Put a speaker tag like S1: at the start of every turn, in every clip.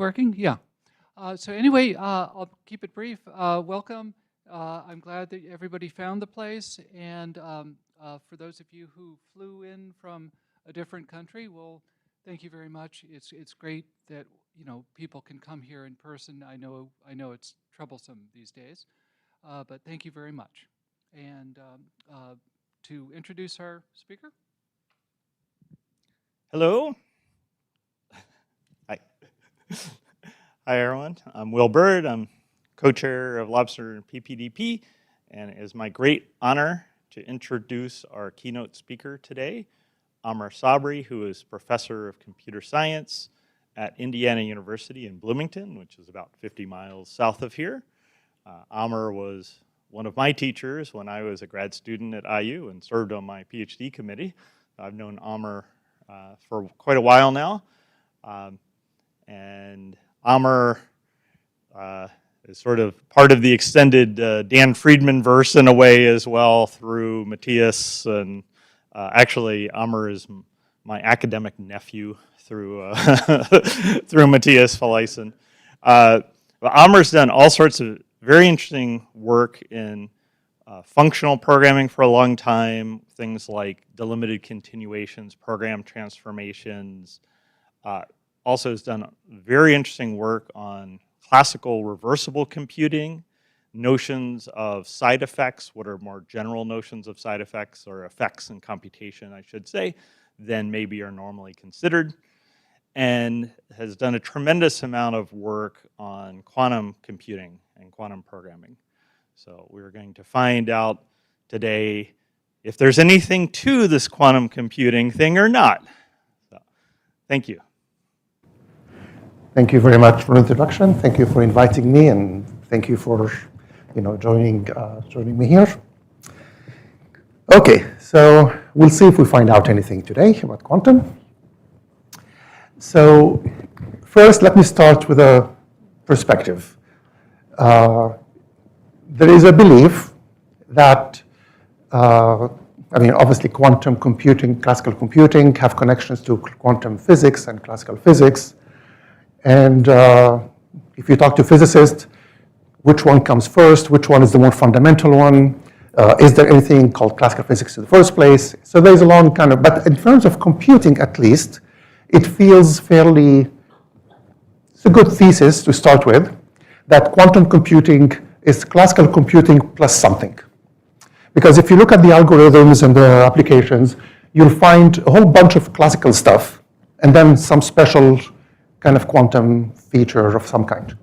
S1: working? Yeah. So anyway, I'll keep it brief. Welcome. I'm glad that everybody found the place. And for those of you who flew in from a different country, well, thank you very much. It's great that people can come here in person. I know it's troublesome these days, but thank you very much. And to introduce our speaker.
S2: Hello. Hi. Hi, everyone. I'm Will Bird. I'm co-chair of LOPSTR+PPDP, and it is my great honor to introduce our keynote speaker today, Amr Sabri, who is professor of computer science at Indiana University in Bloomington, which is about 50 miles south of here. Amr was one of my teachers when I was a grad student at IU and served on my PhD committee. I've known Amr for quite a while now. And Amr is sort of part of the extended Dan Friedman verse in a way as well through Matthias. And actually, Amr is my academic nephew through, through Matthias Feleisen. Amr's done all sorts of very interesting work in functional programming for a long time, things like delimited continuations, program transformations. Also has done very interesting work on classical reversible computing, notions of side effects, what are more general notions of side effects, or effects in computation, I should say, than maybe are normally considered, and has done a tremendous amount of work on quantum computing and quantum programming. So we're going to find out today if there's anything to this quantum computing thing or not. So, thank you.
S3: Thank you very much for the introduction. Thank you for inviting me, and thank you for joining me here. Okay, so we'll see if we find out anything today about quantum. So first, let me start with a perspective. There is a belief that, obviously quantum computing, classical computing have connections to quantum physics and classical physics. And if you talk to physicists, which one comes first? Which one is the more fundamental one? Is there anything called classical physics in the first place? So there's a long kind of, but in terms of computing at least, it feels fairly, it's a good thesis to start with, that quantum computing is classical computing plus something. Because if you look at the algorithms and the applications, you'll find a whole bunch of classical stuff, and then some special kind of quantum feature of some kind.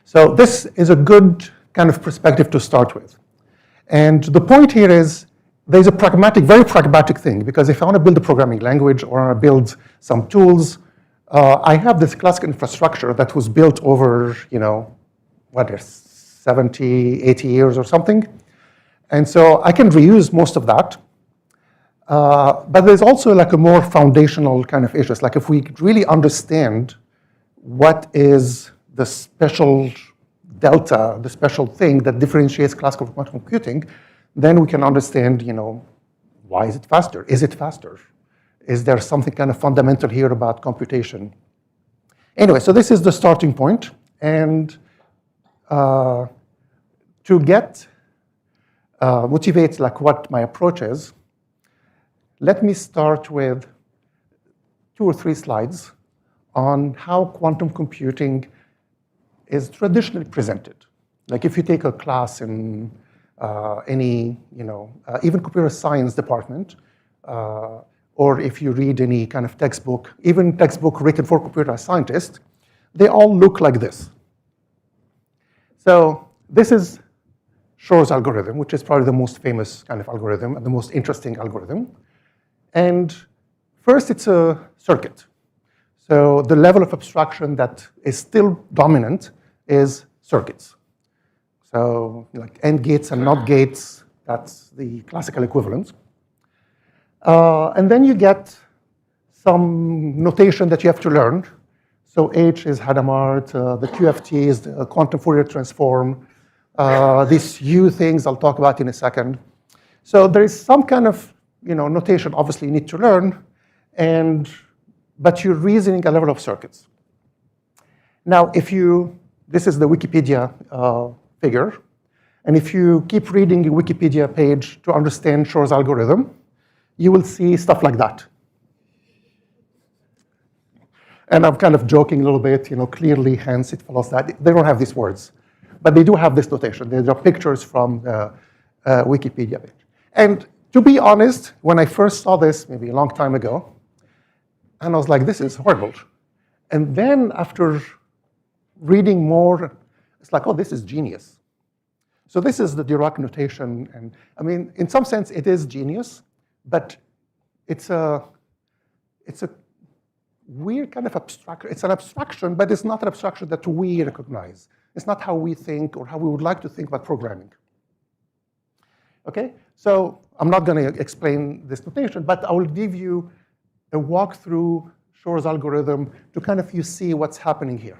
S3: So this is a good kind of perspective to start with. And the point here is there's a pragmatic, very pragmatic thing, because if I want to build a programming language or I want to build some tools, I have this classical infrastructure that was built over, 70, 80 years or something. And so I can reuse most of that. But there's also like a more foundational kind of issues. Like if we really understand what is the special delta, the special thing that differentiates classical from quantum computing, then we can understand, why is it faster? Is it faster? Is there something kind of fundamental here about computation? Anyway, so this is the starting point. And to get motivate like what my approach is, let me start with 2 or 3 slides on how quantum computing is traditionally presented. Like if you take a class in any, even computer science department, or if you read any kind of textbook, even textbook written for computer scientists, they all look like this. So this is Shor's algorithm, which is probably the most famous kind of algorithm and the most interesting algorithm. And first, it's a circuit. So the level of abstraction that is still dominant is circuits. So like AND gates and NOT gates, that's the classical equivalent. And then you get some notation that you have to learn. So H is Hadamard, the QFT is the quantum Fourier transform. These U things I'll talk about in a second. So there is some kind of notation obviously you need to learn, but you're reasoning a level of circuits. Now, this is the Wikipedia figure. And if you keep reading the Wikipedia page to understand Shor's algorithm, you will see stuff like that. And I'm kind of joking a little bit, clearly, hence it follows that. They don't have these words, but they do have this notation. There are pictures from the Wikipedia page. And to be honest, when I first saw this, maybe a long time ago, and I was like, this is horrible. And then after reading more, it's like, oh, this is genius. So this is the Dirac notation. And I mean, in some sense, it is genius, but it's a weird kind of abstraction. It's an abstraction, but it's not an abstraction that we recognize. It's not how we think or how we would like to think about programming. Okay, so I'm not going to explain this notation, but I will give you a walk through Shor's algorithm to kind of you see what's happening here.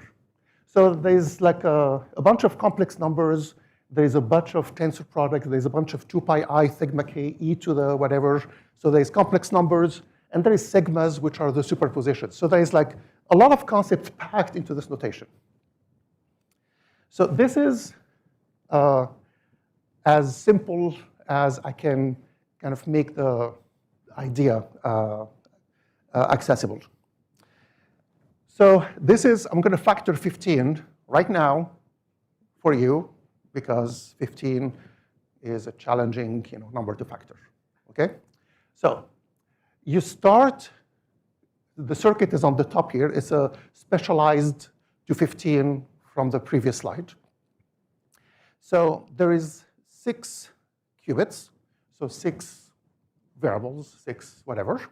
S3: So there's like a bunch of complex numbers. There's a bunch of tensor products. There's a bunch of 2 pi I sigma k e to the whatever. So there's complex numbers. And there is sigmas, which are the superpositions. So there is like a lot of concepts packed into this notation. So this is as simple as I can kind of make the idea accessible. So this is, I'm going to factor 15 right now for you, because 15 is a challenging number to factor. Okay? So you start, the circuit is on the top here. It's a specialized to 15 from the previous slide. So there is 6 qubits, so 6 variables, 6 whatever.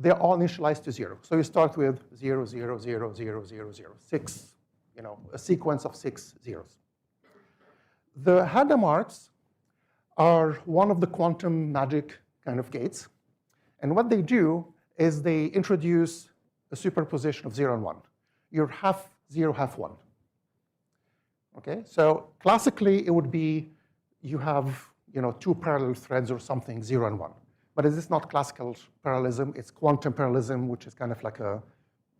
S3: They're all initialized to 0. So you start with 0, 0, 0, 0, 0, 0, 6, a sequence of 6 zeros. The Hadamard's are one of the quantum magic kind of gates. And what they do is they introduce a superposition of 0 and 1. You're half 0, half 1. Okay, so classically it would be you have 2 parallel threads or something, 0 and 1. But it is not classical parallelism. It's quantum parallelism, which is kind of like a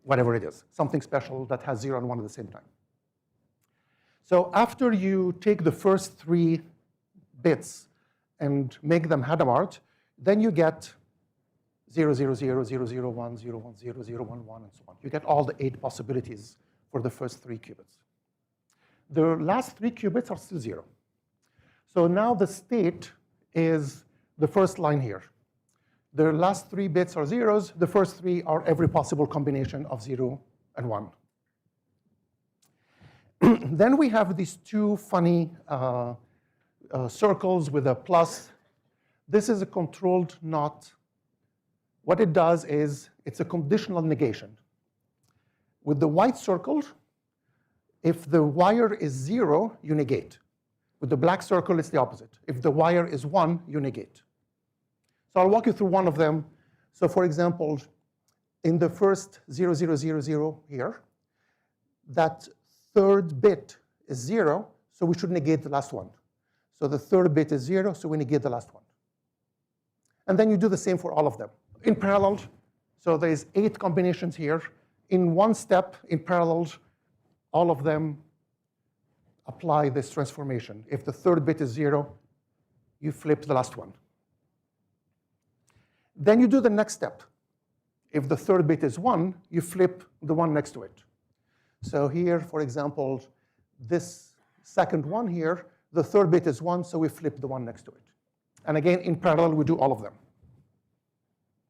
S3: whatever it is, something special that has 0 and 1 at the same time. So after you take the first 3 bits and make them Hadamard, then you get 0, 0, 0, 0, 0, 1, 0, 1, 0, 0, 1, 1, and so on. You get all the 8 possibilities for the first 3 qubits. The last 3 qubits are still 0. So now the state is the first line here. The last 3 bits are zeros. The first 3 are every possible combination of 0 and 1. Then we have these 2 funny circles with a plus. This is a controlled knot. What it does is it's a conditional negation. With the white circle, if the wire is 0, you negate. With the black circle, it's the opposite. If the wire is 1, you negate. So I'll walk you through one of them. So for example, in the first 0, 0, 0, 0 here, that third bit is 0, so we should negate the last one. So the third bit is 0, so we negate the last one. And then you do the same for all of them. In parallel, so there's 8 combinations here. In one step, in parallel, all of them apply this transformation. If the third bit is 0, you flip the last one. Then you do the next step. If the third bit is 1, you flip the one next to it. So here, for example, this second one here, the third bit is 1, so we flip the one next to it. And again, in parallel, we do all of them.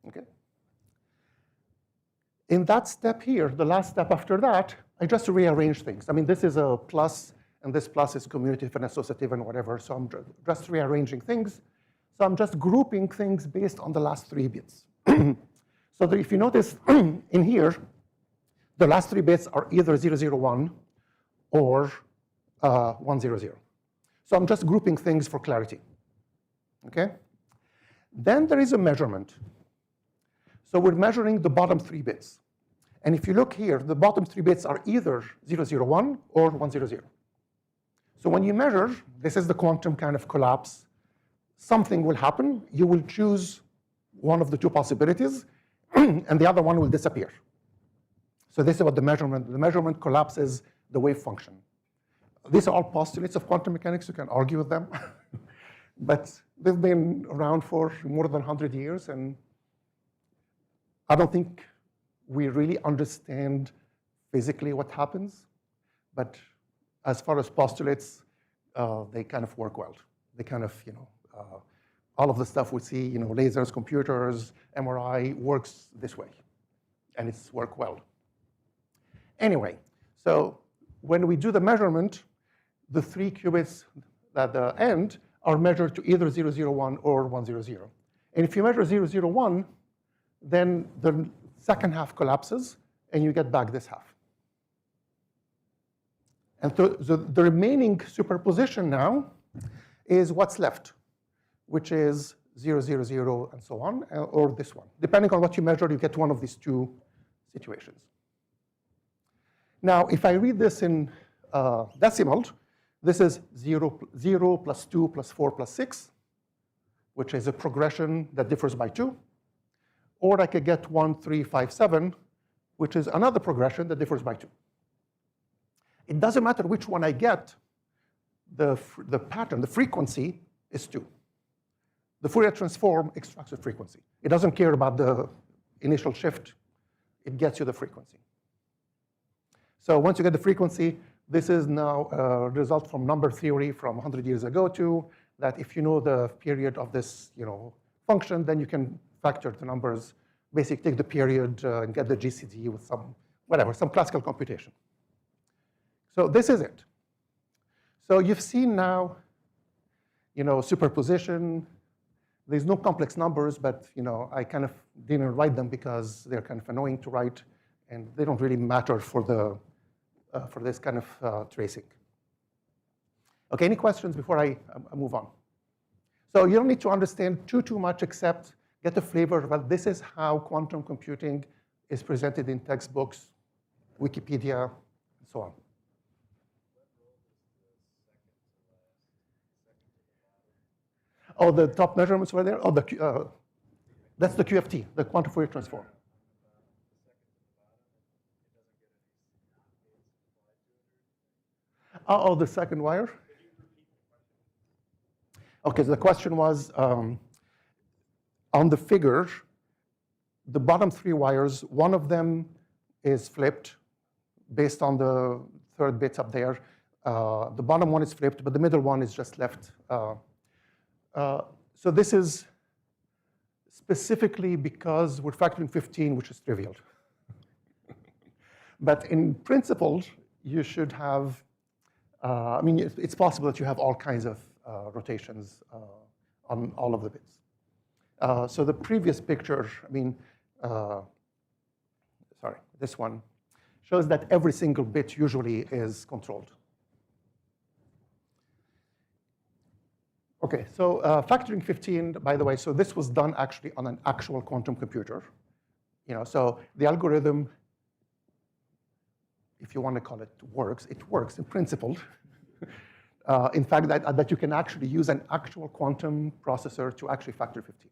S3: Okay? In that step here, the last step after that, I just rearrange things. I mean, this is a plus, and this plus is commutative and associative and whatever, so I'm just rearranging things. So I'm just grouping things based on the last 3 bits. So that if you notice in here, the last 3 bits are either 001 or 100. So I'm just grouping things for clarity. Okay? Then there is a measurement. So we're measuring the bottom 3 bits. And if you look here, the bottom 3 bits are either 001 or 100. So when you measure, this is the quantum kind of collapse. Something will happen. You will choose one of the 2 possibilities, and the other one will disappear. So this is about the measurement. The measurement collapses the wave function. These are all postulates of quantum mechanics. You can argue with them. But they've been around for more than 100 years, and I don't think we really understand physically what happens. But as far as postulates, they kind of work well. They kind of, all of the stuff we see, lasers, computers, MRI, works this way. And it's worked well. Anyway, so when we do the measurement, the 3 qubits at the end are measured to either 001 or 100. And if you measure 001, then the second half collapses, and you get back this half. And so the remaining superposition now is what's left, which is 000 and so on, or this one. Depending on what you measure, you get one of these two situations. Now, if I read this in decimal, this is 0 plus 2 plus 4 plus 6, which is a progression that differs by 2. Or I could get 1, 3, 5, 7, which is another progression that differs by 2. It doesn't matter which one I get, the pattern, the frequency is 2. The Fourier transform extracts the frequency. It doesn't care about the initial shift. It gets you the frequency. So once you get the frequency, this is now a result from number theory from 100 years ago too, that if you know the period of this function, then you can factor the numbers, basically take the period and get the GCD with some classical computation. So this is it. So you've seen now, superposition. There's no complex numbers, but I kind of didn't write them because they're kind of annoying to write, and they don't really matter for this kind of tracing. Okay, any questions before I move on? So you don't need to understand too much, except get a flavor. Well, this is how quantum computing is presented in textbooks, Wikipedia, and so on. Oh, the top measurements were there? Oh, that's the QFT, the quantum Fourier transform. Oh, the second wire? Okay, so the question was, on the figure, the bottom 3 wires, one of them is flipped based on the third bit up there. The bottom one is flipped, but the middle one is just left. So this is specifically because we're factoring 15, which is trivial. But in principle, you should have, it's possible that you have all kinds of rotations on all of the bits. So the previous picture, this one, shows that every single bit usually is controlled. Okay, so factoring 15, by the way, so this was done actually on an actual quantum computer. So the algorithm, if you want to call it, works. It works in principle. In fact, that you can actually use an actual quantum processor to actually factor 15.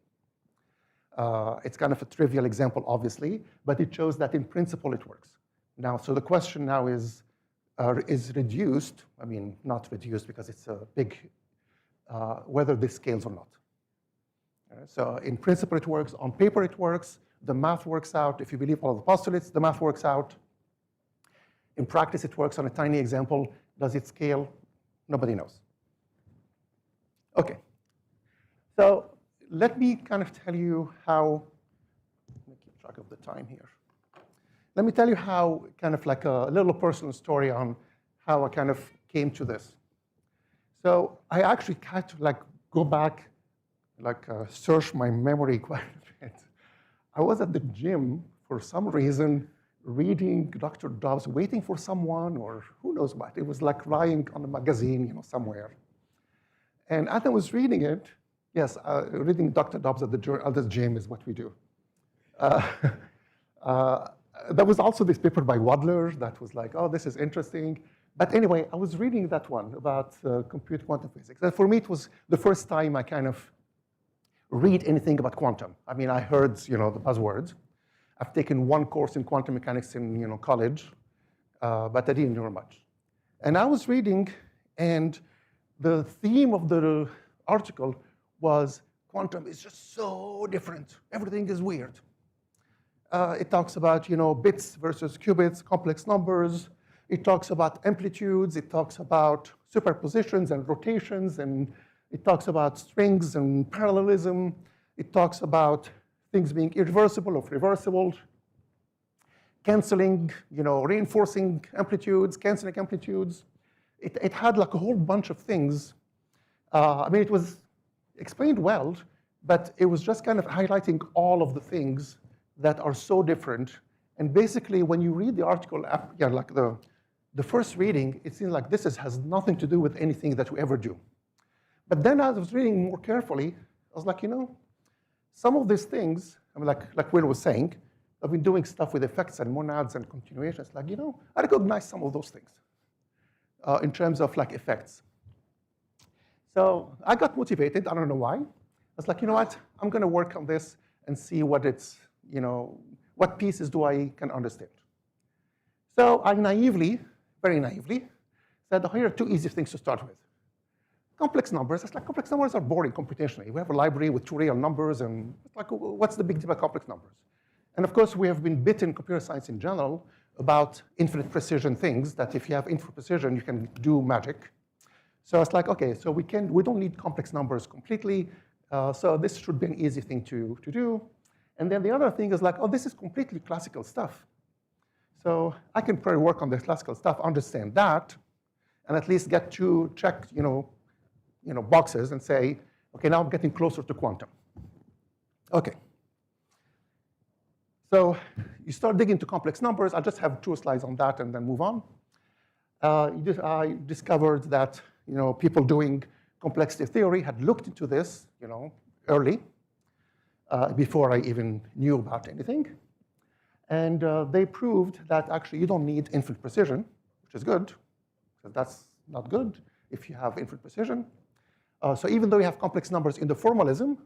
S3: It's kind of a trivial example, obviously, but it shows that in principle it works. Now, so the question now is reduced, not reduced because it's a big, whether this scales or not. So in principle it works, on paper it works, the math works out. If you believe all the postulates, the math works out. In practice it works on a tiny example. Does it scale? Nobody knows. Okay, so let me kind of tell you how, let me keep track of the time here. Let me tell you how, kind of like a little personal story on how I kind of came to this. So I actually had to go back, search my memory quite a bit. I was at the gym for some reason, reading Dr. Dobbs, waiting for someone, or who knows what. It was like lying on a magazine, somewhere. And as I was reading it, yes, reading Dr. Dobbs at the gym is what we do. There was also this paper by Wadler that was like, oh, this is interesting. But anyway, I was reading that one about compute quantum physics. And for me, it was the first time I kind of read anything about quantum. I heard, the buzzwords. I've taken one course in quantum mechanics in college, but I didn't know much. And I was reading, and the theme of the article was quantum is just so different. Everything is weird. It talks about bits versus qubits, complex numbers. It talks about amplitudes. It talks about superpositions and rotations, and it talks about strings and parallelism. It talks about things being irreversible or reversible, canceling, reinforcing amplitudes, canceling amplitudes. It had like a whole bunch of things. I mean, it was explained well, but it was just kind of highlighting all of the things that are so different. And basically, when you read the article, like the first reading, it seems like this has nothing to do with anything that we ever do. But then as I was reading more carefully, I was like, some of these things, I mean, like Will was saying, I've been doing stuff with effects and monads and continuations. Like, I recognize some of those things in terms of like effects. So I got motivated. I don't know why. I was like, you know what? I'm going to work on this and see what it's, what pieces can understand. So I naively, very naively, said, here are two easy things to start with. Complex numbers. It's like complex numbers are boring computationally. We have a library with two real numbers, and it's like, what's the big deal about complex numbers? And of course, we have been bitten in computer science in general about infinite precision things, that if you have infinite precision, you can do magic. So it's like, okay, so we don't need complex numbers completely. So this should be an easy thing to do. And then the other thing is like, oh, this is completely classical stuff. So I can probably work on the classical stuff, understand that, and at least get to check, boxes and say, okay, now I'm getting closer to quantum. Okay. So you start digging into complex numbers. I'll just have 2 slides on that and then move on. I discovered that people doing complexity theory had looked into this early, before I even knew about anything. And they proved that actually you don't need infinite precision, which is good, because that's not good if you have infinite precision. So even though you have complex numbers in the formalism,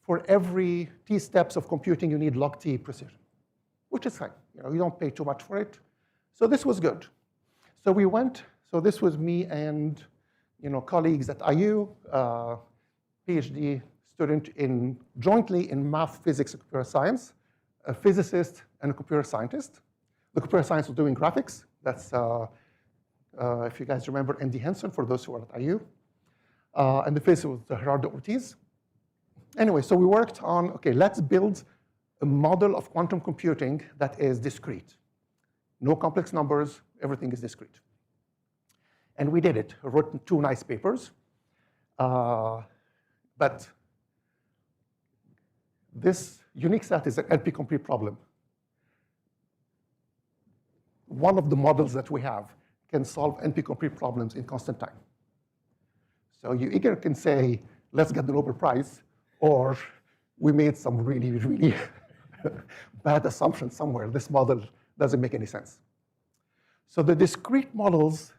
S3: for every t steps of computing, you need log t precision, which is fine. You don't pay too much for it. So this was good. So we went. So this was me and colleagues at IU, PhD student jointly in math, physics, and computer science, a physicist and a computer scientist. The computer science was doing graphics. That's, if you guys remember, Andy Henson, for those who are at IU. And the physicist was Gerardo Ortiz. Anyway, so we worked on, okay, let's build a model of quantum computing that is discrete. No complex numbers, everything is discrete. And we did it. I wrote 2 nice papers. But this unique set is an NP-complete problem. One of the models that we have can solve NP-complete problems in constant time. So you either can say, let's get the Nobel Prize, or we made some really, really bad assumptions somewhere. This model doesn't make any sense. So the discrete models,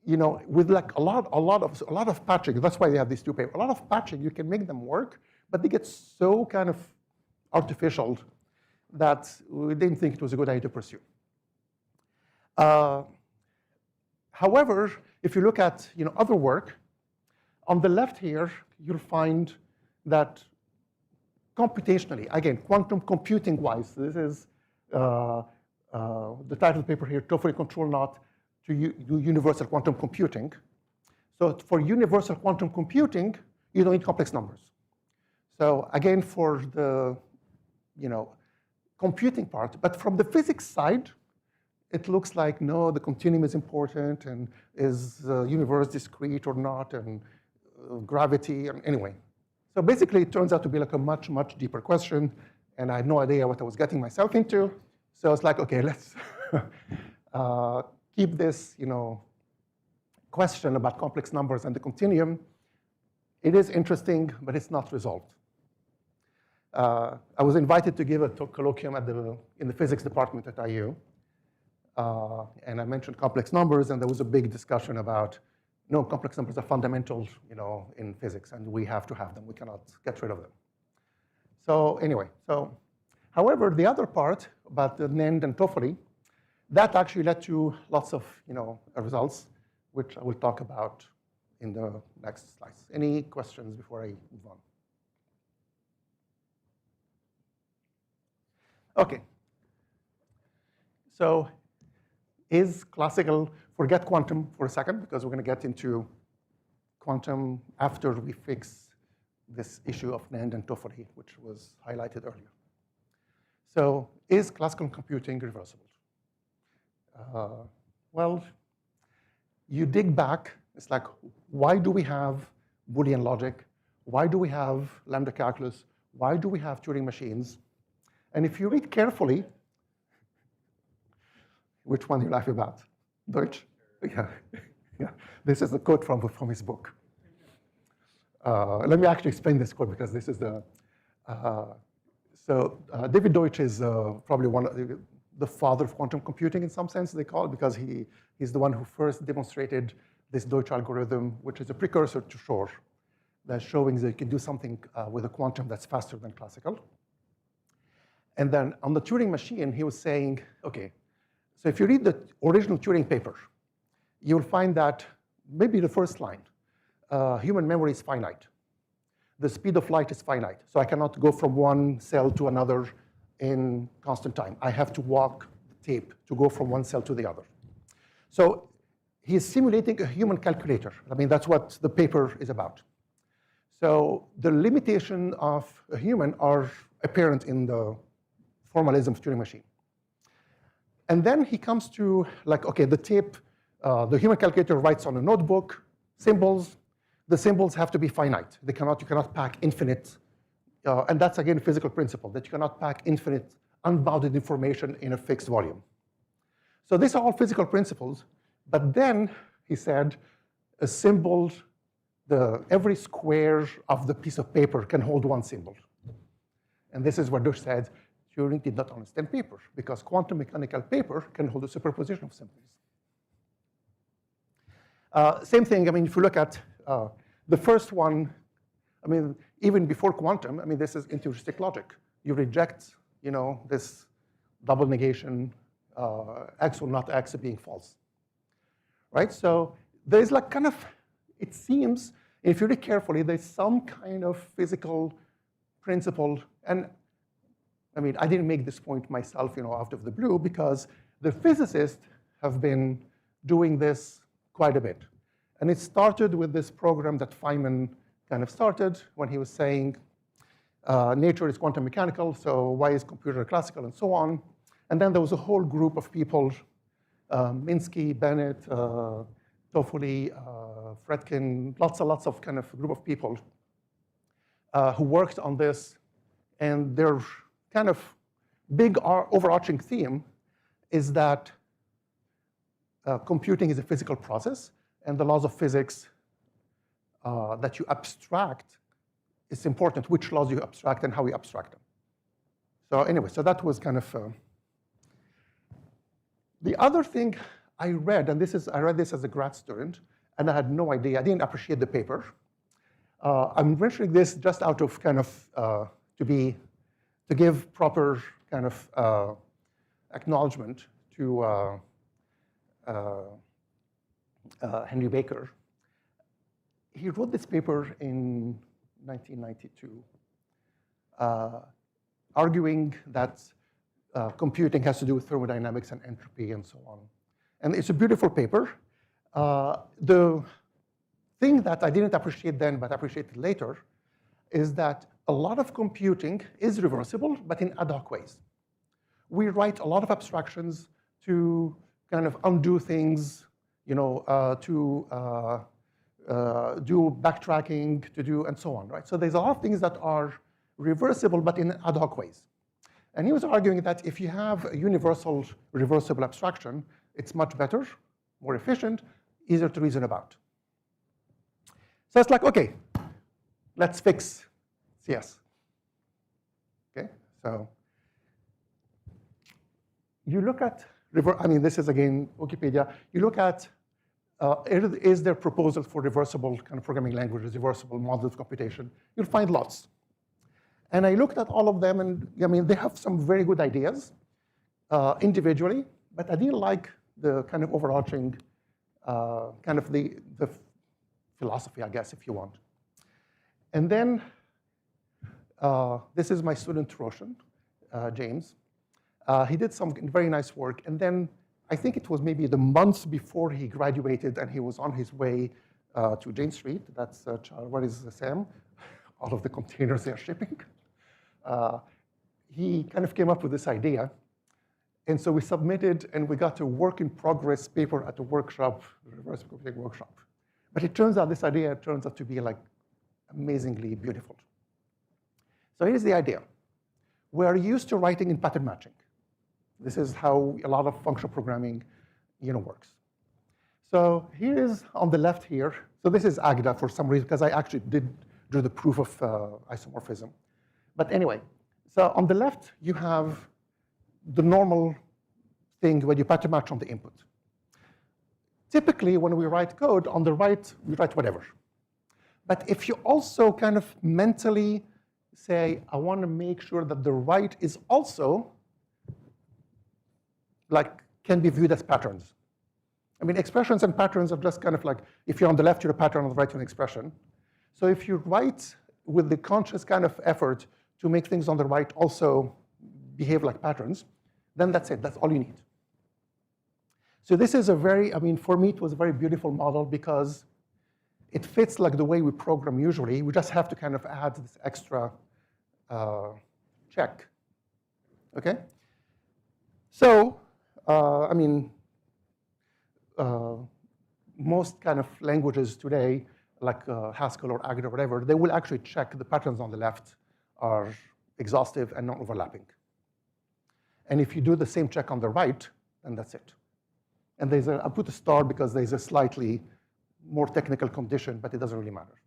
S3: with like a lot of patching, that's why they have these 2 papers. A lot of patching, you can make them work, but they get so kind of artificial that we didn't think it was a good idea to pursue. However, if you look at other work, on the left here, you'll find that computationally, again, quantum computing-wise, this is the title of the paper here, Toffoli control knot to universal quantum computing. So for universal quantum computing, you don't need complex numbers. So again, for the computing part, but from the physics side, it looks like, no, the continuum is important, and is the universe discrete or not, and gravity, and anyway. So basically, it turns out to be like a much, much deeper question, and I had no idea what I was getting myself into. So it's like, okay, let's keep this, question about complex numbers and the continuum. It is interesting, but it's not resolved. I was invited to give a colloquium in the physics department at IU. And I mentioned complex numbers, and there was a big discussion about, no, complex numbers are fundamental, in physics, and we have to have them. We cannot get rid of them. So anyway, so However, the other part about the NAND and TOEFL, that actually led to lots of results, which I will talk about in the next slides. Any questions before I move on? Okay. So is classical, forget quantum for a second, because we're going to get into quantum after we fix this issue of NAND and TOEFL, which was highlighted earlier. So is classical computing reversible? Well, you dig back. It's like, why do we have Boolean logic? Why do we have lambda calculus? Why do we have Turing machines? And if you read carefully, which one do you laugh about? Deutsch? Yeah. Yeah. This is a quote from his book. Let me actually explain this quote, because this is the, David Deutsch is probably one of the father of quantum computing in some sense, they call it, because he's the one who first demonstrated this Deutsch algorithm, which is a precursor to Shor, that's showing that you can do something with a quantum that's faster than classical. And then on the Turing machine, he was saying, okay, so if you read the original Turing paper, you'll find that maybe the first line, human memory is finite. The speed of light is finite. So I cannot go from one cell to another in constant time. I have to walk the tape to go from one cell to the other. So he's simulating a human calculator. I mean, that's what the paper is about. So the limitation of a human are apparent in the formalism of Turing machine. And then he comes to, like, okay, the tape, the human calculator writes on a notebook, symbols. The symbols have to be finite. You cannot pack infinite, and that's again a physical principle, that you cannot pack infinite, unbounded information in a fixed volume. So these are all physical principles, but then, he said, a symbol, every square of the piece of paper can hold one symbol. And this is what Deutsch said, Turing did not understand paper, because quantum mechanical paper can hold a superposition of symbols. Same thing, I mean, if you look at the first one, I mean, even before quantum, I mean, this is intuitionistic logic. You reject, this double negation, X or not X being false, right? So there's like kind of, it seems, if you read carefully, there's some kind of physical principle. And I mean, I didn't make this point myself, out of the blue, because the physicists have been doing this quite a bit. And it started with this program that Feynman kind of started when he was saying, nature is quantum mechanical, so why is computer classical, and so on. And then there was a whole group of people, Minsky, Bennett, Toffoli, Fredkin, lots of kind of group of people who worked on this. And their kind of big overarching theme is that computing is a physical process, and the laws of physics that you abstract, it's important which laws you abstract and how you abstract them. So anyway, so that was kind of the other thing I read, and I read this as a grad student, and I had no idea, I didn't appreciate the paper. I'm mentioning this just out of kind of to give proper kind of acknowledgement to Henry Baker. He wrote this paper in 1992, arguing that computing has to do with thermodynamics and entropy and so on. And it's a beautiful paper. The thing that I didn't appreciate then, but appreciated later, is that a lot of computing is reversible, but in ad hoc ways. We write a lot of abstractions to kind of undo things, to do backtracking, to do, and so on, right? So there's a lot of things that are reversible, but in ad hoc ways. And he was arguing that if you have a universal reversible abstraction, it's much better, more efficient, easier to reason about. So it's like, okay, let's fix CS. Okay, so you look at, I mean, this is again Wikipedia. You look at, is there proposal for reversible kind of programming languages, reversible models of computation? You'll find lots. And I looked at all of them, and I mean, they have some very good ideas individually, but I didn't like the kind of overarching, kind of the philosophy, I guess, if you want. And then this is my student Roshan, James. He did some very nice work, and then I think it was maybe the month before he graduated, and he was on his way to Jane Street. That's what is Sam? All of the containers they're shipping. He kind of came up with this idea. And so we submitted, and we got a work-in-progress paper at the workshop, the reverse computing workshop. But it turns out this idea turns out to be like amazingly beautiful. So here's the idea. We're used to writing in pattern matching. This is how a lot of functional programming works. So here is on the left here. So this is Agda for some reason, because I actually did do the proof of isomorphism. But anyway, so on the left, you have the normal thing when you pattern match on the input. Typically, when we write code, on the right, we write whatever. But if you also kind of mentally say, I want to make sure that the right is also can be viewed as patterns. I mean, expressions and patterns are just kind of like, if you're on the left, you're a pattern, on the right, you're an expression. So if you write with the conscious kind of effort to make things on the right also behave like patterns, then that's it. That's all you need. So this is a very, I mean, for me, it was a very beautiful model because it fits like the way we program usually. We just have to kind of add this extra check. Okay? So, I mean, most kind of languages today, like Haskell or Agda or whatever, they will actually check the patterns on the left are exhaustive and not overlapping. And if you do the same check on the right, then that's it. And I put a star because there's a slightly more technical condition, but it doesn't really matter.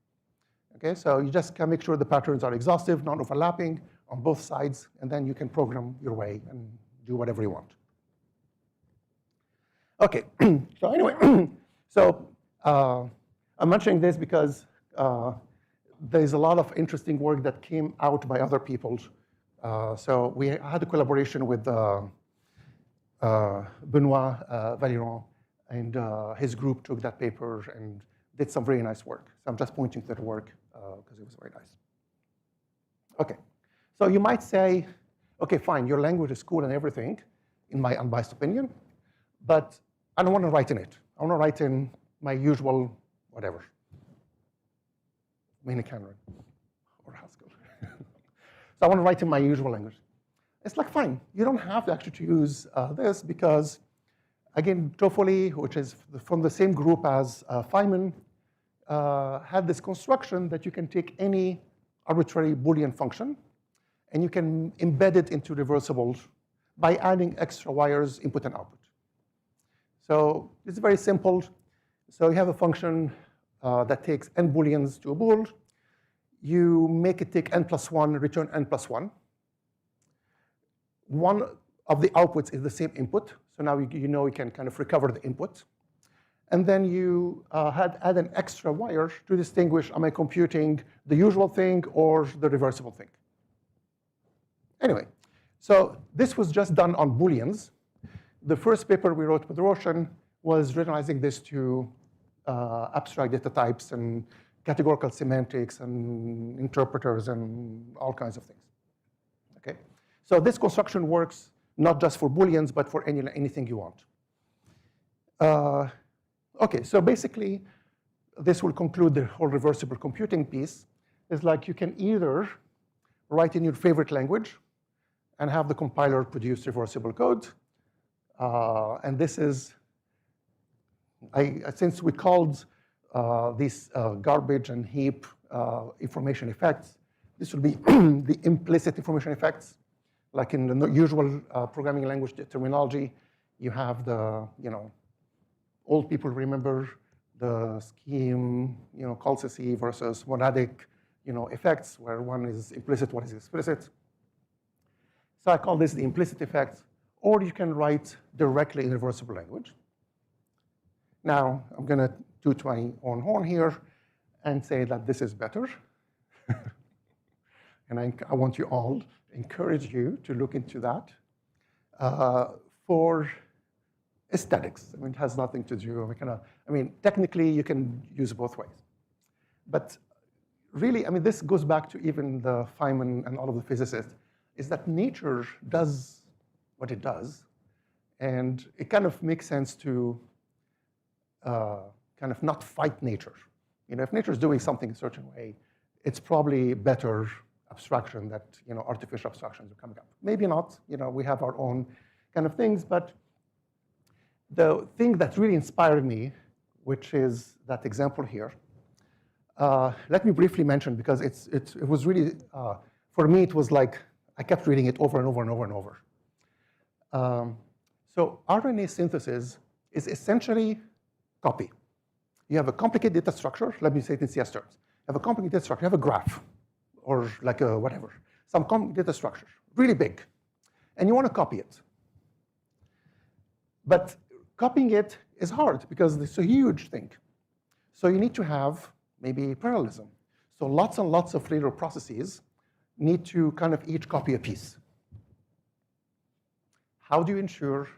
S3: Okay, so you just can make sure the patterns are exhaustive, not overlapping on both sides, and then you can program your way and do whatever you want. Okay, so anyway, so I'm mentioning this because there's a lot of interesting work that came out by other people. So we had a collaboration with Benoit Valirand, and his group took that paper and did some very nice work. So I'm just pointing to the work because it was very nice. Okay, so you might say, okay, fine, your language is cool and everything, in my unbiased opinion, but I don't want to write in it. I want to write in my usual whatever, Minicanron or Haskell. So I want to write in my usual language. It's like, fine, you don't have to actually use this because, again, Toffoli, which is from the same group as Feynman, had this construction that you can take any arbitrary Boolean function and you can embed it into reversibles by adding extra wires, input and output. So it's very simple. So you have a function that takes n Booleans to a bool. You make it take n plus 1, return n plus 1. One of the outputs is the same input. So now you know you can kind of recover the input. And then you add an extra wire to distinguish, am I computing the usual thing or the reversible thing? Anyway, so this was just done on Booleans. The first paper we wrote with Roshan was generalizing this to abstract data types and categorical semantics and interpreters and all kinds of things. Okay, so this construction works not just for Booleans, but for anything you want. Okay, so basically, this will conclude the whole reversible computing piece. It's like you can either write in your favorite language and have the compiler produce reversible code. And this is, since we called these garbage and heap information effects, this will be the implicit information effects. Like in the usual programming language terminology, you have the, old people remember the scheme, Kalsesi versus monadic, effects, where one is implicit, one is explicit. So I call this the implicit effects, or you can write directly in reversible language. Now, I'm going to toot my own horn here and say that this is better. And I want you all, encourage you to look into that for aesthetics. I mean, it has nothing to do, technically you can use it both ways. But really, I mean, this goes back to even the Feynman and all of the physicists, is that nature does what it does. And it kind of makes sense to kind of not fight nature. You know, if nature is doing something a certain way, it's probably better abstraction that, you know, artificial abstractions are coming up. Maybe not, you know, we have our own kind of things, but the thing that really inspired me, which is that example here, let me briefly mention, because it was really, for me, it was like, I kept reading it over and over and over and over. So RNA synthesis is essentially copy. You have a complicated data structure, let me say it in CS terms. You have a complicated data structure, you have a graph, or like a whatever, some complicated data structure, really big, and you want to copy it. But copying it is hard because it's a huge thing. So you need to have maybe parallelism. So lots and lots of little processes need to kind of each copy a piece. How do you ensure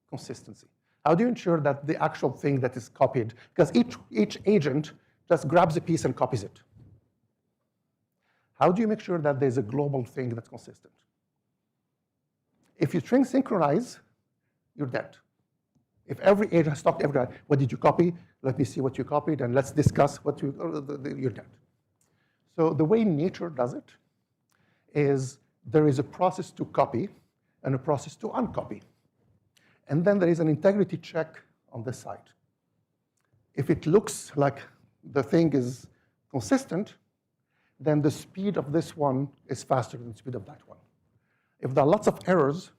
S3: consistency? How do you ensure that the actual thing that is copied, because each agent just grabs a piece and copies it. How do you make sure that there's a global thing that's consistent? If you string synchronize, you're dead. If every agent has talked to every guy, what did you copy? Let me see what you copied, and let's discuss what you're dead. So the way nature does it is there is a process to copy and a process to uncopy. And then there is an integrity check on this side. If it looks like the thing is consistent, then the speed of this one is faster than the speed of that one. If there are lots of errors,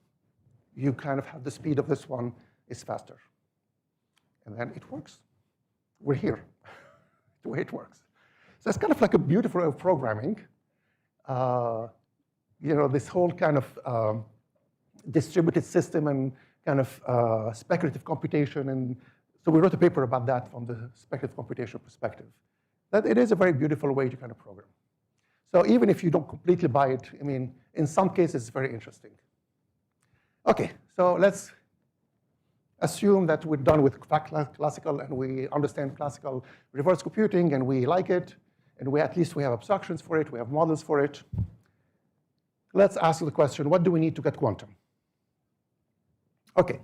S3: you kind of have the speed of this one is faster. And then it works. We're here, the way it works. So it's kind of like a beautiful way of programming. You know, this whole kind of distributed system and kind of speculative computation. And so we wrote a paper about that from the speculative computation perspective. That it is a very beautiful way to kind of program. So even if you don't completely buy it, I mean, in some cases, it's very interesting. OK, so let's assume that we're done with classical and we understand classical reverse computing and we like it, and at least we have abstractions for it, we have models for it. Let's ask the question, what do we need to get quantum? OK,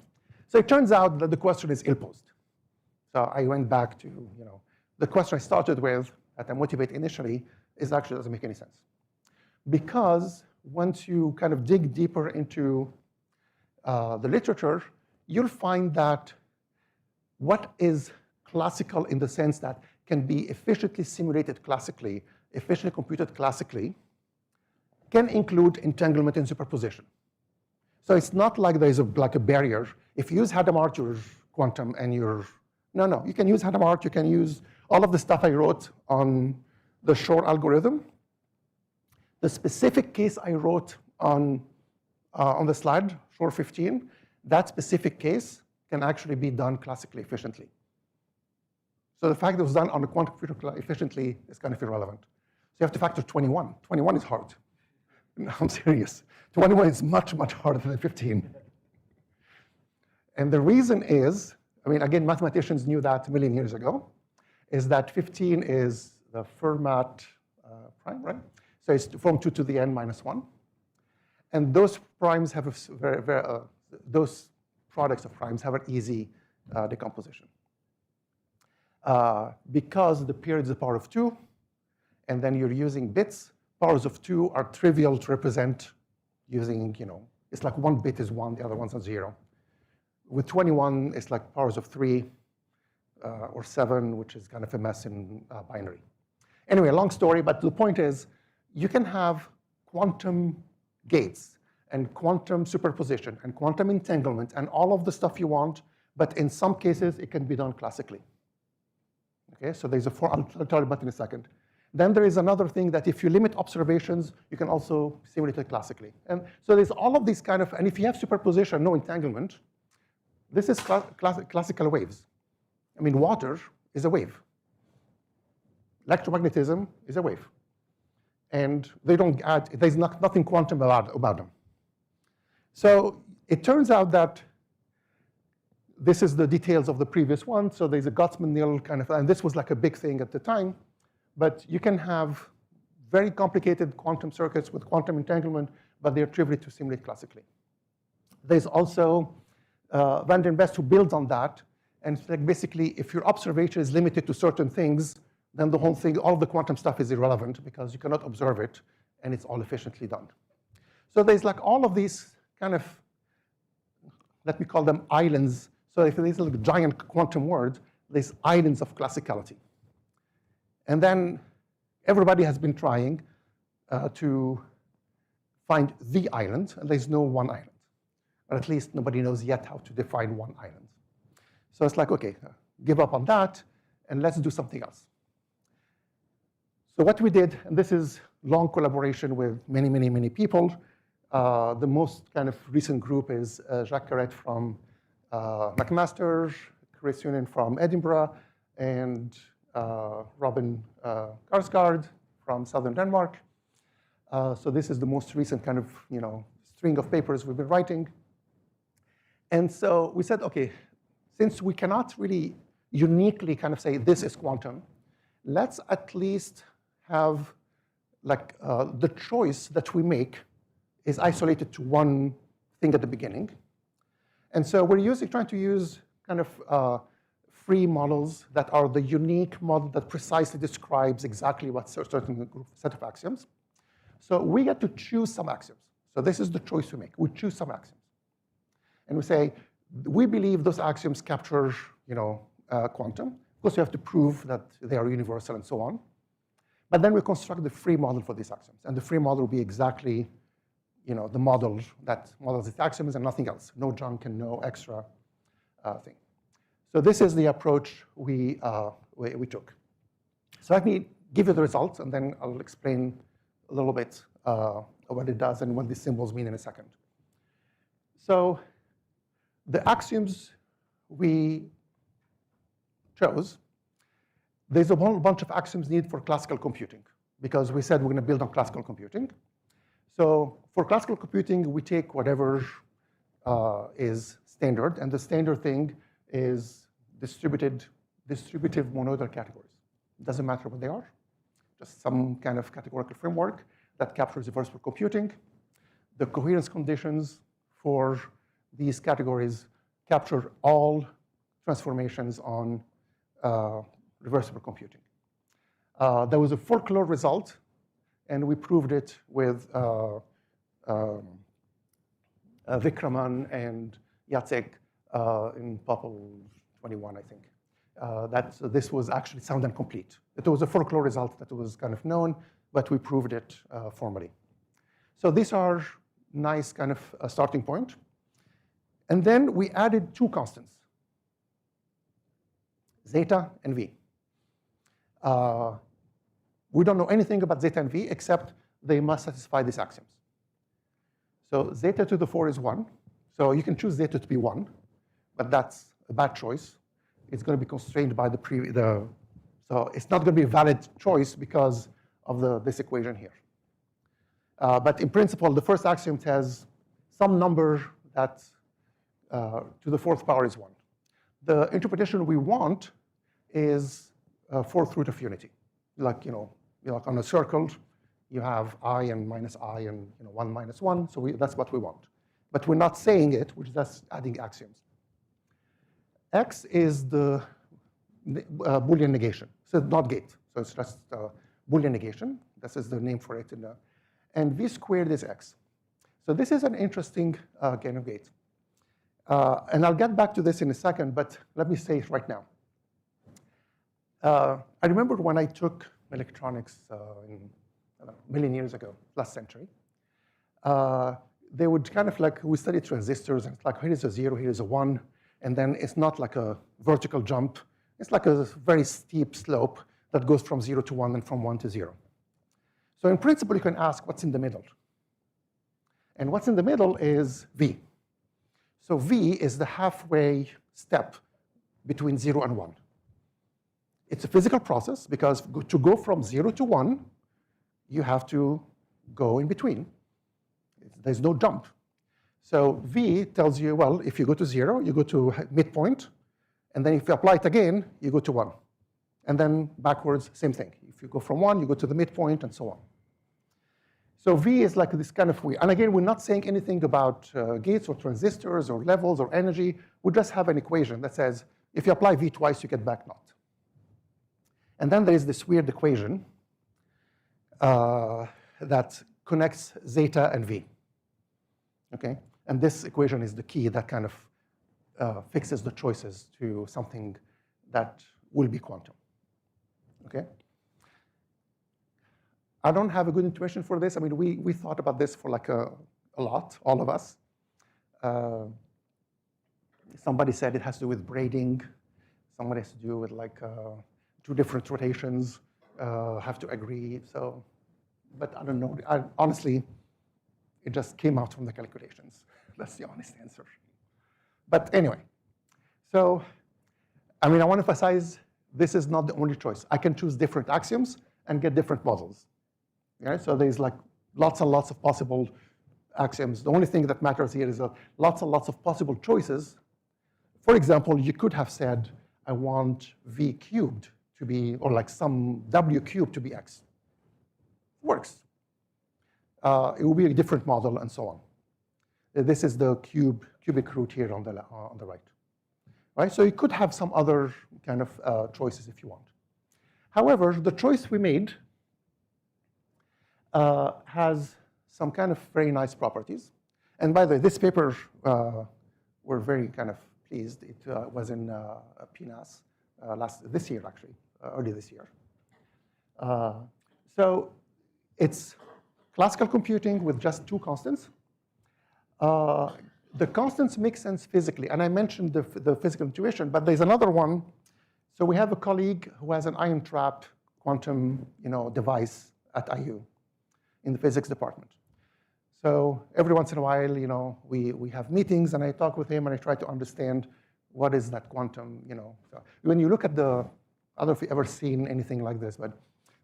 S3: so it turns out that the question is ill-posed. So I went back to, you know, the question I started with that I motivate initially is actually doesn't make any sense. Because once you kind of dig deeper into the literature, you'll find that what is classical in the sense that can be efficiently simulated classically, efficiently computed classically, can include entanglement and superposition. So it's not like there's like a barrier. If you use Hadamard, you're quantum and you're, no, you can use Hadamard, you can use all of the stuff I wrote on the Shor algorithm. The specific case I wrote on the slide, Shor 15, that specific case can actually be done classically efficiently. So the fact that it was done on a quantum computer efficiently is kind of irrelevant. So you have to factor 21. 21 is hard. No, I'm serious. 21 is much, much harder than 15. And the reason is, I mean, again, mathematicians knew that a million years ago, is that 15 is the Fermat prime, right? So it's from 2 to the n minus 1. And those primes have a those products of primes have an easy decomposition. Because the period is the power of 2, and then you're using bits, powers of 2 are trivial to represent using, you know, it's like one bit is 1, the other one's a 0. With 21, it's like powers of 3 or 7, which is kind of a mess in binary. Anyway, long story, but the point is, you can have quantum gates and quantum superposition and quantum entanglement and all of the stuff you want, but in some cases, it can be done classically. Okay, so there's I'll tell you about in a second. Then there is another thing that if you limit observations, you can also simulate it classically. And so there's all of these kind of, and if you have superposition, no entanglement, this is classical waves. I mean, water is a wave. Electromagnetism is a wave. and they don't add, there's nothing quantum about them. So it turns out that this is the details of the previous one. So there's a Gottman-Neal kind of, and this was like a big thing at the time. But you can have very complicated quantum circuits with quantum entanglement, but they're trivial to simulate classically. There's also Van den Best, who builds on that. And it's like basically, if your observation is limited to certain things, then the whole thing, all of the quantum stuff is irrelevant because you cannot observe it, and it's all efficiently done. So there's like all of these kind of, let me call them islands. So if there's like a giant quantum world, there's islands of classicality. And then everybody has been trying to find the island, and there's no one island. Or at least nobody knows yet how to define one island. So it's like, okay, give up on that, and let's do something else. So what we did, and this is long collaboration with many, many, many people. The most kind of recent group is Jacques Carrette from McMaster, Chris Unen from Edinburgh, and Robin Karsgaard from Southern Denmark. So this is the most recent kind of string of papers we've been writing. And so we said, okay, since we cannot really uniquely kind of say this is quantum, let's at least have like the choice that we make is isolated to one thing at the beginning. And so we're trying to use kind of free models that are the unique model that precisely describes exactly what certain set of axioms. So we get to choose some axioms. So this is the choice we make. We choose some axioms. And we say, we believe those axioms capture quantum. Of course, you have to prove that they are universal and so on. But then we construct the free model for these axioms. And the free model will be exactly the model that models these axioms and nothing else. No junk and no extra thing. So this is the approach we took. So let me give you the results, and then I'll explain a little bit what it does and what these symbols mean in a second. So the axioms we chose, there's a whole bunch of axioms needed for classical computing, because we said we're going to build on classical computing. So for classical computing, we take whatever is standard, and the standard thing is distributive monoidal categories. It doesn't matter what they are, just some kind of categorical framework that captures reversible computing. The coherence conditions for these categories capture all transformations on reversible computing. There was a folklore result, and we proved it with Vikraman and Jacek in Popple 21, I think. This was actually sound and complete. It was a folklore result that was kind of known, but we proved it formally. So these are nice kind of a starting point. And then we added two constants, zeta and v. We don't know anything about zeta and v, except they must satisfy these axioms. So zeta to the 4 is 1. So you can choose zeta to be 1, but that's a bad choice. It's going to be constrained by so it's not going to be a valid choice because of this equation here. But in principle, the first axiom has some number that to the 4th power is 1. The interpretation we want is 4th root of unity. Like, like on a circle, you have I and minus I and 1 minus 1. So that's what we want. But we're not saying it, we're just adding axioms. X is the Boolean negation. So it's not gate. So it's just Boolean negation. This is the name for it. And v squared is x. So this is an interesting kind of gate. And I'll get back to this in a second, but let me say it right now. I remember when I took electronics a million years ago, last century, they would kind of like, we studied transistors, and it's like, here is a 0, here is a 1, and then it's not like a vertical jump. It's like a very steep slope that goes from 0 to 1 and from 1 to 0. So in principle, you can ask what's in the middle. And what's in the middle is v. So v is the halfway step between 0 and 1. It's a physical process, because to go from 0 to 1, you have to go in between. There's no jump. So V tells you, well, if you go to 0, you go to midpoint, and then if you apply it again, you go to 1. And then backwards, same thing. If you go from 1, you go to the midpoint, and so on. So V is like this kind of way. And again, we're not saying anything about gates or transistors or levels or energy. We just have an equation that says, if you apply V twice, you get back naught. And then there is this weird equation that connects zeta and V. Okay? And this equation is the key that kind of fixes the choices to something that will be quantum. Okay? I don't have a good intuition for this. I mean, we thought about this for like a lot, all of us. Somebody said it has to do with braiding. Somebody has to do with like 2 different rotations have to agree. So, but I don't know. Honestly, it just came out from the calculations. That's the honest answer. But anyway, so, I mean, I want to emphasize this is not the only choice. I can choose different axioms and get different models. Yeah? So there's like lots and lots of possible axioms. The only thing that matters here is lots and lots of possible choices. For example, you could have said, I want V cubed to be, or like some W cubed to be X. Works. It will be a different model and so on. This is the cubic root here on the right. Right? So you could have some other kind of choices if you want. However, the choice we made has some kind of very nice properties. And by the way, this paper, we're very kind of pleased. It was in PNAS this year, actually, early this year. So it's classical computing with just 2 constants. The constants make sense physically, and I mentioned the physical intuition, but there's another one. So we have a colleague who has an ion trap quantum device at IU in the physics department. So every once in a while, we have meetings, and I talk with him, and I try to understand what is that quantum, So when you look at I don't know if you've ever seen anything like this, but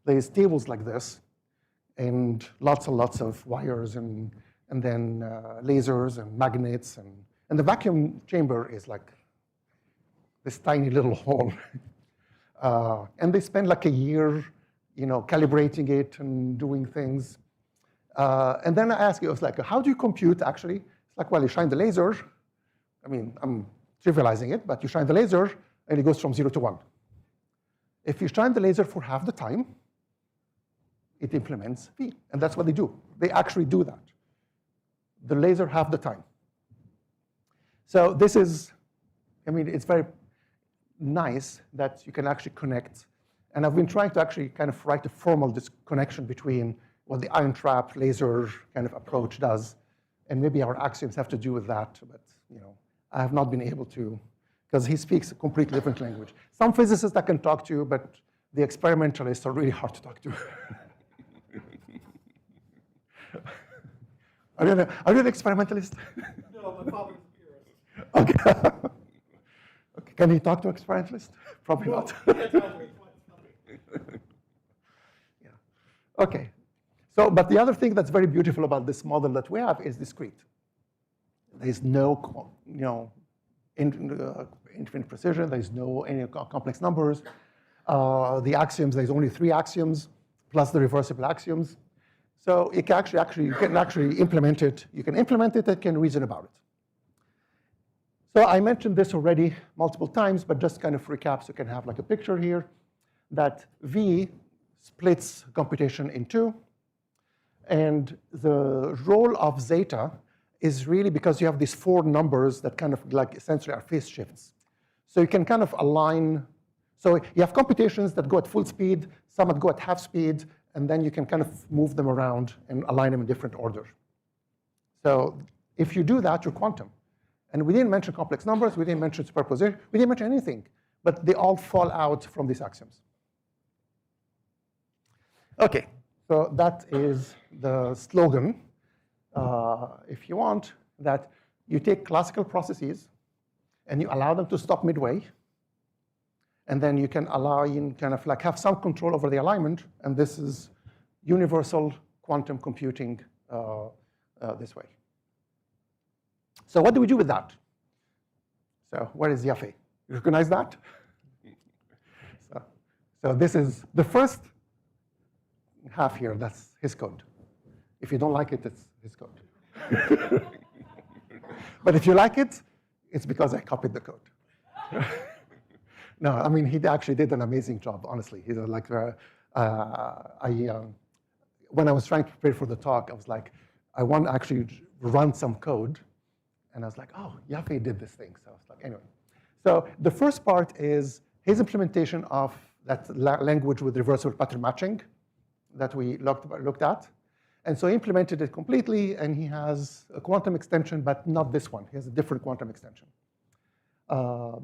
S3: there's tables like this, and lots and lots of wires, and then lasers and magnets, and the vacuum chamber is like this tiny little hole. And they spend like a year, calibrating it and doing things. And then I ask you, I was like, how do you compute actually? It's like, well, you shine the laser. I mean, I'm trivializing it, but you shine the laser, and it goes from 0 to 1. If you shine the laser for half the time, it implements V. And that's what they do. They actually do that. The laser half the time. So this is, I mean, it's very nice that you can actually connect. And I've been trying to actually kind of write a formal connection between what the ion trap laser kind of approach does, and maybe our axioms have to do with that, but I have not been able to, because he speaks a completely different language. Some physicists I can talk to, but the experimentalists are really hard to talk to. Are you an experimentalist?
S4: No, my father's a purist.
S3: Okay. Okay. Can you talk to an experimentalist? Probably not. Yeah. Okay. So, but the other thing that's very beautiful about this model that we have is discrete. There's no, infinite precision. There's no any complex numbers. The axioms, there's only 3 axioms plus the reversible axioms. So you can actually implement it. You can implement it and can reason about it. So I mentioned this already multiple times, but just kind of recap so you can have like a picture here that V splits computation in 2. And the role of zeta is really because you have these 4 numbers that kind of like essentially are phase shifts. So you can kind of align. So you have computations that go at full speed, some that go at half speed, and then you can kind of move them around and align them in different order. So if you do that, you're quantum. And we didn't mention complex numbers, we didn't mention superposition, we didn't mention anything, but they all fall out from these axioms. Okay, so that is the slogan, if you want, that you take classical processes and you allow them to stop midway, and then you can allow in kind of like have some control over the alignment, and this is universal quantum computing this way. So what do we do with that? So where is Yaffe? You recognize that? So this is the first half here. That's his code. If you don't like it, it's his code. But if you like it, it's because I copied the code. No, I mean, he actually did an amazing job, honestly. He's like, when I was trying to prepare for the talk, I was like, I want to actually run some code. And I was like, oh, Yaffe did this thing. So I was like, anyway. So the first part is his implementation of that language with reversible pattern matching that we looked at. And so he implemented it completely, and he has a quantum extension, but not this one. He has a different quantum extension.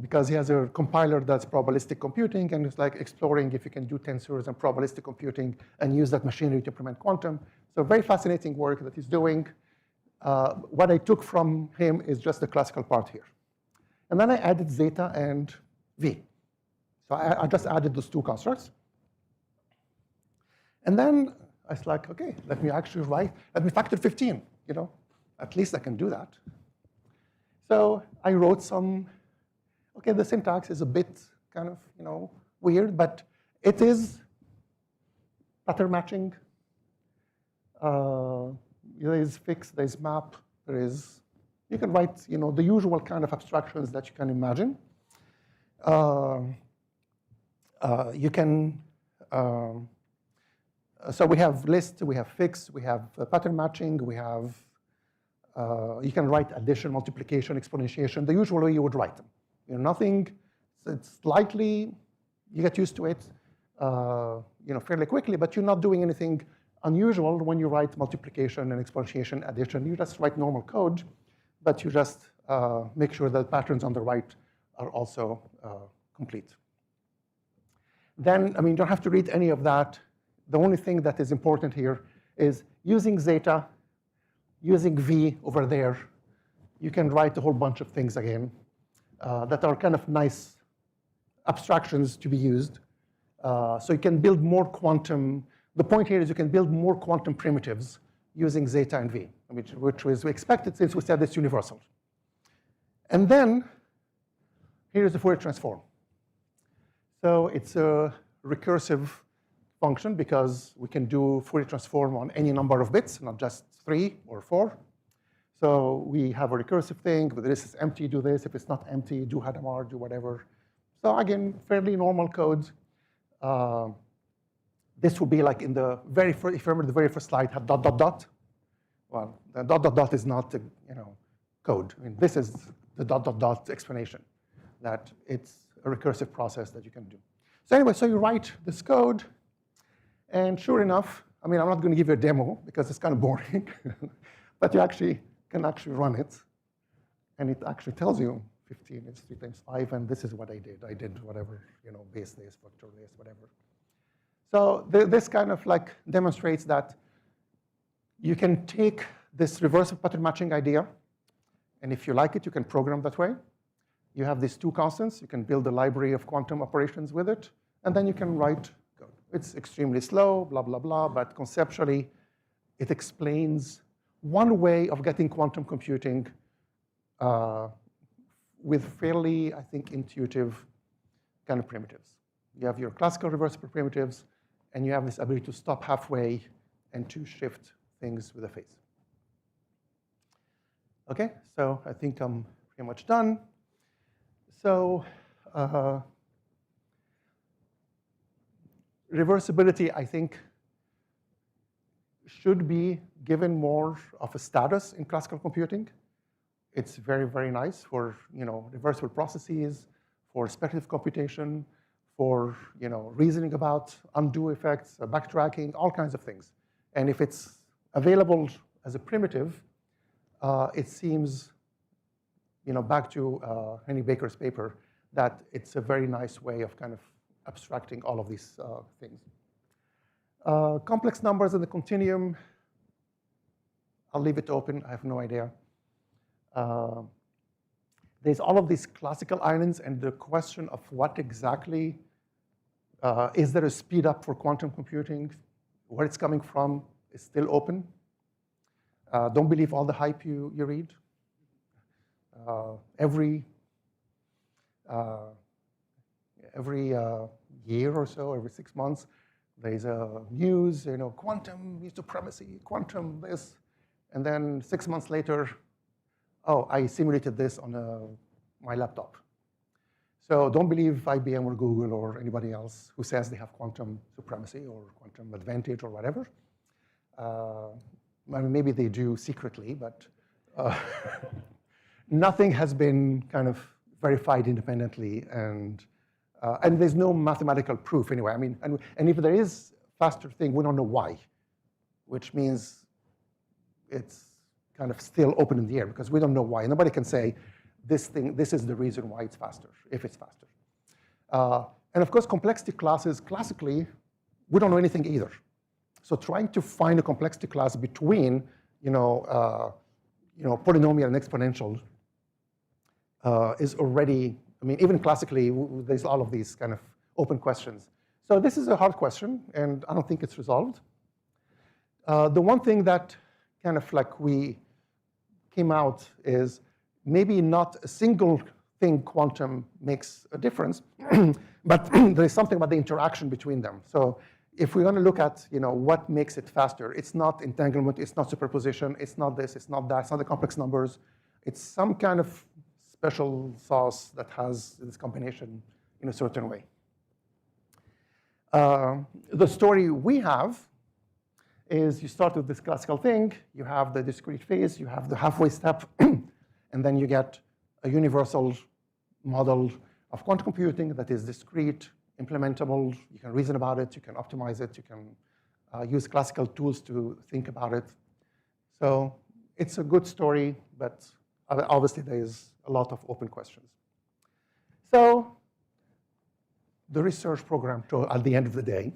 S3: Because he has a compiler that's probabilistic computing, and it's like exploring if you can do tensors and probabilistic computing and use that machinery to implement quantum. So very fascinating work that he's doing. What I took from him is just the classical part here. And then I added zeta and v. So I just added those two constructs. And then I was like, OK, let me factor 15. At least I can do that. So I wrote some. OK, the syntax is a bit kind of weird, but it is pattern matching. There is fix, there is map, you can write the usual kind of abstractions that you can imagine. You can, so we have list, we have fix, we have pattern matching, we have, you can write addition, multiplication, exponentiation, the usual way you would write them. Nothing, it's slightly, you get used to it, fairly quickly, but you're not doing anything unusual when you write multiplication and exponentiation, addition. You just write normal code, but you just make sure that patterns on the right are also complete. Then, I mean, you don't have to read any of that. The only thing that is important here is using zeta, using v over there, you can write a whole bunch of things again that are kind of nice abstractions to be used. So you can build more quantum. The point here is you can build more quantum primitives using zeta and v, which was expected since we said it's universal. And then here's the Fourier transform. So it's a recursive function because we can do Fourier transform on any number of bits, not just 3 or 4. So we have a recursive thing. If this is empty, do this. If it's not empty, do Hadamard, do whatever. So again, fairly normal code. This would be like in the very first, if you remember the very first slide had ... Well, the ... is not code. I mean, this is the ... explanation, that it's a recursive process that you can do. So anyway, so you write this code, and sure enough, I mean, I'm not going to give you a demo because it's kind of boring, but you actually can run it, and it actually tells you 15 is 3 times 5, and this is what I did. I did whatever, base this, factor this, whatever. So this kind of like demonstrates that you can take this reversible pattern matching idea, and if you like it, you can program that way. You have these two constants. You can build a library of quantum operations with it, and then you can write code. It's extremely slow, blah, blah, blah, but conceptually, it explains one way of getting quantum computing with fairly, I think, intuitive kind of primitives. You have your classical reversible primitives, and you have this ability to stop halfway and to shift things with a phase. OK, so I think I'm pretty much done. So reversibility, I think, should be given more of a status in classical computing. It's very, very nice for reversible processes, for speculative computation, for reasoning about undo effects, backtracking, all kinds of things. And if it's available as a primitive, it seems, back to Henry Baker's paper, that it's a very nice way of kind of abstracting all of these things. Complex numbers in the continuum, I'll leave it open. I have no idea. There's all of these classical islands, and the question of what exactly, is there a speed up for quantum computing? Where it's coming from is still open. Don't believe all the hype you read. Every year or so, every 6 months, there's a news, quantum supremacy, quantum this, and then 6 months later, oh, I simulated this on my laptop. So don't believe IBM or Google or anybody else who says they have quantum supremacy or quantum advantage or whatever. I mean, maybe they do secretly, but nothing has been kind of verified independently, and there's no mathematical proof anyway. I mean, and if there is faster thing, we don't know why, which means it's kind of still open in the air because we don't know why. Nobody can say this is the reason why it's faster, if it's faster. And of course, complexity classes, classically, we don't know anything either. So trying to find a complexity class between, polynomial and exponential is already, I mean, even classically, there's all of these kind of open questions. So this is a hard question, and I don't think it's resolved. The one thing that kind of like we came out is maybe not a single thing quantum makes a difference, but there's something about the interaction between them. So if we're going to look at what makes it faster, it's not entanglement, it's not superposition, it's not this, it's not that, it's not the complex numbers. It's some kind of special sauce that has this combination in a certain way. The story we have is you start with this classical thing, you have the discrete phase, you have the halfway step, and then you get a universal model of quantum computing that is discrete, implementable, you can reason about it, you can optimize it, you can use classical tools to think about it. So it's a good story, but obviously there is a lot of open questions. So the research program, at the end of the day,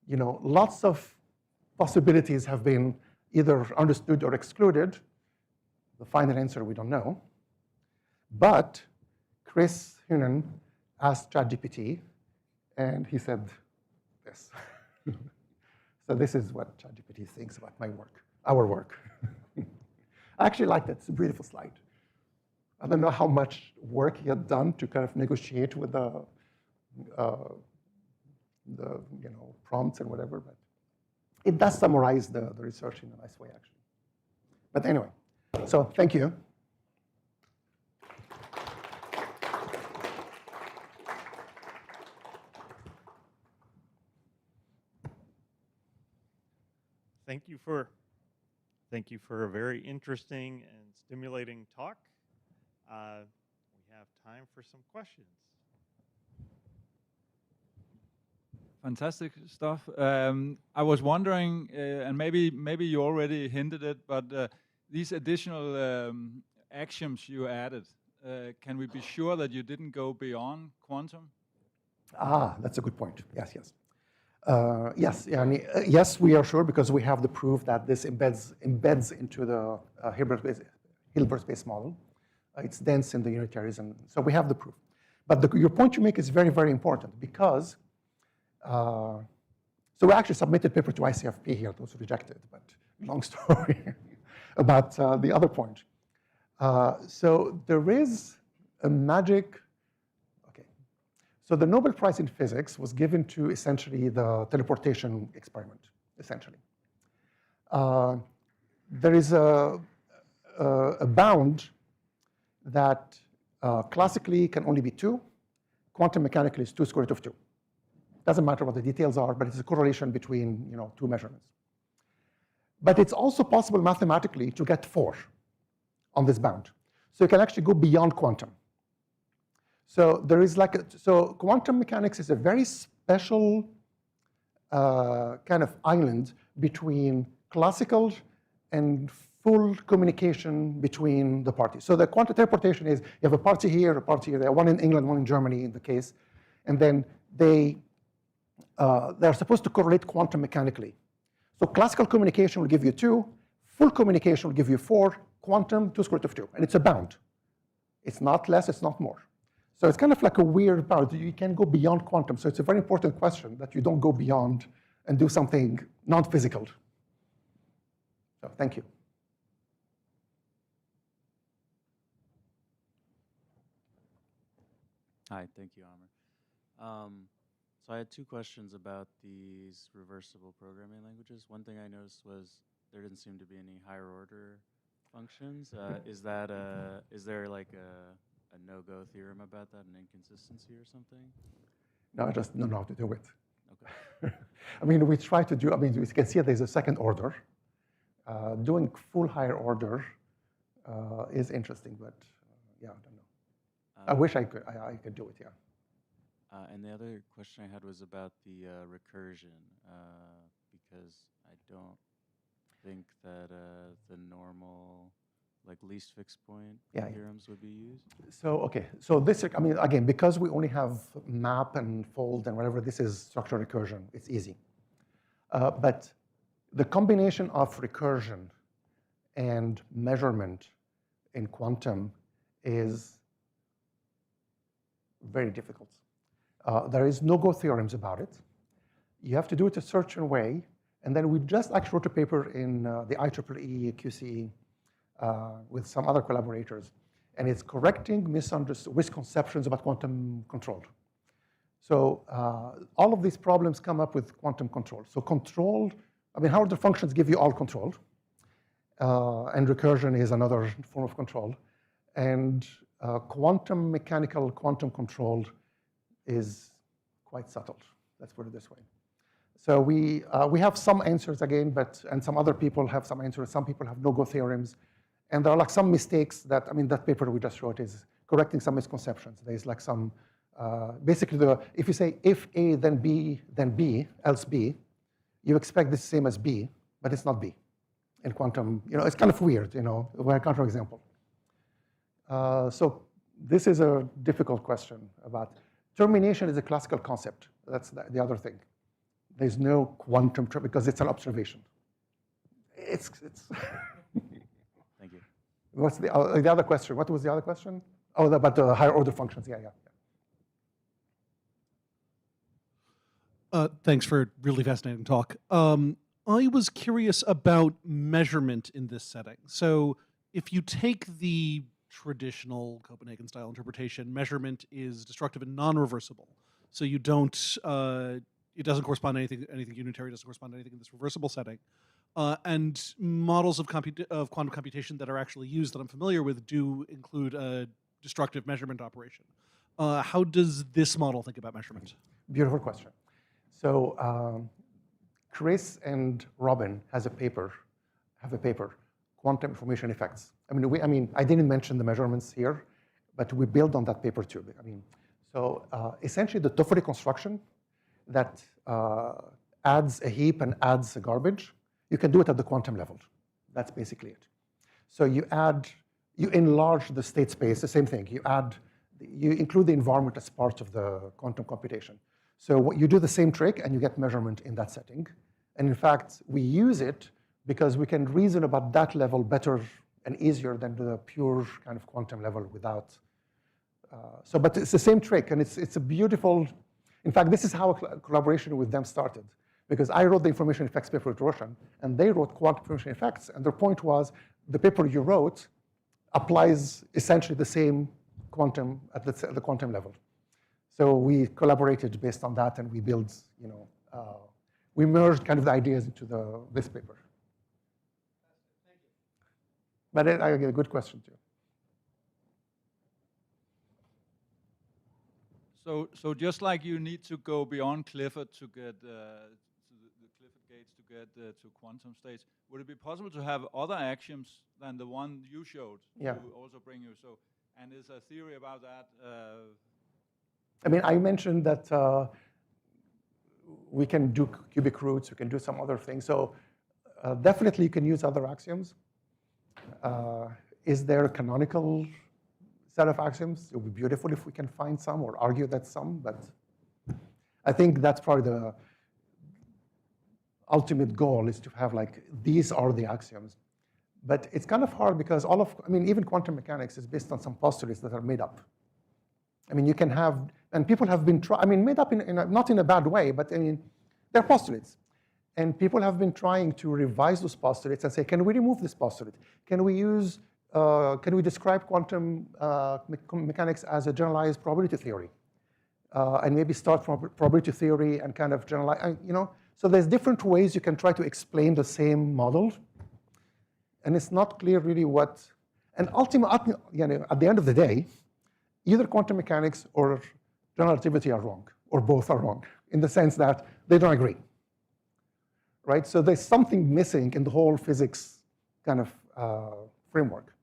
S3: lots of possibilities have been either understood or excluded. The final answer we don't know. But Chris Hunan asked ChatGPT, and he said this. So this is what ChatGPT thinks about my work, our work. I actually liked it. It's a beautiful slide. I don't know how much work he had done to kind of negotiate with the prompts and whatever, but it does summarize the research in a nice way, actually. But anyway, so thank you.
S2: Thank you for a very interesting and stimulating talk. We have time for some questions.
S5: Fantastic stuff. I was wondering, and maybe you already hinted it, but these additional axioms you added, can we be sure that you didn't go beyond quantum?
S3: That's a good point. Yes. Yes, we are sure because we have the proof that this embeds into the Hilbert-based model. It's dense in the unitaries, and so we have the proof. But your point you make is very, very important because so we actually submitted paper to ICFP here. It was rejected, but long story about the other point. So there is a magic. So the Nobel Prize in Physics was given to essentially the teleportation experiment, essentially. There is a bound that classically can only be 2. Quantum mechanically is 2 square root of 2. Doesn't matter what the details are, but it's a correlation between 2 measurements. But it's also possible mathematically to get 4 on this bound. So you can actually go beyond quantum. So there is so quantum mechanics is a very special kind of island between classical and full communication between the parties. So the quantum teleportation is you have a party here, a party there, one in England, one in Germany in the case, and then they're supposed to correlate quantum mechanically. So classical communication will give you 2, full communication will give you 4, quantum 2 square root of 2, and it's a bound. It's not less, it's not more. So it's kind of like a weird bound. You can go beyond quantum. So it's a very important question that you don't go beyond and do something non-physical. So thank you.
S6: Hi, thank you, Amr. So I had two questions about these reversible programming languages. One thing I noticed was there didn't seem to be any higher order functions. Is there like a no-go theorem about that, an inconsistency or something?
S3: No, I just don't know how to do it.
S6: Okay.
S3: I mean, we try to do, I mean, we can see there's a second order. Doing full higher order is interesting, but yeah, I don't know. I wish I could do it, yeah.
S6: And the other question I had was about the recursion, because I don't think that the normal, like least fixed point theorems would be used.
S3: So, okay, so this, I mean, again, because we only have map and fold and whatever, this is structural recursion, it's easy. But the combination of recursion and measurement in quantum is very difficult. There is no-go theorems about it. You have to do it a certain way, and then we just actually wrote a paper in the IEEE QCE with some other collaborators, and it's correcting misconceptions about quantum control. So all of these problems come up with quantum control. So controlled, I mean, higher order functions give you all control, and recursion is another form of control, and quantum mechanical, quantum controlled is quite subtle. Let's put it this way. So we have some answers again, and some other people have some answers. Some people have no-go theorems. And there are like some mistakes that, I mean, that paper we just wrote is correcting some misconceptions. There's like some, basically, if you say if A, then B, else B, you expect the same as B, but it's not B. In quantum, you know, it's kind of weird, you know, a counterexample. So this is a difficult question about termination is a classical concept. That's the other thing. There's no quantum because it's an observation. It's
S6: Thank you.
S3: What's the other question? What was the other question? Oh, about the higher order functions. Yeah.
S7: Thanks for a really fascinating talk. I was curious about measurement in this setting. So if you take the traditional Copenhagen-style interpretation, measurement is destructive and non-reversible. So you don't, it doesn't correspond to anything unitary, doesn't correspond to anything in this reversible setting. And models of quantum computation that are actually used that I'm familiar with do include a destructive measurement operation. How does this model think about measurement?
S3: Beautiful question. So Chris and Robin have a paper, Quantum Information Effects. I mean, I didn't mention the measurements here, but we build on that paper too. I mean, so essentially the Toffoli construction that adds a heap and adds a garbage, you can do it at the quantum level. That's basically it. So you enlarge the state space, the same thing. You include the environment as part of the quantum computation. So you do the same trick and you get measurement in that setting. And in fact, we use it because we can reason about that level better and easier than the pure kind of quantum level without. But it's the same trick, and it's a beautiful. In fact, this is how a collaboration with them started, because I wrote the information effects paper with Roshan, and they wrote quantum information effects, and their point was the paper you wrote applies essentially the same quantum at the quantum level. So we collaborated based on that, and we built, we merged kind of the ideas into this paper.
S1: Thank you.
S3: But I get a good question too.
S5: So just like you need to go beyond Clifford to get to the Clifford gates to get to quantum states, would it be possible to have other axioms than the one you showed to also bring you? So, and is a theory about that?
S3: I mean, I mentioned that we can do cubic roots, we can do some other things. So definitely you can use other axioms. Is there a canonical set of axioms? It would be beautiful if we can find some or argue that some, but I think that's probably the ultimate goal is to have like, these are the axioms. But it's kind of hard because even quantum mechanics is based on some postulates that are made up. I mean, you can have, and people have been made up not in a bad way, but I mean, they're postulates. And people have been trying to revise those postulates and say, can we remove this postulate? Can we describe quantum mechanics as a generalized probability theory? And maybe start from probability theory and kind of generalize, So there's different ways you can try to explain the same model. And it's not clear really what, and ultimately, at the end of the day, either quantum mechanics or general relativity are wrong, or both are wrong, in the sense that they don't agree. Right? So there's something missing in the whole physics kind of framework.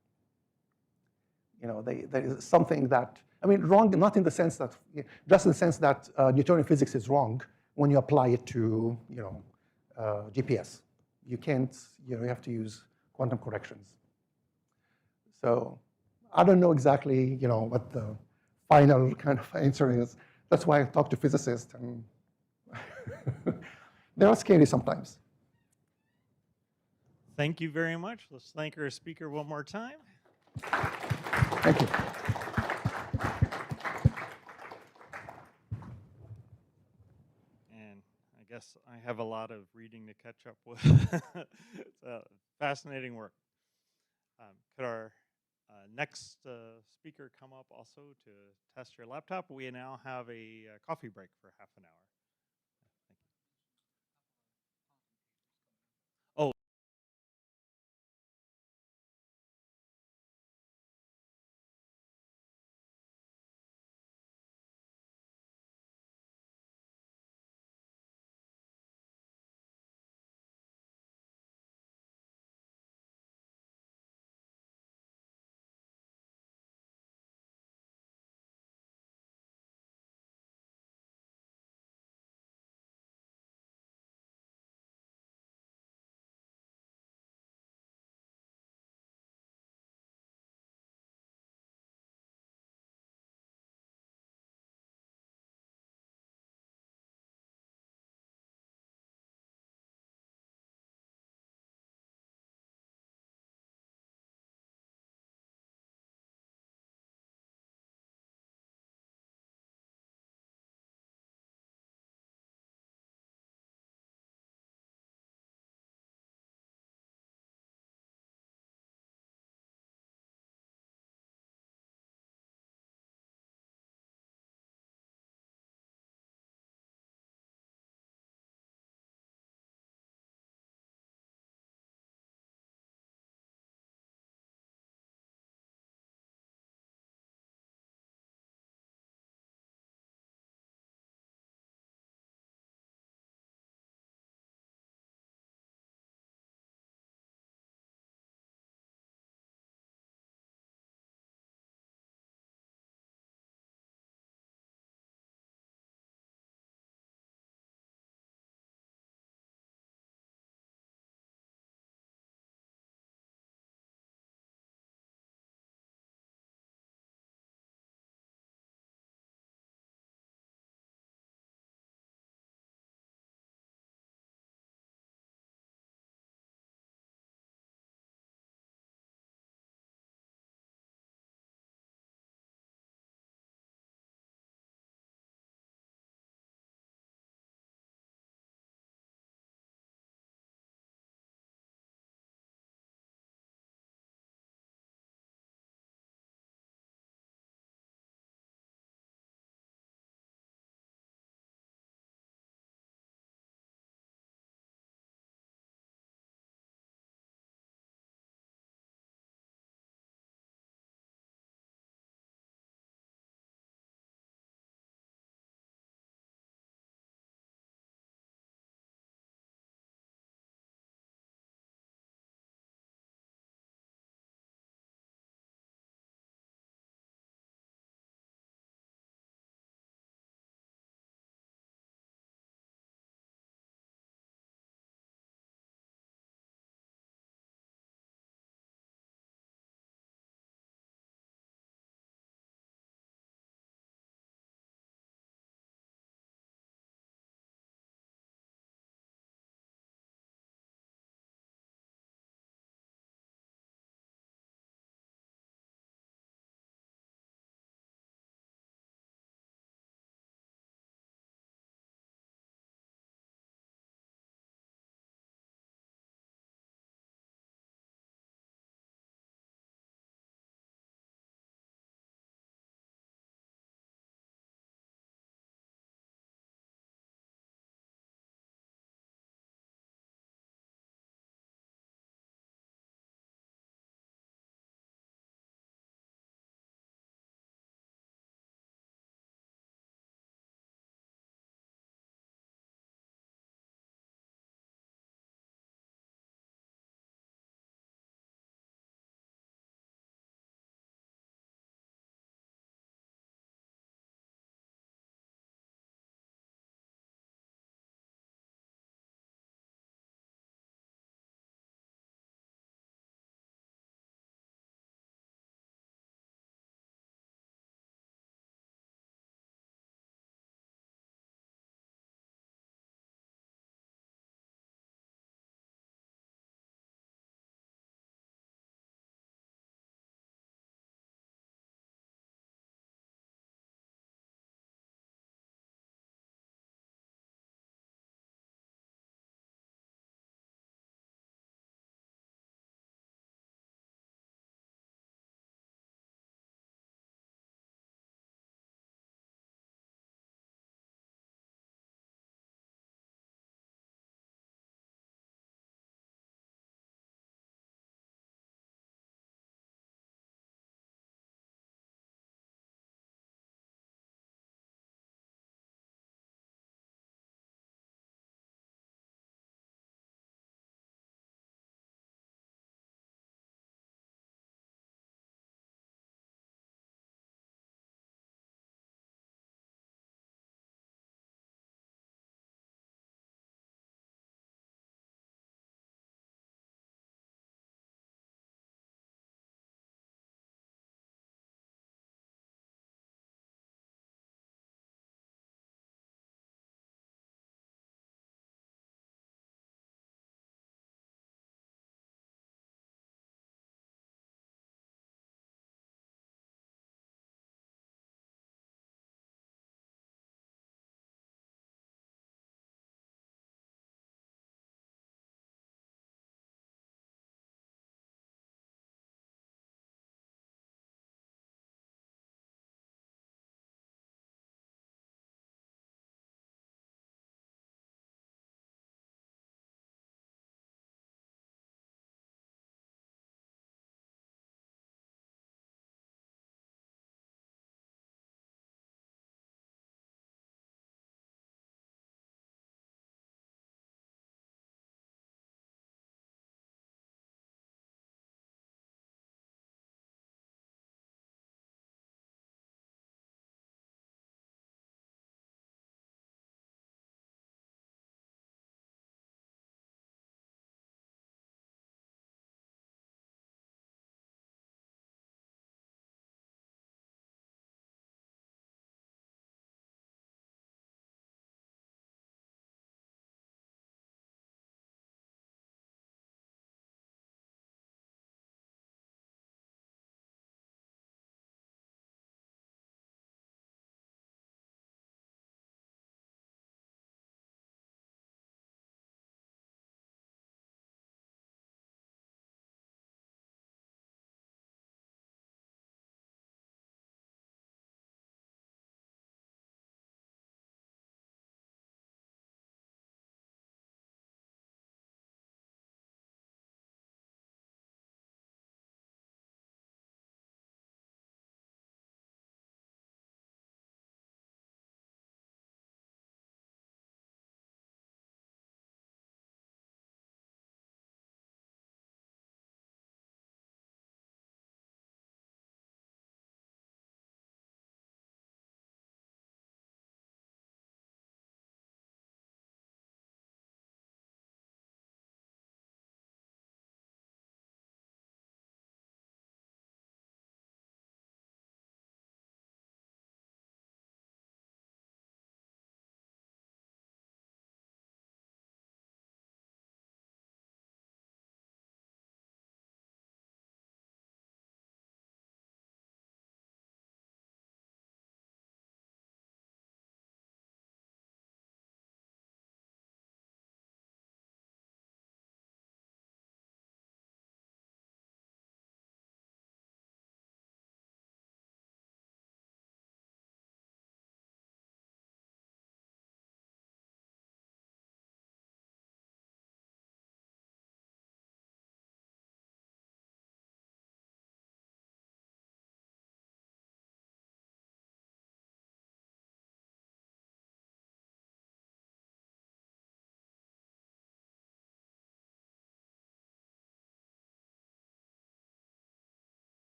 S3: There is something that, wrong not in the sense that, just in the sense that Newtonian physics is wrong when you apply it to, GPS. You can't, you have to use quantum corrections. So I don't know exactly, what the final kind of answer is. That's why I talk to physicists, and they are scary sometimes.
S2: Thank you very much. Let's thank our speaker one more time.
S3: Thank you.
S2: And I guess I have a lot of reading to catch up with. It's fascinating work. Could our next speaker come up also to test your laptop? We now have a coffee break for half an hour.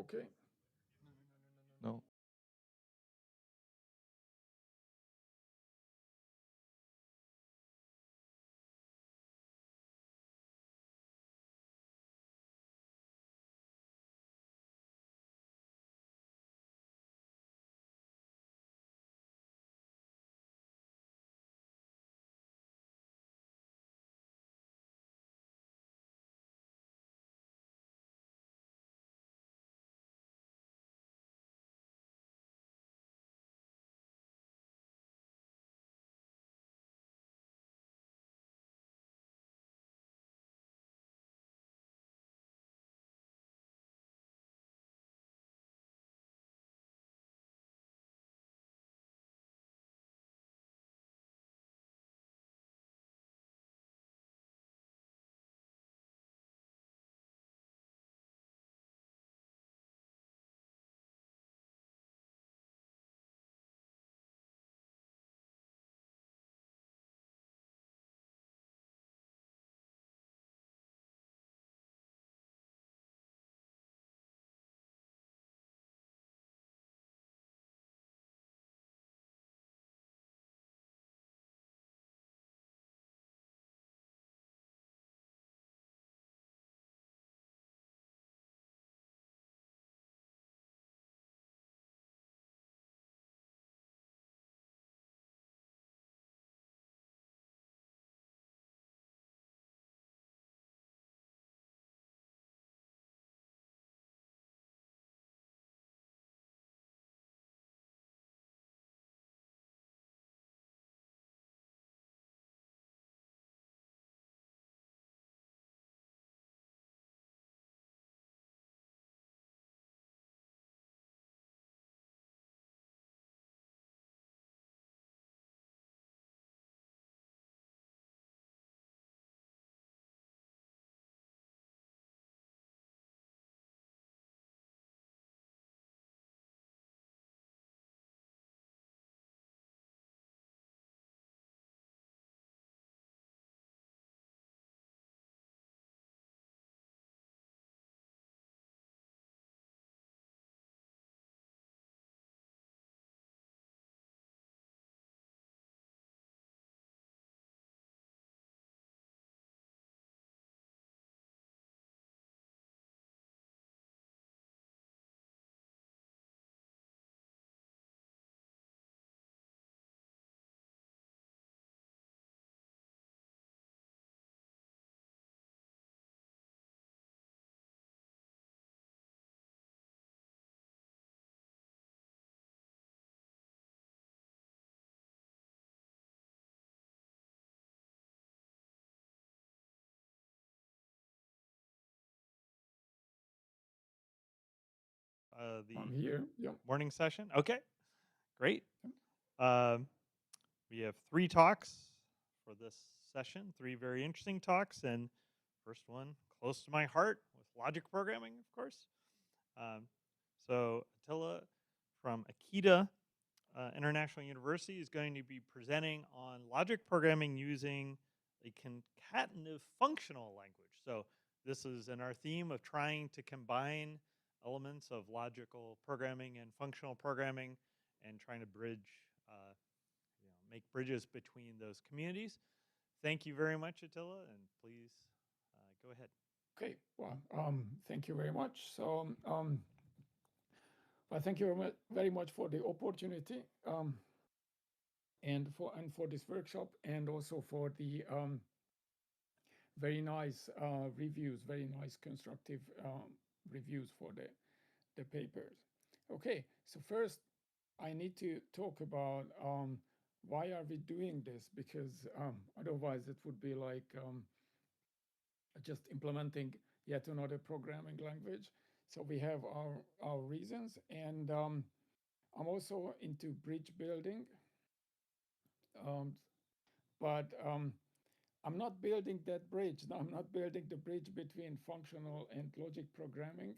S4: okay?
S8: No.
S2: The
S4: I'm here. Yeah.
S2: morning session. Okay, great. Um, we have 3 talks for this session, 3 very interesting talks, and first one close to my heart with logic programming, of course. So Attila from Akita International University is going to be presenting on logic programming using a concatenative functional language. So this is in our theme of trying to combine elements of logical programming and functional programming and trying to bridge, make bridges between those communities. Thank you very much, Attila, and please go ahead.
S4: Okay. Well, thank you very much. So, well, thank you very much for the opportunity, and for this workshop, and also for the very nice reviews, very nice constructive reviews for the papers. Okay. So first, I need to talk about why are we doing this, because otherwise it would be like just implementing yet another programming language. So we have our reasons, and I'm also into bridge building, but I'm not building that bridge. No, I'm not building the bridge between functional and logic programming,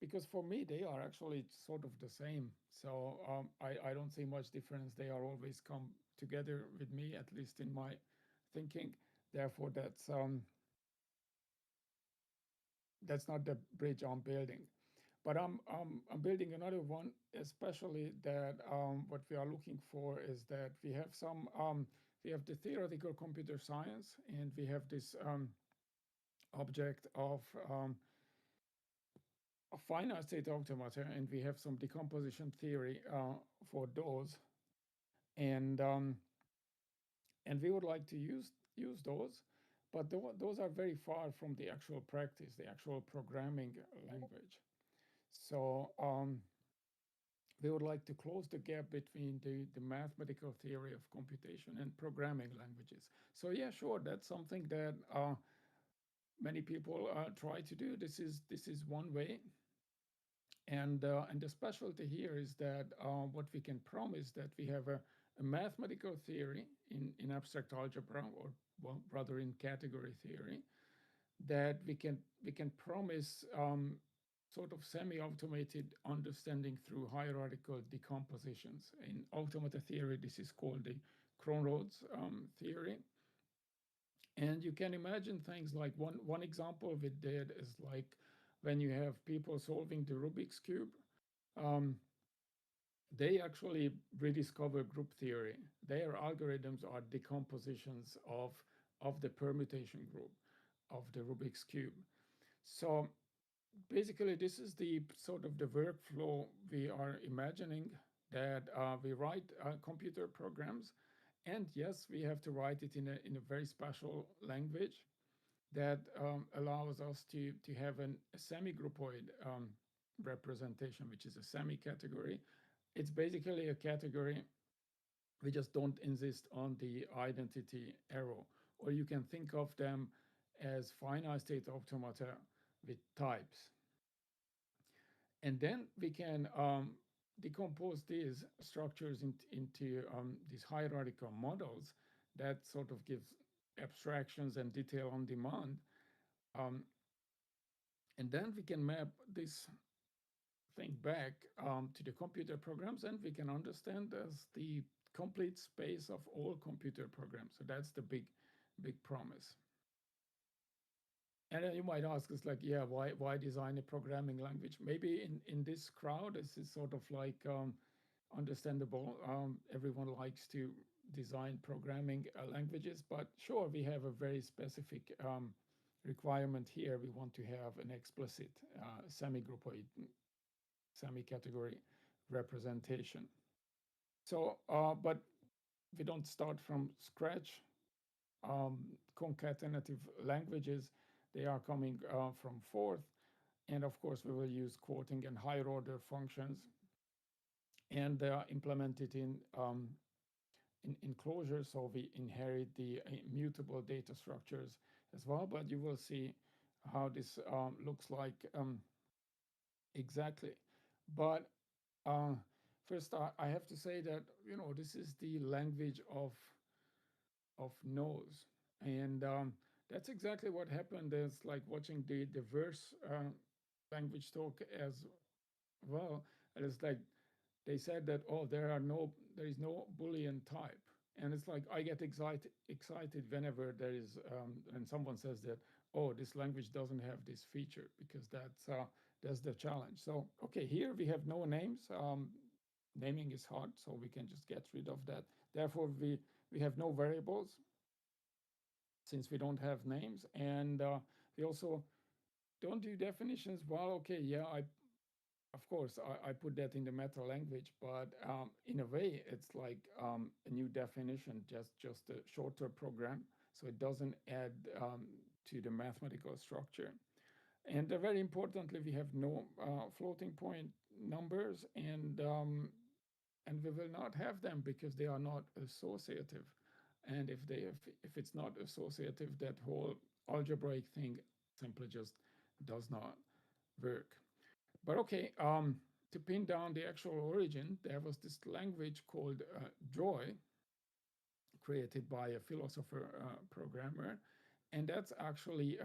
S4: because for me they are actually sort of the same. So I don't see much difference. They are always come together with me, at least in my thinking. Therefore, that's not the bridge I'm building. But I'm building another one, especially that what we are looking for is that we have some we have the theoretical computer science, and we have this object of a finite state automata, and we have some decomposition theory for those, and we would like to use those, but those are very far from the actual practice, the actual programming language. So we would like to close the gap between the mathematical theory of computation and programming languages. So yeah, sure, that's something that many people try to do. This is one way. And the specialty here is that what we can promise that we have a mathematical theory in abstract algebra, or well, rather in category theory, that we can promise sort of semi-automated understanding through hierarchical decompositions. In automata theory, this is called the Cronrods theory. And you can imagine things like one example of it did is like when you have people solving the Rubik's Cube, they actually rediscover group theory. Their algorithms are decompositions of the permutation group of the Rubik's Cube. So basically, this is the sort of the workflow we are imagining, that we write computer programs, and yes, we have to write it in a very special language that allows us to have a semi-groupoid representation, which is a semi-category. It's basically a category. We just don't insist on the identity arrow, or you can think of them as finite state automata with types. And then we can decompose these structures into these hierarchical models that sort of gives abstractions and detail on demand. And then we can map this thing back to the computer programs, and we can understand as the complete space of all computer programs. So that's the big promise. And then you might ask us, like, yeah, why design a programming language? Maybe in this crowd, this is sort of like understandable. Everyone likes to design programming languages, but sure, we have a very specific requirement here. We want to have an explicit semi-groupoid, semi-category representation. So, but we don't start from scratch. Concatenative languages, they are coming from Forth. And of course, we will use quoting and higher order functions. And they are implemented in Clojure, so we inherit the immutable data structures as well. But you will see how this looks like exactly. But first, I have to say that, you know, this is the language of no's. And that's exactly what happened. It's like watching the verse language talk as well. And it's like they said that, oh, there is no Boolean type. And it's like I get excited whenever there is and someone says that, oh, this language doesn't have this feature, because that's the challenge. So okay, here we have no names. Naming is hard, so we can just get rid of that. Therefore, we have no variables, since we don't have names, and we also don't do definitions. Well, okay, yeah, of course I put that in the meta language, but in a way it's like a new definition, just a shorter program, so it doesn't add to the mathematical structure. And very importantly, we have no floating point numbers, and we will not have them because they are not associative. And if it's not associative, that whole algebraic thing simply just does not work. But okay, to pin down the actual origin, there was this language called Joy, created by a philosopher programmer, and that's actually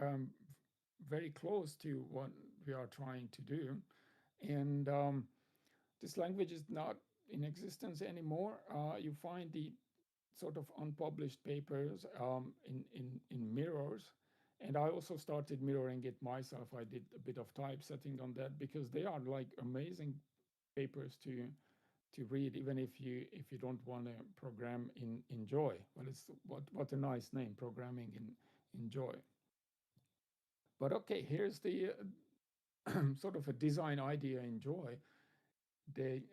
S4: very close to what we are trying to do. And this language is not in existence anymore. You find the sort of unpublished papers in mirrors, And I also started mirroring it myself. I did a bit of typesetting on that because they are like amazing papers to read, even if you don't want to program in Joy. Well, it's what a nice name, programming in Joy. But okay, here's the sort of a design idea in Joy. It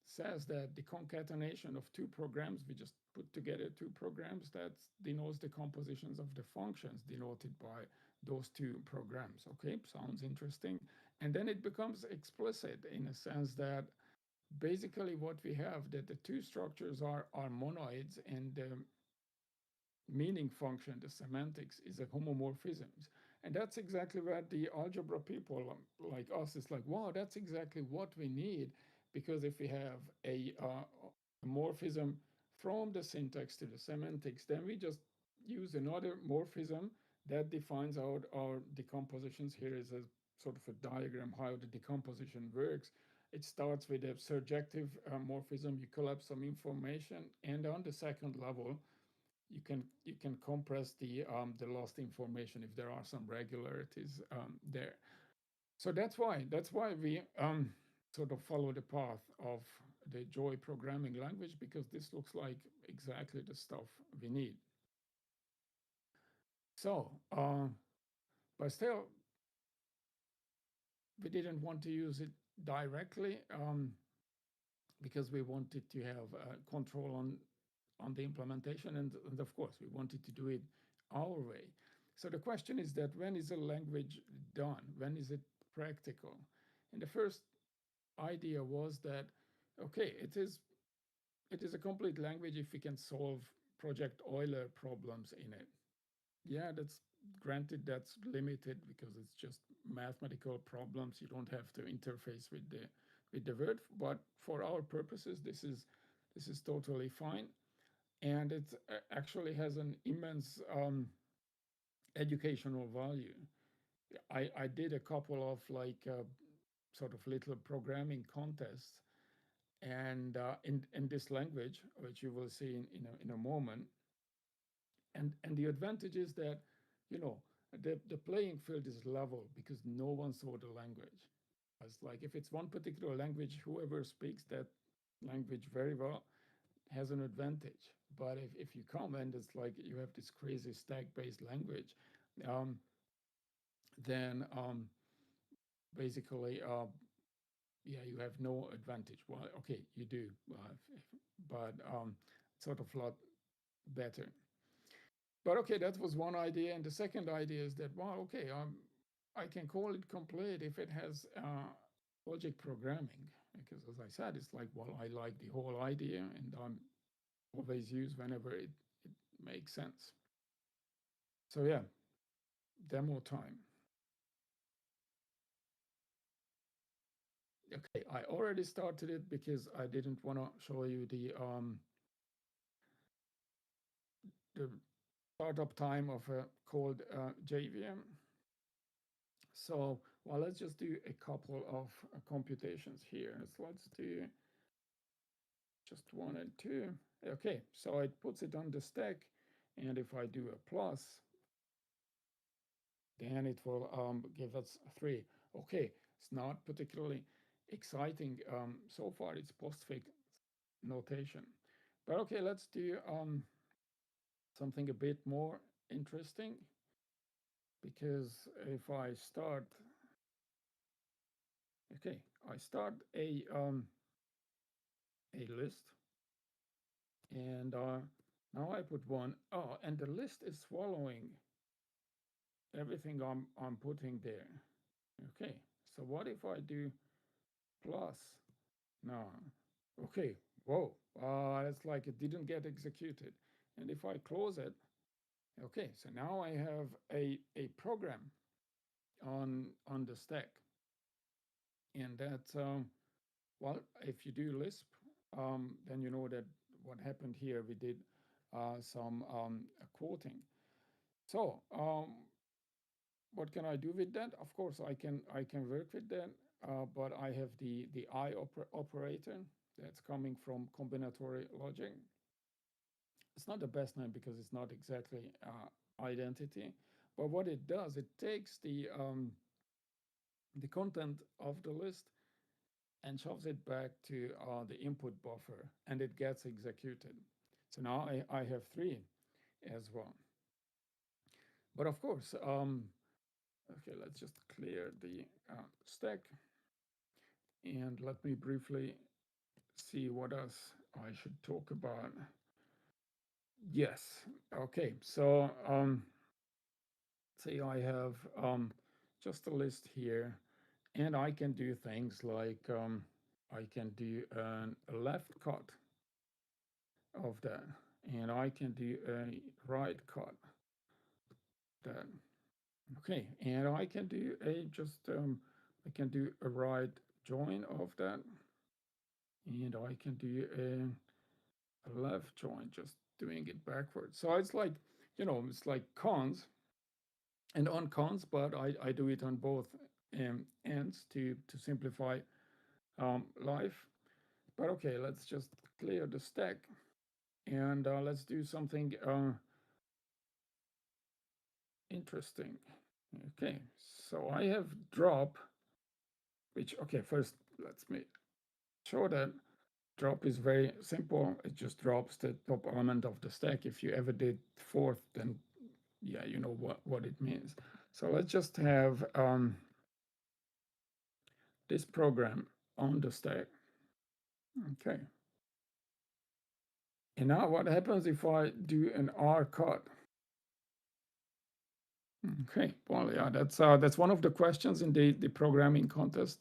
S4: says that the concatenation of two programs, we just put together two programs, that denotes the compositions of the functions denoted by those two programs. Okay, sounds interesting. And then it becomes explicit in a sense that basically what we have, that the two structures are monoids, and the meaning function, the semantics, is a homomorphisms. And that's exactly what the algebra people like us is like, wow, that's exactly what we need. Because if we have a morphism from the syntax to the semantics, then we just use another morphism that defines out our decompositions. Here is a sort of a diagram how the decomposition works. It starts with a surjective morphism. You collapse some information, and on the second level, you can compress the lost information if there are some regularities there. So that's why we sort of follow the path of the Joy programming language, because this looks like exactly the stuff we need. So, but still, we didn't want to use it directly because we wanted to have control on the implementation, and of course we wanted to do it our way. So the question is that when is a language done? When is it practical? And the first idea was that, okay, it is a complete language if we can solve Project Euler problems in it. Yeah, that's granted, that's limited because it's just mathematical problems. You don't have to interface with the word, but for our purposes, this is totally fine. And it actually has an immense educational value. I did a couple of like sort of little programming contests, and in this language, which you will see in a moment. And the advantage is that, you know, the playing field is level because no one saw the language. It's like if it's one particular language, whoever speaks that language very well has an advantage. But if you come and it's like you have this crazy stack-based language, then basically, yeah, you have no advantage. Well, okay, you do, but sort of a lot better. But okay, that was one idea. And the second idea is that, well, okay, I can call it complete if it has logic programming. Because as I said, it's like, well, I like the whole idea, and I'm always use whenever it makes sense. So yeah, demo time. Okay, I already started it because I didn't want to show you the startup time of a called JVM. So, well, let's just do a couple of computations here. So let's do just 1 and 2. Okay, so it puts it on the stack, and if I do a plus, then it will give us 3. Okay, it's not particularly exciting so far. It's postfix notation. But okay, let's do something a bit more interesting, because if I start, okay, I start a list, and now I put 1. Oh, and the list is swallowing everything I'm putting there. Okay, so what if I do plus? No. Okay, whoa, it's like it didn't get executed. And if I close it, okay, so now I have a program on the stack. And that's, well, if you do Lisp, then you know that what happened here, we did some quoting. So what can I do with that? Of course, I can work with that, but I have the I operator that's coming from combinatory logic. it's not the best name because it's not exactly identity, but what it does, it takes the content of the list and shoves it back to the input buffer, and it gets executed. So now I have 3 as well. But of course, okay, let's just clear the stack, and let me briefly see what else I should talk about. Yes, okay, so say I have just a list here, and I can do things like I can do a left cut of that, and I can do a right cut that. Okay, and I can do a I can do a right join of that, and I can do a left join, just doing it backwards. So it's like, it's like cons and on cons, but I do it on both ends to simplify life. But okay, let's just clear the stack, and let's do something interesting. Okay, so I have drop, which, okay, first let's show that drop is very simple. It just drops the top element of the stack. If you ever did fourth, then yeah, you know what it means. So let's just have this program on the stack. Okay. And now what happens if I do an R cut? Okay, well, yeah, that's one of the questions in the programming contest,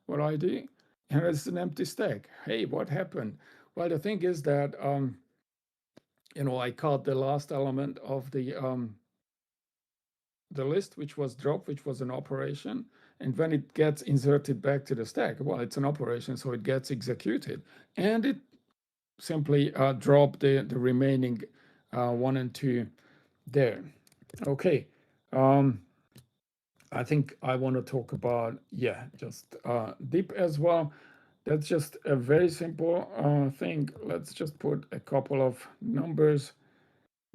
S4: what I do. And it's an empty stack. Hey, what happened? Well, the thing is that I cut the last element of the list, which was drop, which was an operation. And when it gets inserted back to the stack, well, it's an operation, so it gets executed. And it simply dropped the remaining 1 and 2 there. Okay. I think I want to talk about, just dip as well. That's just a very simple thing. Let's just put a couple of numbers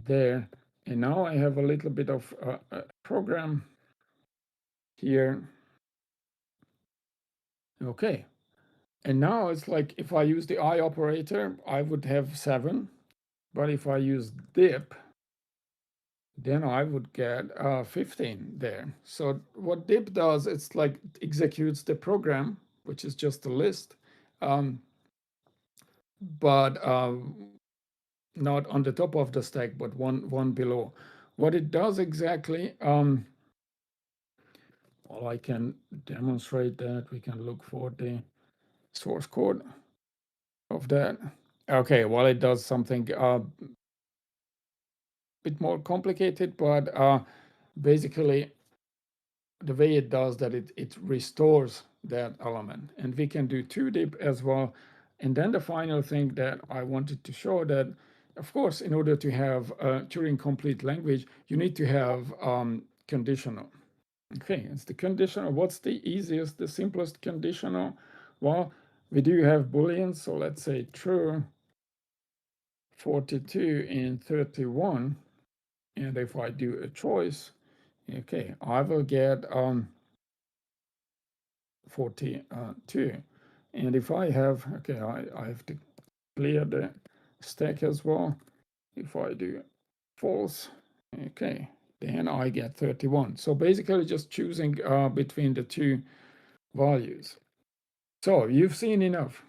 S4: there. And now I have a little bit of a program here. Okay. And now it's like if I use the I operator, I would have 7. But if I use dip, then I would get 15 there. So what dip does, it's like it executes the program, which is just a list, but not on the top of the stack, but one below. What it does exactly, well, I can demonstrate that. We can look for the source code of that. Okay, well, it does something a bit more complicated, but basically the way it does that, it restores that element. And we can do 2dip as well. And then the final thing that I wanted to show that, of course, in order to have a Turing complete language, you need to have conditional. Okay, it's the conditional. What's the easiest, the simplest conditional? Well, we do have Booleans. So let's say true 42 and 31. And if I do a choice, okay, I will get 42. And if I have, okay, I have to clear the stack as well. If I do false, okay, then I get 31. So basically just choosing between the 2 values. So you've seen enough.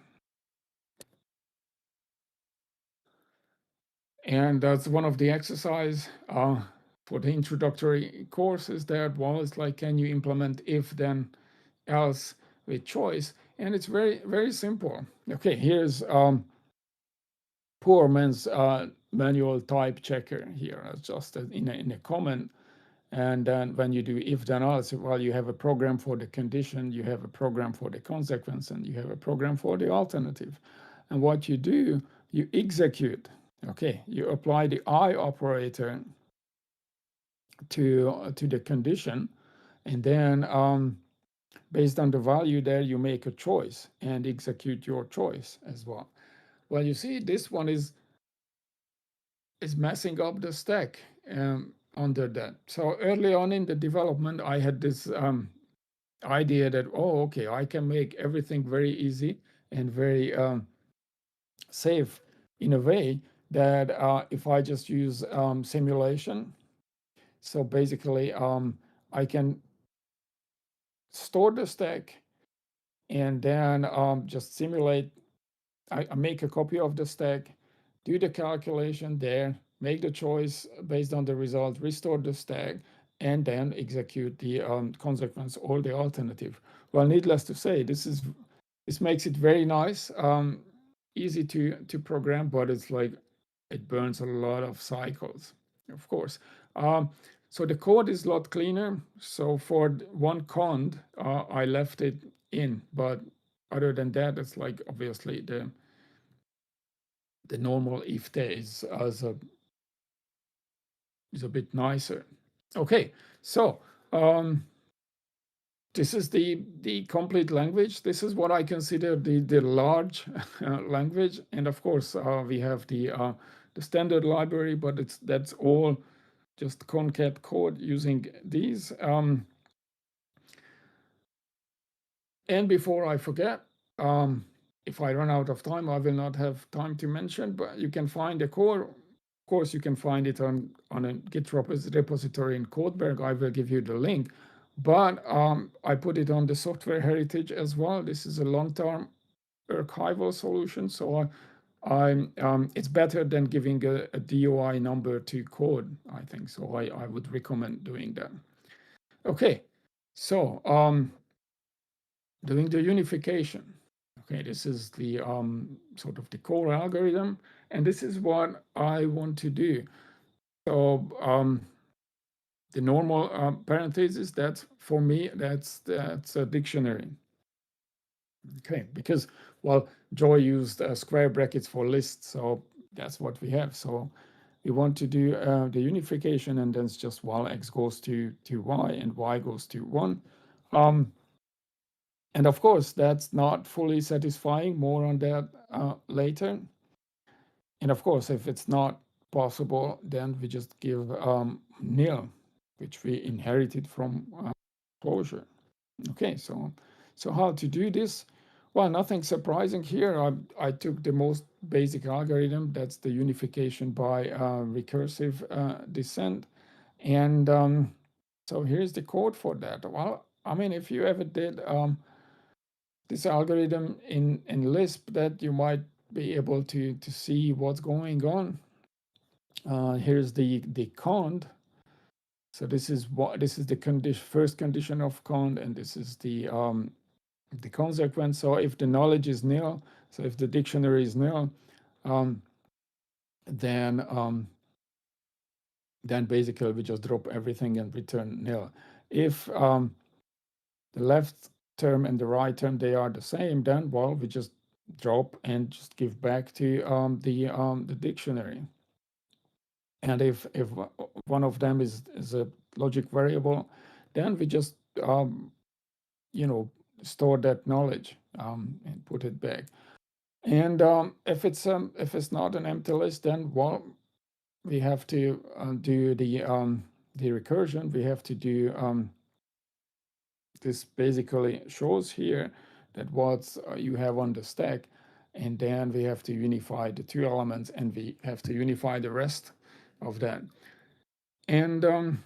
S4: And that's one of the exercise for the introductory course is that, well, it's like, can you implement if then else with choice? And it's very, very simple. Okay, here's poor man's manual type checker here. It's just in a comment. And then when you do if then else, well, you have a program for the condition, you have a program for the consequence, and you have a program for the alternative. And what you do, you execute. Okay, you apply the I operator to the condition, and then based on the value there, you make a choice and execute your choice as well. Well, you see, this one is is messing up the stack under that. So early on in the development, I had this idea that, oh, okay, I can make everything very easy and very safe in a way that if I just use simulation, so basically I can store the stack and then just simulate. I make a copy of the stack, do the calculation there, make the choice based on the result, restore the stack, and then execute the consequence or the alternative. Well, needless to say, this makes it very nice, easy to program, but it's like it burns a lot of cycles, of course. So the code is a lot cleaner. So for one cond, I left it in, but other than that, it's like obviously the normal if there is a bit nicer. Okay, so this is the complete language. This is what I consider the large language, and of course we have the standard library, but that's all just concat code using these. And before I forget, if I run out of time, I will not have time to mention, but you can find the core. Of course, you can find it on a GitHub repository in Codeberg. I will give you the link, but I put it on the software heritage as well. This is a long-term archival solution, so it's better than giving a DOI number to code, I think. So I would recommend doing that. Okay, so doing the unification. Okay, this is the sort of the core algorithm, and this is what I want to do. So the normal parentheses, that's for me, that's a dictionary. Okay, because well, Joy used square brackets for lists, so that's what we have. So we want to do the unification, and then it's just while x goes to y and y goes to 1. And of course, that's not fully satisfying. More on that later. And of course, if it's not possible, then we just give nil, which we inherited from closure. Okay, so how to do this? Well, nothing surprising here. I took the most basic algorithm. That's the unification by recursive descent. And so here's the code for that. Well, I mean, if you ever did this algorithm in Lisp, that you might be able to see what's going on. Here's the cond. So this is the first condition of cond, and this is the consequence. So if the knowledge is nil, so if the dictionary is nil, then basically we just drop everything and return nil. If the left term and the right term, they are the same, then well, we just drop and just give back to the dictionary. And if one of them is a logic variable, then we just store that knowledge and put it back. And if it's not an empty list, then well, we have to do the recursion. We have to do this basically shows here that what you have on the stack, and then we have to unify the two elements, and we have to unify the rest of that. And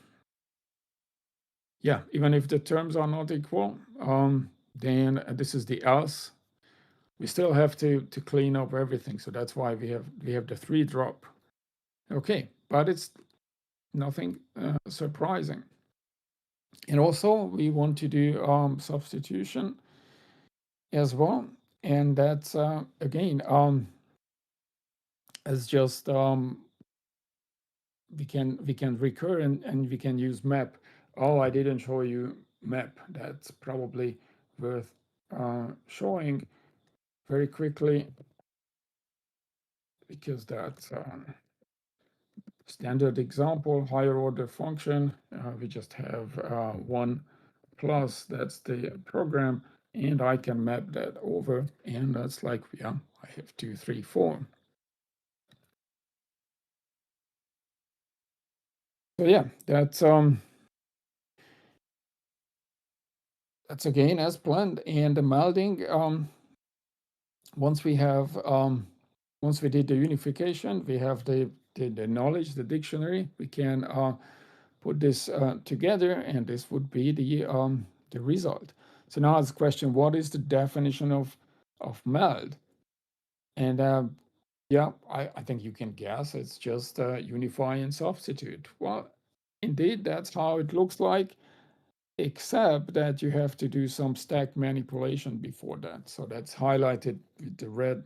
S4: yeah, even if the terms are not equal, then this is the else. We still have to clean up everything. So that's why we have the 3 drop. Okay, but it's nothing surprising. And also we want to do substitution as well. And that's again, as just we can recur and we can use map. Oh, I didn't show you map. That's probably worth showing very quickly, because that's standard example, higher order function. We just have 1 plus, that's the program, and I can map that over, and that's like, yeah, I have 2, 3, 4. So yeah, that's again as planned. And the melding, once we have once we did the unification, we have the knowledge, the dictionary. We can put this together, and this would be the result. So now it's the question: what is the definition of meld? And yeah, I think you can guess. It's just unify and substitute. Well, indeed, that's how it looks like, except that you have to do some stack manipulation before that. So that's highlighted with the red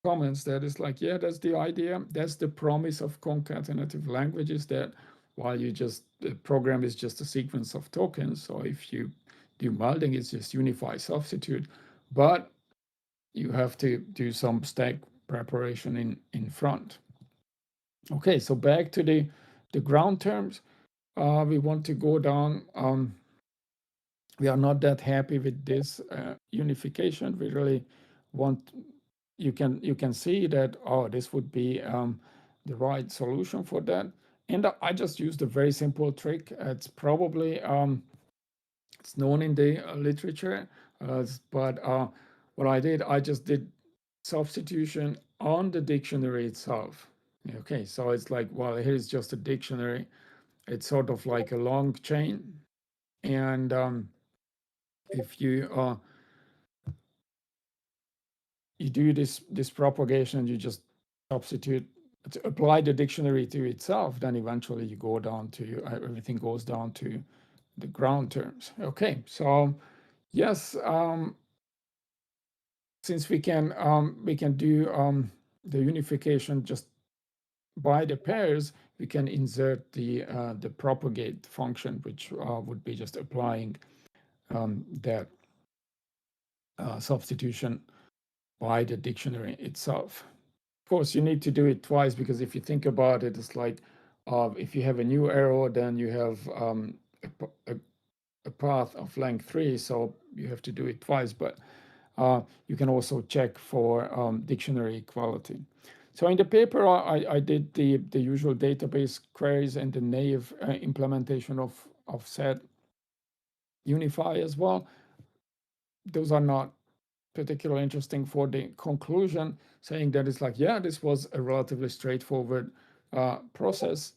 S4: comments. That is like, yeah, that's the idea. That's the promise of concatenative languages, that while the program is just a sequence of tokens. So if you do melding, it's just unify, substitute. But you have to do some stack preparation in front. Okay, so back to the ground terms. We want to go down. We are not that happy with this unification. We really want, you can see that, oh, this would be the right solution for that. And I just used a very simple trick. It's probably it's known in the literature, but what I did, I just did substitution on the dictionary itself. Okay, so it's like, well, here's just a dictionary. It's sort of like a long chain, and if you you do this propagation, you just substitute, apply the dictionary to itself, then eventually you go down to everything goes down to the ground terms. Okay, so yes, since we can do the unification just by the pairs, we can insert the propagate function, which would be just applying that substitution by the dictionary itself. Of course, you need to do it twice, because if you think about it, it's like if you have a new arrow, then you have a path of length 3, so you have to do it twice, but you can also check for dictionary equality. So in the paper, I did the usual database queries and the naive implementation of set unify as well. Those are not particularly interesting for the conclusion, saying that it's like, yeah, this was a relatively straightforward process.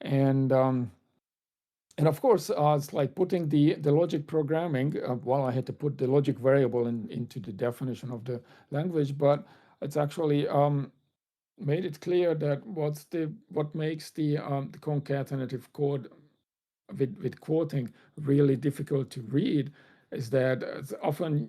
S4: And of course, it's like putting the logic programming. Well, I had to put the logic variable into the definition of the language, but it's actually made it clear that what makes the concatenative code with quoting really difficult to read is that often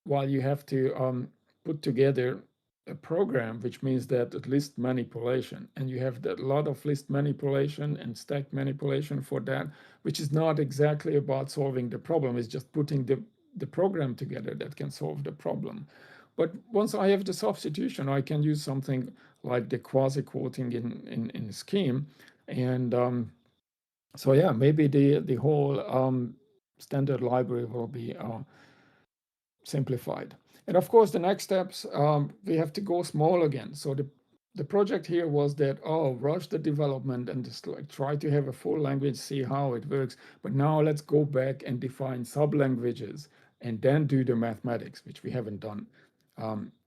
S4: while you have to put together a program, which means that at list manipulation, and you have a lot of list manipulation and stack manipulation for that, which is not exactly about solving the problem. It's just putting the program together that can solve the problem. But once I have the substitution, I can use something like the quasi-quoting in scheme. And so yeah, maybe the whole standard library will be simplified. And of course, the next steps, we have to go small again. So the project here was that, rush the development and just like try to have a full language, see how it works. But now let's go back and define sub-languages and then do the mathematics, which we haven't done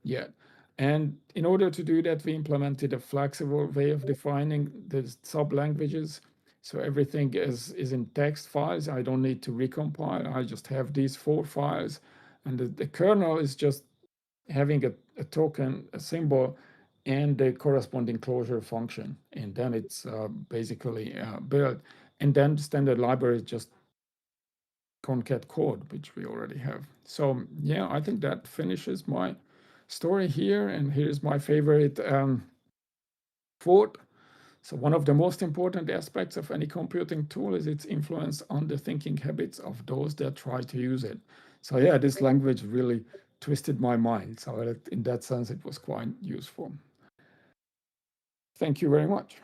S4: yet. And in order to do that, we implemented a flexible way of defining the sub-languages. So everything is in text files. I don't need to recompile. I just have these 4 files. And the kernel is just having a token, a symbol, and the corresponding closure function. And then it's basically built. And then the standard library is just concat code, which we already have. So yeah, I think that finishes my story here. And here's my favorite quote. So one of the most important aspects of any computing tool is its influence on the thinking habits of those that try to use it. So yeah, this language really twisted my mind. So in that sense, it was quite useful. Thank you very much.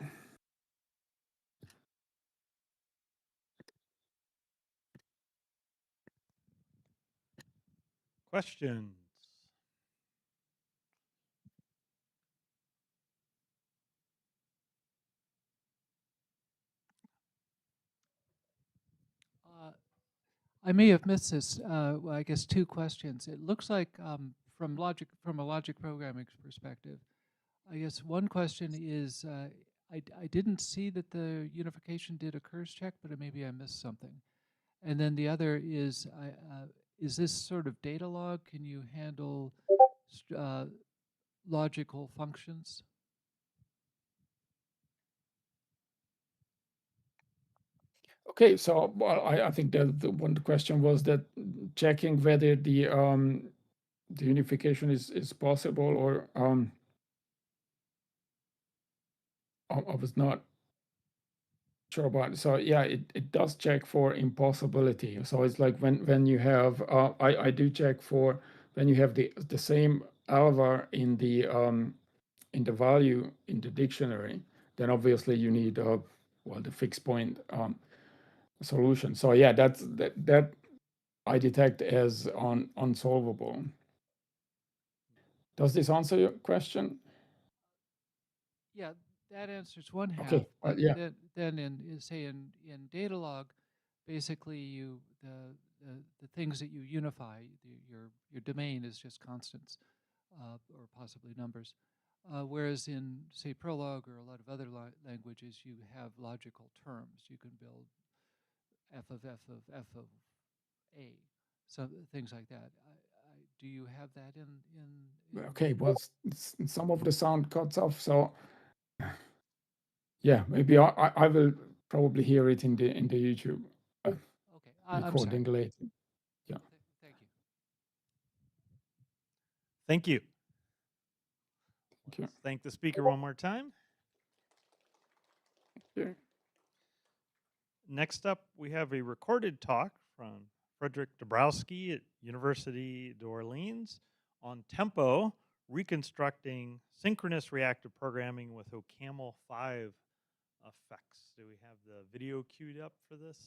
S2: Questions?
S1: I may have missed this. Well, I guess two questions. It looks like from a logic programming perspective, I guess one question is I didn't see that the unification did a curse check, but maybe I missed something. And then the other is this sort of data log? Can you handle logical functions?
S4: Okay, so well, I think that the one question was that checking whether the unification is possible, or I was not sure about it. So yeah, it does check for impossibility. So it's like when you have I do check for when you have the same alvar in the value in the dictionary, then obviously you need well, the fixed point solution. So yeah, that I detect as unsolvable. Does this answer your question?
S1: Yeah, that answers one half.
S4: Okay,
S1: But
S4: yeah.
S1: then say in data log, basically the things that you unify, your domain is just constants or possibly numbers. Whereas in say Prolog or a lot of other languages, you have logical terms. You can build f of a, so things like that. Do you have that in
S4: Okay, well, some of the sound cuts off, so yeah, maybe I will probably hear it in the YouTube
S1: okay, I'm
S4: recording
S1: sorry.
S4: later. Yeah.
S1: Thank you.
S2: Thank you.
S4: Thank you.
S2: Let's thank the speaker one more time.
S4: Yeah.
S2: Next up, we have a recorded talk from Frederick Dabrowski at University d'Orleans on tempo, reconstructing synchronous reactive programming with OCaml 5 effects. Do we have the video queued up for this?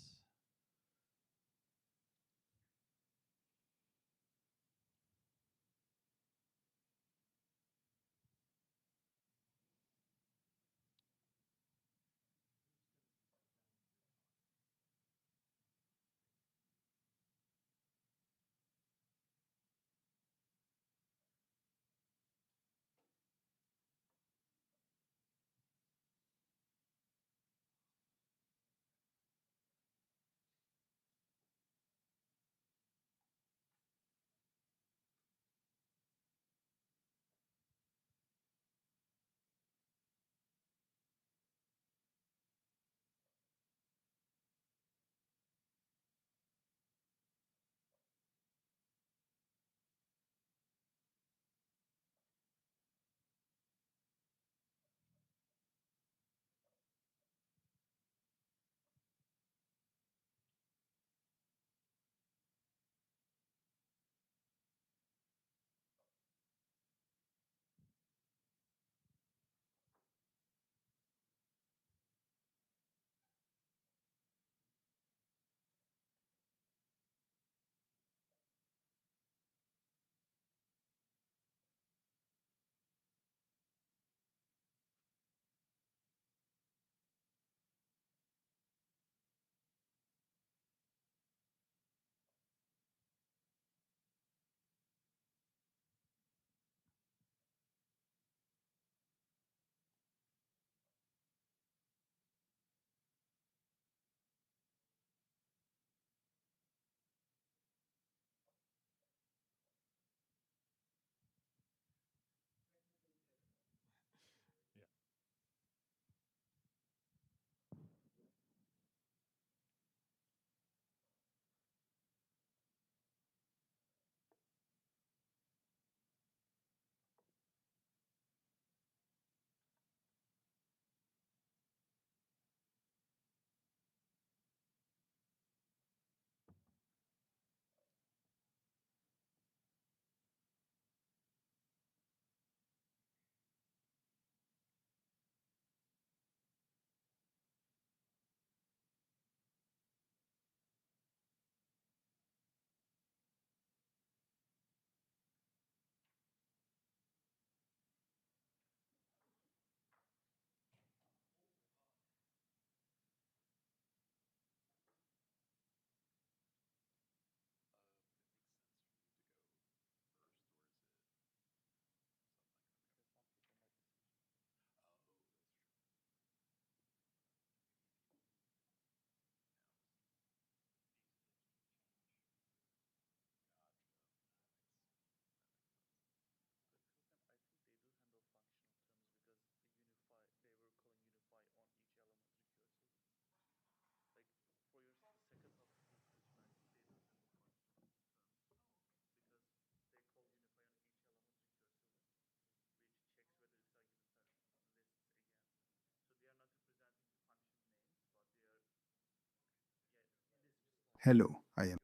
S9: Hello, I am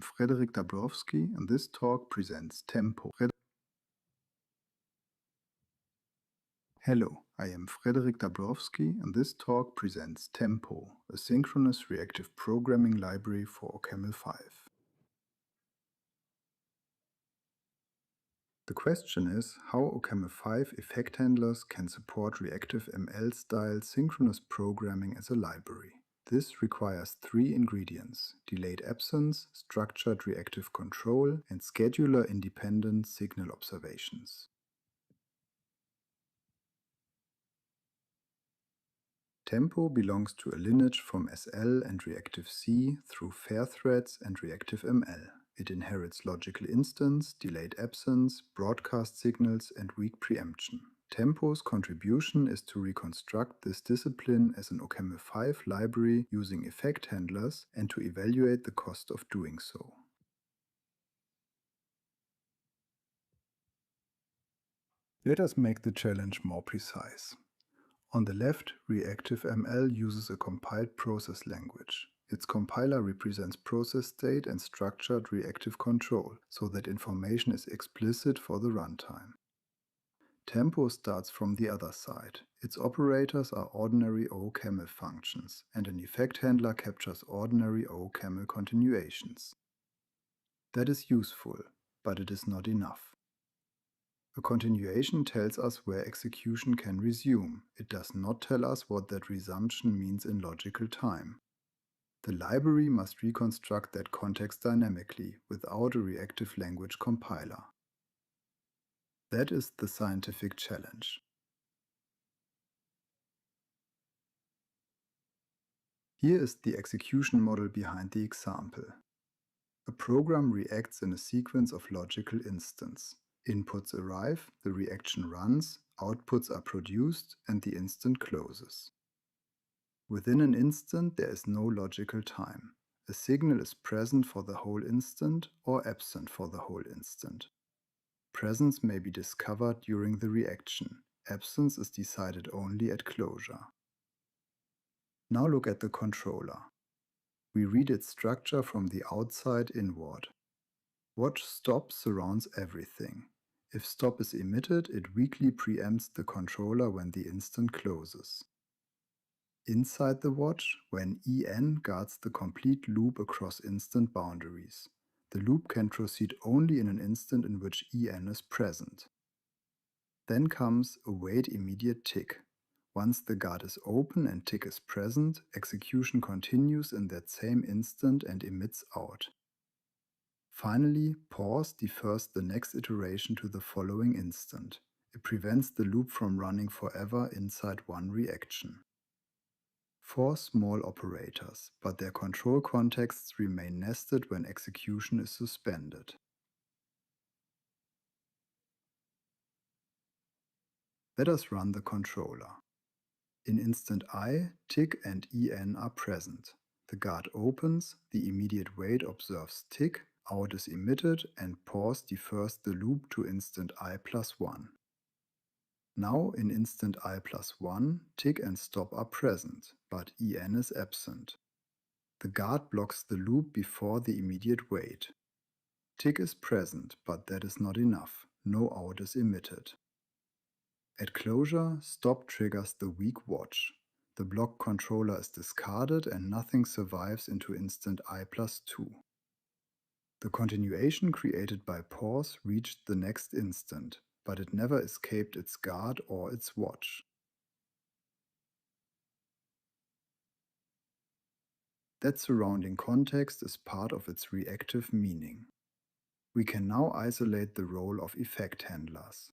S9: Frederick Dabrowski, and this talk presents Tempo. Hello, I am Frederick Dabrowski, and this talk presents Tempo, a synchronous reactive programming library for OCaml 5. The question is how OCaml 5 effect handlers can support reactive ML-style synchronous programming as a library. This requires three ingredients: delayed absence, structured reactive control, and scheduler-independent signal observations. Tempo belongs to a lineage from SL and reactive C through fair threads and reactive ML. It inherits logical instance, delayed absence, broadcast signals, and weak preemption. Tempo's contribution is to reconstruct this discipline as an OCaml 5 library using effect handlers and to evaluate the cost of doing so. Let us make the challenge more precise. On the left, reactive ML uses a compiled process language. Its compiler represents process state and structured reactive control, so that information is explicit for the runtime. Tempo starts from the other side. Its operators are ordinary OCaml functions, and an effect handler captures ordinary OCaml continuations. That is useful, but it is not enough. A continuation tells us where execution can resume. It does not tell us what that resumption means in logical time. The library must reconstruct that context dynamically, without a reactive language compiler. That is the scientific challenge. Here is the execution model behind the example. A program reacts in a sequence of logical instants. Inputs arrive, the reaction runs, outputs are produced, and the instant closes. Within an instant, there is no logical time. A signal is present for the whole instant or absent for the whole instant. Presence may be discovered during the reaction. Absence is decided only at closure. Now look at the controller. We read its structure from the outside inward. Watch stop surrounds everything. If stop is emitted, it weakly preempts the controller when the instant closes. Inside the watch, when En guards the complete loop across instant boundaries. The loop can proceed only in an instant in which En is present. Then comes await immediate tick. Once the guard is open and tick is present, execution continues in that same instant and emits out. Finally, pause defers the next iteration to the following instant. It prevents the loop from running forever inside one reaction. 4 small operators, but their control contexts remain nested when execution is suspended. Let us run the controller. In instant I, tick and En are present. The guard opens, the immediate wait observes tick, out is emitted, and pause defers the loop to instant I plus 1. Now in instant I plus 1, tick and stop are present, but En is absent. The guard blocks the loop before the immediate wait. Tick is present, but that is not enough. No out is emitted. At closure, stop triggers the weak watch. The block controller is discarded and nothing survives into instant I plus 2. The continuation created by pause reached the next instant, but it never escaped its guard or its watch. That surrounding context is part of its reactive meaning. We can now isolate the role of effect handlers.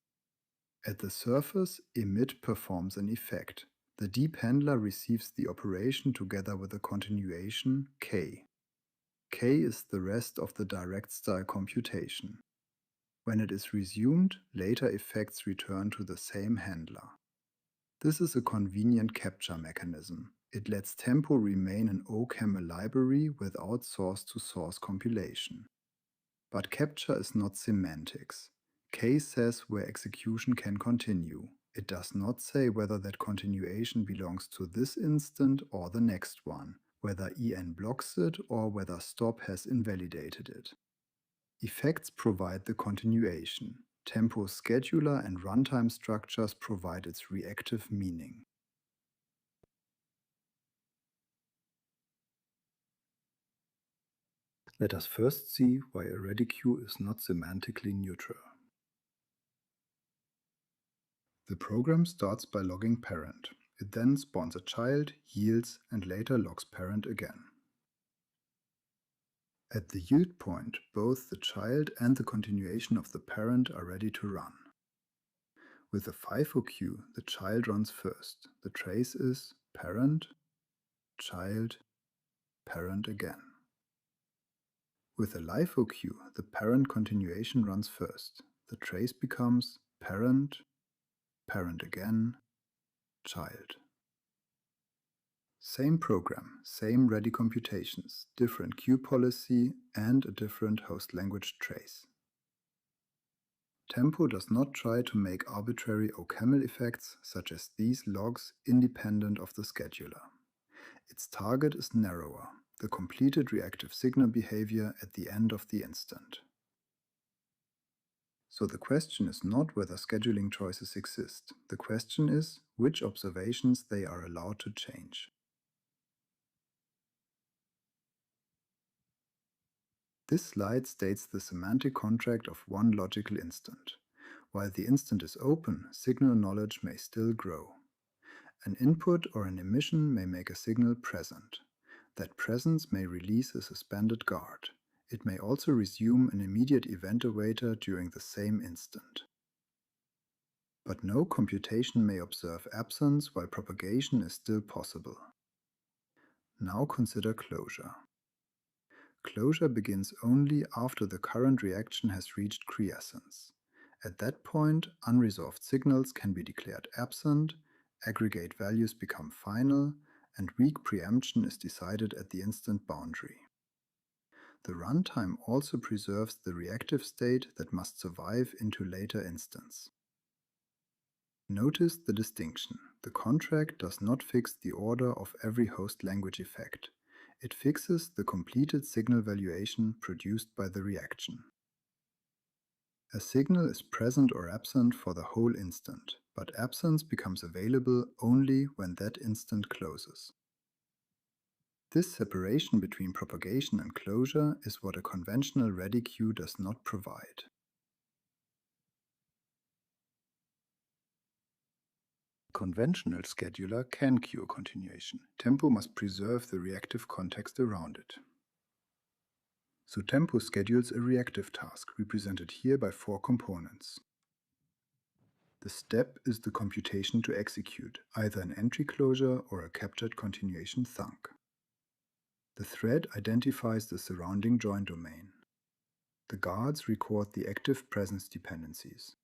S9: At the surface, emit performs an effect. The deep handler receives the operation together with a continuation K. K is the rest of the direct style computation. When it is resumed, later effects return to the same handler. This is a convenient capture mechanism. It lets tempo remain an OCaml library without source-to-source compilation. But capture is not semantics. K says where execution can continue. It does not say whether that continuation belongs to this instant or the next one, whether en blocks it or whether stop has invalidated it. Effects provide the continuation. Tempo's scheduler and runtime structures provide its reactive meaning. Let us first see why a ready queue is not semantically neutral. The program starts by logging parent. It then spawns a child, yields, and later logs parent again. At the yield point, both the child and the continuation of the parent are ready to run. With a FIFO queue, the child runs first. The trace is parent, child, parent again. With a LIFO queue, the parent continuation runs first. The trace becomes parent, parent again, child. Same program, same ready computations, different queue policy, and a different host language trace. Tempo does not try to make arbitrary OCaml effects, such as these logs, independent of the scheduler. Its target is narrower, the completed reactive signal behavior at the end of the instant. So the question is not whether scheduling choices exist. The question is which observations they are allowed to change. This slide states the semantic contract of one logical instant. While the instant is open, signal knowledge may still grow. An input or an emission may make a signal present. That presence may release a suspended guard. It may also resume an immediate event awaiter during the same instant. But no computation may observe absence while propagation is still possible. Now consider closure. Closure begins only after the current reaction has reached quiescence. At that point, unresolved signals can be declared absent, aggregate values become final, and weak preemption is decided at the instant boundary. The runtime also preserves the reactive state that must survive into later instance. Notice the distinction. The contract does not fix the order of every host language effect. It fixes the completed signal valuation produced by the reaction. A signal is present or absent for the whole instant, but absence becomes available only when that instant closes. This separation between propagation and closure is what a conventional ready queue does not provide. Conventional scheduler can queue a continuation. Tempo must preserve the reactive context around it. So Tempo schedules a reactive task, represented here by 4 components. The step is the computation to execute, either an entry closure or a captured continuation thunk. The thread identifies the surrounding join domain. The guards record the active presence dependencies.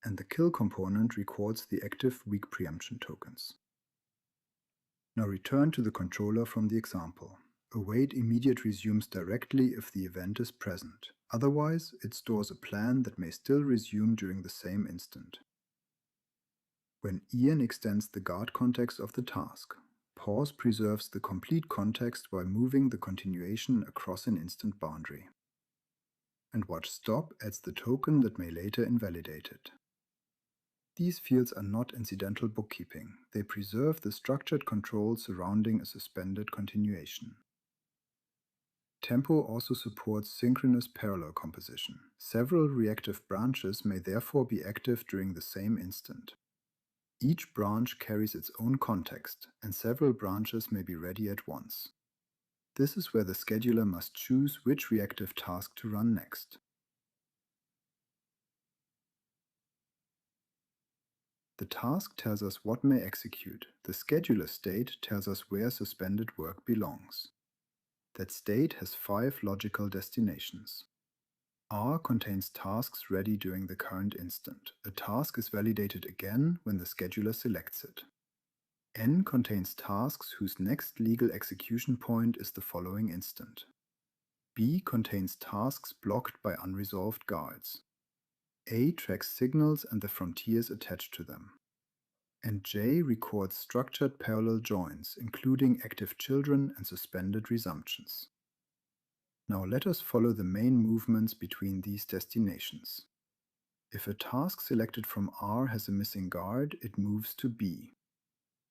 S9: And the kill component records the active weak preemption tokens. Now return to the controller from the example. Await immediate resumes directly if the event is present. Otherwise, it stores a plan that may still resume during the same instant. When en extends the guard context of the task, pause preserves the complete context while moving the continuation across an instant boundary. And watch stop adds the token that may later invalidate it. These fields are not incidental bookkeeping. They preserve the structured control surrounding a suspended continuation. Tempo also supports synchronous parallel composition. Several reactive branches may therefore be active during the same instant. Each branch carries its own context, and several branches may be ready at once. This is where the scheduler must choose which reactive task to run next. The task tells us what may execute. The scheduler state tells us where suspended work belongs. That state has 5 logical destinations. R contains tasks ready during the current instant. A task is validated again when the scheduler selects it. N contains tasks whose next legal execution point is the following instant. B contains tasks blocked by unresolved guards. A tracks signals and the frontiers attached to them. And J records structured parallel joins, including active children and suspended resumptions. Now let us follow the main movements between these destinations. If a task selected from R has a missing guard, it moves to B.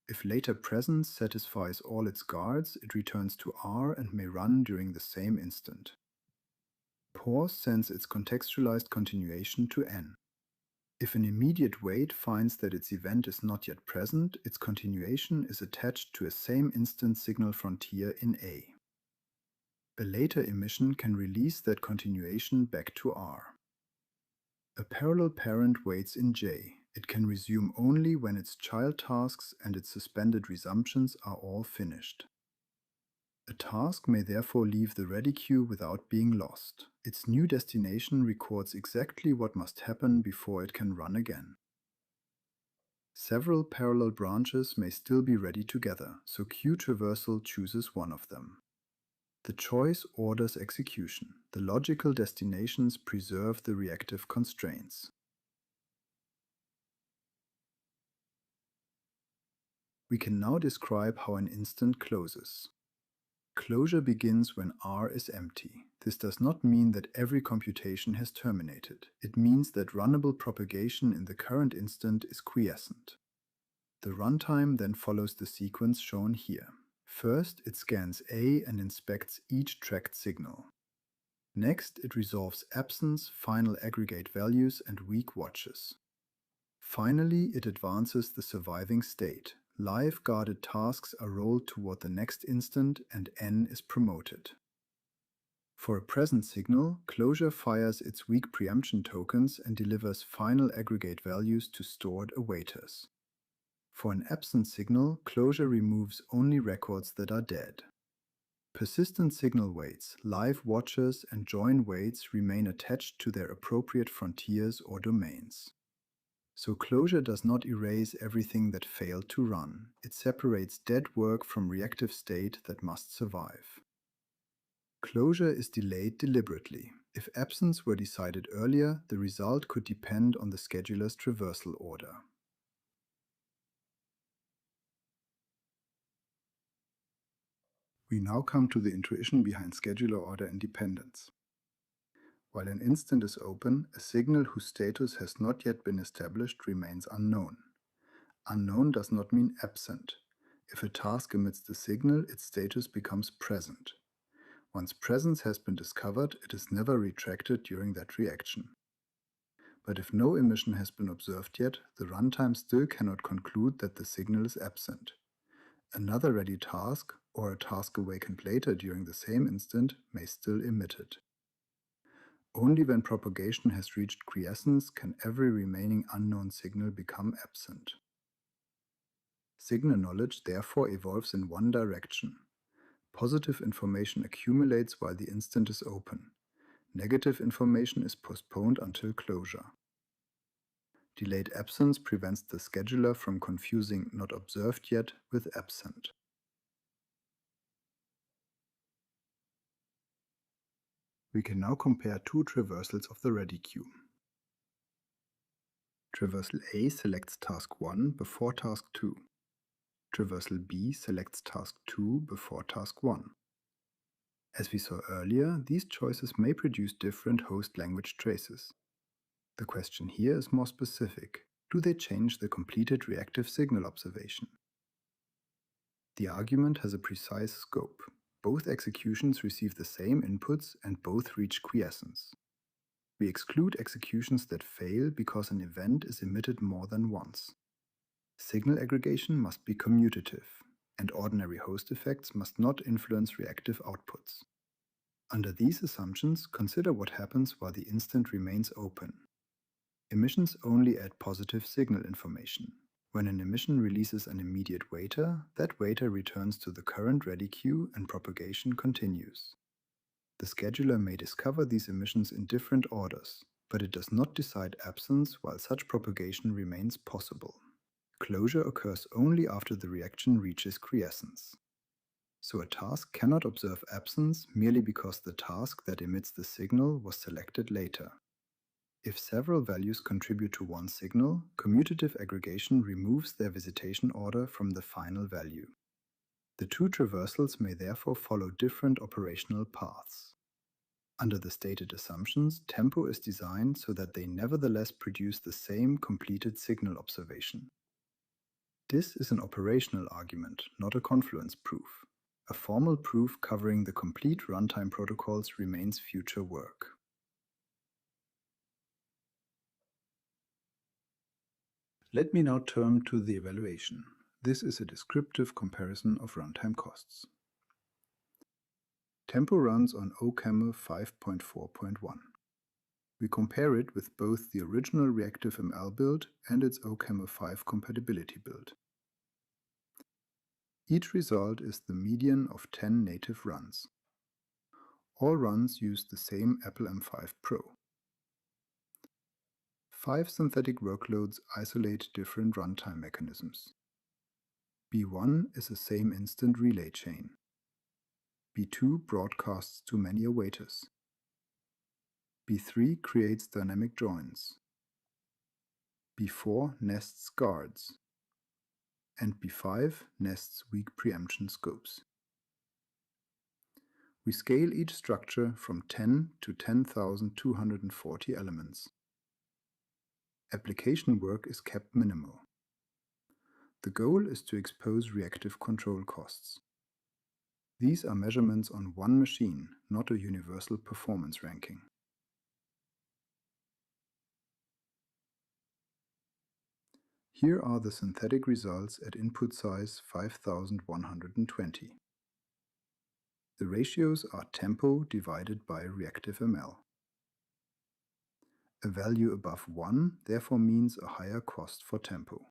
S9: If later presence satisfies all its guards, it returns to R and may run during the same instant. Pause sends its contextualized continuation to N. If an immediate wait finds that its event is not yet present, its continuation is attached to a same instant signal frontier in A. A later emission can release that continuation back to R. A parallel parent waits in J. It can resume only when its child tasks and its suspended resumptions are all finished. A task may therefore leave the ready queue without being lost. Its new destination records exactly what must happen before it can run again. Several parallel branches may still be ready together, so queue traversal chooses one of them. The choice orders execution. The logical destinations preserve the reactive constraints. We can now describe how an instant closes. Closure begins when R is empty. This does not mean that every computation has terminated. It means that runnable propagation in the current instant is quiescent. The runtime then follows the sequence shown here. First, it scans A and inspects each tracked signal. Next, it resolves absence, final aggregate values, and weak watches. Finally, it advances the surviving state. Live guarded tasks are rolled toward the next instant and N is promoted. For a present signal, closure fires its weak preemption tokens and delivers final aggregate values to stored awaiters. For an absent signal, closure removes only records that are dead. Persistent signal waits, live watchers, and join waits remain attached to their appropriate frontiers or domains. So closure does not erase everything that failed to run. It separates dead work from reactive state that must survive. Closure is delayed deliberately. If absence were decided earlier, the result could depend on the scheduler's traversal order. We now come to the intuition behind scheduler order independence. While an instant is open, a signal whose status has not yet been established remains unknown. Unknown does not mean absent. If a task emits the signal, its status becomes present. Once presence has been discovered, it is never retracted during that reaction. But if no emission has been observed yet, the runtime still cannot conclude that the signal is absent. Another ready task, or a task awakened later during the same instant, may still emit it. Only when propagation has reached quiescence can every remaining unknown signal become absent. Signal knowledge therefore evolves in one direction. Positive information accumulates while the instant is open. Negative information is postponed until closure. Delayed absence prevents the scheduler from confusing not observed yet with absent. We can now compare two traversals of the ready queue. Traversal A selects task 1 before task 2. Traversal B selects task 2 before task 1. As we saw earlier, these choices may produce different host language traces. The question here is more specific. Do they change the completed reactive signal observation? The argument has a precise scope. Both executions receive the same inputs and both reach quiescence. We exclude executions that fail because an event is emitted more than once. Signal aggregation must be commutative, and ordinary host effects must not influence reactive outputs. Under these assumptions, consider what happens while the instant remains open. Emissions only add positive signal information. When an emission releases an immediate waiter, that waiter returns to the current ready queue and propagation continues. The scheduler may discover these emissions in different orders, but it does not decide absence while such propagation remains possible. Closure occurs only after the reaction reaches quiescence. So a task cannot observe absence merely because the task that emits the signal was selected later. If several values contribute to one signal, commutative aggregation removes their visitation order from the final value. The two traversals may therefore follow different operational paths. Under the stated assumptions, tempo is designed so that they nevertheless produce the same completed signal observation. This is an operational argument, not a confluence proof. A formal proof covering the complete runtime protocols remains future work. Let me now turn to the evaluation. This is a descriptive comparison of runtime costs. Tempo runs on OCaml 5.4.1. We compare it with both the original reactive ML build and its OCaml 5 compatibility build. Each result is the median of 10 native runs. All runs use the same Apple M5 Pro. 5 synthetic workloads isolate different runtime mechanisms. B1 is a same instant relay chain. B2 broadcasts to many awaiters. B3 creates dynamic joins. B4 nests guards. And B5 nests weak preemption scopes. We scale each structure from 10 to 10,240 elements. Application work is kept minimal. The goal is to expose reactive control costs. These are measurements on one machine, not a universal performance ranking. Here are the synthetic results at input size 5120. The ratios are tempo divided by reactive ML. A value above 1 therefore means a higher cost for tempo.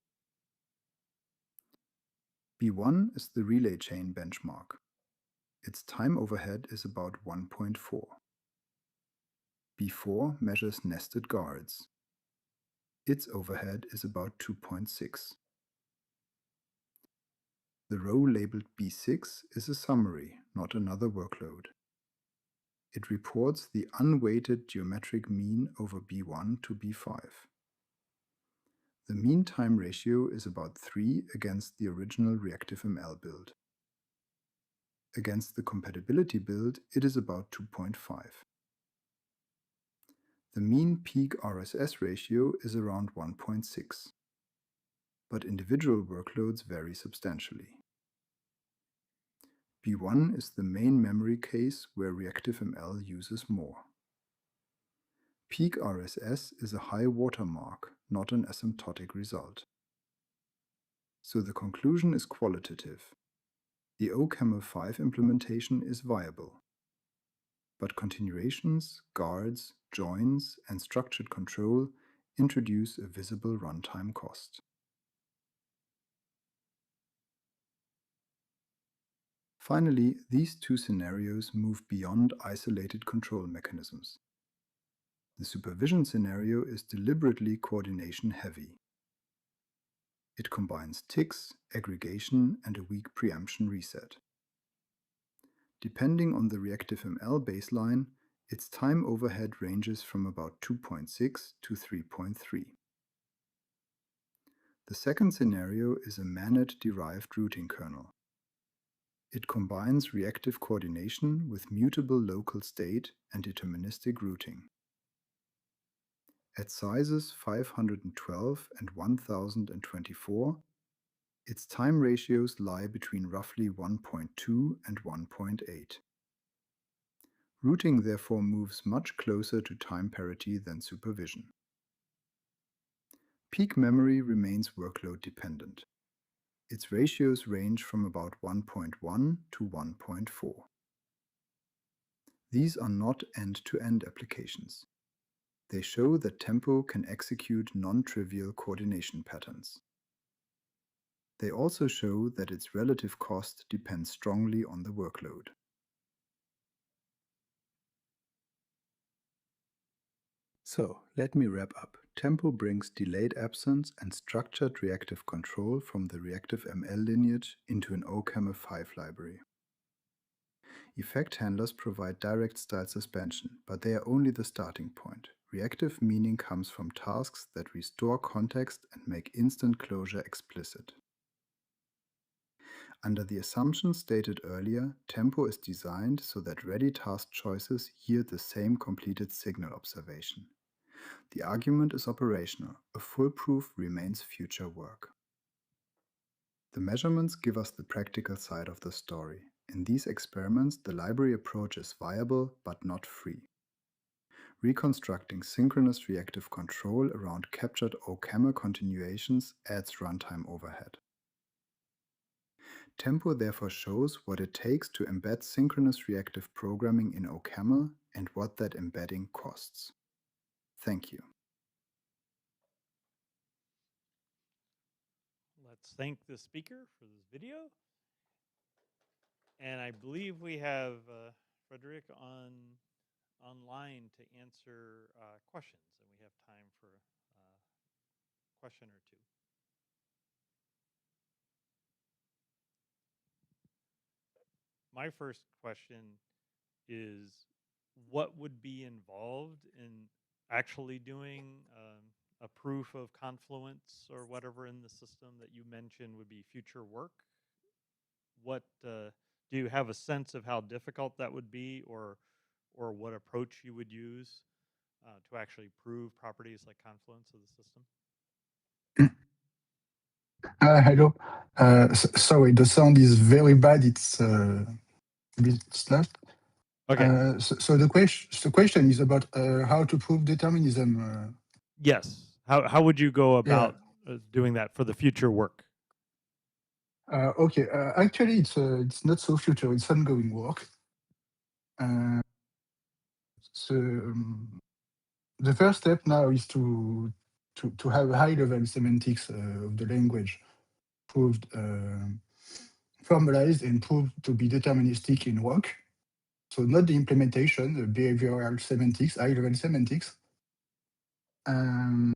S9: B1 is the relay chain benchmark. Its time overhead is about 1.4. B4 measures nested guards. Its overhead is about 2.6. The row labeled B6 is a summary, not another workload. It reports the unweighted geometric mean over B1 to B5. The mean time ratio is about 3 against the original reactive ML build. Against the compatibility build, it is about 2.5. The mean peak RSS ratio is around 1.6, but individual workloads vary substantially. B1 is the main memory case where reactive ML uses more. Peak RSS is a high watermark, not an asymptotic result. So the conclusion is qualitative. The OCaml 5 implementation is viable, but continuations, guards, joins, and structured control introduce a visible runtime cost. Finally, these two scenarios move beyond isolated control mechanisms. The supervision scenario is deliberately coordination heavy. It combines ticks, aggregation, and a weak preemption reset. Depending on the reactive ML baseline, its time overhead ranges from about 2.6 to 3.3. The second scenario is a Manet-derived routing kernel. It combines reactive coordination with mutable local state and deterministic routing. At sizes 512 and 1024, its time ratios lie between roughly 1.2 and 1.8. Routing therefore moves much closer to time parity than supervision. Peak memory remains workload dependent. Its ratios range from about 1.1 to 1.4. These are not end-to-end applications. They show that tempo can execute non-trivial coordination patterns. They also show that its relative cost depends strongly on the workload. So, let me wrap up. Tempo brings delayed absence and structured reactive control from the reactive ML lineage into an OCaml5 library. Effect handlers provide direct style suspension, but they are only the starting point. Reactive meaning comes from tasks that restore context and make instant closure explicit. Under the assumption stated earlier, Tempo is designed so that ready task choices yield the same completed signal observation. The argument is operational. A full proof remains future work. The measurements give us the practical side of the story. In these experiments, the library approach is viable but not free. Reconstructing synchronous reactive control around captured OCaml continuations adds runtime overhead. Tempo therefore shows what it takes to embed synchronous reactive programming in OCaml and what that embedding costs. Thank you.
S2: Let's thank the speaker for this video. And I believe we have Frederick online to answer questions, and we have time for a question or two. My first question is, what would be involved in actually doing a proof of confluence or whatever in the system that you mentioned would be future work? What do you have a sense of how difficult that would be, or what approach you would use to actually prove properties like confluence of the system?
S10: Hello. Sorry, the sound is very bad. It's a bit sloughed.
S2: Okay.
S10: So the question is about how to prove determinism.
S2: Yes. How would you go
S10: Yeah.
S2: about doing that for the future work?
S10: Okay. Actually, it's not so future. It's ongoing work. So the first step now is to have high-level semantics of the language proved, formalized and proved to be deterministic in work. So not the implementation, the behavioral semantics, high-level semantics. And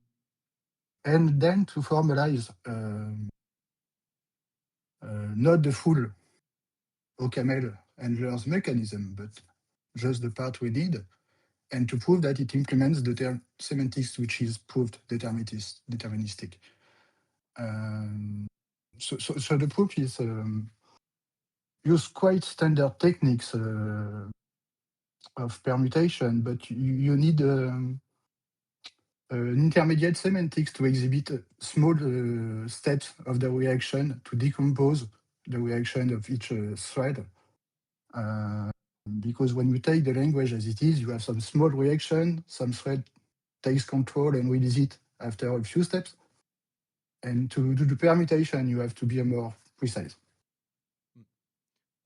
S10: then to formalize not the full OCaml handlers mechanism, but just the part we need, and to prove that it implements the semantics which is proved deterministic. So the proof is use quite standard techniques of permutation, but you need an intermediate semantics to exhibit small steps of the reaction to decompose the reaction of each thread. Because when you take the language as it is, you have some small reaction, some thread takes control and release it after a few steps. And to do the permutation, you have to be more precise.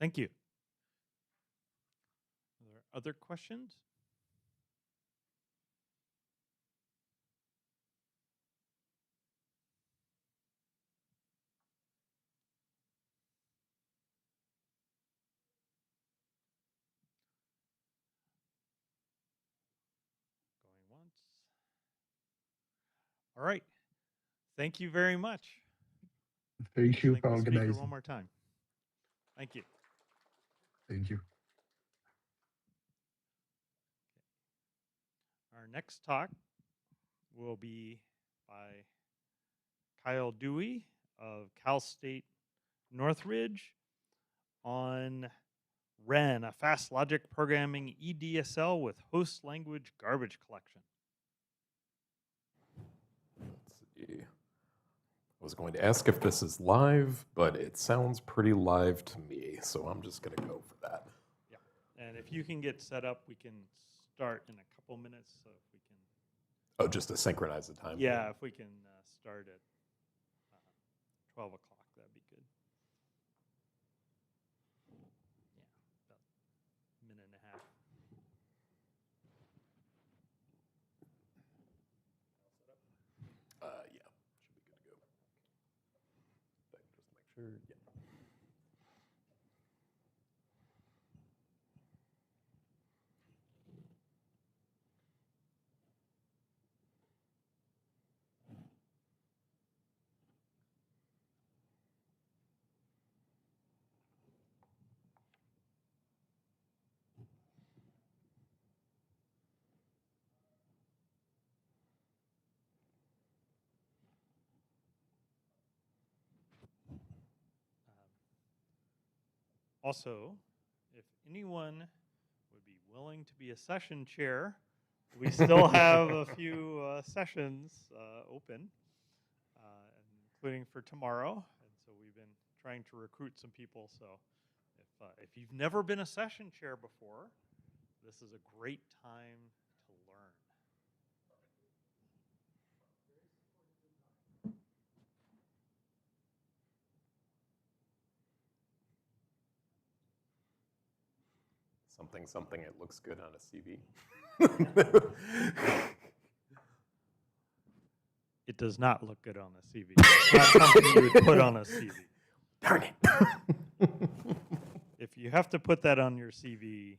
S2: Thank you. Are there other questions? Going once. All right. Thank you very much.
S10: Thank you
S2: Thank
S10: for
S2: the speaker
S10: organizing.
S2: one more time. Thank you.
S10: Thank you.
S2: Our next talk will be by Kyle Dewey of Cal State Northridge on REN, a fast logic programming EDSL with host language garbage collection.
S11: Let's see. I was going to ask if this is live, but it sounds pretty live to me, so I'm just going to go for that.
S2: Yeah, and if you can get set up, we can start in a couple minutes. So if we can.
S11: Oh, just to synchronize the time.
S2: Yeah, if we can start at 12 o'clock, that'd be good. Yeah, about a minute and a half.
S11: Yeah, should be good to go. Just make sure. Yeah.
S2: Also, if anyone would be willing to be a session chair, we still have a few sessions open, including for tomorrow. And so we've been trying to recruit some people. So if you've never been a session chair before, this is a great time to learn.
S11: Something, something, it looks good on a CV.
S2: It does not look good on a CV. It's not something you would put on a CV.
S11: Darn it.
S2: If you have to put that on your CV,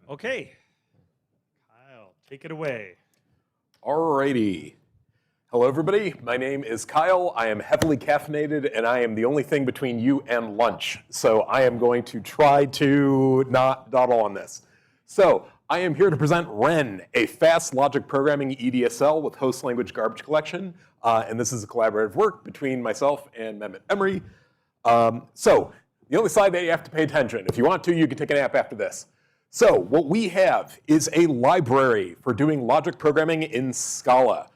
S2: okay. Kyle, take it away.
S11: Alrighty. Hello, everybody. My name is Kyle. I am heavily caffeinated, and I am the only thing between you and lunch. So I am going to try to not dawdle on this. So I am here to present Ren, a fast logic programming EDSL with host language garbage collection. And this is a collaborative work between myself and Mehmet Emery. So the only slide that you have to pay attention. If you want to, you can take a nap after this. So what we have is a library for doing logic programming in Scala.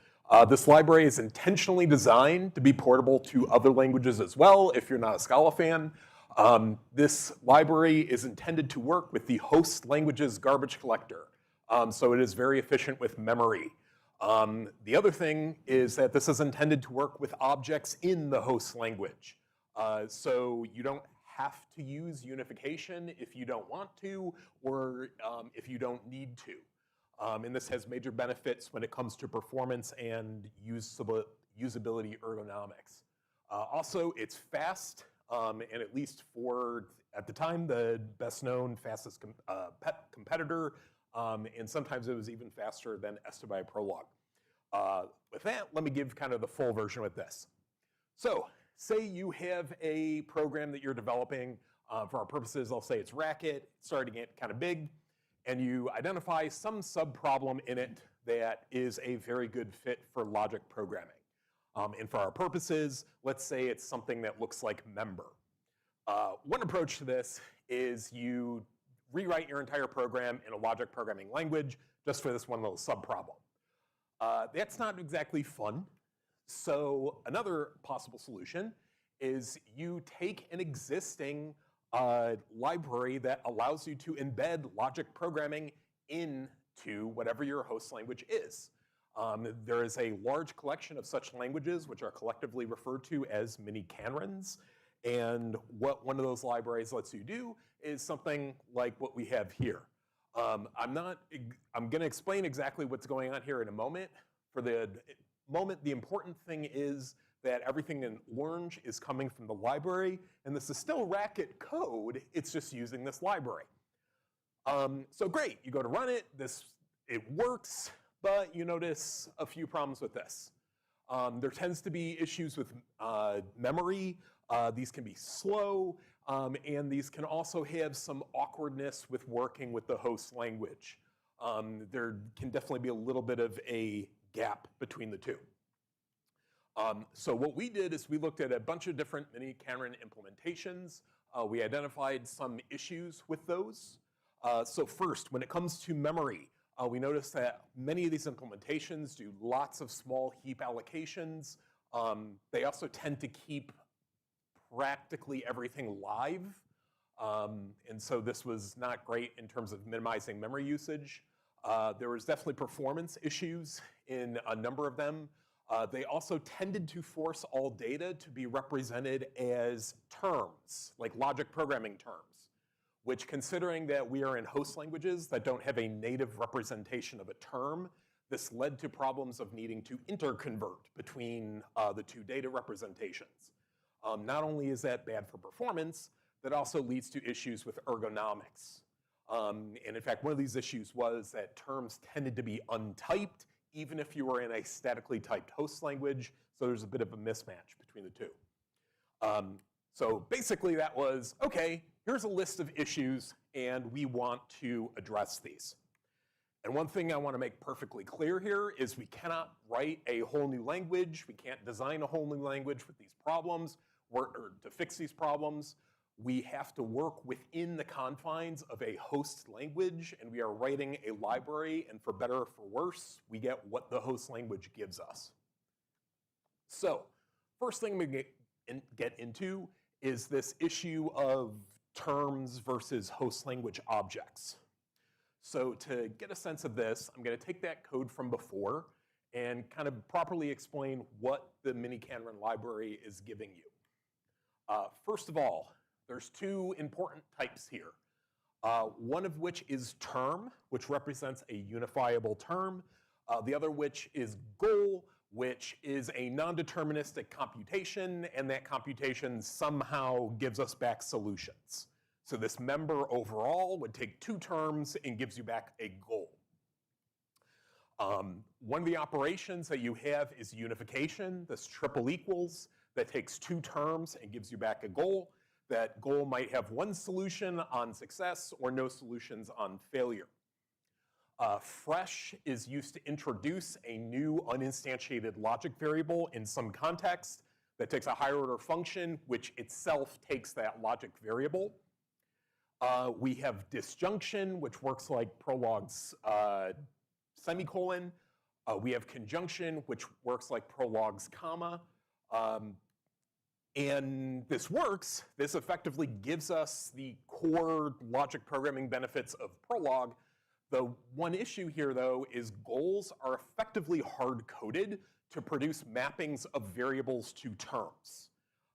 S11: This library is intentionally designed to be portable to other languages as well, if you're not a Scala fan. This library is intended to work with the host language's garbage collector. So it is very efficient with memory. The other thing is that this is intended to work with objects in the host language. So you don't have to use unification if you don't want to, or if you don't need to. And this has major benefits when it comes to performance and usability ergonomics. Also, it's fast, and at least for, at the time, the best known fastest competitor, and sometimes it was even faster than Estebai Prolog. With that, let me give kind of the full version with this. So, say you have a program that you're developing. For our purposes, I'll say it's Racket, it's starting to get kind of big, and you identify some sub-problem in it that is a very good fit for logic programming. And for our purposes, let's say it's something that looks like member. One approach to this is you rewrite your entire program in a logic programming language just for this one little sub-problem. That's not exactly fun. So another possible solution is you take an existing library that allows you to embed logic programming into whatever your host language is. There is a large collection of such languages which are collectively referred to as mini canons. And what one of those libraries lets you do is something like what we have here. I'm going to explain exactly what's going on here in a moment. For the moment, the important thing is that everything in orange is coming from the library, and this is still Racket code, it's just using this library. So great, you go to run it, it works, but you notice a few problems with this. There tends to be issues with memory, these can be slow, and these can also have some awkwardness with working with the host language. There can definitely be a little bit of a gap between the two. So what we did is we looked at a bunch of different mini canon implementations. We identified some issues with those. So first, when it comes to memory, we noticed that many of these implementations do lots of small heap allocations. They also tend to keep practically everything live. And so this was not great in terms of minimizing memory usage. There was definitely performance issues in a number of them. They also tended to force all data to be represented as terms, like logic programming terms, which, considering that we are in host languages that don't have a native representation of a term, this led to problems of needing to interconvert between the two data representations. Not only is that bad for performance, that also leads to issues with ergonomics. And in fact, one of these issues was that terms tended to be untyped, even if you were in a statically typed host language, so there's a bit of a mismatch between the two. So basically that was, okay, here's a list of issues, and we want to address these. And one thing I want to make perfectly clear here is we cannot write a whole new language. We can't design a whole new language with these problems or to fix these problems. We have to work within the confines of a host language, and we are writing a library, and for better or for worse, we get what the host language gives us. So first thing we get into is this issue of terms versus host language objects. So to get a sense of this, I'm going to take that code from before and kind of properly explain what the mini-canron library is giving you. First of all, there's two important types here. One of which is term, which represents a unifiable term. The other which is goal, which is a non-deterministic computation, and that computation somehow gives us back solutions. So this member overall would take two terms and gives you back a goal. One of the operations that you have is unification, this triple equals, that takes two terms and gives you back a goal. That goal might have one solution on success or no solutions on failure. Fresh is used to introduce a new uninstantiated logic variable in some context that takes a higher order function, which itself takes that logic variable. We have disjunction, which works like Prolog's semicolon. We have conjunction, which works like Prolog's comma. And this works. This effectively gives us the core logic programming benefits of Prolog. The one issue here, though, is goals are effectively hard-coded to produce mappings of variables to terms.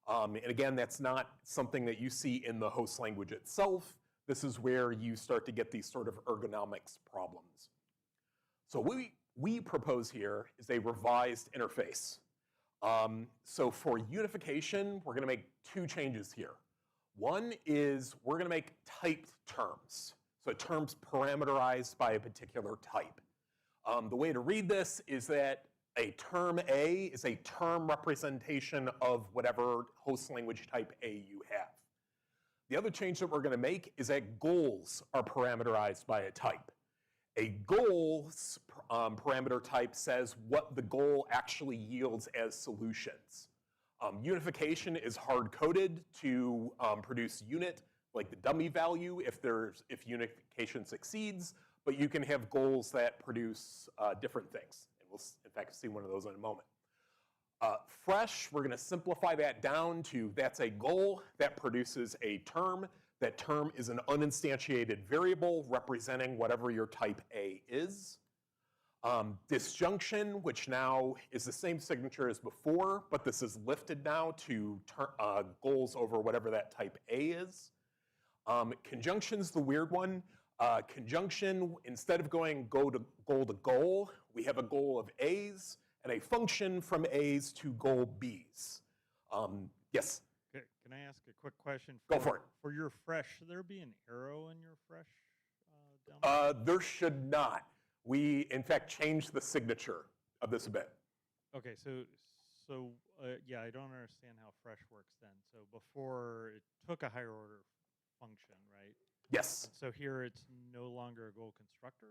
S11: And again, that's not something that you see in the host language itself. This is where you start to get these sort of ergonomics problems. So what we propose here is a revised interface. So for unification, we're going to make two changes here. One is we're going to make typed terms. So terms parameterized by a particular type. The way to read this is that a term A is a term representation of whatever host language type A you have. The other change that we're going to make is that goals are parameterized by a type. A goals parameter type says what the goal actually yields as solutions. Unification is hard-coded to produce unit, like the dummy value if unification succeeds, but you can have goals that produce different things. And we'll, in fact, see one of those in a moment. Fresh, we're going to simplify that down to that's a goal that produces a term. That term is an uninstantiated variable representing whatever your type A is. Disjunction, which now is the same signature as before, but this is lifted now to goals over whatever that type A is. Conjunction's the weird one. Conjunction, instead of going goal to goal, we have a goal of A's and a function from A's to goal B's. Yes?
S2: Can I ask a quick question?
S11: Go for it.
S2: For your fresh, should there be an arrow in your fresh down
S11: there should not. We, in fact, changed the signature of this a bit.
S2: Okay, so yeah, I don't understand how fresh works then. So before it took a higher order function, right?
S11: Yes.
S2: So here it's no longer a goal constructor,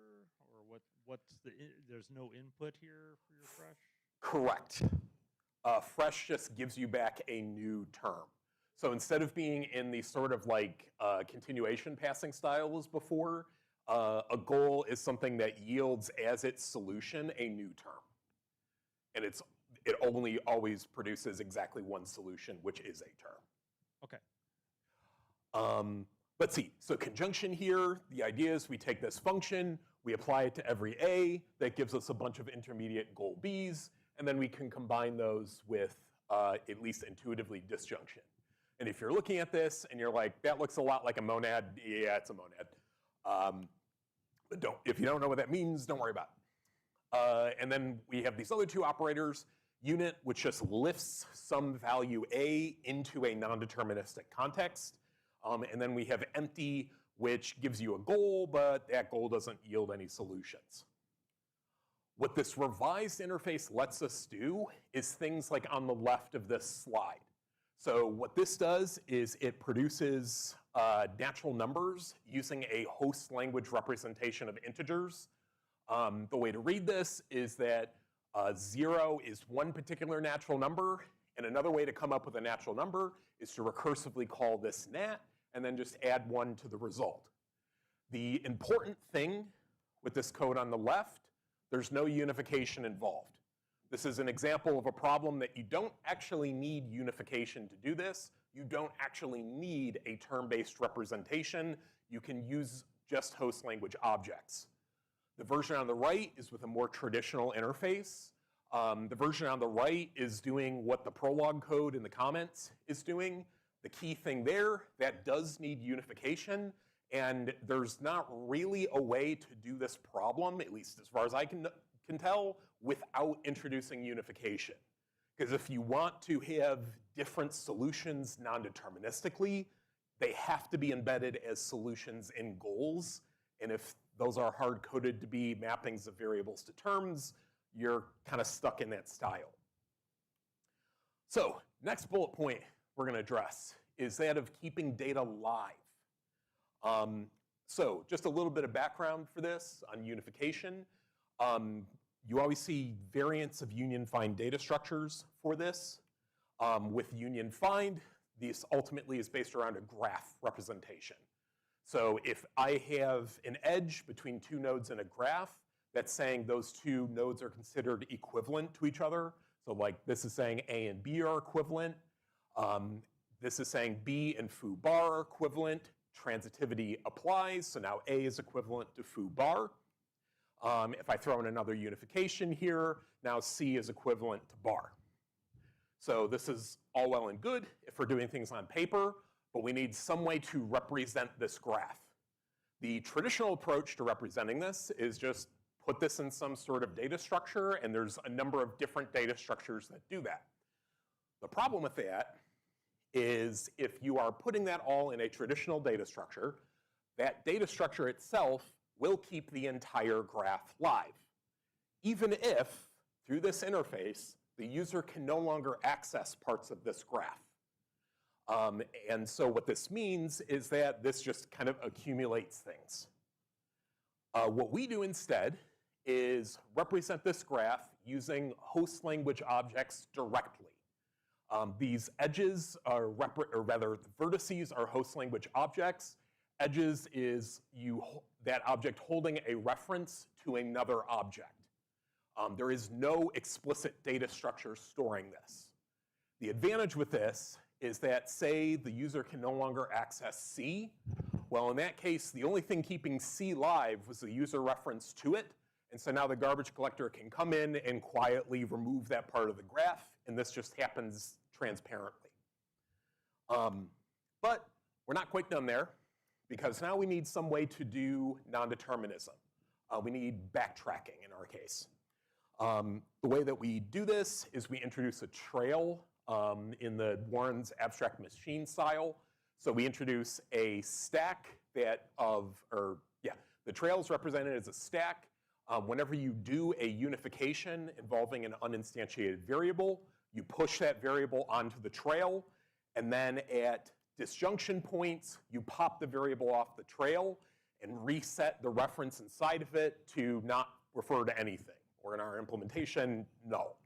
S2: or what's there's no input here for your fresh?
S11: Correct. Fresh just gives you back a new term. So instead of being in the sort of like continuation passing style as before, a goal is something that yields as its solution a new term. And it only always produces exactly one solution, which is a term.
S2: Okay.
S11: Let's see. So conjunction here, the idea is we take this function, we apply it to every A, that gives us a bunch of intermediate goal Bs, and then we can combine those with, at least intuitively, disjunction. And if you're looking at this and you're like, that looks a lot like a monad, yeah, it's a monad. But if you don't know what that means, don't worry about it. And then we have these other two operators, unit, which just lifts some value A into a non-deterministic context. And then we have empty, which gives you a goal, but that goal doesn't yield any solutions. What this revised interface lets us do is things like on the left of this slide. So what this does is it produces natural numbers using a host language representation of integers. The way to read this is that 0 is one particular natural number, and another way to come up with a natural number is to recursively call this nat and then just add 1 to the result. The important thing with this code on the left, there's no unification involved. This is an example of a problem that you don't actually need unification to do this. You don't actually need a term-based representation. You can use just host language objects. The version on the right is with a more traditional interface. The version on the right is doing what the Prolog code in the comments is doing. The key thing there, that does need unification, and there's not really a way to do this problem, at least as far as I can tell, without introducing unification. Because if you want to have different solutions non-deterministically, they have to be embedded as solutions in goals, and if those are hard-coded to be mappings of variables to terms, you're kind of stuck in that style. So, next bullet point we're going to address is that of keeping data live. So, just a little bit of background for this on unification. You always see variants of union find data structures for this. With union find, this ultimately is based around a graph representation. So if I have an edge between two nodes in a graph, that's saying those two nodes are considered equivalent to each other. So like this is saying A and B are equivalent. This is saying B and foo bar are equivalent. Transitivity applies, so now A is equivalent to foo bar. If I throw in another unification here, now C is equivalent to bar. So this is all well and good if we're doing things on paper, but we need some way to represent this graph. The traditional approach to representing this is just put this in some sort of data structure, and there's a number of different data structures that do that. The problem with that is if you are putting that all in a traditional data structure, that data structure itself will keep the entire graph live, even if, through this interface, the user can no longer access parts of this graph. And so what this means is that this just kind of accumulates things. What we do instead is represent this graph using host language objects directly. These edges are, or rather, the vertices are host language objects. Edges is that object holding a reference to another object. There is no explicit data structure storing this. The advantage with this is that, say, the user can no longer access C. Well, in that case, the only thing keeping C live was the user reference to it. And so now the garbage collector can come in and quietly remove that part of the graph, and this just happens transparently. But we're not quite done there, because now we need some way to do non-determinism. We need backtracking in our case. The way that we do this is we introduce a trail in the Warren's abstract machine style. So we introduce a stack the trail is represented as a stack. Whenever you do a unification involving an uninstantiated variable, you push that variable onto the trail, and then at disjunction points, you pop the variable off the trail and reset the reference inside of it to not refer to anything, or in our implementation, null.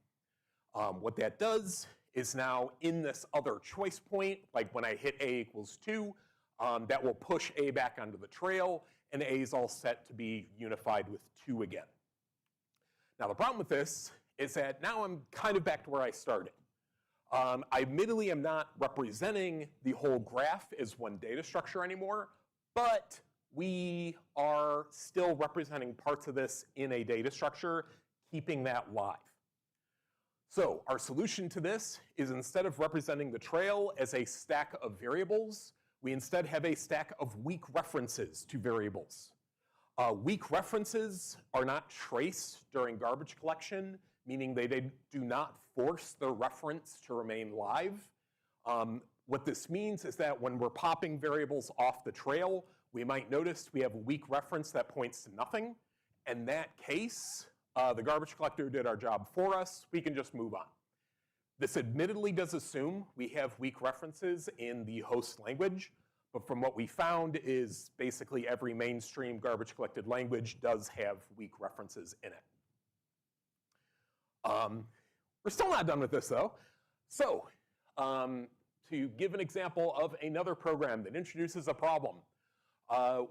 S11: What that does is now in this other choice point, like when I hit A equals 2, that will push A back onto the trail, and A is all set to be unified with 2 again. Now the problem with this is that now I'm kind of back to where I started. I admittedly am not representing the whole graph as one data structure anymore, but we are still representing parts of this in a data structure, keeping that live. So our solution to this is, instead of representing the trail as a stack of variables, we instead have a stack of weak references to variables. Weak references are not traced during garbage collection, meaning they do not force the reference to remain live. What this means is that when we're popping variables off the trail, we might notice we have a weak reference that points to nothing. In that case, The garbage collector did our job for us. We can just move on. This admittedly does assume we have weak references in the host language, but from what we found is basically every mainstream garbage collected language does have weak references in it. We're still not done with this though. So to give an example of another program that introduces a problem,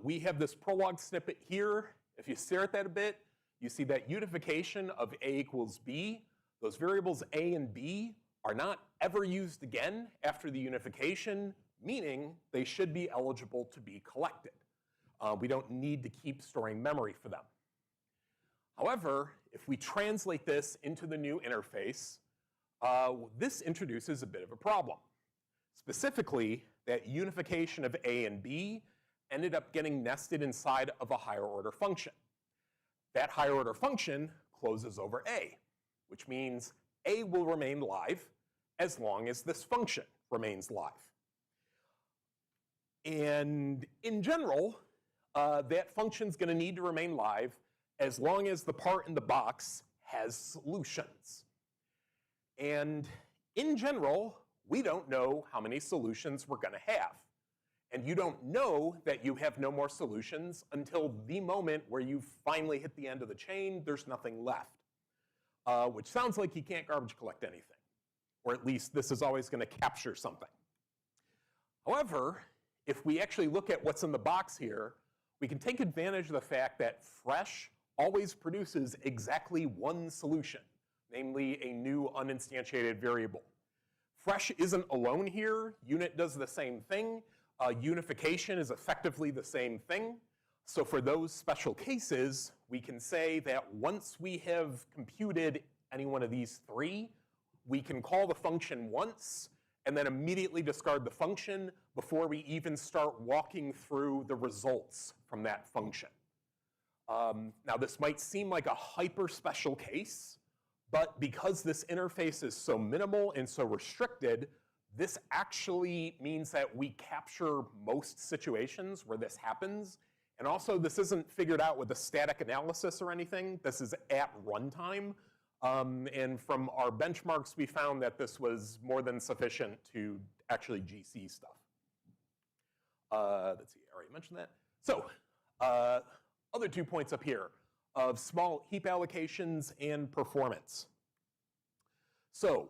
S11: we have this prologue snippet here. If you stare at that a bit, you see that unification of A equals B. Those variables A and B are not ever used again after the unification, meaning they should be eligible to be collected. We don't need to keep storing memory for them. However, if we translate this into the new interface, this introduces a bit of a problem. Specifically, that unification of A and B ended up getting nested inside of a higher order function. That higher order function closes over A, which means A will remain live as long as this function remains live. And in general, that function's going to need to remain live as long as the part in the box has solutions. And in general, we don't know how many solutions we're going to have. And you don't know that you have no more solutions until the moment where you finally hit the end of the chain, there's nothing left. Which sounds like you can't garbage collect anything. Or at least this is always going to capture something. However, if we actually look at what's in the box here, we can take advantage of the fact that fresh always produces exactly one solution, namely a new uninstantiated variable. Fresh isn't alone here. Unit does the same thing. Unification is effectively the same thing. So for those special cases, we can say that once we have computed any one of these three, we can call the function once and then immediately discard the function before we even start walking through the results from that function. Now, this might seem like a hyper special case, but because this interface is so minimal and so restricted, this actually means that we capture most situations where this happens. And also, this isn't figured out with a static analysis or anything. This is at runtime. And from our benchmarks, we found that this was more than sufficient to actually GC stuff. Let's see, I already mentioned that. So, other 2 points up here of small heap allocations and performance. So,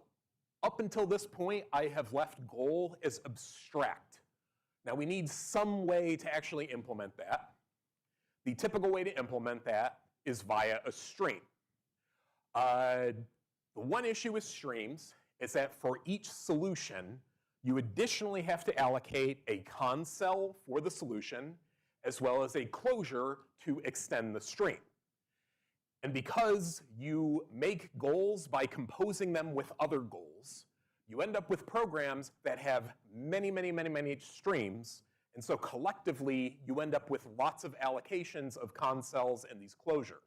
S11: up until this point, I have left goal as abstract. Now, we need some way to actually implement that. The typical way to implement that is via a stream. The one issue with streams is that for each solution, you additionally have to allocate a con cell for the solution, as well as a closure to extend the stream. And because you make goals by composing them with other goals, you end up with programs that have many, many, many, many streams. And so collectively, you end up with lots of allocations of con cells and these closures.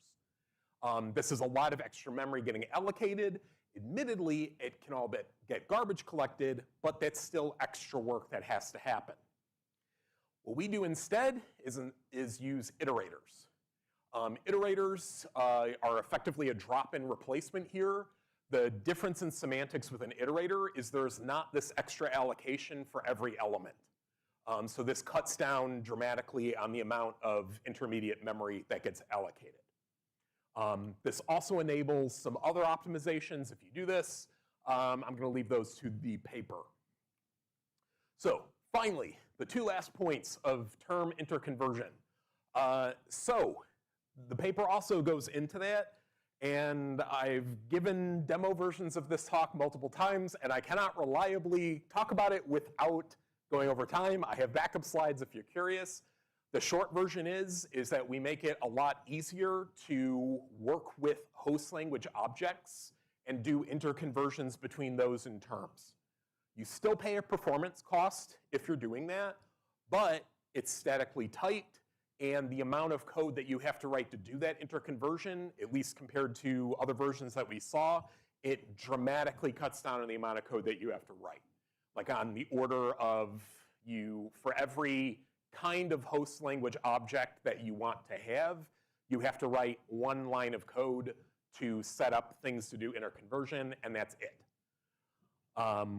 S11: This is a lot of extra memory getting allocated. Admittedly, it can all get garbage collected, but that's still extra work that has to happen. What we do instead is use iterators. Iterators are effectively a drop-in replacement here. The difference in semantics with an iterator is there's not this extra allocation for every element. So this cuts down dramatically on the amount of intermediate memory that gets allocated. This also enables some other optimizations if you do this. I'm going to leave those to the paper. So finally, the 2 last points of term interconversion. So the paper also goes into that, and I've given demo versions of this talk multiple times, and I cannot reliably talk about it without going over time. I have backup slides if you're curious. The short version is that we make it a lot easier to work with host language objects and do interconversions between those in terms. You still pay a performance cost if you're doing that, but it's statically tight, and the amount of code that you have to write to do that interconversion, at least compared to other versions that we saw, it dramatically cuts down on the amount of code that you have to write. Like on the order of for every kind of host language object that you want to have, you have to write 1 line of code to set up things to do interconversion, and that's it.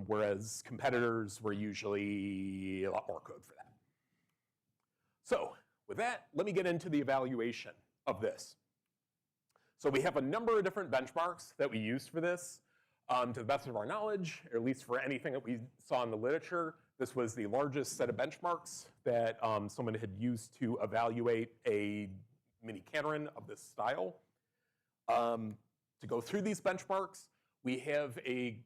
S11: Whereas competitors were usually a lot more code for that. So with that, let me get into the evaluation of this. So we have a number of different benchmarks that we used for this. To the best of our knowledge, or at least for anything that we saw in the literature, this was the largest set of benchmarks that someone had used to evaluate a mini-Canron of this style. To go through these benchmarks, we have a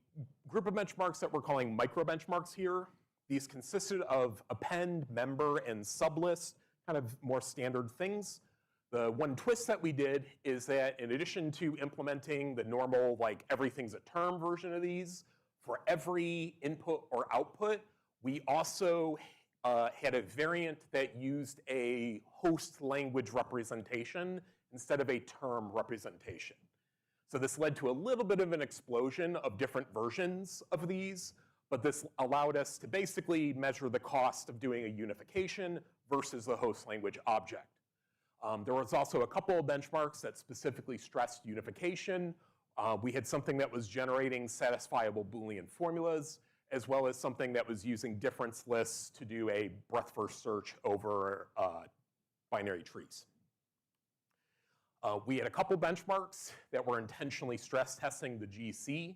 S11: group of benchmarks that we're calling micro benchmarks here. These consisted of append, member, and sublist, kind of more standard things. The one twist that we did is that in addition to implementing the normal, like everything's a term version of these, for every input or output, we also had a variant that used a host language representation instead of a term representation. So this led to a little bit of an explosion of different versions of these, but this allowed us to basically measure the cost of doing a unification versus the host language object. There was also a couple of benchmarks that specifically stressed unification. We had something that was generating satisfiable Boolean formulas, as well as something that was using difference lists to do a breadth-first search over binary trees. We had a couple benchmarks that were intentionally stress testing the GC.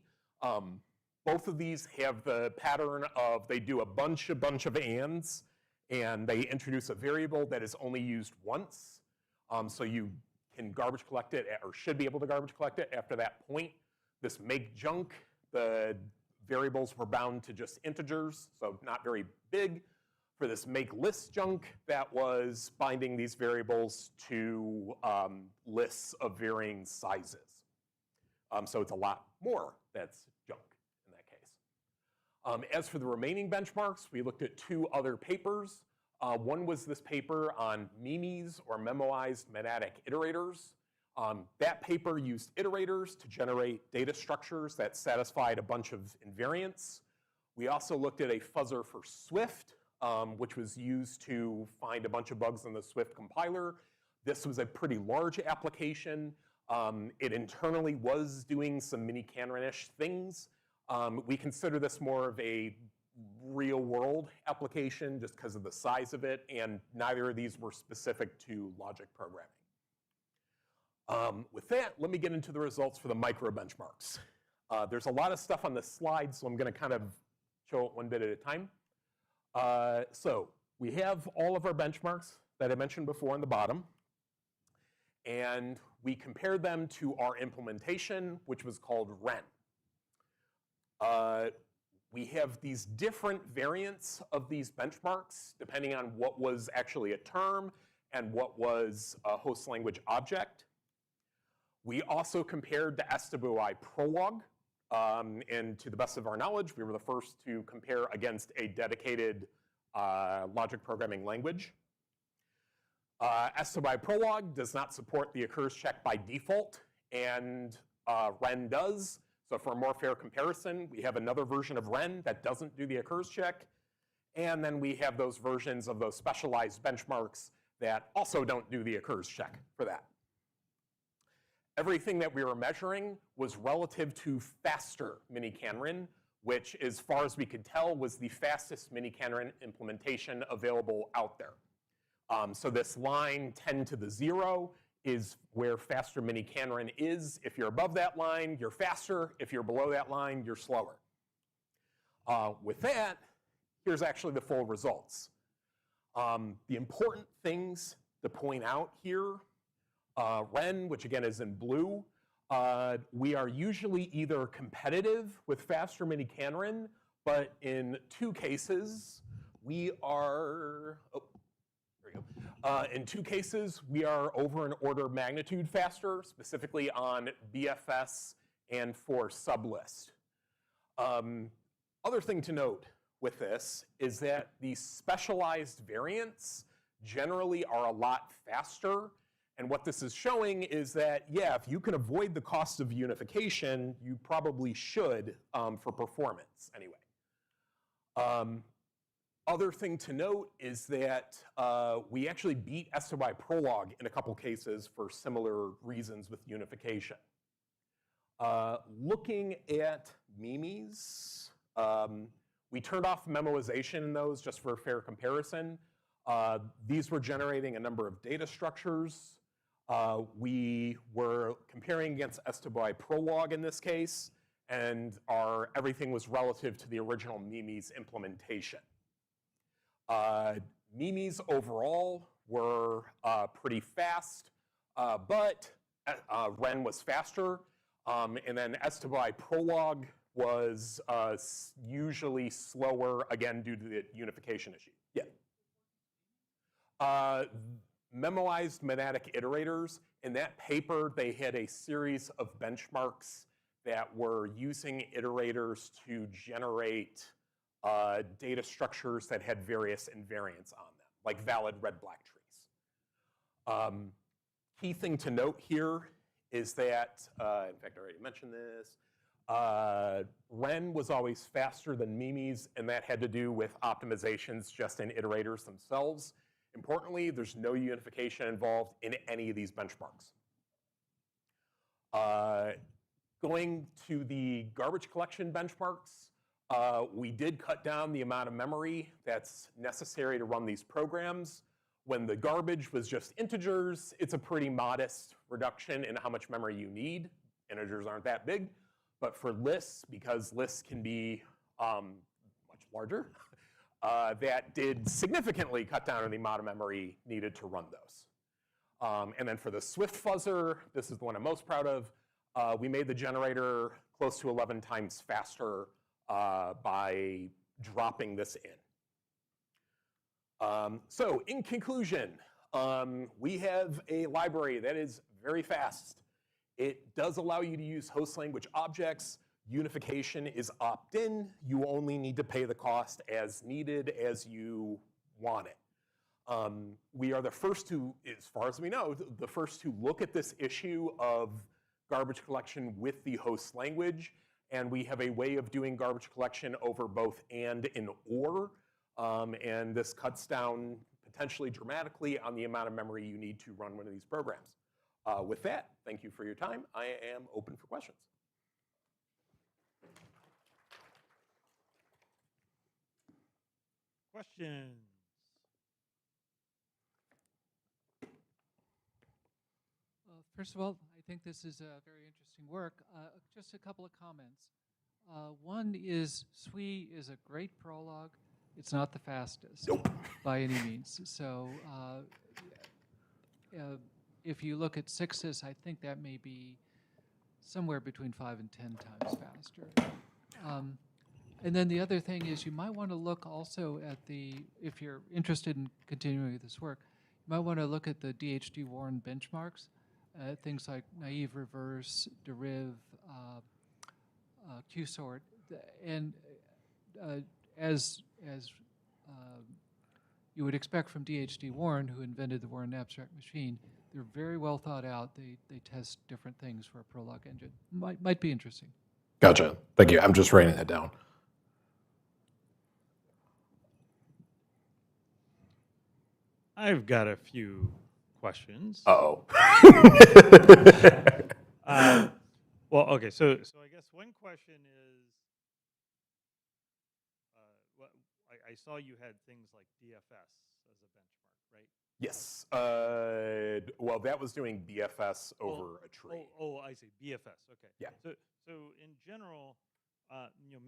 S11: Both of these have the pattern of they do a bunch of ands, and they introduce a variable that is only used once. So you can garbage collect it, or should be able to garbage collect it after that point. This make junk, the variables were bound to just integers, so not very big. For this make list junk, that was binding these variables to lists of varying sizes. So it's a lot more that's junk in that case. As for the remaining benchmarks, we looked at two other papers. One was this paper on memes, or memoized monadic iterators. That paper used iterators to generate data structures that satisfied a bunch of invariants. We also looked at a fuzzer for Swift, which was used to find a bunch of bugs in the Swift compiler. This was a pretty large application. It internally was doing some mini-Canron-ish things. We consider this more of a real-world application just because of the size of it, and neither of these were specific to logic programming. With that, let me get into the results for the micro benchmarks. There's a lot of stuff on this slide, so I'm going to kind of show it one bit at a time. So we have all of our benchmarks that I mentioned before on the bottom, and we compared them to our implementation, which was called Ren. We have these different variants of these benchmarks depending on what was actually a term and what was a host language object. We also compared the SWI prologue, and to the best of our knowledge, we were the first to compare against a dedicated logic programming language. SWI prologue does not support the occurs check by default, and Ren does. So for a more fair comparison, we have another version of Ren that doesn't do the occurs check, and then we have those versions of those specialized benchmarks that also don't do the occurs check for that. Everything that we were measuring was relative to faster mini-Canron, which, as far as we could tell, was the fastest mini-Canron implementation available out there. So this line 10 to the 0 is where faster mini-Canron is. If you're above that line, you're faster. If you're below that line, you're slower. With that, here's actually the full results. The important things to point out here, Ren, which again is in blue, we are usually either competitive with faster mini-Canron, but in two cases, we are, in two cases, we are over an order of magnitude faster, specifically on BFS and for sublist. Other thing to note with this is that the specialized variants generally are a lot faster. And what this is showing is that, yeah, if you can avoid the cost of unification, you probably should for performance anyway. Other thing to note is that we actually beat SWI prologue in a couple cases for similar reasons with unification. Looking at memes, we turned off memoization in those just for fair comparison. These were generating a number of data structures. We were comparing against SWI Prolog in this case, and everything was relative to the original memes implementation. Memes overall were pretty fast, but Ren was faster. And then SWI Prolog was usually slower, again, due to the unification issue. Yeah. Memoized monadic iterators. In that paper, they had a series of benchmarks that were using iterators to generate data structures that had various invariants on them, like valid red-black trees. Key thing to note here is that, in fact, I already mentioned this, Ren was always faster than memes, and that had to do with optimizations just in iterators themselves. Importantly, there's no unification involved in any of these benchmarks. Going to the garbage collection benchmarks, we did cut down the amount of memory that's necessary to run these programs. When the garbage was just integers, it's a pretty modest reduction in how much memory you need. Integers aren't that big. But for lists, because lists can be much larger, that did significantly cut down on the amount of memory needed to run those. And then for the Swift fuzzer, this is the one I'm most proud of, we made the generator close to 11 times faster by dropping this in. So in conclusion, we have a library that is very fast. It does allow you to use host language objects. Unification is opt-in. You only need to pay the cost as needed as you want it. We are the first to, as far as we know, the first to look at this issue of garbage collection with the host language. And we have a way of doing garbage collection over both and or. And this cuts down potentially dramatically on the amount of memory you need to run one of these programs. With that, thank you for your time. I am open for questions.
S2: Questions?
S1: First of all, I think this is very interesting work. Just a couple of comments. One is SWI is a great prologue. It's not the fastest by any means. So if you look at Sixes, I think that may be somewhere between 5 and 10 times faster. And then the other thing is you might want to look also at if you're interested in continuing with this work, you might want to look at the DHD Warren benchmarks, things like naive reverse, deriv, QSort, and as you would expect from DHD Warren, who invented the Warren abstract machine, they're very well thought out. They test different things for a Prolog engine. Might be interesting.
S11: Gotcha. Thank you. I'm just writing that down.
S2: I've got a few questions.
S11: Uh-oh.
S2: Well, okay, so I guess one question is, well, I saw you had things like DFS as a benchmark, right?
S11: Yes. Well, that was doing BFS over a tree.
S2: Oh, I see. BFS. Okay.
S11: Yeah.
S2: So in general,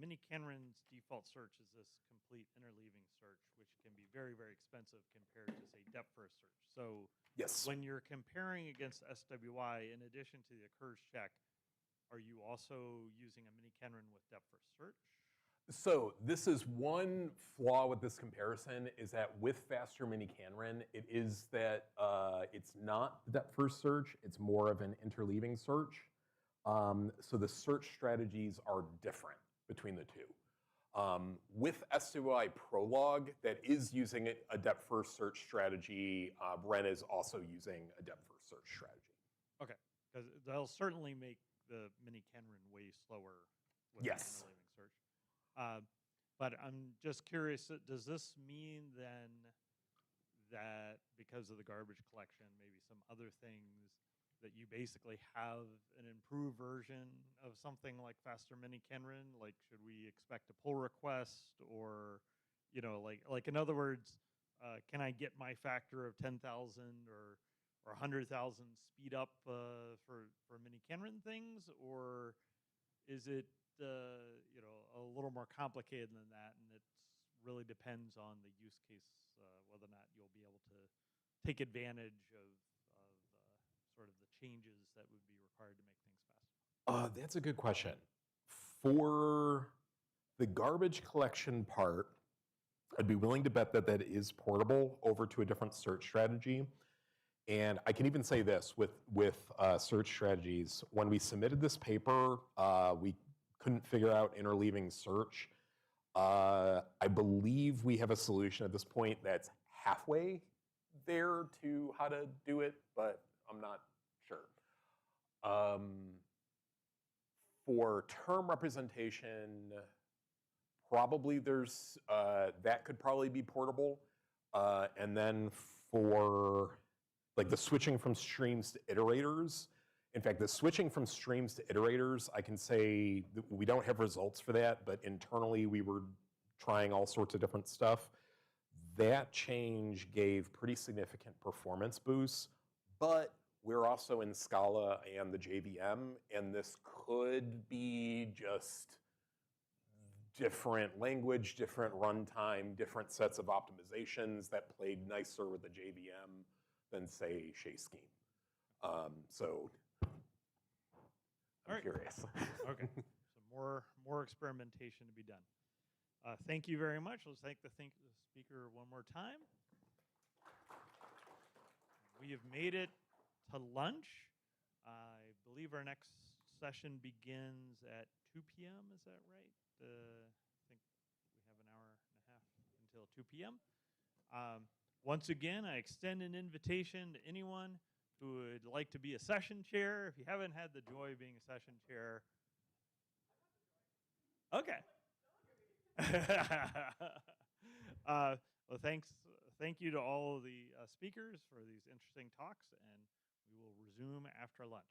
S2: mini-Canron's default search is this complete interleaving search, which can be very, very expensive compared to, say, depth-first search. So
S11: yes,
S2: when you're comparing against SWI, in addition to the occurs check, are you also using a mini-Canron with depth-first search?
S11: So this is one flaw with this comparison, is that with faster mini-Canron, it is that it's not depth-first search. It's more of an interleaving search. So the search strategies are different between the two. With SWI Prolog, that is using a depth-first search strategy, Ren is also using a depth-first search strategy.
S2: Okay, because they'll certainly make the mini-Canron way slower with
S11: yes.
S2: interleaving search. But I'm just curious, does this mean then that because of the garbage collection, maybe some other things, that you basically have an improved version of something like faster mini-Kenron? Like, should we expect a pull request, or, like in other words, can I get my factor of 10,000 or 100,000 speed up for mini-Kenron things, or is it a little more complicated than that, and it really depends on the use case whether or not you'll be able to take advantage of sort of the changes that would be required to make things faster?
S11: That's a good question. For the garbage collection part, I'd be willing to bet that that is portable over to a different search strategy. And I can even say this with search strategies. When we submitted this paper, we couldn't figure out interleaving search. I believe we have a solution at this point that's halfway there to how to do it, but I'm not sure. For term representation, probably there's, that could probably be portable. And then for like the switching from streams to iterators, in fact, the switching from streams to iterators, I can say that we don't have results for that, but internally we were trying all sorts of different stuff. That change gave pretty significant performance boosts, but we're also in Scala and the JVM, and this could be just different language, different runtime, different sets of optimizations that played nicer with the JVM than, say, Shea Scheme. So I'm curious.
S2: Okay, so more experimentation to be done. Thank you very much. Let's thank the speaker one more time. We have made it to lunch. I believe our next session begins at 2 p.m. Is that right? I think we have an hour and a half until 2 p.m. Once again, I extend an invitation to anyone who would like to be a session chair. If you haven't had the joy of being a session chair, okay. Well, thank you to all of the speakers for these interesting talks, and we will resume after lunch.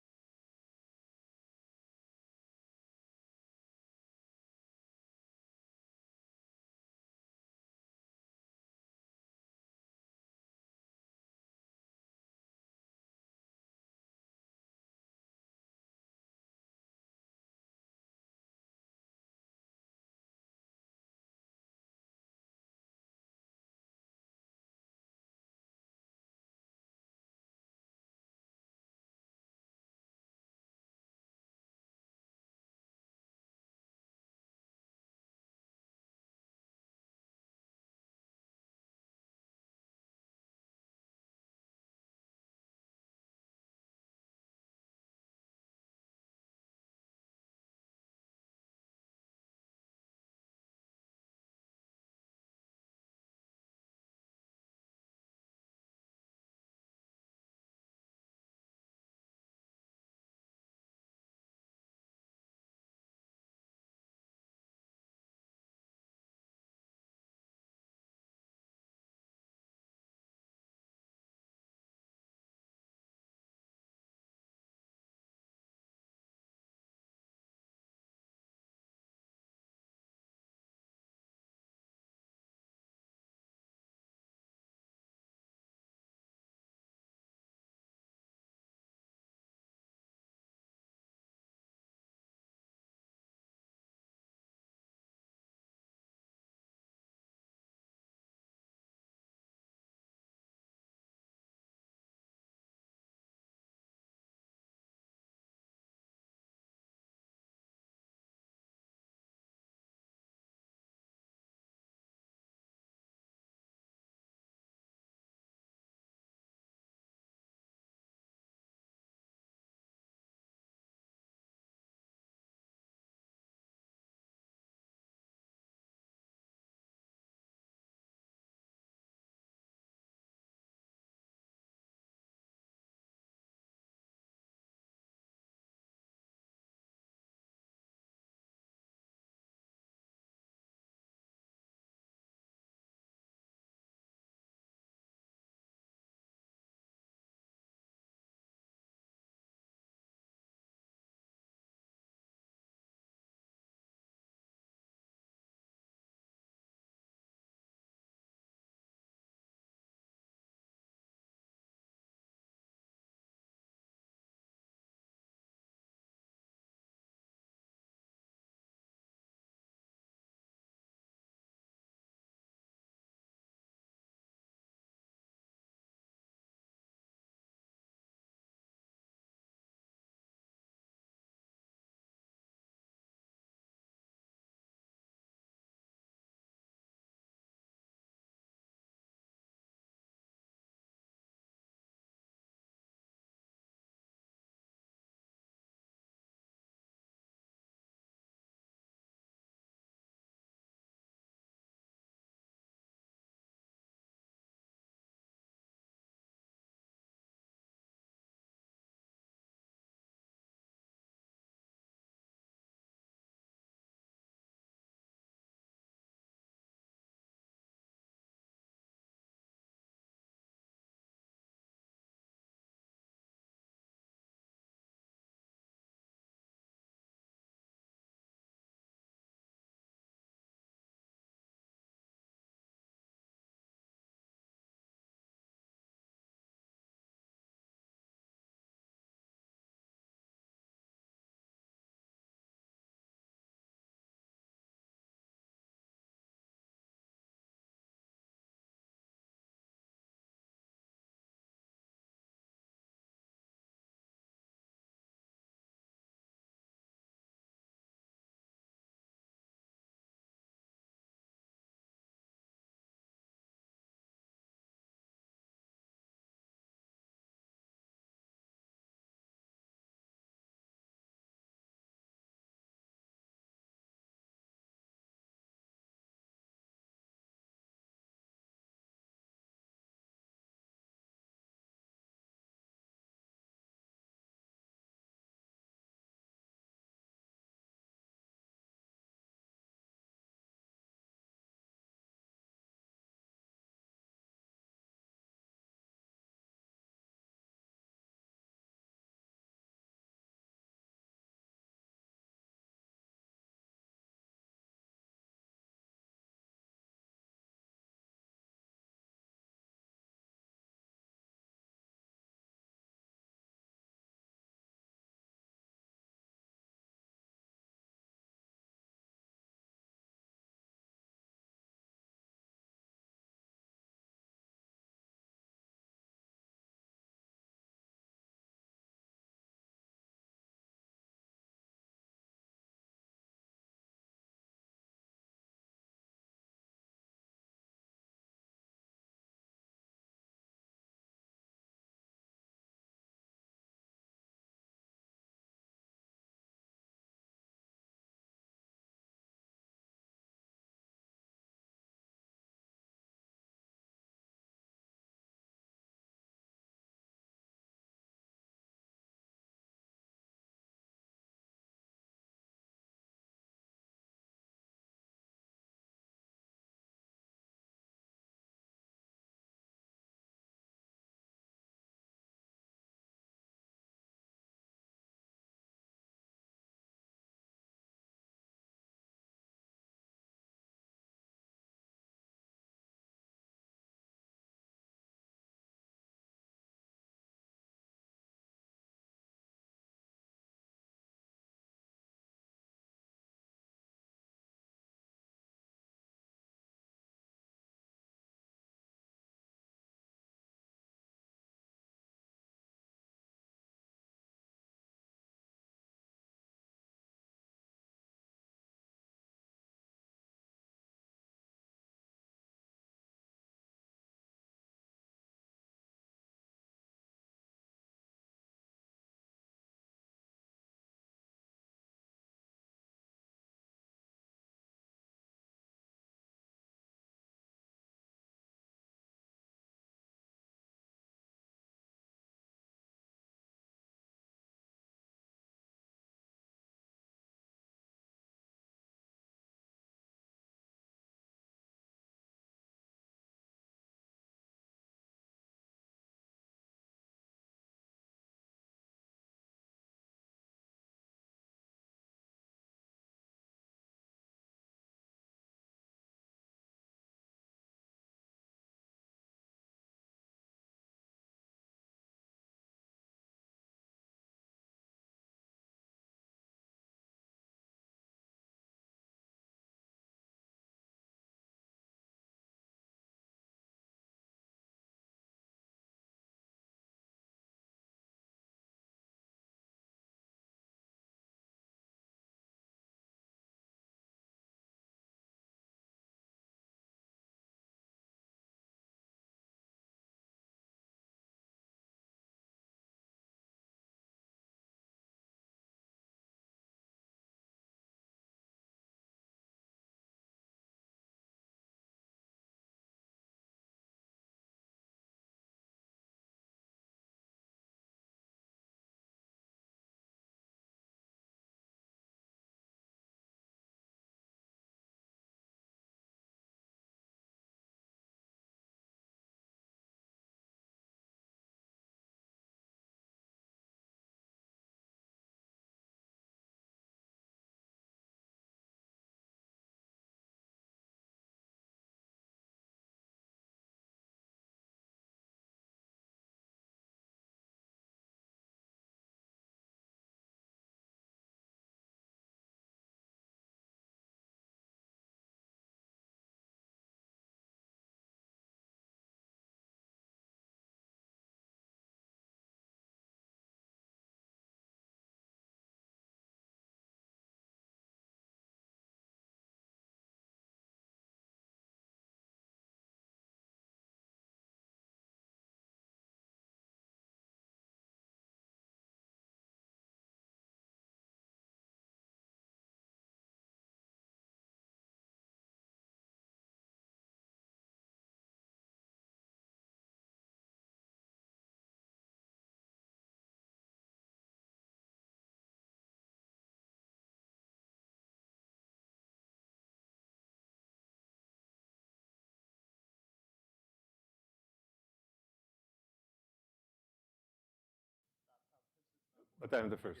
S12: But I'm the first.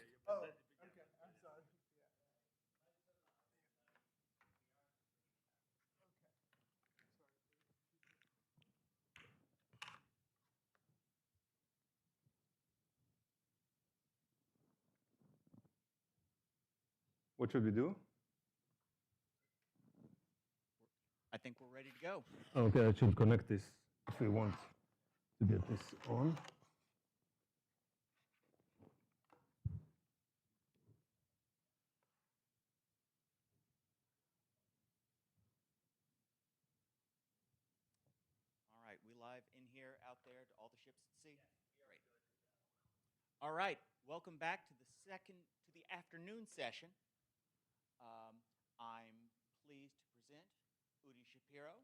S12: What should we do?
S13: I think we're ready to go.
S12: Okay, I should connect this if we want to get this on.
S13: All right, we live in here, out there, to all the ships at sea? Great. All right, welcome back to the afternoon session. I'm pleased to present Udi Shapiro,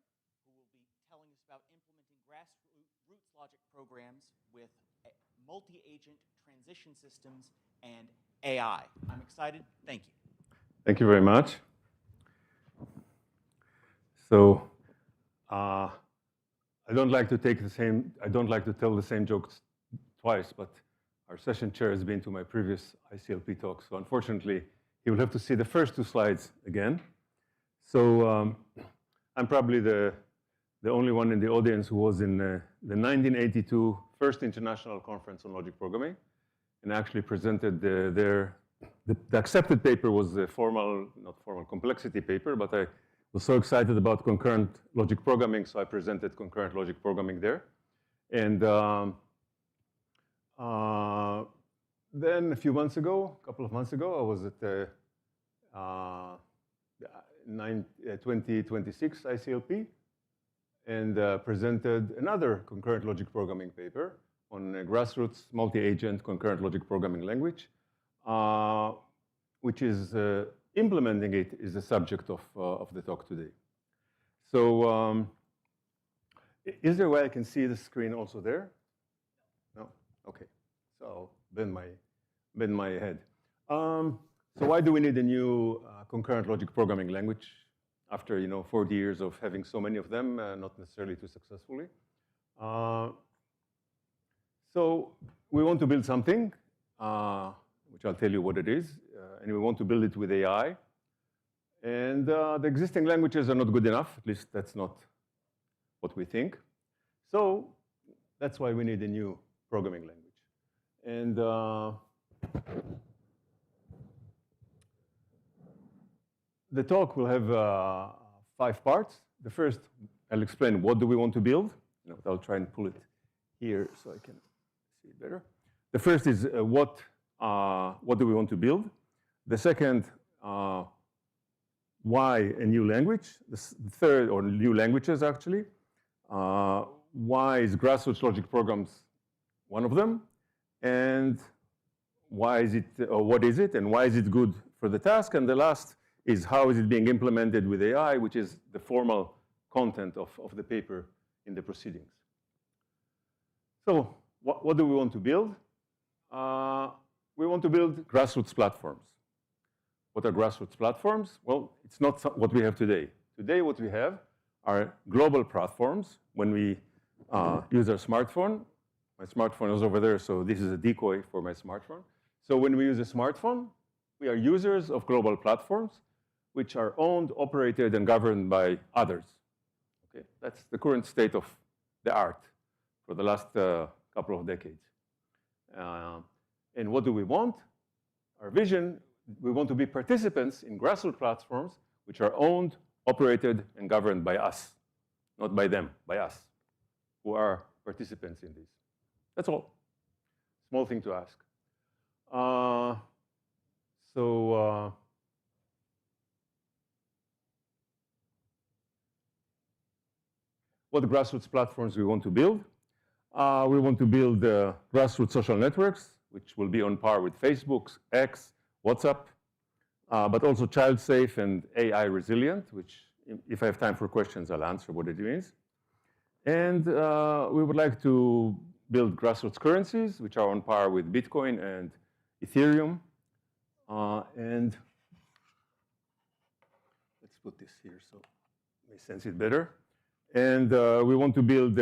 S13: who will be telling us about implementing grassroots logic programs with multi-agent transition systems and AI. I'm excited. Thank you.
S12: Thank you very much. So, I don't like to tell the same jokes twice, but our session chair has been to my previous ICLP talk, so unfortunately, he will have to see the first 2 slides again. So I'm probably the only one in the audience who was in the 1982 First International Conference on Logic Programming, and actually presented the accepted paper was the not formal complexity paper, but I was so excited about concurrent logic programming, so I presented concurrent logic programming there. And then a couple of months ago, I was at the 2026 ICLP and presented another concurrent logic programming paper on a grassroots multi-agent concurrent logic programming language, which is implementing it is the subject of the talk today. So is there a way I can see the screen also there? No? Okay. So I'll bend my head. So why do we need a new concurrent logic programming language after 40 years of having so many of them, not necessarily too successfully? So we want to build something, which I'll tell you what it is, and we want to build it with AI. And the existing languages are not good enough, at least that's not what we think. So that's why we need a new programming language. And the talk will have 5 parts. The first, I'll explain what do we want to build. I'll try and pull it here so I can see it better. The first is what do we want to build. The second, why a new language. The third, or new languages actually. Why is grassroots logic programs one of them? And why is it, or what is it, and why is it good for the task? And the last is how is it being implemented with AI, which is the formal content of the paper in the proceedings. So what do we want to build? We want to build grassroots platforms. What are grassroots platforms? Well, it's not what we have today. Today what we have are global platforms. When we use our smartphone, my smartphone is over there, so this is a decoy for my smartphone. So when we use a smartphone, we are users of global platforms which are owned, operated, and governed by others. Okay, that's the current state of the art for the last couple of decades. And what do we want? Our vision, we want to be participants in grassroots platforms which are owned, operated, and governed by us. Not by them, by us, who are participants in this. That's all. Small thing to ask. What grassroots platforms we want to build? We want to build grassroots social networks, which will be on par with Facebook, X, WhatsApp, but also child-safe and AI resilient, which if I have time for questions, I'll answer what it means. And we would like to build grassroots currencies, which are on par with Bitcoin and Ethereum. And let's put this here so you may sense it better. And we want to build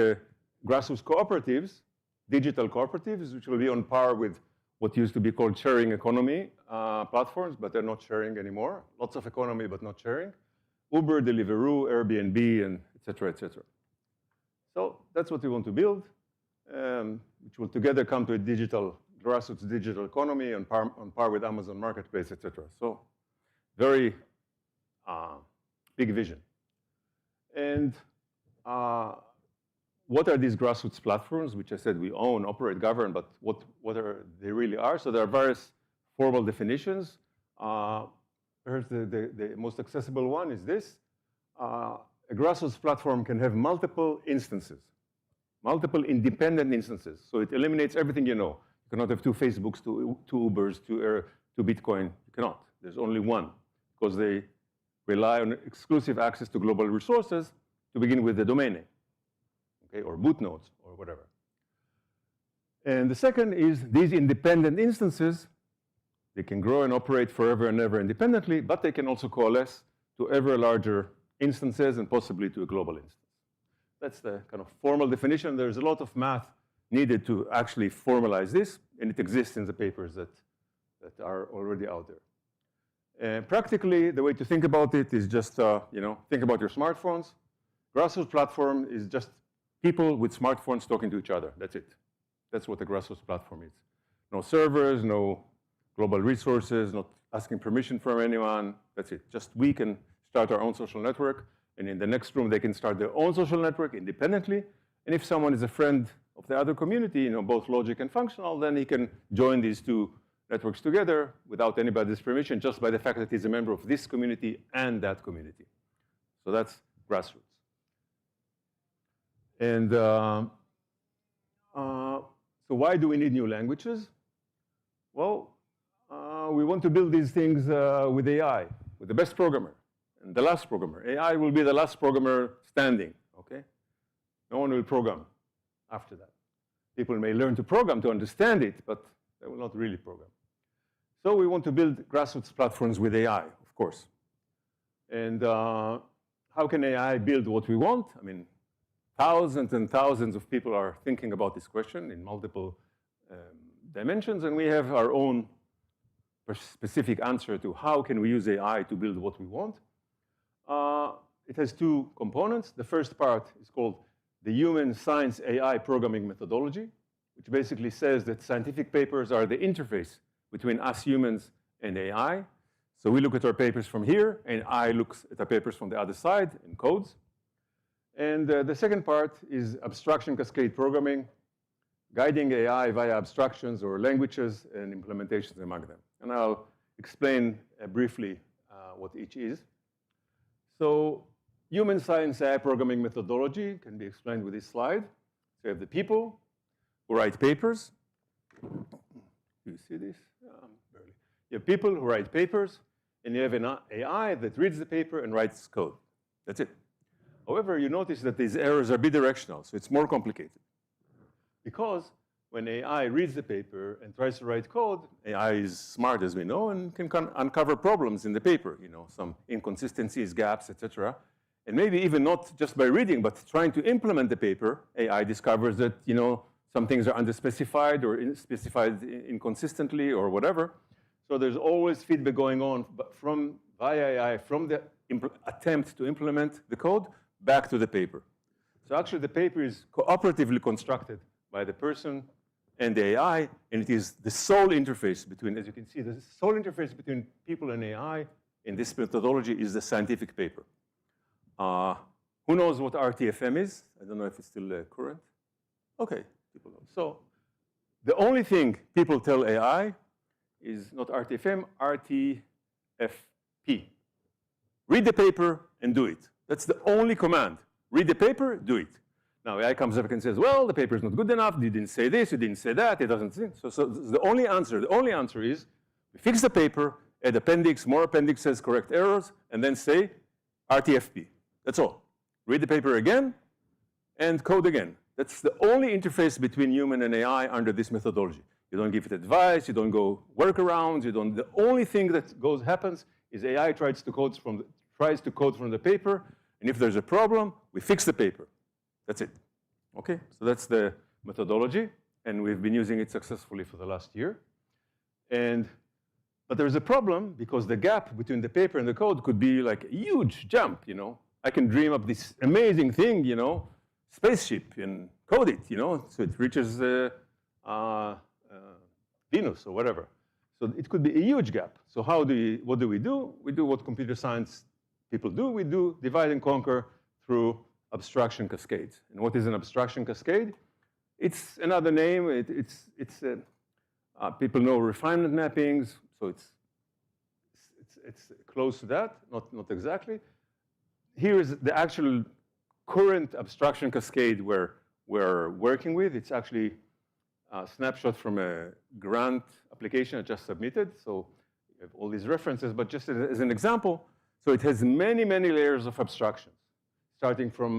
S12: grassroots cooperatives, digital cooperatives, which will be on par with what used to be called sharing economy platforms, but they're not sharing anymore. Lots of economy, but not sharing. Uber, Deliveroo, Airbnb, and et cetera, et cetera. So that's what we want to build, which will together come to a digital, grassroots digital economy on par with Amazon Marketplace, et cetera. So very big vision. And what are these grassroots platforms, which I said we own, operate, govern, but what are they really are? So there are various formal definitions. Perhaps the most accessible one is this. A grassroots platform can have multiple instances, multiple independent instances. So it eliminates everything you know. You cannot have two Facebooks, two Ubers, two Bitcoin. You cannot. There's only one, because they rely on exclusive access to global resources to begin with the domain name, okay, or boot nodes, or whatever. And the second is these independent instances, they can grow and operate forever and ever independently, but they can also coalesce to ever larger instances and possibly to a global instance. That's the kind of formal definition. There's a lot of math needed to actually formalize this, and it exists in the papers that are already out there. Practically, the way to think about it is just, think about your smartphones. Grassroots platform is just people with smartphones talking to each other. That's it. That's what a grassroots platform is. No servers, no global resources, not asking permission from anyone. That's it. Just we can start our own social network, and in the next room, they can start their own social network independently. And if someone is a friend of the other community, both logic and functional, then he can join these two networks together without anybody's permission, just by the fact that he's a member of this community and that community. So that's grassroots. And so why do we need new languages? Well, we want to build these things with AI, with the best programmer and the last programmer. AI will be the last programmer standing, okay? No one will program after that. People may learn to program to understand it, but they will not really program. So we want to build grassroots platforms with AI, of course. And how can AI build what we want? I mean, thousands and thousands of people are thinking about this question in multiple dimensions, and we have our own specific answer to how can we use AI to build what we want. It has two components. The first part is called the Human Science AI Programming Methodology, which basically says that scientific papers are the interface between us humans and AI. So we look at our papers from here, and AI looks at our papers from the other side and codes. And the second part is abstraction cascade programming, guiding AI via abstractions or languages and implementations among them. And I'll explain briefly what each is. So human science AI programming methodology can be explained with this slide. So you have the people who write papers. Do you see this? Barely. You have people who write papers, and you have an AI that reads the paper and writes code. That's it. However, you notice that these errors are bidirectional, so it's more complicated. Because when AI reads the paper and tries to write code, AI is smart, as we know, and can uncover problems in the paper, some inconsistencies, gaps, etc. And maybe even not just by reading, but trying to implement the paper, AI discovers that, some things are underspecified or specified inconsistently or whatever. So there's always feedback going on via AI from the attempt to implement the code back to the paper. So actually, the paper is cooperatively constructed by the person and the AI, and it is the sole interface between, as you can see, the sole interface between people and AI in this methodology is the scientific paper. Who knows what RTFM is? I don't know if it's still current. Okay, people know. So the only thing people tell AI is not RTFM, RTFP. Read the paper and do it. That's the only command. Read the paper, do it. Now AI comes up and says, well, the paper is not good enough. You didn't say this, you didn't say that. It doesn't say. So the only answer is we fix the paper, add appendix, more appendixes, correct errors, and then say RTFP. That's all. Read the paper again and code again. That's the only interface between human and AI under this methodology. You don't give it advice. You don't go workarounds. The only thing that happens is AI tries to code from the paper, and if there's a problem, we fix the paper. That's it. Okay, so that's the methodology, and we've been using it successfully for the last year. But there's a problem because the gap between the paper and the code could be like a huge jump, you know. I can dream up this amazing thing, you know, spaceship, and code it, you know, so it reaches Venus or whatever. So it could be a huge gap. So what do? We do what computer science people do. We do divide and conquer through abstraction cascades. And what is an abstraction cascade? It's another name. People know refinement mappings, so it's close to that, not exactly. Here is the actual current abstraction cascade we're working with. It's actually a snapshot from a grant application I just submitted. So you have all these references, but just as an example, so it has many, many layers of abstractions, starting from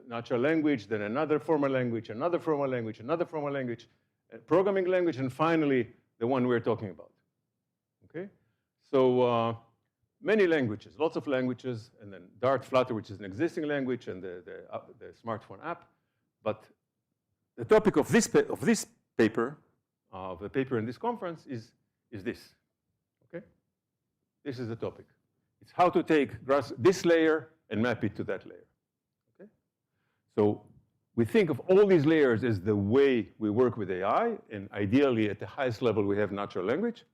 S12: natural language, then another formal language, another formal language, another formal language, a programming language, and finally, the one we're talking about, okay? So many languages, lots of languages, and then Dart, Flutter, which is an existing language, and the smartphone app. But the topic of this paper, of the paper in this conference, is this, okay? This is the topic. It's how to take this layer and map it to that layer, okay? So we think of all these layers as the way we work with AI, and ideally at the highest level we have natural language,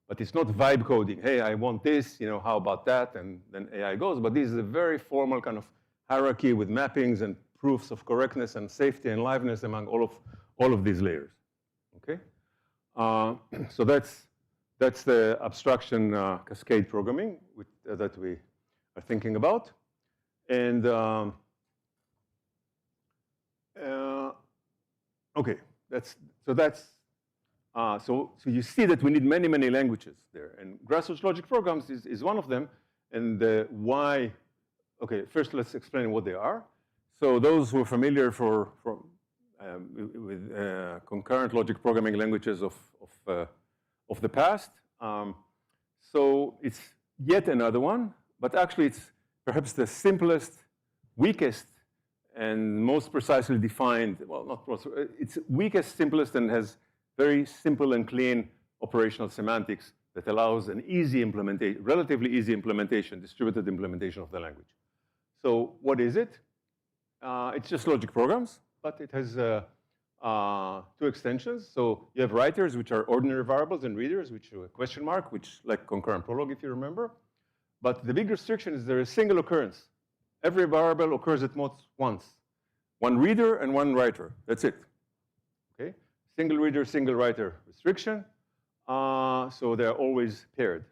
S12: but it's not vibe coding. Hey, I want this, you know, how about that? And then AI goes, but this is a very formal kind of hierarchy with mappings and proofs of correctness and safety and liveness among all of these layers, okay? So that's the abstraction cascade programming that we are thinking about. And okay, so you see that we need many, many languages there. And grassroots logic programs is one of them. And why, okay, first let's explain what they are. So those who are familiar with concurrent logic programming languages of the past, so it's yet another one, but actually it's perhaps the simplest, weakest, and most precisely defined, well, not most, it's weakest, simplest, and has very simple and clean operational semantics that allows an easy implementation, relatively easy implementation, distributed implementation of the language. So what is it? It's just logic programs, but it has two extensions. So you have writers, which are ordinary variables, and readers, which are a question mark, which like concurrent prolog, if you remember. But the big restriction is there is single occurrence. Every variable occurs at most once. One reader and one writer, that's it, okay? Single reader, single writer restriction, so they're always paired,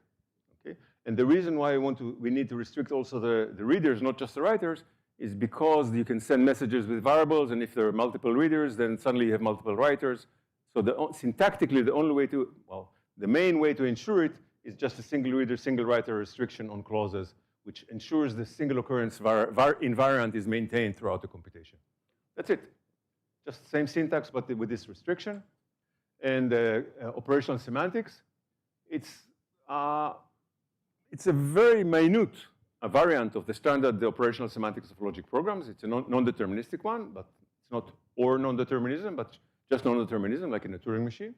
S12: okay? And the reason why we need to restrict also the readers, not just the writers, is because you can send messages with variables, and if there are multiple readers, then suddenly you have multiple writers. So syntactically, the only way the main way to ensure it is just a single reader, single writer restriction on clauses, which ensures the single occurrence invariant is maintained throughout the computation. That's it. Just the same syntax, but with this restriction. And operational semantics, it's a very minute variant of the standard operational semantics of logic programs. It's a non-deterministic one, but it's not or non-determinism, but just non-determinism, like in a Turing machine.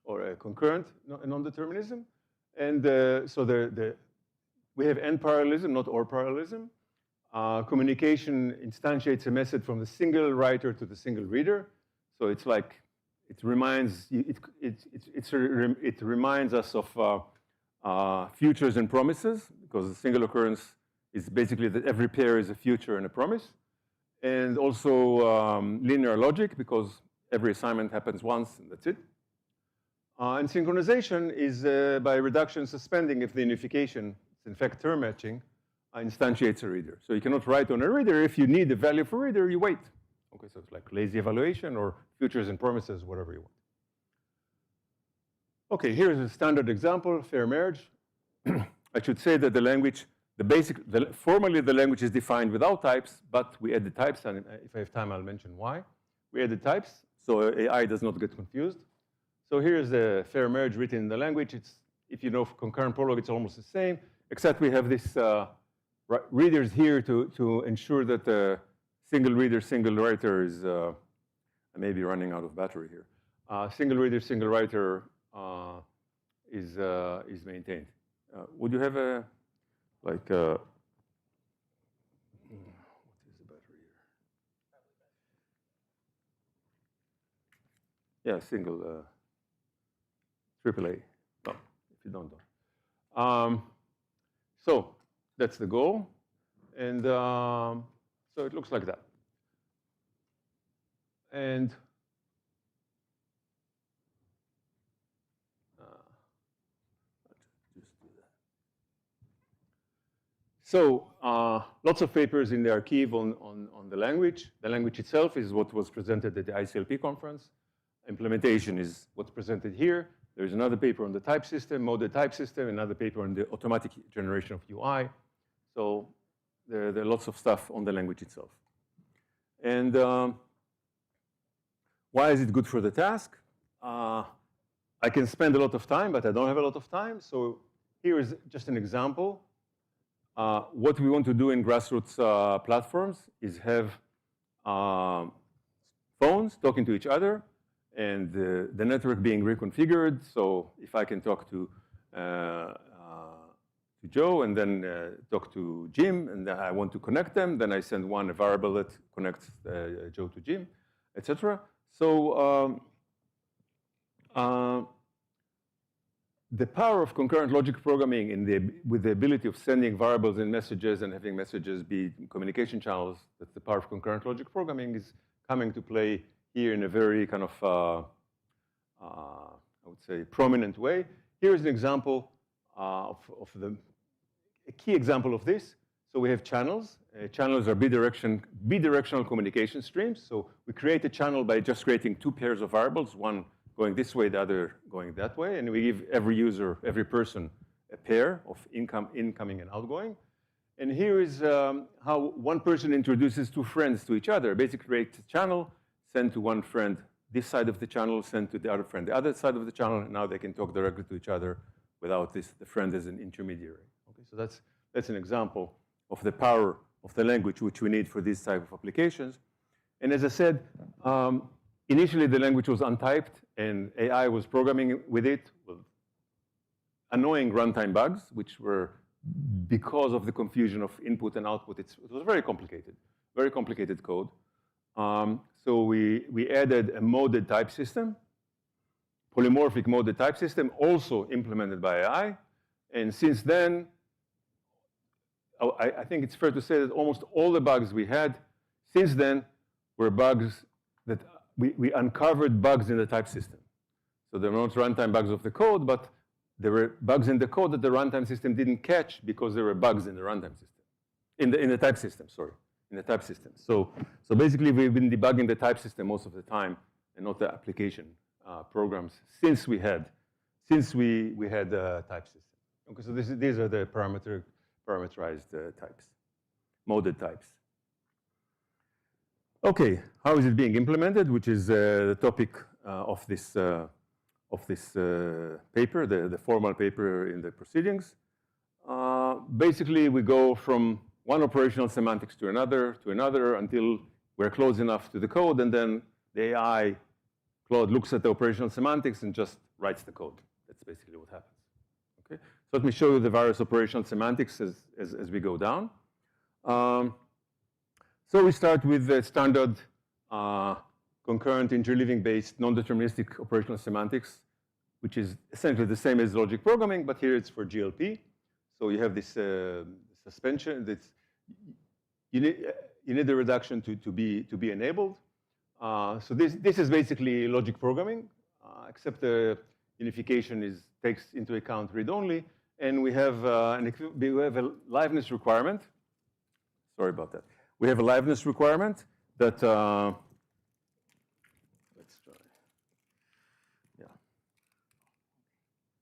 S12: Or a concurrent non-determinism. And so we have and parallelism, not or parallelism. Communication instantiates a message from the single writer to the single reader. So it's like, it reminds us of futures and promises, because the single occurrence is basically that every pair is a future and a promise. And also linear logic, because every assignment happens once and that's it. And synchronization is by reduction suspending if the unification, in fact term matching, instantiates a reader. So you cannot write on a reader. If you need a value for reader, you wait. Okay, so it's like lazy evaluation or futures and promises, whatever you want. Okay, here's a standard example, fair marriage. I should say that the language, formally the language is defined without types, but we add the types, and if I have time, I'll mention why. We add the types, so AI does not get confused. So here's the fair marriage written in the language. It's, if you know concurrent prolog, it's almost the same, except we have this readers here to ensure that the single reader, single writer is I may be running out of battery here. Single reader, single writer is maintained. Would you have a, like, what is the battery here? Yeah, single, AAA. No, if you don't. So that's the goal. And so it looks like that. And just do that. So lots of papers in the archive on the language. The language itself is what was presented at the ICLP conference. Implementation is what's presented here. There's another paper on the type system, moded type system, another paper on the automatic generation of UI. So there are lots of stuff on the language itself. And why is it good for the task? I can spend a lot of time, but I don't have a lot of time. So here is just an example. What we want to do in grassroots platforms is have phones talking to each other, and the network being reconfigured. So if I can talk to Joe and then talk to Jim, and then I want to connect them, then I send a variable that connects Joe to Jim, etc. So the power of concurrent logic programming with the ability of sending variables and messages and having messages be communication channels, that's the power of concurrent logic programming, is coming to play here in a very kind of, I would say, prominent way. Here's an example a key example of this. So we have channels. Channels are bidirectional communication streams. So we create a channel by just creating two pairs of variables, one going this way, the other going that way. And we give every user, every person, a pair of incoming and outgoing. And here is how one person introduces two friends to each other. Basically create a channel, send to one friend this side of the channel, send to the other friend the other side of the channel, and now they can talk directly to each other without the friend as an intermediary. Okay, so that's an example of the power of the language which we need for these type of applications. And as I said, initially the language was untyped, and AI was programming with it with annoying runtime bugs, which were because of the confusion of input and output. It was very complicated code. So we added a moded type system, polymorphic moded type system, also implemented by AI. And since then, I think it's fair to say that almost all the bugs we had since then were bugs that we uncovered bugs in the type system. So they were not runtime bugs of the code, but there were bugs in the code that the runtime system didn't catch because there were bugs in the runtime system, in the type system, sorry. In the type system. So basically, we've been debugging the type system most of the time, and not the application programs since we had a type system. Okay, so these are the parameterized types, moded types. Okay, how is it being implemented? Which is the topic of this paper, the formal paper in the proceedings. Basically, we go from one operational semantics to another until we're close enough to the code, and then the AI, Claude, looks at the operational semantics and just writes the code. That's basically what happens. Okay, so let me show you the various operational semantics as we go down. So we start with the standard concurrent interleaving-based non-deterministic operational semantics, which is essentially the same as logic programming, but here it's for GLP. So you have this suspension. You need the reduction to be enabled. So this is basically logic programming, except the unification takes into account read-only, and we have a liveness requirement. Sorry about that. We have a liveness requirement that let's try. Yeah,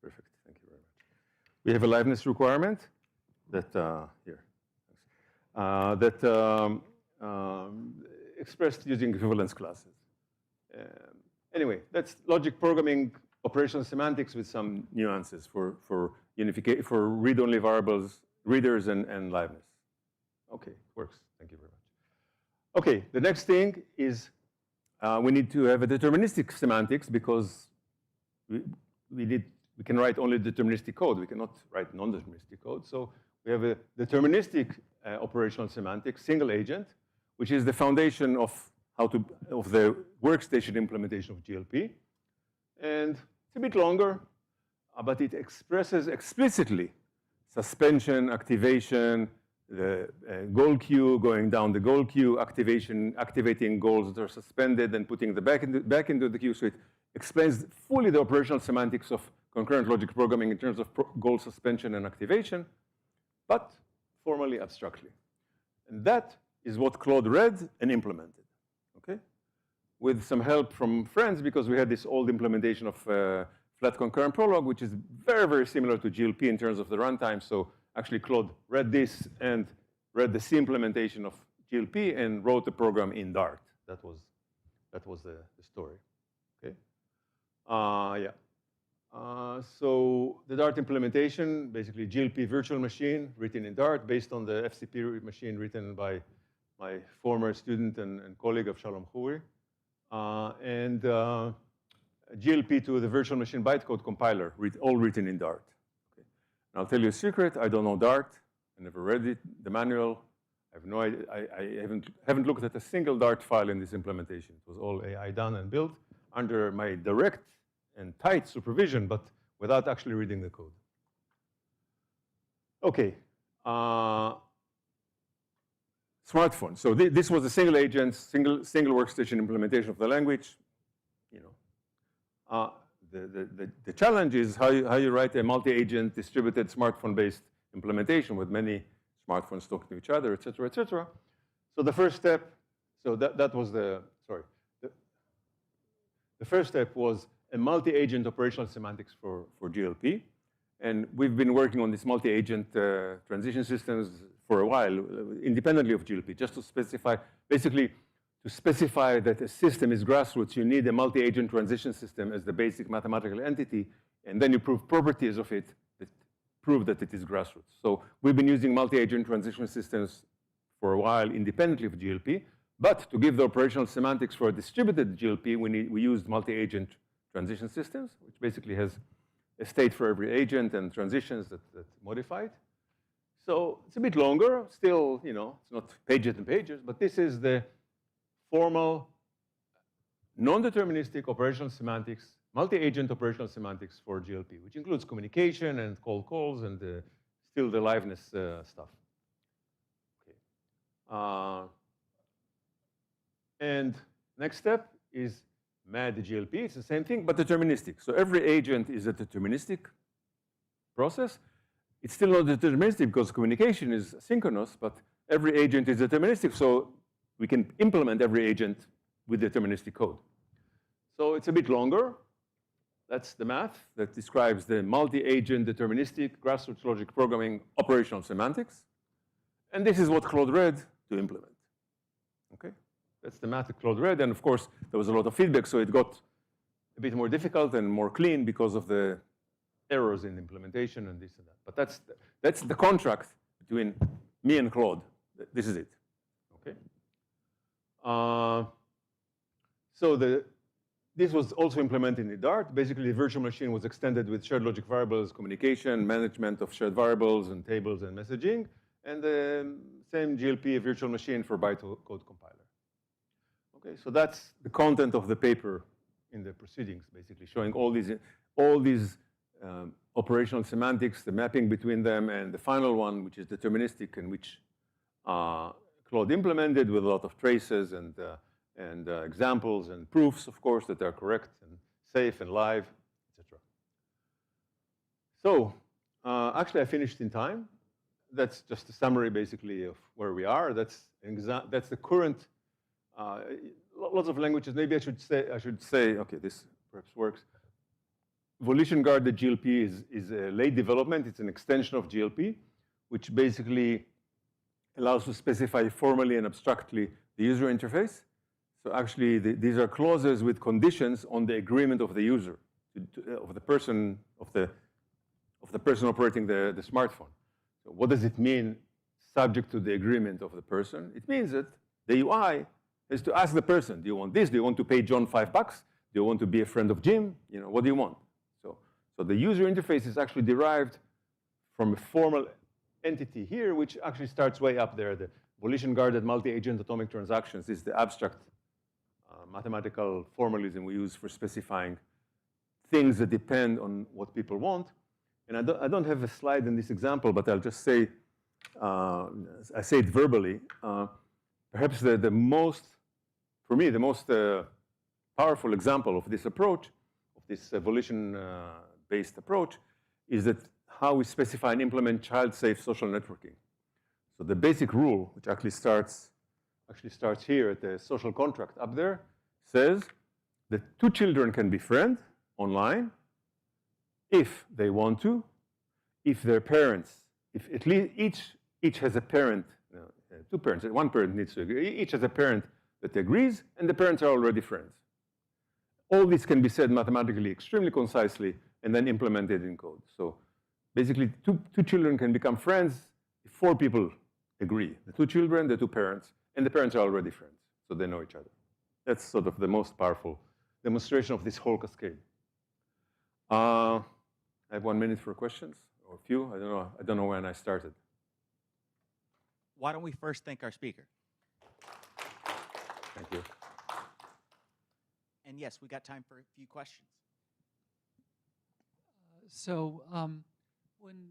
S12: perfect. Thank you very much. We have a liveness requirement that expressed using equivalence classes. Anyway, that's logic programming operational semantics with some nuances for unification, for read-only variables, readers, and liveness. Okay, works. Thank you very much. Okay, the next thing is we need to have a deterministic semantics because we can write only deterministic code. We cannot write non-deterministic code. So we have a deterministic operational semantics, single agent, which is the foundation of the workstation implementation of GLP. And it's a bit longer, but it expresses explicitly suspension, activation, the goal queue, going down the goal queue, activating goals that are suspended and putting them back into the queue. So it explains fully the operational semantics of concurrent logic programming in terms of goal suspension and activation, but formally, abstractly. And that is what Claude read and implemented, okay? With some help from friends, because we had this old implementation of flat concurrent prolog, which is very, very similar to GLP in terms of the runtime. So actually, Claude read this and read the C implementation of GLP and wrote the program in Dart. That was the story, okay? Yeah. So the Dart implementation, basically GLP virtual machine written in Dart based on the FCP machine written by my former student and colleague of Shalom Khouri. And GLP to the virtual machine bytecode compiler, all written in Dart. Okay. And I'll tell you a secret, I don't know Dart. I never read it, the manual. I have no idea, I haven't looked at a single Dart file in this implementation. It was all AI done and built under my direct and tight supervision, but without actually reading the code. Okay. Smartphone. So this was a single agent, single workstation implementation of the language. You know, the challenge is how you write a multi-agent distributed smartphone-based implementation with many smartphones talking to each other, et cetera, et cetera. So the first step, so that was the first step was a multi-agent operational semantics for GLP. And we've been working on this multi-agent transition systems for a while, independently of GLP, just to specify, basically, to specify that a system is grassroots, you need a multi-agent transition system as the basic mathematical entity, and then you prove properties of it that prove that it is grassroots. So we've been using multi-agent transition systems for a while, independently of GLP, but to give the operational semantics for a distributed GLP, we used multi-agent transition systems, which basically has a state for every agent and transitions that modify it. So it's a bit longer, still, you know, it's not pages and pages, but this is the formal non-deterministic operational semantics, multi-agent operational semantics for GLP, which includes communication and cold calls and still the liveness stuff. Okay. And next step is MAD GLP. It's the same thing, but deterministic. So every agent is a deterministic process. It's still not deterministic because communication is synchronous, but every agent is deterministic, so we can implement every agent with deterministic code. So it's a bit longer. That's the math that describes the multi-agent deterministic grassroots logic programming operational semantics. And this is what Claude read to implement. Okay? That's the math that Claude read. And of course, there was a lot of feedback, so it got a bit more difficult and more clean because of the errors in implementation and this and that. But that's the contract between me and Claude. This is it. Okay. So this was also implemented in Dart. Basically, the virtual machine was extended with shared logic variables, communication, management of shared variables and tables and messaging, and the same GLP virtual machine for bytecode compiler. Okay, so that's the content of the paper in the proceedings, basically showing all these operational semantics, the mapping between them, and the final one, which is deterministic, and which Claude implemented with a lot of traces and examples and proofs, of course, that are correct and safe and live, etc. So actually, I finished in time. That's just a summary, basically, of where we are. That's the current. Lots of languages. Maybe I should say. Okay, this perhaps works. Volition guarded GLP is a late development. It's an extension of GLP, which basically allows to specify formally and abstractly the user interface. So actually, these are clauses with conditions on the agreement of the user, of the person operating the smartphone. So what does it mean, subject to the agreement of the person? It means that the UI is to ask the person, do you want this? Do you want to pay John $5? Do you want to be a friend of Jim? You know, what do you want? So the user interface is actually derived from a formal entity here, which actually starts way up there. The volition-guarded multi-agent atomic transactions is the abstract mathematical formalism we use for specifying things that depend on what people want. And I don't have a slide in this example, but I'll just say, I say it verbally. Perhaps the most, for me, the most powerful example of this approach, of this volition-based approach, is that how we specify and implement child-safe social networking. So the basic rule, which actually starts here at the social contract up there, says that two children can be friends online if they want to, if their parents, if at least each has a parent, two parents, one parent needs to agree, each has a parent that agrees, and the parents are already friends. All this can be said mathematically extremely concisely and then implemented in code. So basically, two children can become friends if four people agree. The two children, the two parents, and the parents are already friends, so they know each other. That's sort of the most powerful demonstration of this whole cascade. I have 1 minute for questions, or a few. I don't know when I started.
S13: Why don't we first thank our speaker?
S12: Thank you.
S13: And yes, we got time for a few questions.
S1: So when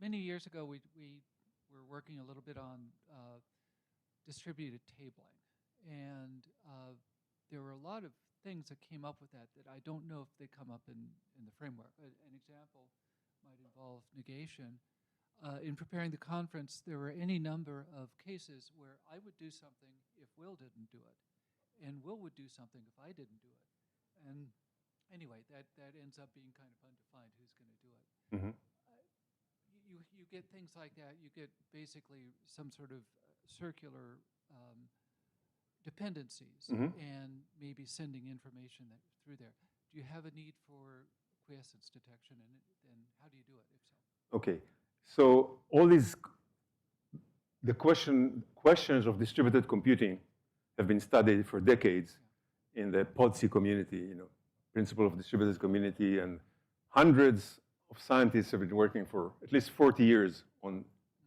S1: many years ago, we were working a little bit on distributed tabling, and there were a lot of things that came up with that I don't know if they come up in the framework. An example might involve negation. In preparing the conference, there were any number of cases where I would do something if Will didn't do it, and Will would do something if I didn't do it. And anyway, that ends up being kind of undefined who's going to do it.
S12: Mm-hmm.
S1: You get things like that. You get basically some sort of circular dependencies,
S12: Mm-hmm.
S1: and maybe sending information through there. Do you have a need for quiescence detection, and how do you do it, if so?
S12: Okay, so all these, the questions of distributed computing have been studied for decades in the PODC community, principle of distributed community, and hundreds of scientists have been working for at least 40 years on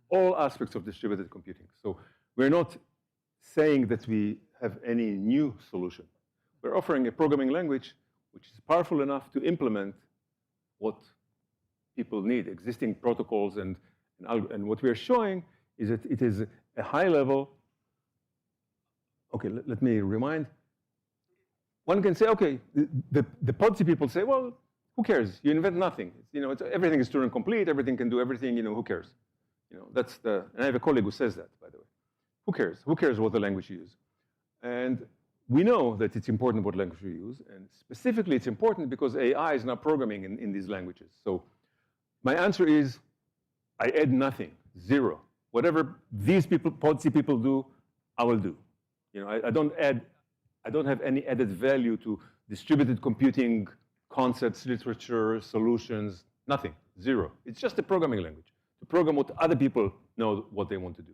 S12: all aspects of distributed computing. So we're not saying that we have any new solution. We're offering a programming language which is powerful enough to implement what people need, existing protocols, and what we are showing is that it is a high level. Okay, let me remind. One can say, okay, the PODC people say, well, who cares? You invent nothing. Everything is Turing complete. Everything can do everything. Who cares? That's the. And I have a colleague who says that, by the way. Who cares? Who cares what the language you use? And we know that it's important what language you use, and specifically it's important because AI is now programming in these languages. So my answer is, I add nothing, zero. Whatever these people, PODC people do, I will do. I don't have any added value to distributed computing concepts, literature, solutions, nothing, zero. It's just a programming language to program what other people know what they want to do.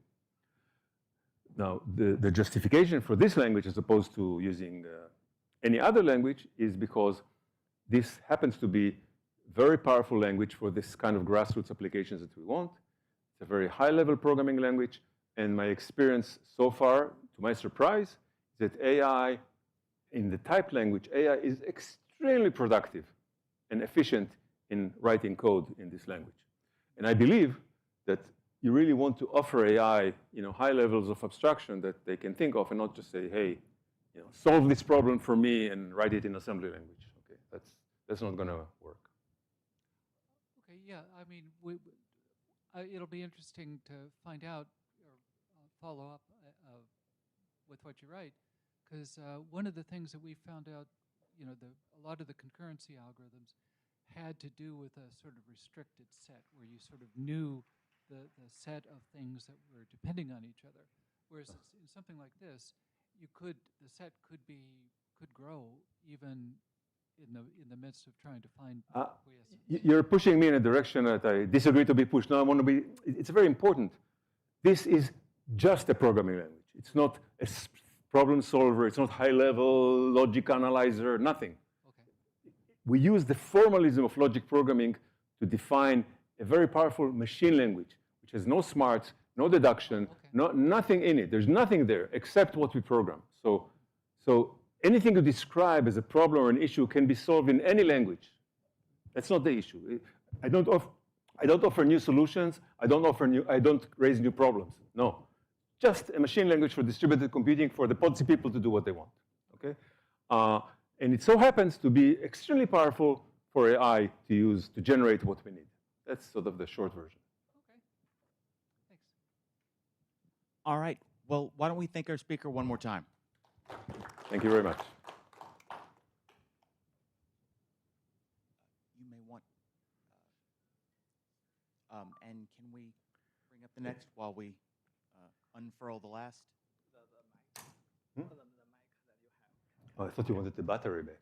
S12: Now, the justification for this language as opposed to using any other language is because this happens to be very powerful language for this kind of grassroots applications that we want. It's a very high-level programming language, and my experience so far, to my surprise, is that AI, in the typed language, AI is extremely productive and efficient in writing code in this language. And I believe that you really want to offer AI, high levels of abstraction that they can think of, and not just say, hey, solve this problem for me and write it in assembly language. Okay, that's not going to work.
S1: Okay, yeah, I mean, it'll be interesting to find out or follow up with what you write, because one of the things that we found out, a lot of the concurrency algorithms had to do with a sort of restricted set where you sort of knew the set of things that were depending on each other. Whereas in something like this, the set could grow even in the midst of trying to find quiescence.
S12: You're pushing me in a direction that I disagree to be pushed. No, I want to be. It's very important. This is just a programming language. It's not a problem solver. It's not high-level logic analyzer, nothing.
S1: Okay.
S12: We use the formalism of logic programming to define a very powerful machine language, which has no smarts, no deduction, nothing in it. There's nothing there except what we program. So anything you describe as a problem or an issue can be solved in any language. That's not the issue. I don't offer new solutions. I don't raise new problems. No, just a machine language for distributed computing for the policy people to do what they want. Okay, and it so happens to be extremely powerful for AI to use to generate what we need. That's sort of the short version.
S1: Okay. Thanks.
S13: All right. Well, why don't we thank our speaker one more time?
S12: Thank you very much.
S13: You may want, and can we bring up the next while we unfurl the last?
S12: Oh, I thought you wanted the battery back.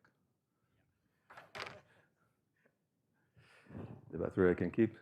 S12: The battery I can keep.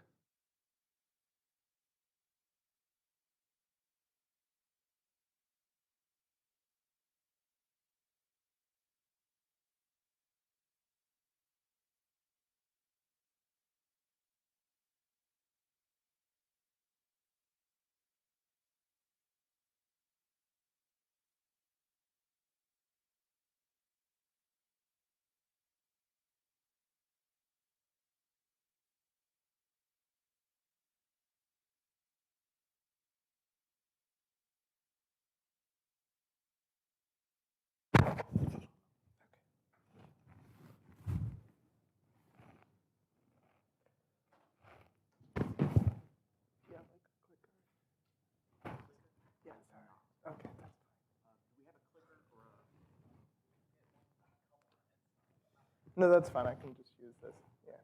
S14: No, that's fine. I can just use this. Yeah,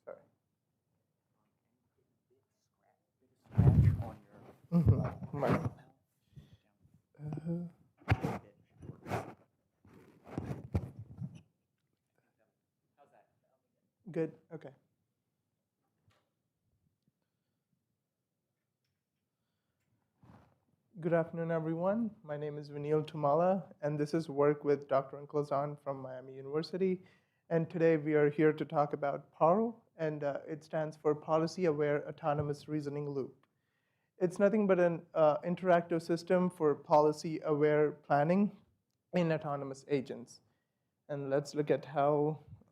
S14: sorry. Good, okay. Good afternoon, everyone. My name is Vinil Tumala, and this is work with Dr. Inclazan from Miami University. And today we are here to talk about PARL, and it stands for Policy Aware Autonomous Reasoning Loop. It's nothing but an interactive system for policy-aware planning in autonomous agents. And let's look at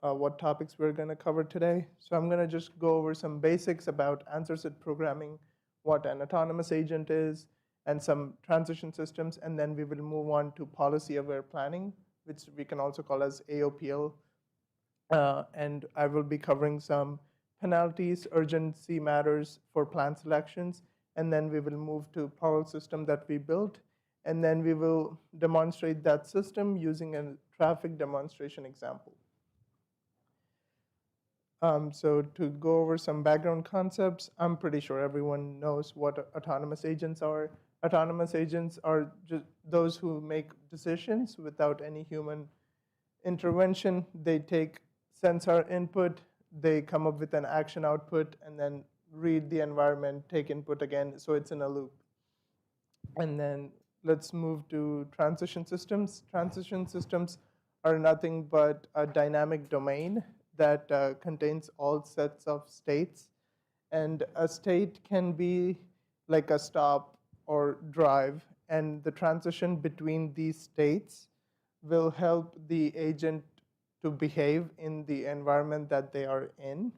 S14: what topics we're going to cover today. So I'm going to just go over some basics about answer set programming, what an autonomous agent is, and some transition systems, and then we will move on to policy-aware planning, which we can also call as AOPL. And I will be covering some penalties, urgency matters for plan selections, and then we will move to PARL system that we built, and then we will demonstrate that system using a traffic demonstration example. So to go over some background concepts, I'm pretty sure everyone knows what autonomous agents are. Autonomous agents are just those who make decisions without any human intervention. They take sensor input, they come up with an action output, and then read the environment, take input again, so it's in a loop. And then let's move to transition systems. Transition systems are nothing but a dynamic domain that contains all sets of states. And a state can be like a stop or drive, and the transition between these states will help the agent to behave in the environment that they are in.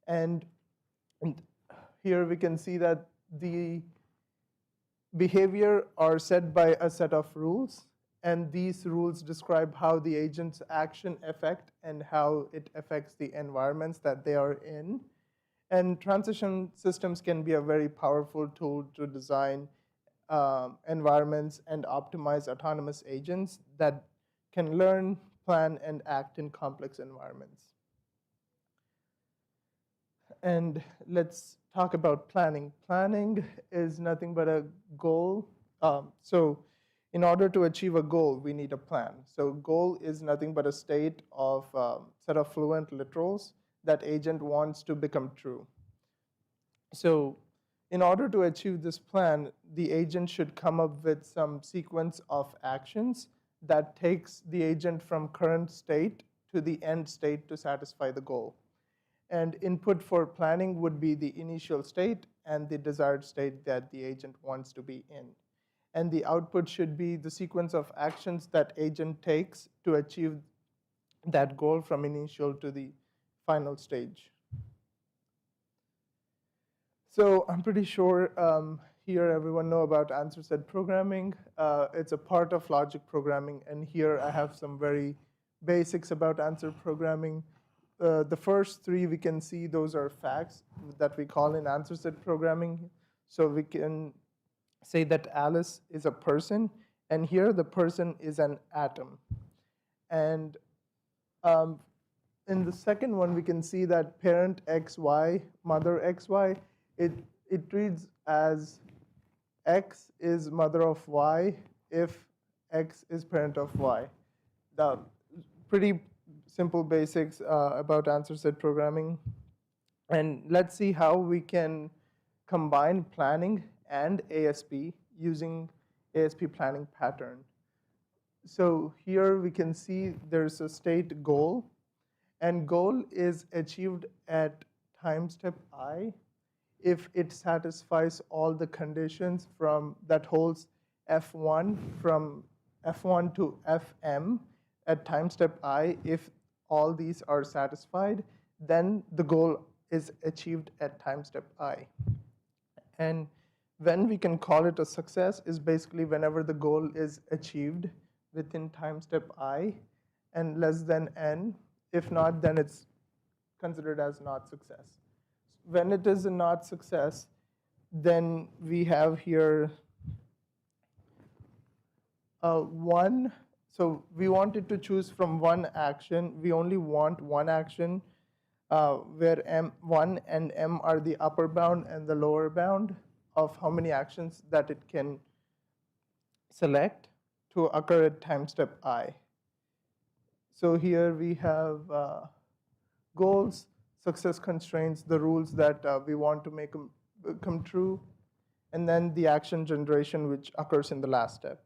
S14: And here we can see that the behavior are set by a set of rules, and these rules describe how the agent's action affect and how it affects the environments that they are in. And transition systems can be a very powerful tool to design environments and optimize autonomous agents that can learn, plan, and act in complex environments. And let's talk about planning. Planning is nothing but a goal. So in order to achieve a goal, we need a plan. So goal is nothing but a state of set of fluent literals that agent wants to become true. So in order to achieve this plan, the agent should come up with some sequence of actions that takes the agent from current state to the end state to satisfy the goal. And input for planning would be the initial state and the desired state that the agent wants to be in. And the output should be the sequence of actions that agent takes to achieve that goal from initial to the final stage. So I'm pretty sure here everyone know about answer set programming. It's a part of logic programming, and here I have some very basics about answer programming. The first three we can see those are facts that we call in answer set programming. So we can say that Alice is a person, and here the person is an atom. And in the second one, we can see that parent XY, mother XY, it reads as X is mother of Y if X is parent of Y. The pretty simple basics about answer set programming. And let's see how we can combine planning and ASP using ASP planning pattern. So here we can see there's a state goal, and goal is achieved at time step I if it satisfies all the conditions from that holds F1 from F1 to Fm at time step I. If all these are satisfied, then the goal is achieved at time step I. And when we can call it a success is basically whenever the goal is achieved within time step I and less than n. If not, then it's considered as not success. When it is a not success, then we have here one. So we wanted to choose from one action. We only want one action where M1 and M are the upper bound and the lower bound of how many actions that it can select to occur at time step I. So here we have goals, success constraints, the rules that we want to make them come true, and then the action generation which occurs in the last step.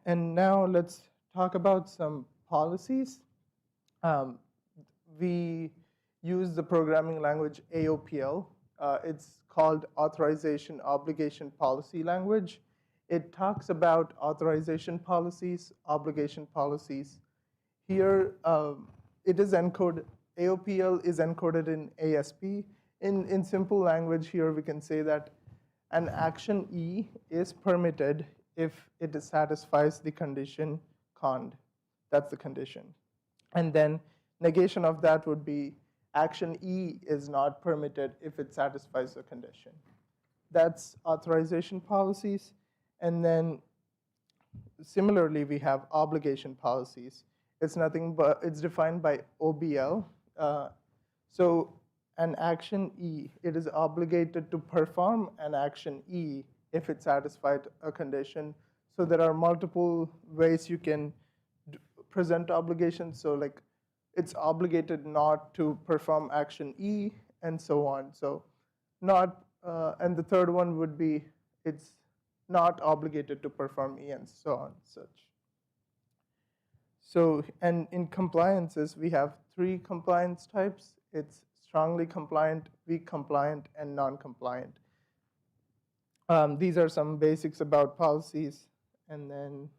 S14: And now let's talk about some policies. We use the programming language AOPL. It's called Authorization Obligation Policy Language. It talks about authorization policies, obligation policies. Here, it is encoded, AOPL is encoded in ASP. In simple language here, we can say that an action E is permitted if it satisfies the condition cond. That's the condition. And then negation of that would be action E is not permitted if it satisfies the condition. That's authorization policies. And then similarly, we have obligation policies. It's nothing but, it's defined by OBL. So an action E, it is obligated to perform an action E if it satisfied a condition. So there are multiple ways you can present obligations. So like it's obligated not to perform action E and so on. So not, and the third one would be it's not obligated to perform E and so on, such. So, and in compliances, we have 3 compliance types. It's strongly compliant, weak compliant, and non-compliant. These are some basics about policies. And then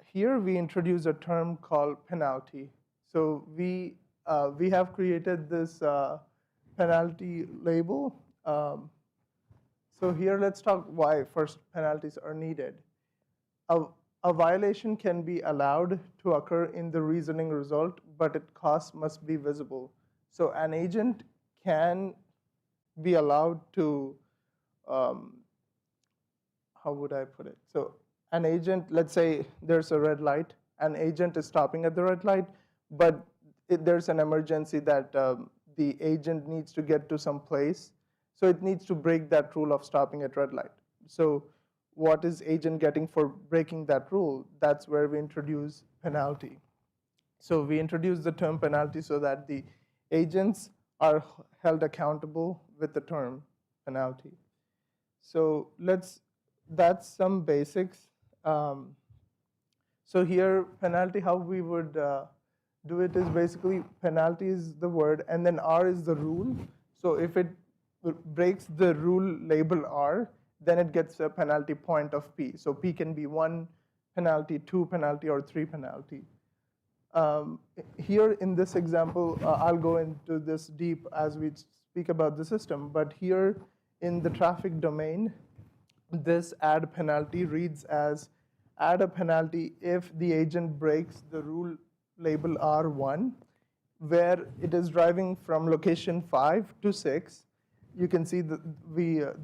S14: here we introduce a term called penalty. So we have created this penalty label. So here let's talk why first penalties are needed. A violation can be allowed to occur in the reasoning result, but its cost must be visible. So an agent can be allowed to, how would I put it? So an agent, let's say there's a red light, an agent is stopping at the red light, but there's an emergency that the agent needs to get to some place. So it needs to break that rule of stopping at red light. So what is agent getting for breaking that rule? That's where we introduce penalty. So we introduce the term penalty so that the agents are held accountable with the term. penalty. So that's some basics. So here, penalty, how we would do it is basically penalty is the word, and then R is the rule. So if it breaks the rule label R, then it gets a penalty point of P. So P can be 1 penalty, 2 penalty, or 3 penalty. Here in this example, I'll go into this deep as we speak about the system, but here in the traffic domain, this add penalty reads as add a penalty if the agent breaks the rule label R1, where it is driving from location 5 to 6. You can see the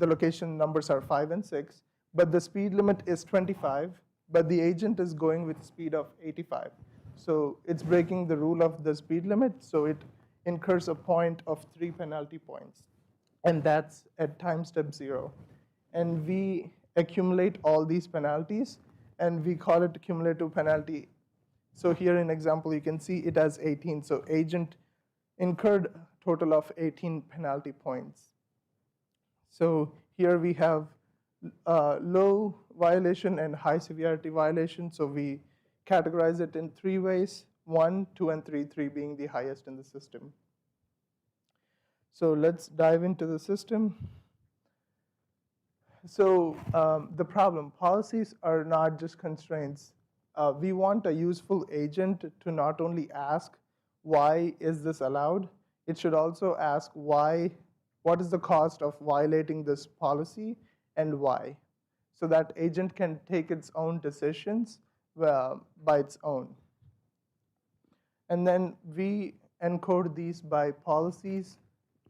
S14: location numbers are 5 and 6, but the speed limit is 25, but the agent is going with speed of 85. So it's breaking the rule of the speed limit, so it incurs a point of 3 penalty points, and that's at time step 0. And we accumulate all these penalties, and we call it cumulative penalty. So here in example, you can see it as 18. So agent incurred a total of 18 penalty points. So here we have low violation and high severity violation. So we categorize it in 3 ways, 1, 2, and 3, 3 being the highest in the system. So let's dive into the system. So the problem, policies are not just constraints. We want a useful agent to not only ask, why is this allowed? It should also ask what is the cost of violating this policy and why? So that agent can take its own decisions by its own. And then we encode these by policies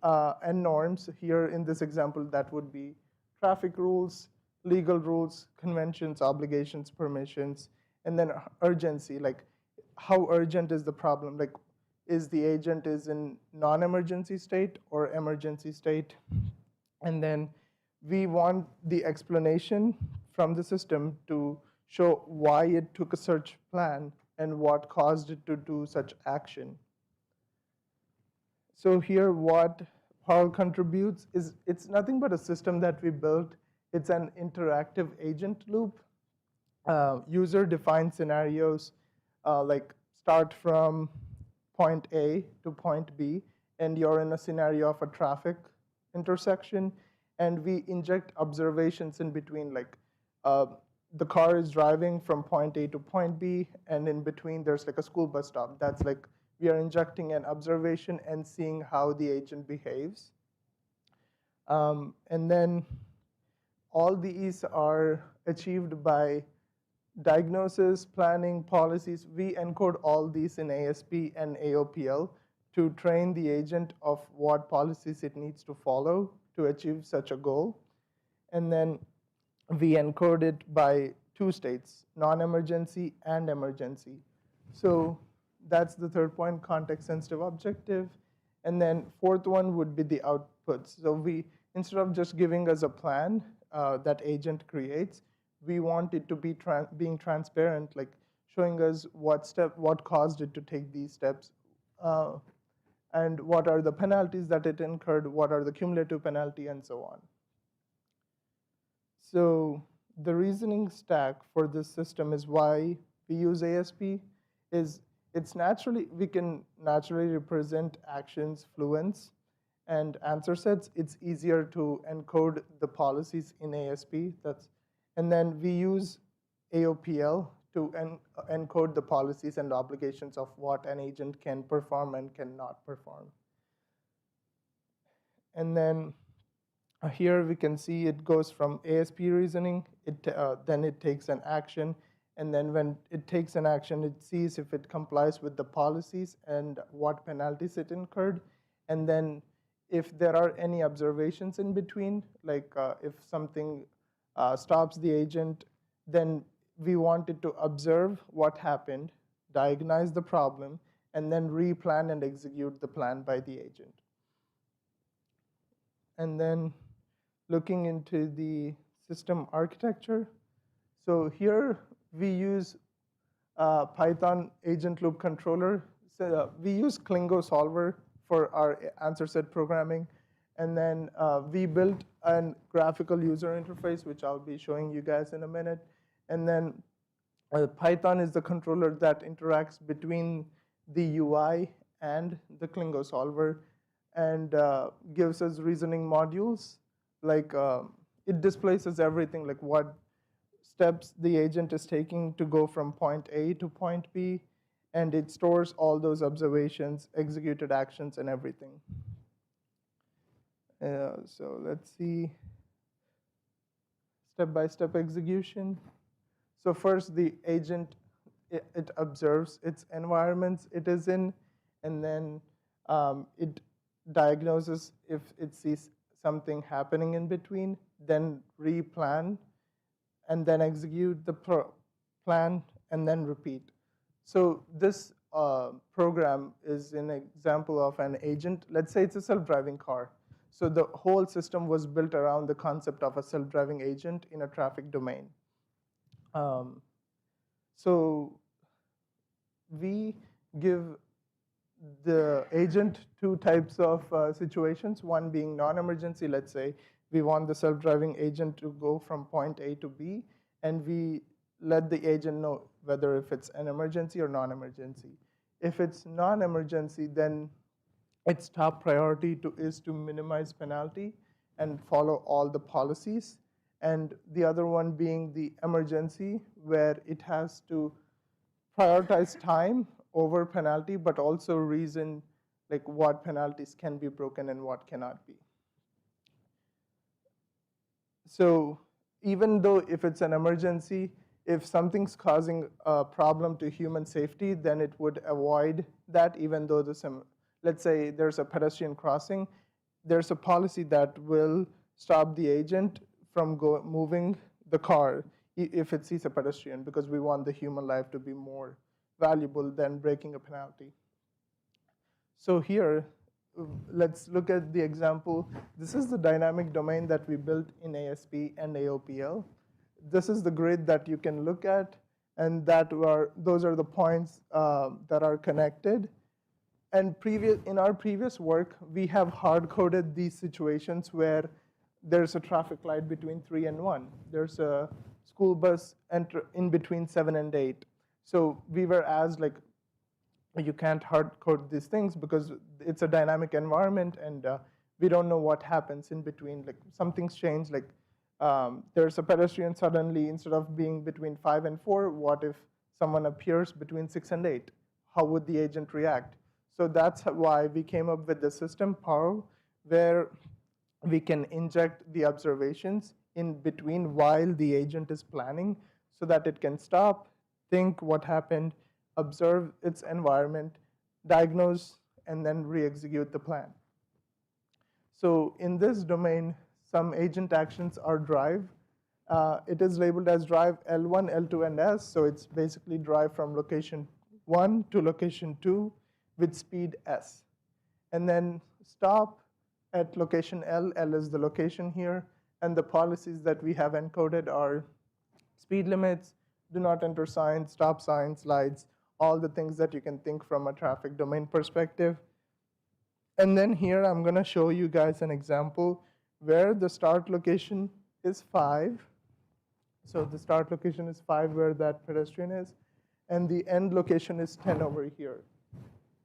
S14: and norms. Here in this example, that would be traffic rules, legal rules, conventions, obligations, permissions, and then urgency, like how urgent is the problem? Like, is the agent is in non-emergency state or emergency state? And then we want the explanation from the system to show why it took a such plan and what caused it to do such action. So here what Paul contributes is it's nothing but a system that we built. It's an interactive agent loop. User-defined scenarios like start from point A to point B, and you're in a scenario of a traffic intersection, and we inject observations in between, like the car is driving from point A to point B, and in between there's like a school bus stop. That's like we are injecting an observation and seeing how the agent behaves. And then all these are achieved by diagnosis, planning, policies. We encode all these in ASP and AOPL to train the agent of what policies it needs to follow to achieve such a goal. And then we encode it by 2 states, non-emergency and emergency. So that's the third point, context-sensitive objective. And then fourth one would be the outputs. So we, instead of just giving us a plan that agent creates, we want it to be being transparent, like showing us what caused it to take these steps, and what are the penalties that it incurred, what are the cumulative penalty, and so on. So the reasoning stack for this system is why we use ASP. Is we can naturally represent actions, fluents, and answer sets. It's easier to encode the policies in ASP. And then we use AOPL to encode the policies and obligations of what an agent can perform and cannot perform. And then here we can see it goes from ASP reasoning, then it takes an action, and then when it takes an action, it sees if it complies with the policies and what penalties it incurred. And then if there are any observations in between, like if something stops the agent, then we want it to observe what happened, diagnose the problem, and then replan and execute the plan by the agent. And then looking into the system architecture. So here we use Python agent loop controller. So we use Klingo solver for our answer set programming. And then we built a graphical user interface, which I'll be showing you guys in a minute. And then Python is the controller that interacts between the UI and the Klingo solver and gives us reasoning modules. Like it displays us everything, like what steps the agent is taking to go from point A to point B, and it stores all those observations, executed actions, and everything. So let's see step-by-step execution. So first, the agent, it observes its environments it is in, and then it diagnoses if it sees something happening in between, then replan, and then execute the plan, and then repeat. So this program is an example of an agent. Let's say it's a self-driving car. So the whole system was built around the concept of a self-driving agent in a traffic domain. So we give the agent two types of situations, one being non-emergency. Let's say we want the self-driving agent to go from point A to B, and we let the agent know whether if it's an emergency or non-emergency. If it's non-emergency, then its top priority is to minimize penalty and follow all the policies. And the other one being the emergency, where it has to prioritize time over penalty, but also reason like what penalties can be broken and what cannot be. So even though if it's an emergency, if something's causing a problem to human safety, then it would avoid that, even though let's say there's a pedestrian crossing, there's a policy that will stop the agent from moving the car if it sees a pedestrian, because we want the human life to be more valuable than breaking a penalty. So here, let's look at the example. This is the dynamic domain that we built in ASP and AOPL. This is the grid that you can look at, and those are the points that are connected. And in our previous work, we have hard-coded these situations where there's a traffic light between 3 and 1. There's a school bus in between 7 and 8. So we were asked, like, you can't hard-code these things because it's a dynamic environment, and we don't know what happens in between. Like, something's changed. Like, there's a pedestrian suddenly, instead of being between 5 and 4, what if someone appears between 6 and 8? How would the agent react? So that's why we came up with the system PARL, where we can inject the observations in between while the agent is planning, so that it can stop, think what happened, observe its environment, diagnose, and then re-execute the plan. So in this domain, some agent actions are drive. It is labeled as drive L1, L2, and S. So it's basically drive from location 1 to location 2 with speed S. And then stop at location L. L is the location here. And the policies that we have encoded are speed limits, do not enter signs, stop signs, lights, all the things that you can think from a traffic domain perspective. And then here I'm going to show you guys an example where the start location is 5. So the start location is 5 where that pedestrian is, and the end location is 10 over here.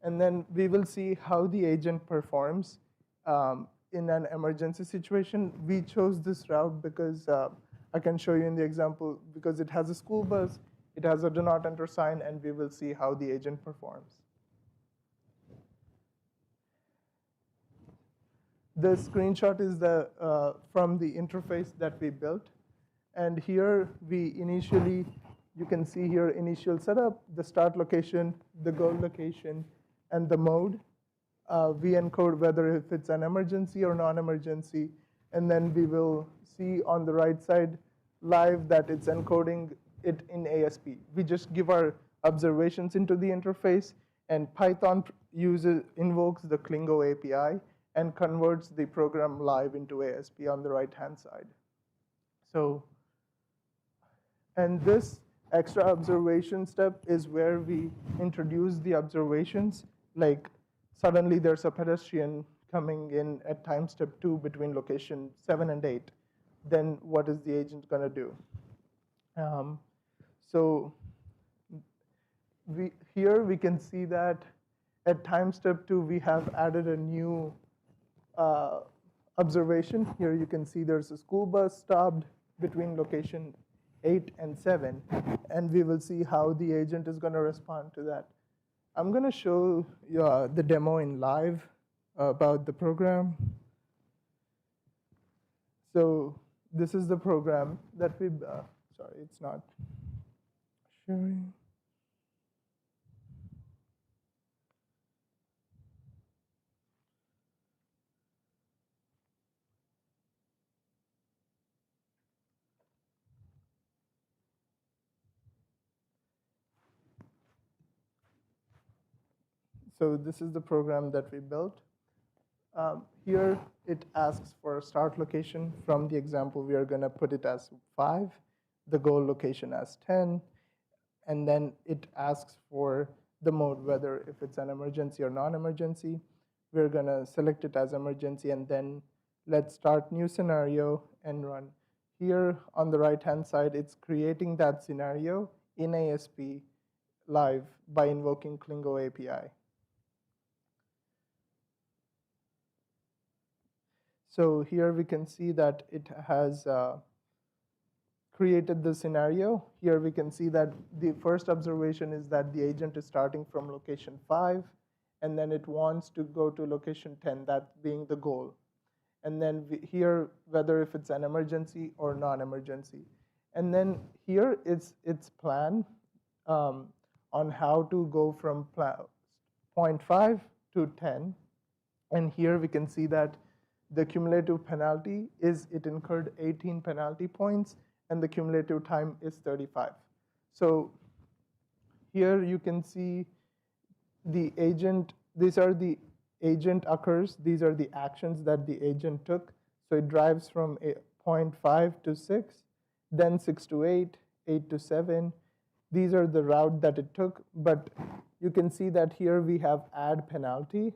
S14: And then we will see how the agent performs in an emergency situation. We chose this route because I can show you in the example, because it has a school bus, it has a do not enter sign, and we will see how the agent performs. The screenshot is from the interface that we built. And here we initially, you can see here initial setup, the start location, the goal location, and the mode. We encode whether if it's an emergency or non-emergency. And then we will see on the right side live that it's encoding it in ASP. We just give our observations into the interface, and Python invokes the Klingo API and converts the program live into ASP on the right-hand side. So, and this extra observation step is where we introduce the observations, like suddenly there's a pedestrian coming in at time step 2 between location 7 and 8, then what is the agent going to do? So here we can see that at time step 2, we have added a new observation. Here you can see there's a school bus stopped between location 8 and 7, and we will see how the agent is going to respond to that. I'm going to show you the demo in live about the program. So this is the program that we, sorry, it's not showing. So this is the program that we built. Here it asks for a start location. From the example, we are going to put it as 5, the goal location as 10, and then it asks for the mode, whether if it's an emergency or non-emergency. We're going to select it as emergency, and then let's start new scenario and run. Here on the right-hand side, it's creating that scenario in ASP live by invoking Klingo API. So here we can see that it has created the scenario. Here we can see that the first observation is that the agent is starting from location 5, and then it wants to go to location 10, that being the goal. And then here, whether if it's an emergency or non-emergency. And then here it's plan on how to go from point 5 to 10. And here we can see that the cumulative penalty is it incurred 18 penalty points, and the cumulative time is 35. So here you can see the agent, these are the agent occurs, these are the actions that the agent took. So it drives from point 5 to 6, then 6 to 8, 8 to 7. These are the route that it took, but you can see that here we have add penalty.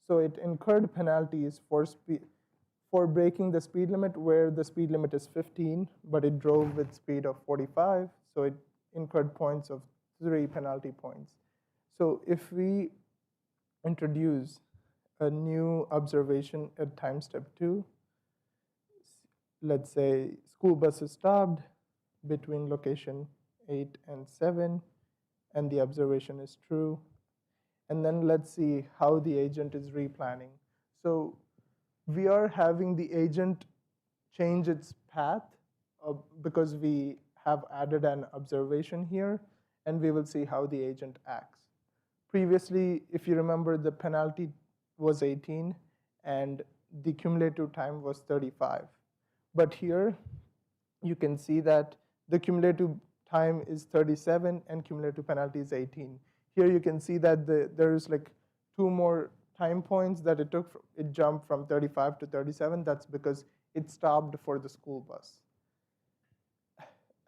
S14: So it incurred penalties for breaking the speed limit, where the speed limit is 15, but it drove with speed of 45, so it incurred points of 3 penalty points. So if we introduce a new observation at time step 2, let's say school bus is stopped between location 8 and 7, and the observation is true. And then let's see how the agent is replanning. So we are having the agent change its path because we have added an observation here, and we will see how the agent acts. Previously, if you remember, the penalty was 18, and the cumulative time was 35. But here, you can see that the cumulative time is 37, and cumulative penalty is 18. Here you can see that there's like 2 more time points that it took. It jumped from 35 to 37. That's because it stopped for the school bus.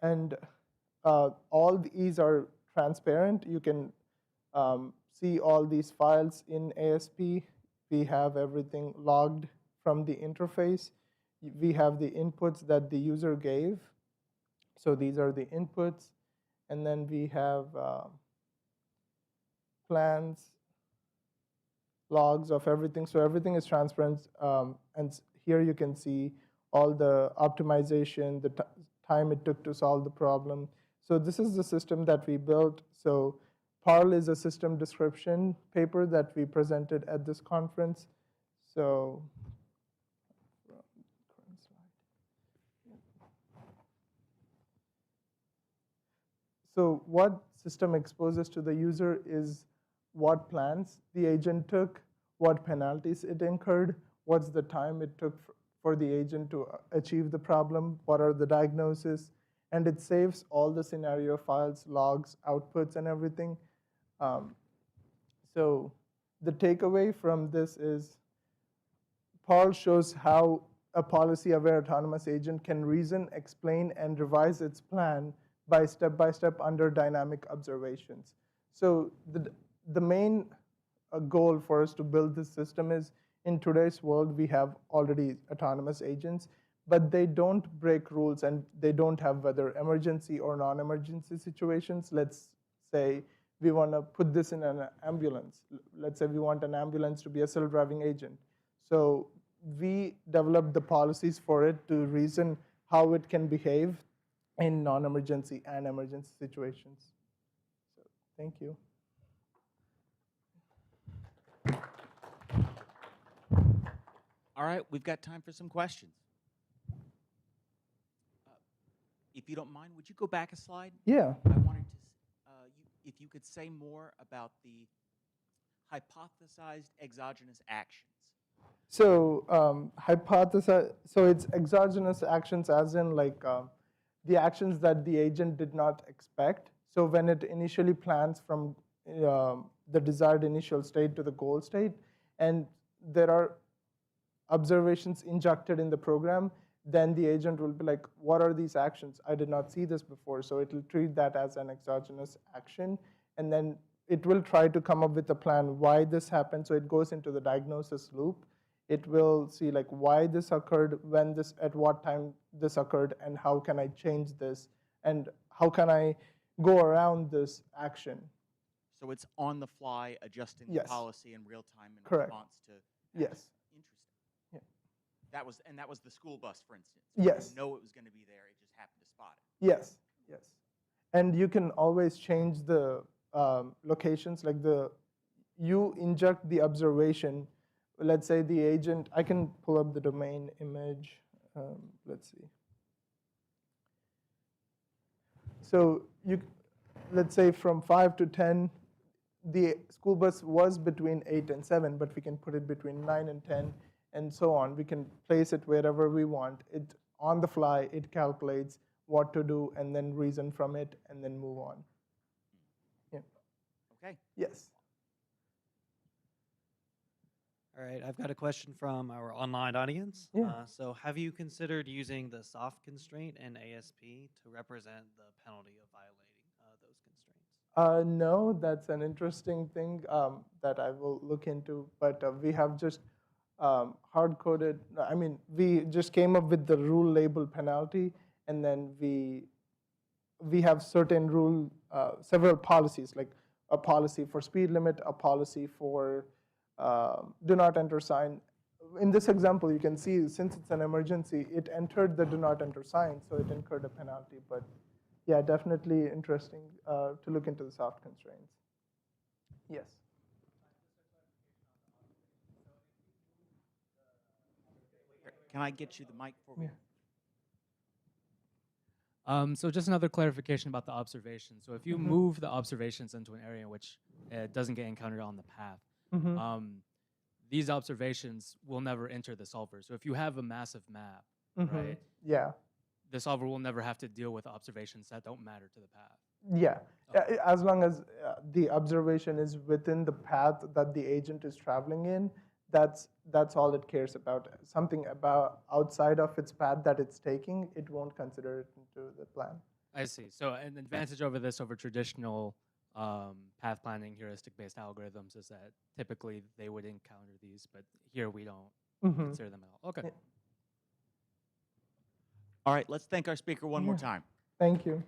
S14: And all these are transparent. You can see all these files in ASP. We have everything logged from the interface. We have the inputs that the user gave. So these are the inputs. And then we have plans, logs of everything. So everything is transparent. And here you can see all the optimization, the time it took to solve the problem. So this is the system that we built. So PARL is a system description paper that we presented at this conference. So what system exposes to the user is what plans the agent took, what penalties it incurred, what's the time it took for the agent to achieve the problem, what are the diagnoses, and it saves all the scenario files, logs, outputs, and everything. So the takeaway from this is PARL shows how a policy-aware autonomous agent can reason, explain, and revise its plan by step under dynamic observations. So the main goal for us to build this system is in today's world, we have already autonomous agents, but they don't break rules and they don't have whether emergency or non-emergency situations. Let's say we want to put this in an ambulance. Let's say we want an ambulance to be a self-driving agent. So we developed the policies for it to reason how it can behave in non-emergency and emergency situations. So thank you.
S13: All right, we've got time for some questions. If you don't mind, would you go back a slide?
S14: Yeah.
S13: I wanted to, if you could say more about the hypothesized exogenous actions.
S14: So so it's exogenous actions as in like the actions that the agent did not expect. So when it initially plans from the desired initial state to the goal state, and there are observations injected in the program, then the agent will be like, what are these actions? I did not see this before. So it will treat that as an exogenous action. And then it will try to come up with a plan why this happened. So it goes into the diagnosis loop. It will see like why this occurred, when this, at what time this occurred, and how can I change this, and how can I go around this action.
S13: So it's on the fly, adjusting
S14: Yes.
S13: the policy in real time in
S14: Correct.
S13: response to.
S14: Yes.
S13: Interesting.
S14: Yeah.
S13: That was the school bus, for instance.
S14: Yes.
S13: You know it was going to be there. It just happened to spot it.
S14: Yes, yes. And you can always change the locations, like you inject the observation. Let's say the agent, I can pull up the domain image. Let's see. So let's say from 5 to 10, the school bus was between 8 and 7, but we can put it between 9 and 10, and so on. We can place it wherever we want. It on the fly, it calculates what to do and then reason from it and then move on. Yeah.
S13: Okay.
S14: Yes.
S15: All right, I've got a question from our online audience.
S14: Yeah.
S15: So have you considered using the soft constraint in ASP to represent the penalty of violating those constraints?
S14: No, that's an interesting thing that I will look into, but we have just hard-coded, I mean, we just came up with the rule label penalty, and then we have certain several policies, like a policy for speed limit, a policy for do not enter sign. In this example, you can see since it's an emergency, it entered the do not enter sign, so it incurred a penalty. But yeah, definitely interesting to look into the soft constraints. Yes.
S13: Can I get you the mic for me?
S16: So just another clarification about the observations. So if you move the observations into an area in which it doesn't get encountered on the path, these observations will never enter the solver. So if you have a massive map, right?
S14: Yeah.
S16: The solver will never have to deal with observations that don't matter to the path.
S14: Yeah, as long as the observation is within the path that the agent is traveling in, that's all it cares about. Something about outside of its path that it's taking, it won't consider it into the plan.
S16: I see. So an advantage over this, over traditional path planning heuristic-based algorithms, is that typically they would encounter these, but here we don't consider them at all. Okay.
S14: Yeah.
S13: All right, let's thank our speaker one more time.
S14: Thank you.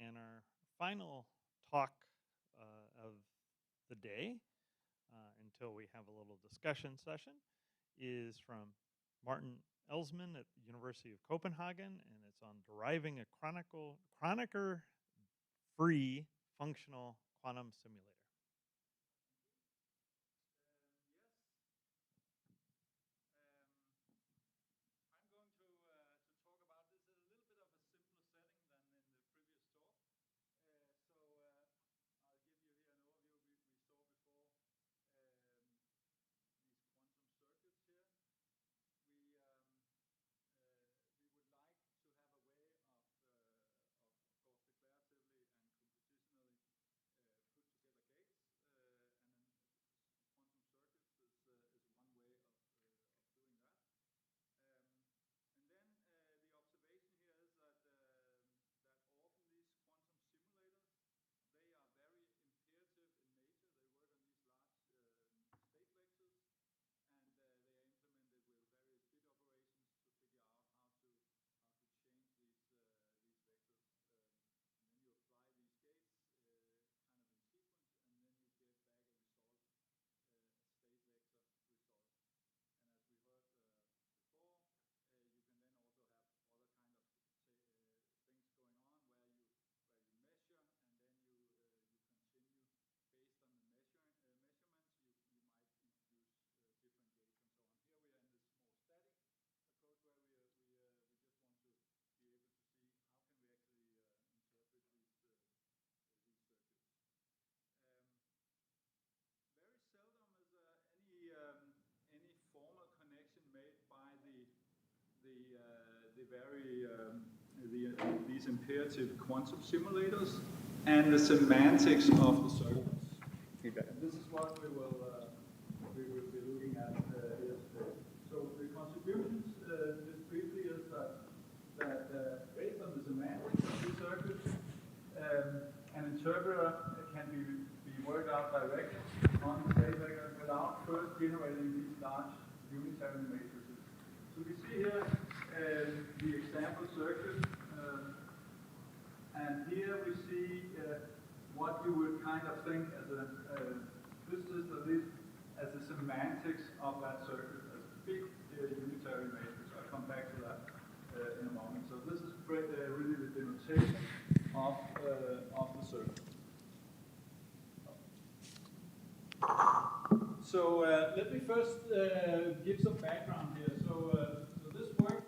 S2: And our final talk of the day, until we have a little discussion session, is from Martin Elsman at the University of Copenhagen, and it's on deriving a Kronecker-free functional quantum simulator.
S17: Any formal connection made by these imperative quantum simulators and the semantics of the circuits. And this is what we will be looking at here today. So the contributions, just briefly, is that based on the semantics of the circuits, an interpreter can be worked out directly on the state vector without first generating these large unitary matrices. So we see here the example circuit, and here we see what you would kind of think as this is at least as the semantics of that circuit, as a big unitary matrix. I'll come back to that in a moment. So this is really the denotation of the circuit. So let me first give some background here. So this work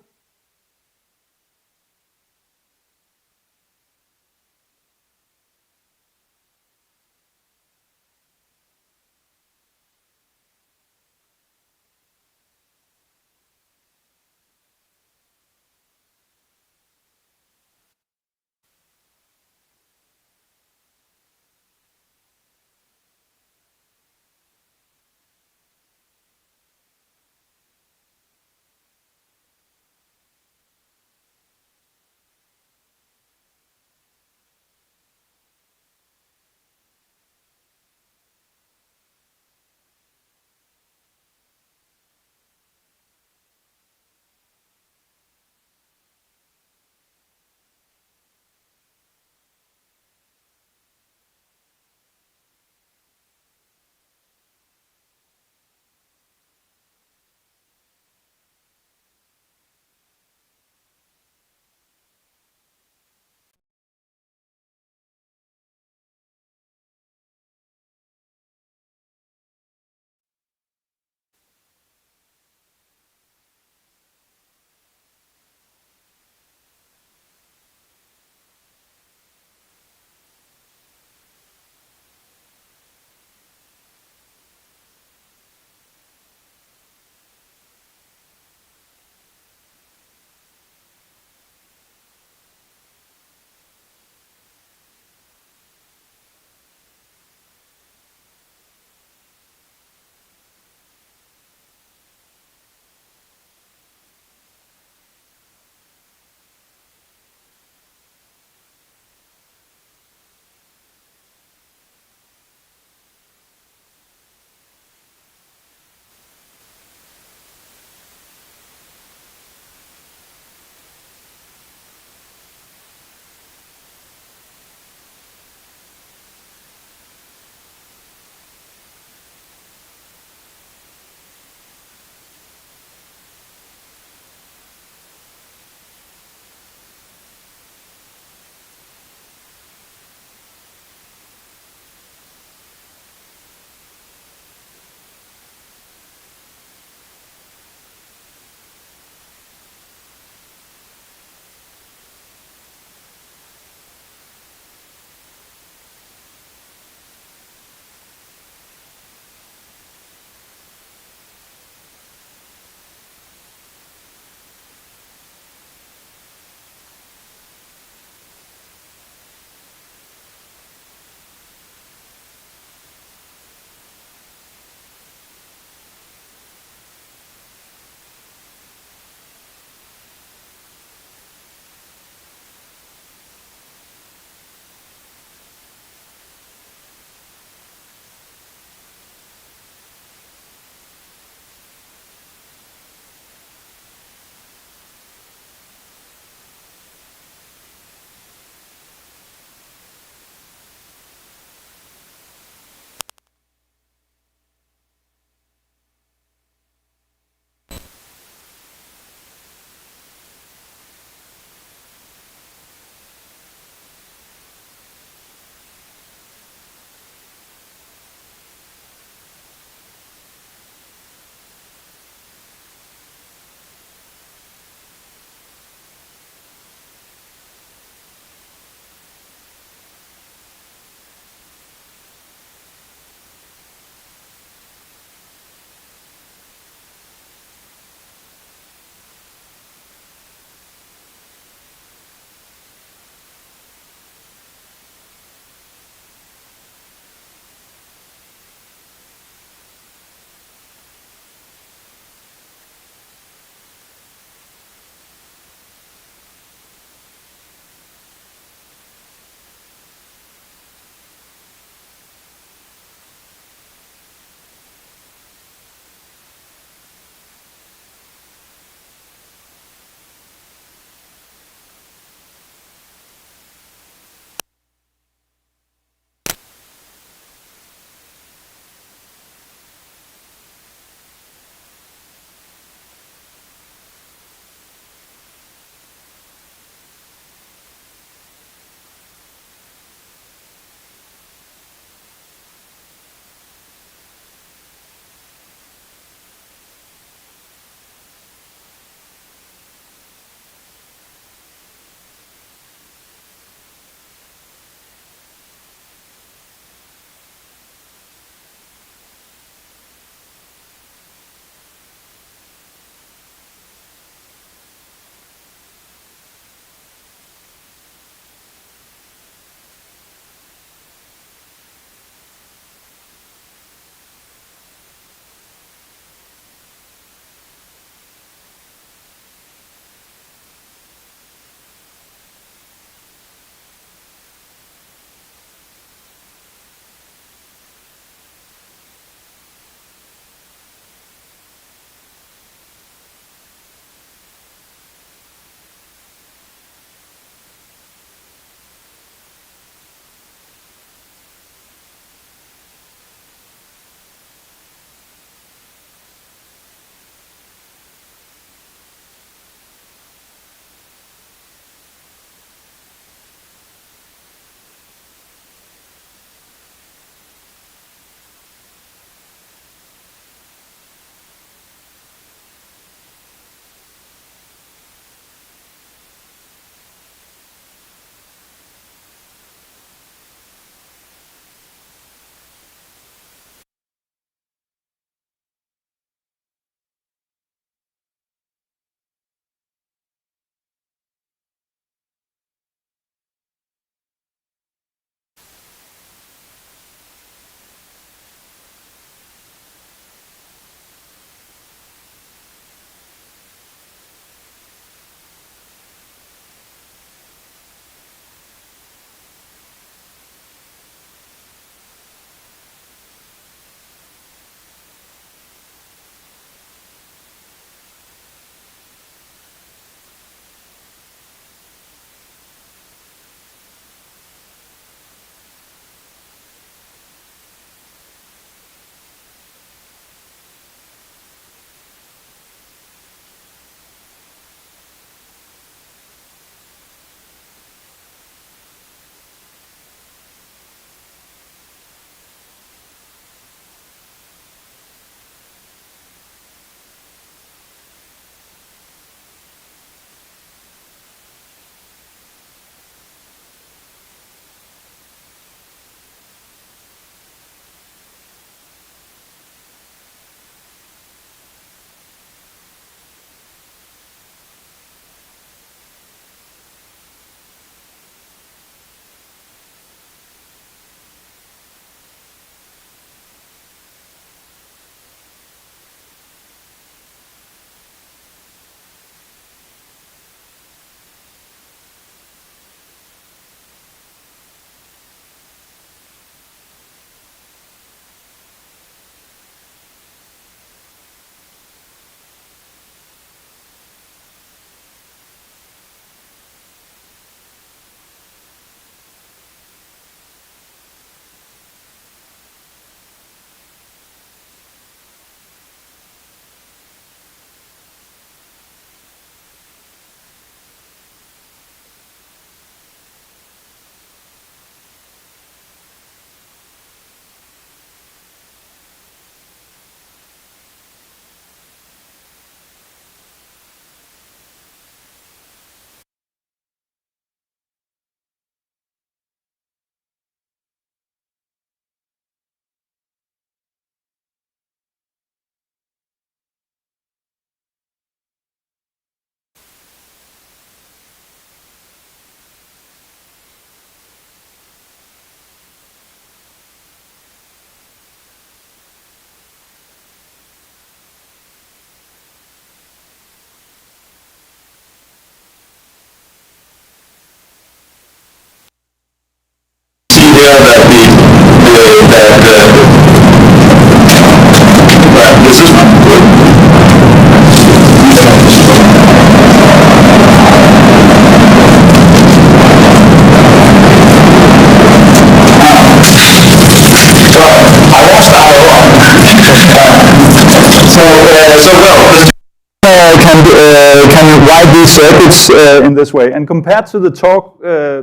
S5: can write these circuits in this way. And compared to the talk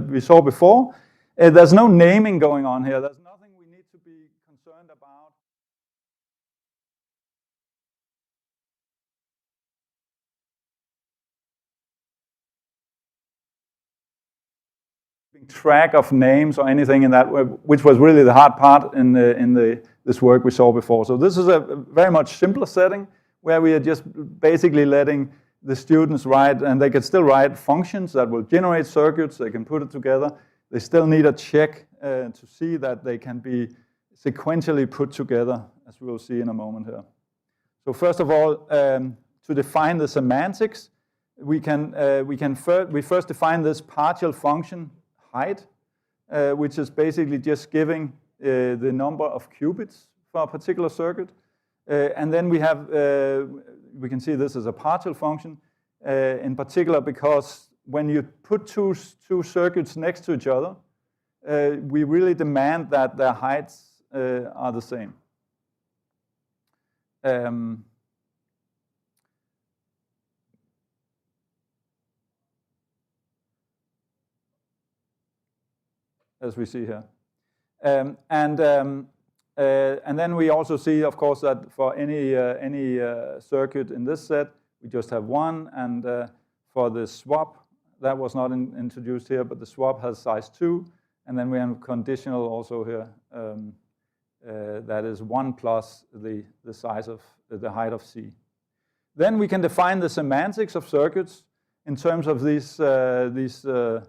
S5: we saw before, there's no naming going on here. There's nothing we need to be concerned about. Track of names or anything in that, which was really the hard part in this work we saw before. So this is a very much simpler setting where we are just basically letting the students write, and they can still write functions that will generate circuits. They can put it together. They still need a check to see that they can be sequentially put together, as we will see in a moment here. So first of all, to define the semantics, we first define this partial function height, which is basically just giving the number of qubits for a particular circuit. And then we have, we can see this as a partial function, in particular because when you put two circuits next to each other, we really demand that their heights are the same. As we see here. And then we also see, of course, that for any circuit in this set, we just have one, and for the swap, that was not introduced here, but the swap has size 2, and then we have conditional also here, that is 1 plus the size of the height of C. Then we can define the semantics of circuits in terms of these of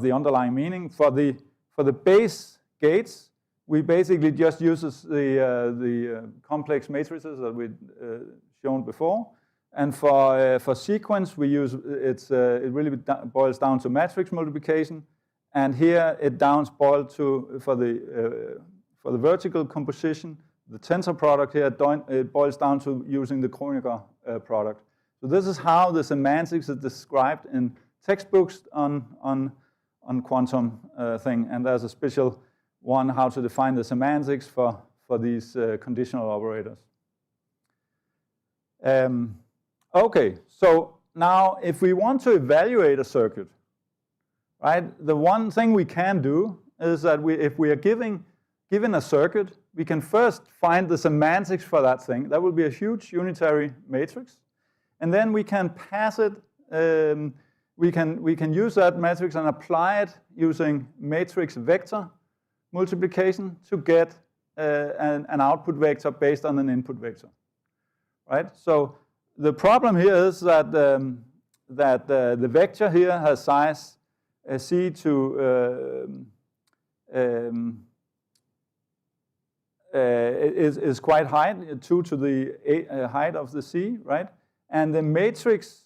S5: the underlying meaning. For the base gates, we basically just use the complex matrices that we'd shown before. And for sequence, we use it really boils down to matrix multiplication. And here it boiled to for the vertical composition, the tensor product here, it boils down to using the Kronecker product. So this is how the semantics is described in textbooks on quantum thing, and there's a special one how to define the semantics for these conditional operators. Okay, so now if we want to evaluate a circuit, right, the one thing we can do is that if we are given a circuit, we can first find the semantics for that thing. That will be a huge unitary matrix, and then we can pass it. We can use that matrix and apply it using matrix vector multiplication to get an output vector based on an input vector, right? So the problem here is that the vector here has size C to is quite high, 2 to the height of the C, right? And the matrix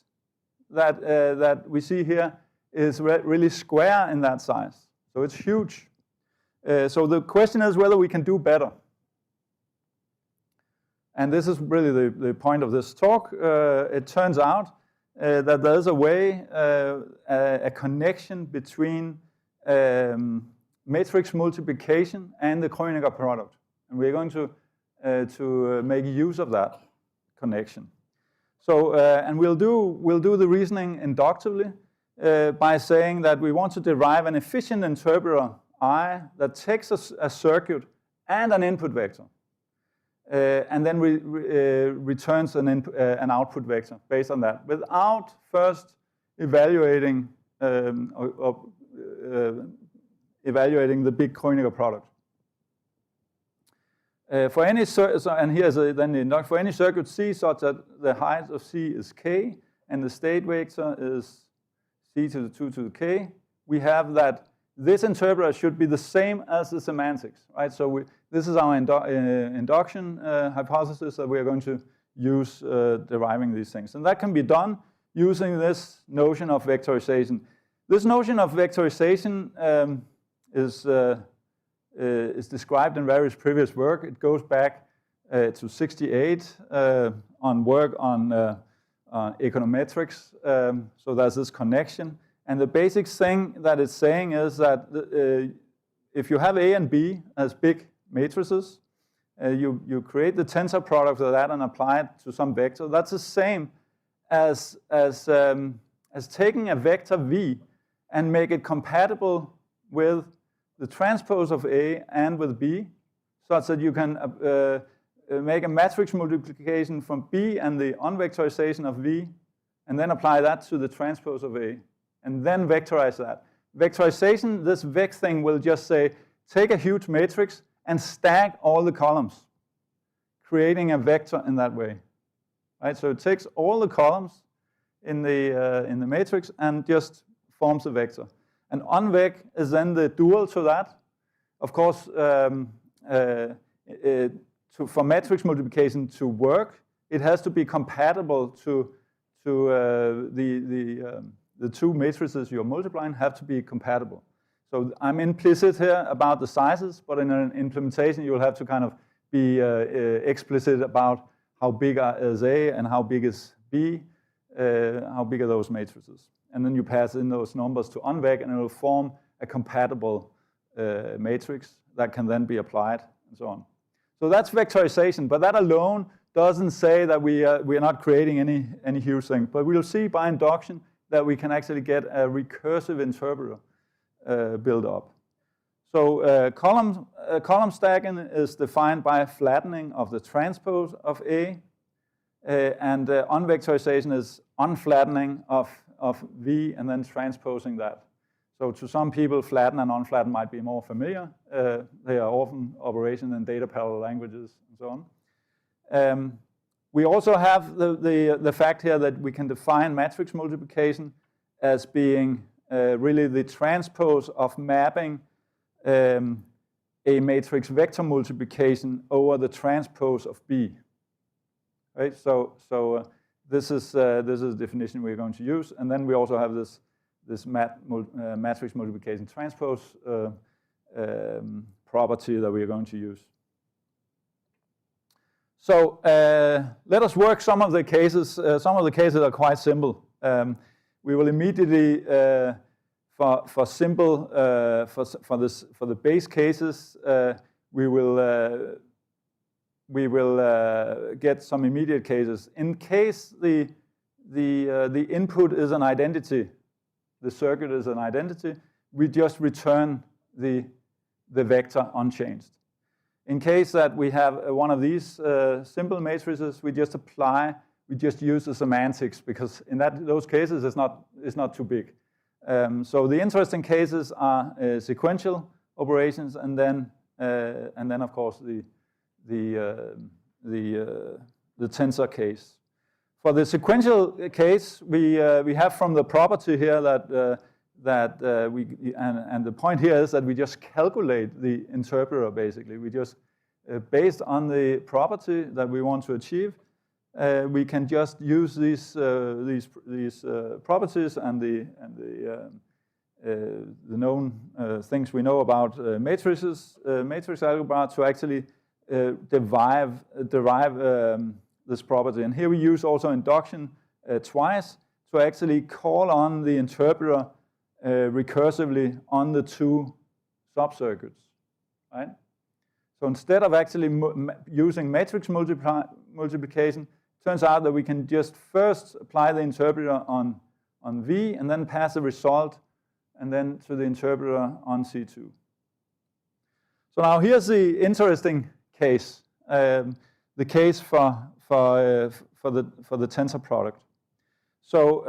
S5: that we see here is really square in that size. So it's huge. So the question is whether we can do better. And this is really the point of this talk. It turns out that there's a way, a connection between matrix multiplication and the Kronecker product. And we're going to make use of that connection. So, and we'll do the reasoning inductively by saying that we want to derive an efficient interpreter I that takes a circuit and an input vector, and then returns an output vector based on that, without first evaluating evaluating the big Kronecker product. For any and here's then for any circuit C such that the height of C is k and the state vector is C to the 2 to the k, we have that this interpreter should be the same as the semantics, right? So this is our induction hypothesis that we are going to use deriving these things, and that can be done using this notion of vectorization. This notion of vectorization is described in various previous work. It goes back to 68 on work on econometrics. So there's this connection. And the basic thing that it's saying is that if you have A and B as big matrices, you create the tensor product of that and apply it to some vector. That's the same as taking a vector V and make it compatible with the transpose of A and with B, such that you can make a matrix multiplication from B and the unvectorization of V, and then apply that to the transpose of A, and then vectorize that. Vectorization, this vec thing will just say, take a huge matrix and stack all the columns, creating a vector in that way. Right? So it takes all the columns in the matrix and just forms a vector. And onvec is then the dual to that. Of course, for matrix multiplication to work, it has to be compatible to the two matrices you're multiplying have to be compatible. So I'm implicit here about the sizes, but in an implementation, you'll have to kind of be explicit about how big is A and how big is B, how big are those matrices. And then you pass in those numbers to onvec, and it will form a compatible matrix that can then be applied, and so on. So that's vectorization, but that alone doesn't say that we are not creating any huge thing. But we'll see by induction that we can actually get a recursive interpreter built up. So column stacking is defined by flattening of the transpose of A, and unvectorization is unflattening of V and then transposing that. So to some people, flatten and unflatten might be more familiar. They are often operations in data parallel languages and so on. We also have the fact here that we can define matrix multiplication as being really the transpose of mapping a matrix vector multiplication over the transpose of B. Right? So this is the definition we're going to use, and then we also have this matrix multiplication transpose property that we are going to use. So let us work some of the cases. Some of the cases are quite simple. We will immediately for the base cases we will get some immediate cases. In case the input is an identity, the circuit is an identity, we just return the vector unchanged. In case that we have one of these simple matrices, we just use the semantics, because in those cases it's not too big. So the interesting cases are sequential operations, and then of course the tensor case. For the sequential case, we have from the property here that the point here is that we just calculate the interpreter basically. We just based on the property that we want to achieve, we can just use these properties and the known things we know about matrices, matrix algebra, to actually derive this property. And here we use also induction twice to actually call on the interpreter recursively on the two subcircuits, right? So instead of actually using matrix multiplication, it turns out that we can just first apply the interpreter on V and then pass the result and then to the interpreter on C2. So now here's the interesting case, the case for the tensor product. So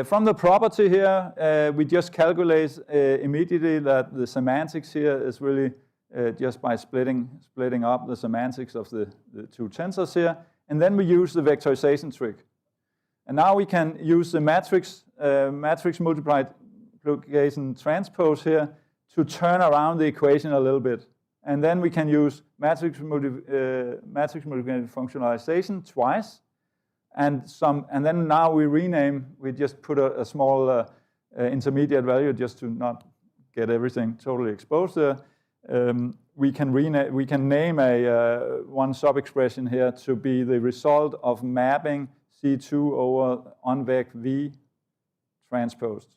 S5: from the property here, we just calculate immediately that the semantics here is really just by splitting up the semantics of the two tensors here, and then we use the vectorization trick. And now we can use the matrix multiplication transpose here to turn around the equation a little bit. And then we can use matrix multiplication functionalization twice, and then now we just put a small intermediate value just to not get everything totally exposed there. We can name one sub-expression here to be the result of mapping C2 over onvec V transposed.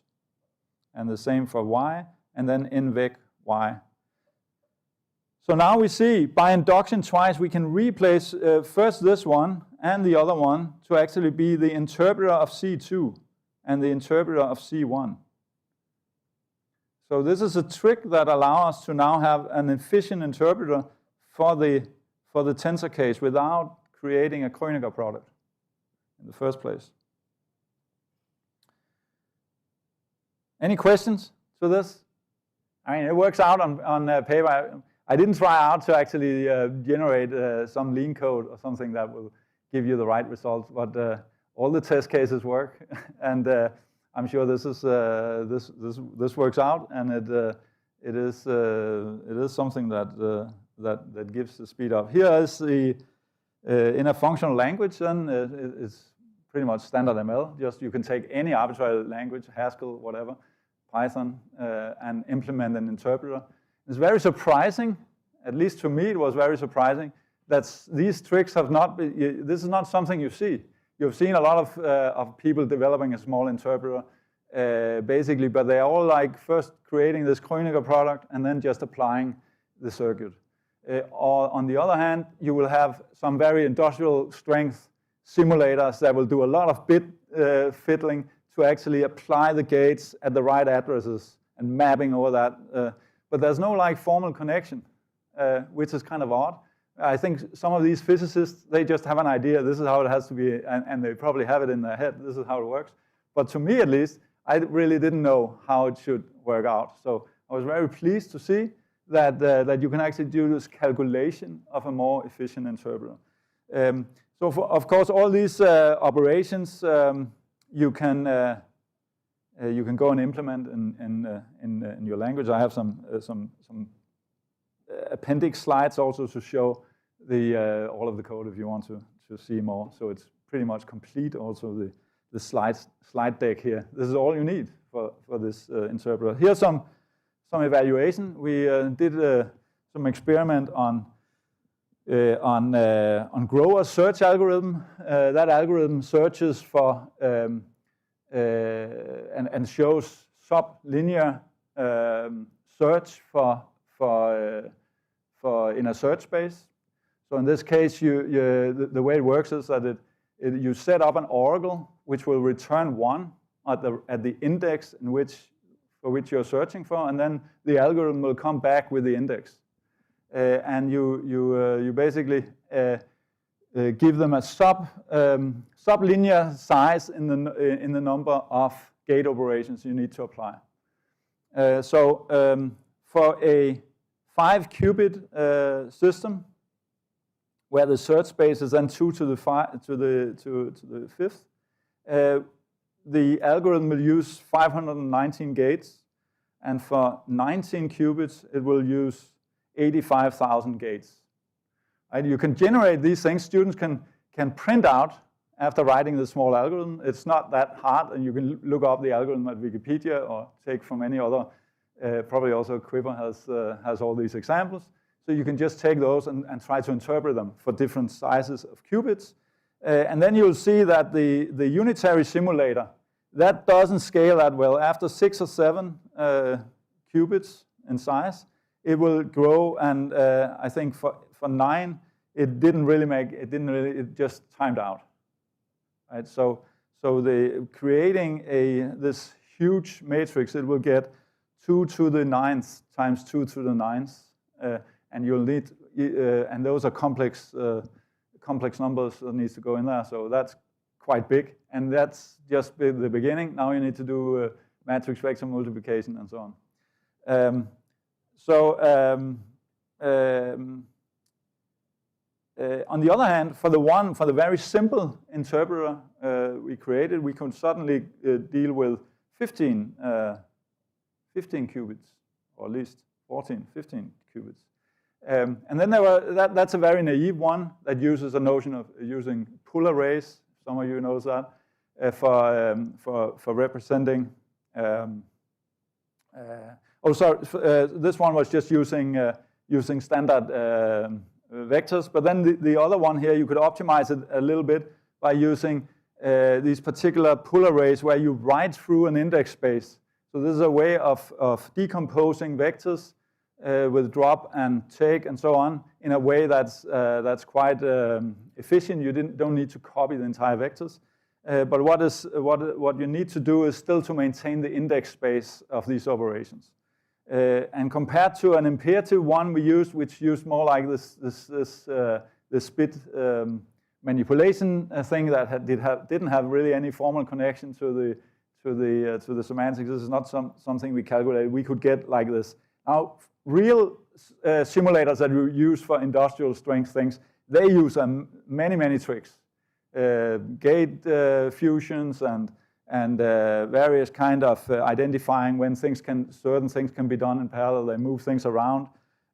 S5: And the same for Y, and then invec Y. So now we see by induction twice we can replace first this one and the other one to actually be the interpreter of C2 and the interpreter of C1. So this is a trick that allows us to now have an efficient interpreter for the tensor case without creating a Kronecker product in the first place. Any questions to this? I mean, it works out on paper. I didn't try out to actually generate some lean code or something that will give you the right results, but all the test cases work, and I'm sure this is this works out, and it is something that gives the speed up. Here is the in a functional language, and it's pretty much standard ML. Just you can take any arbitrary language, Haskell, whatever, Python, and implement an interpreter. It's very surprising, at least to me it was very surprising, that these tricks have not been, this is not something you see. You've seen a lot of people developing a small interpreter, basically, but they are all like first creating this Kronecker product and then just applying the circuit. Or on the other hand, you will have some very industrial strength simulators that will do a lot of bit fiddling to actually apply the gates at the right addresses and mapping over that. But there's no like formal connection, which is kind of odd. I think some of these physicists, they just have an idea, this is how it has to be, and they probably have it in their head, this is how it works. But to me at least, I really didn't know how it should work out. So I was very pleased to see that you can actually do this calculation of a more efficient interpreter. So of course, all these operations you can go and implement in your language. I have some appendix slides also to show all of the code if you want to see more. So it's pretty much complete. Also the slide deck here. This is all you need for this interpreter. Here's some evaluation. We did some experiment on Grover's search algorithm. That algorithm searches for and shows sublinear search for in a search space. So in this case, the way it works is that you set up an oracle which will return 1 at the index for which you're searching for, and then the algorithm will come back with the index. And you basically give them a sublinear size in the number of gate operations you need to apply. So for a 5-qubit system, where the search space is then 2 to the 5th, the algorithm will use 519 gates, and for 19 qubits, it will use 85,000 gates. Right? You can generate these things. Students can print out after writing the small algorithm. It's not that hard, and you can look up the algorithm at Wikipedia or take from any other. Probably also Quipper has all these examples. So you can just take those and try to interpret them for different sizes of qubits. And then you'll see that the unitary simulator, that doesn't scale that well. After 6 or 7 qubits in size, it will grow, and I think for 9, it just timed out. Right? So creating this huge matrix, it will get 2 to the 9th times 2 to the 9th, and you'll need, and those are complex numbers that needs to go in there. So that's quite big, and that's just the beginning. Now you need to do matrix vector multiplication and so on. On the other hand, for the very simple interpreter we created, we could suddenly deal with 15 qubits, or at least 15 qubits. And then that's a very naive one that uses a notion of using pull arrays. Some of you know that for representing. This one was just using standard vectors. But then the other one here, you could optimize it a little bit by using these particular pull arrays where you write through an index space. So this is a way of decomposing vectors with drop and take and so on in a way that's quite efficient. You don't need to copy the entire vectors. But what you need to do is still to maintain the index space of these operations. And compared to an imperative one we used, which used more like this bit manipulation thing that didn't have really any formal connection to the semantics. This is not something we calculated. We could get like this. Now, real simulators that you use for industrial strength things, they use many tricks. Gate fusions and various kind of identifying when certain things can be done in parallel. They move things around.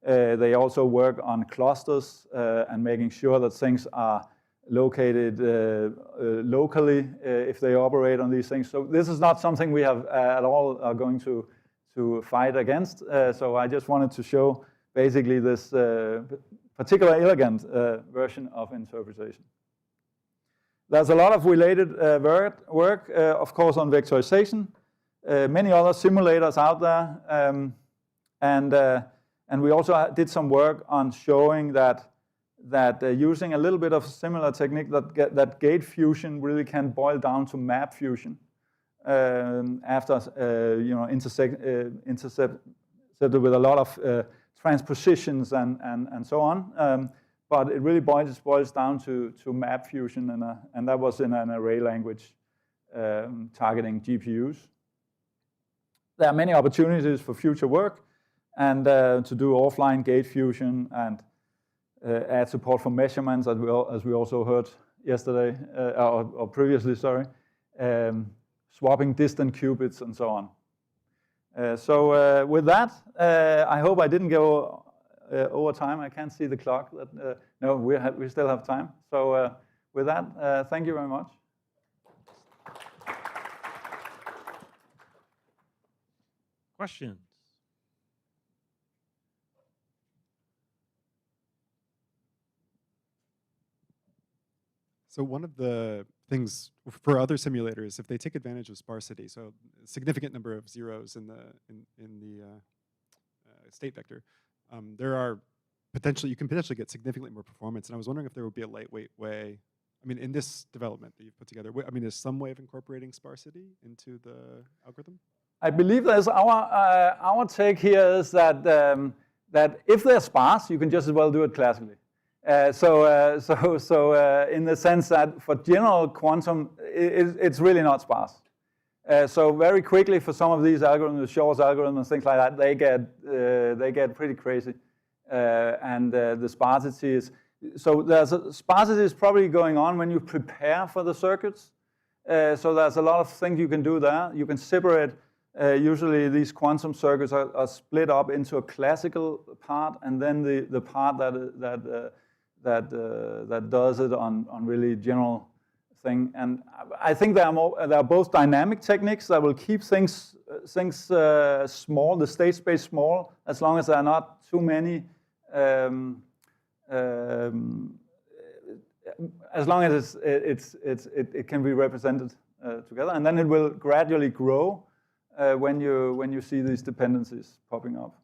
S5: They also work on clusters and making sure that things are located locally if they operate on these things. So this is not something we have at all are going to fight against. So I just wanted to show basically this particular elegant version of interpretation. There's a lot of related work, of course, on vectorization. Many other simulators out there, and we also did some work on showing that using a little bit of similar technique, that gate fusion really can boil down to map fusion after intercepted with a lot of transpositions and so on. But it really boils down to map fusion, and that was in an array language targeting GPUs. There are many opportunities for future work, and to do offline gate fusion and add support for measurements, as we also heard yesterday, or previously, sorry, swapping distant qubits and so on. So with that, I hope I didn't go over time. I can't see the clock. No, we still have time. So with that, thank you very much.
S18: Questions?
S19: So one of the things for other simulators, if they take advantage of sparsity, so a significant number of zeros in the state vector, you can potentially get significantly more performance. And I was wondering if there would be a lightweight way. I mean, in this development that you've put together, I mean, is some way of incorporating sparsity into the algorithm?
S5: I believe there's our take here is that that if they're sparse, you can just as well do it classically. So in the sense that for general quantum, it's really not sparse. So very quickly for some of these algorithms, the Shor's algorithm and things like that, they get pretty crazy, and the sparsity is sparsity is probably going on when you prepare for the circuits. So there's a lot of things you can do there. You can separate. Usually these quantum circuits are split up into a classical part and then the part that does it on really general thing. And I think there are both dynamic techniques that will keep things small, the state space small, as long as there are not too many. As long as it can be represented together, and then it will gradually grow when you see these dependencies popping up.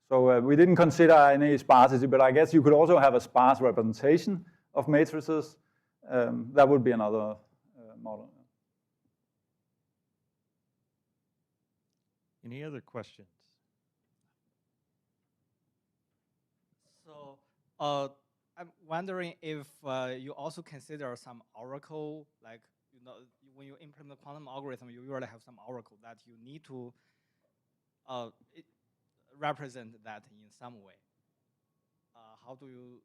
S5: So we didn't consider any sparsity, but I guess you could also have a sparse representation of matrices. That would be another model.
S18: Any other questions?
S15: So I'm wondering if you also consider some oracle, like when you implement the quantum algorithm, you usually have some oracle that you need to represent that in some way. How do you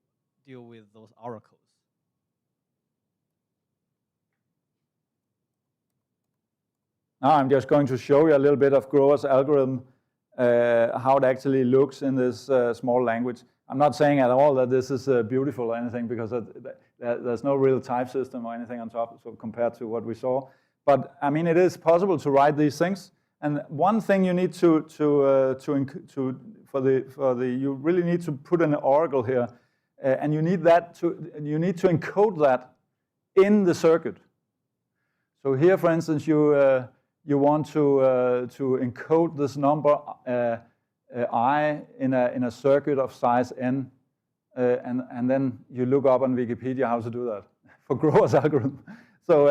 S15: deal with those oracles?
S5: Now I'm just going to show you a little bit of Grover's algorithm, how it actually looks in this small language. I'm not saying at all that this is beautiful or anything, because there's no real type system or anything on top, so compared to what we saw. But I mean, it is possible to write these things. And one thing you need you really need to put an oracle here, and you need to encode that in the circuit. So here, for instance, you want to encode this number I in a circuit of size n, and then you look up on Wikipedia how to do that for Grover's algorithm. So,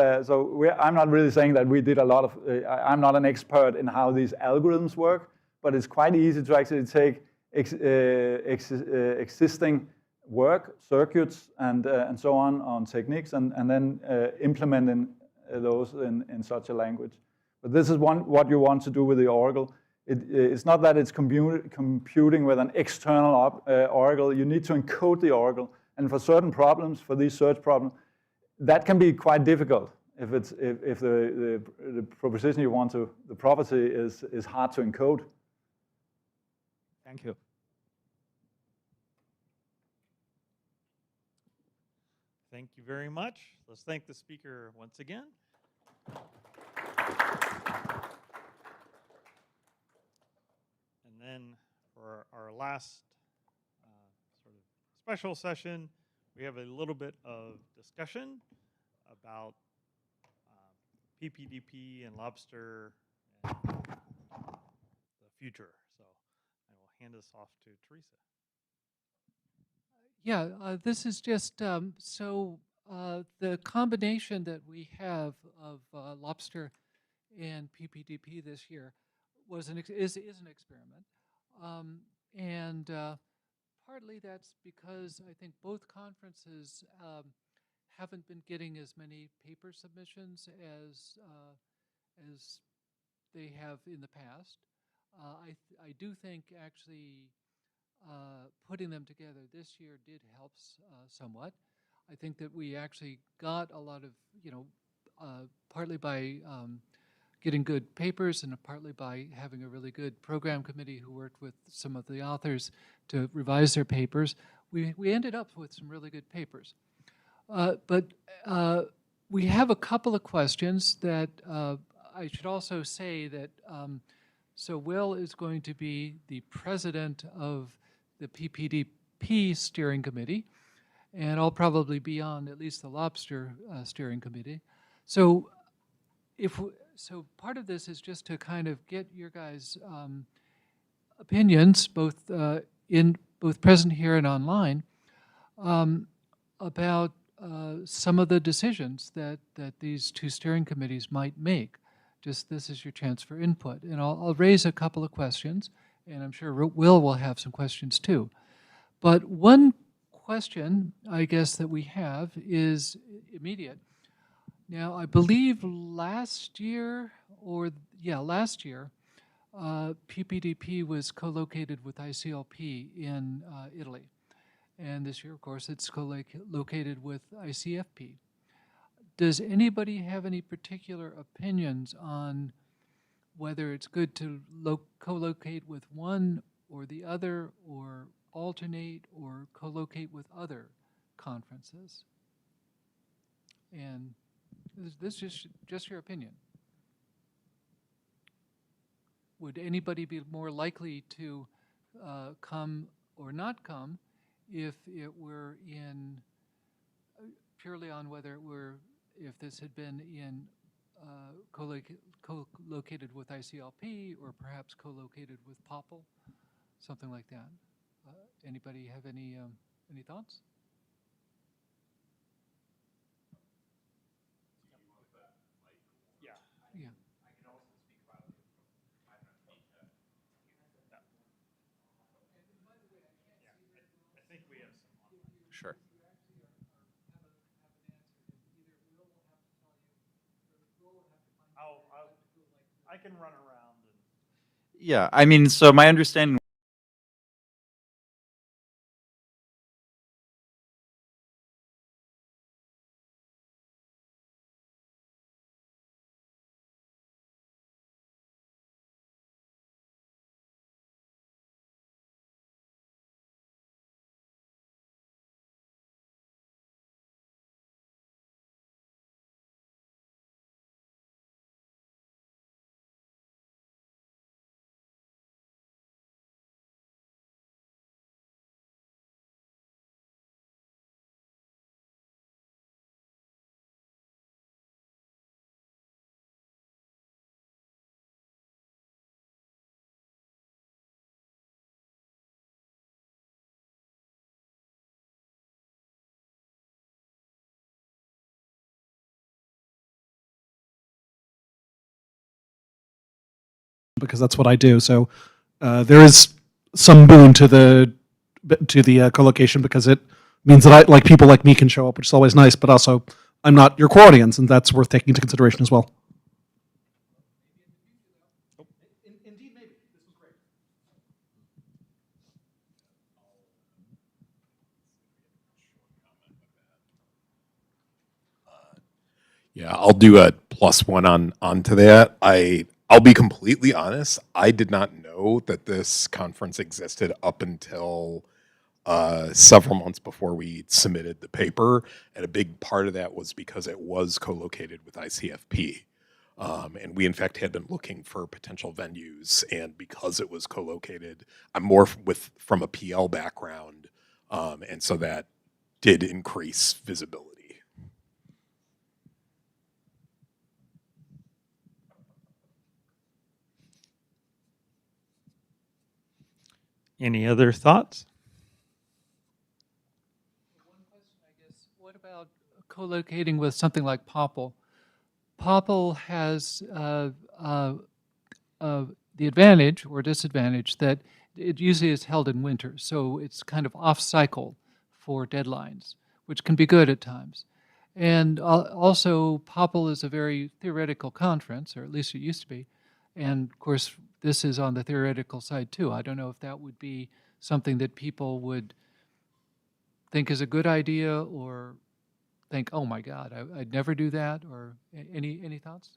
S5: I'm not really saying that we did a lot of, I'm not an expert in how these algorithms work, but it's quite easy to actually take existing work, circuits, and so on techniques, and then implementing those in such a language. But this is what you want to do with the oracle. It's not that it's computing with an external oracle. You need to encode the oracle, and for certain problems, for these search problems, that can be quite difficult if the proposition you want to, the property is hard to encode.
S15: Thank you.
S18: Thank you very much. Let's thank the speaker once again. And then for our last sort of special session, we have a little bit of discussion about PPDP and LOBSTR and the future. So I will hand this off to Teresa.
S1: Yeah, this is just the combination that we have of LOBSTR and PPDP this year was is an experiment, and partly that's because I think both conferences haven't been getting as many paper submissions as they have in the past. I do think actually putting them together this year did help somewhat. I think that we actually got a lot of, partly by getting good papers and partly by having a really good program committee who worked with some of the authors to revise their papers, we ended up with some really good papers. But we have a couple of questions that I should also say that, so Will is going to be the president of the PPDP steering committee, and I'll probably be on at least the LOBSTR steering committee. So so part of this is just to kind of get your guys' opinions, both present here and online, about some of the decisions that these two steering committees might make. Just this is your chance for input. And I'll raise a couple of questions, and I'm sure Will have some questions too. But one question, I guess, that we have is immediate. Now, I believe last year, PPDP was co-located with ICLP in Italy. And this year, of course, it's co-located with ICFP. Does anybody have any particular opinions on whether it's good to co-locate with one or the other, or alternate, or co-locate with other conferences? And this is just your opinion. Would anybody be more likely to come or not come if it were in, purely on whether it were, if this had been in co-located with ICLP or perhaps co-located with POPL, something like that? Anybody have any thoughts?
S18: Yeah.
S1: Yeah.
S18: I think we have some online.
S11: Sure.
S18: I can run around.
S6: Yeah, I mean, so my understanding
S7: because that's what I do. So there is some boon to the co-location, because it means that people like me can show up, which is always nice. But also, I'm not your core audience, and that's worth taking into consideration as well.
S11: Yeah, I'll do a +1 onto that. I'll be completely honest. I did not know that this conference existed up until several months before we submitted the paper, and a big part of that was because it was co-located with ICFP. And we, in fact, had been looking for potential venues, and because it was co-located, I'm more from a PL background, and so that did increase visibility.
S2: Any other thoughts?
S1: One question, I guess, what about co-locating with something like Popl? Popl has the advantage or disadvantage that it usually is held in winter, so it's kind of off-cycle for deadlines, which can be good at times. And also, Popl is a very theoretical conference, or at least it used to be. And of course, this is on the theoretical side too. I don't know if that would be something that people would think is a good idea, or think, oh my God, I'd never do that, or any thoughts?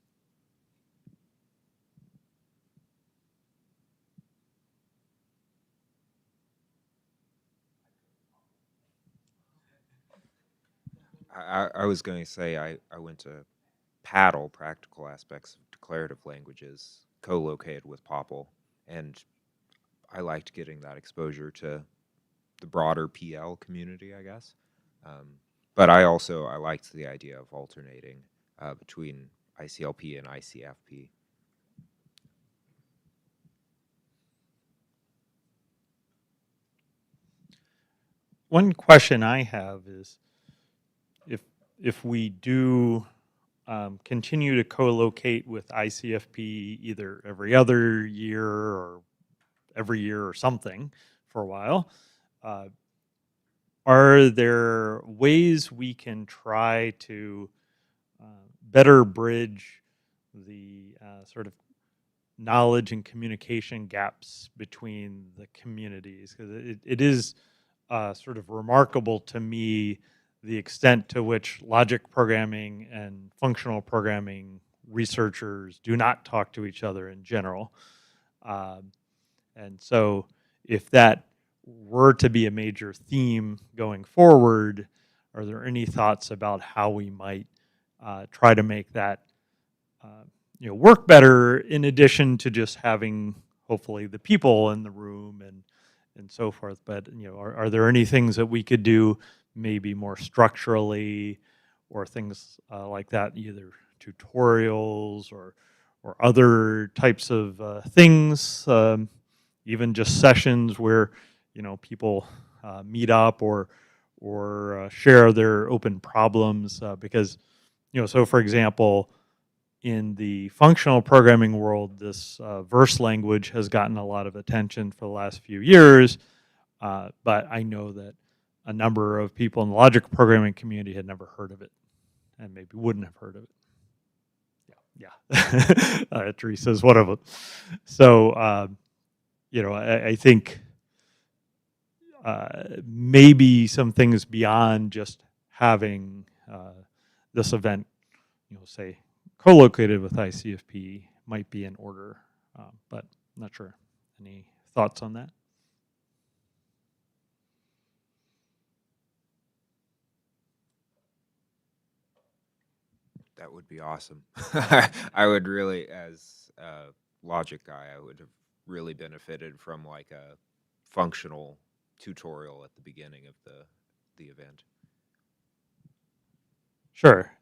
S20: I was going to say I went to Paddle, Practical Aspects of Declarative Languages, co-located with Popl, and I liked getting that exposure to the broader PL community, I guess. But I liked the idea of alternating between ICLP and ICFP.
S2: One question I have is, if we do continue to co-locate with ICFP either every other year or every year or something for a while, are there ways we can try to better bridge the sort of knowledge and communication gaps between the communities? Because it is sort of remarkable to me the extent to which logic programming and functional programming researchers do not talk to each other in general. And so if that were to be a major theme going forward, are there any thoughts about how we might try to make that work better, in addition to just having hopefully the people in the room and so forth? But are there any things that we could do maybe more structurally, or things like that, either tutorials or other types of things, even just sessions where people meet up or share their open problems, because so for example, in the functional programming world, this verse language has gotten a lot of attention for the last few years, but I know that a number of people in the logic programming community had never heard of it, and maybe wouldn't have heard of it. Yeah. Teresa is one of them. So, I think maybe some things beyond just having this event, say, co-located with ICFP might be in order, but I'm not sure. Any thoughts on that?
S20: That would be awesome. I would really, as a logic guy, I would have really benefited from like a functional tutorial at the beginning of the event.
S2: Sure.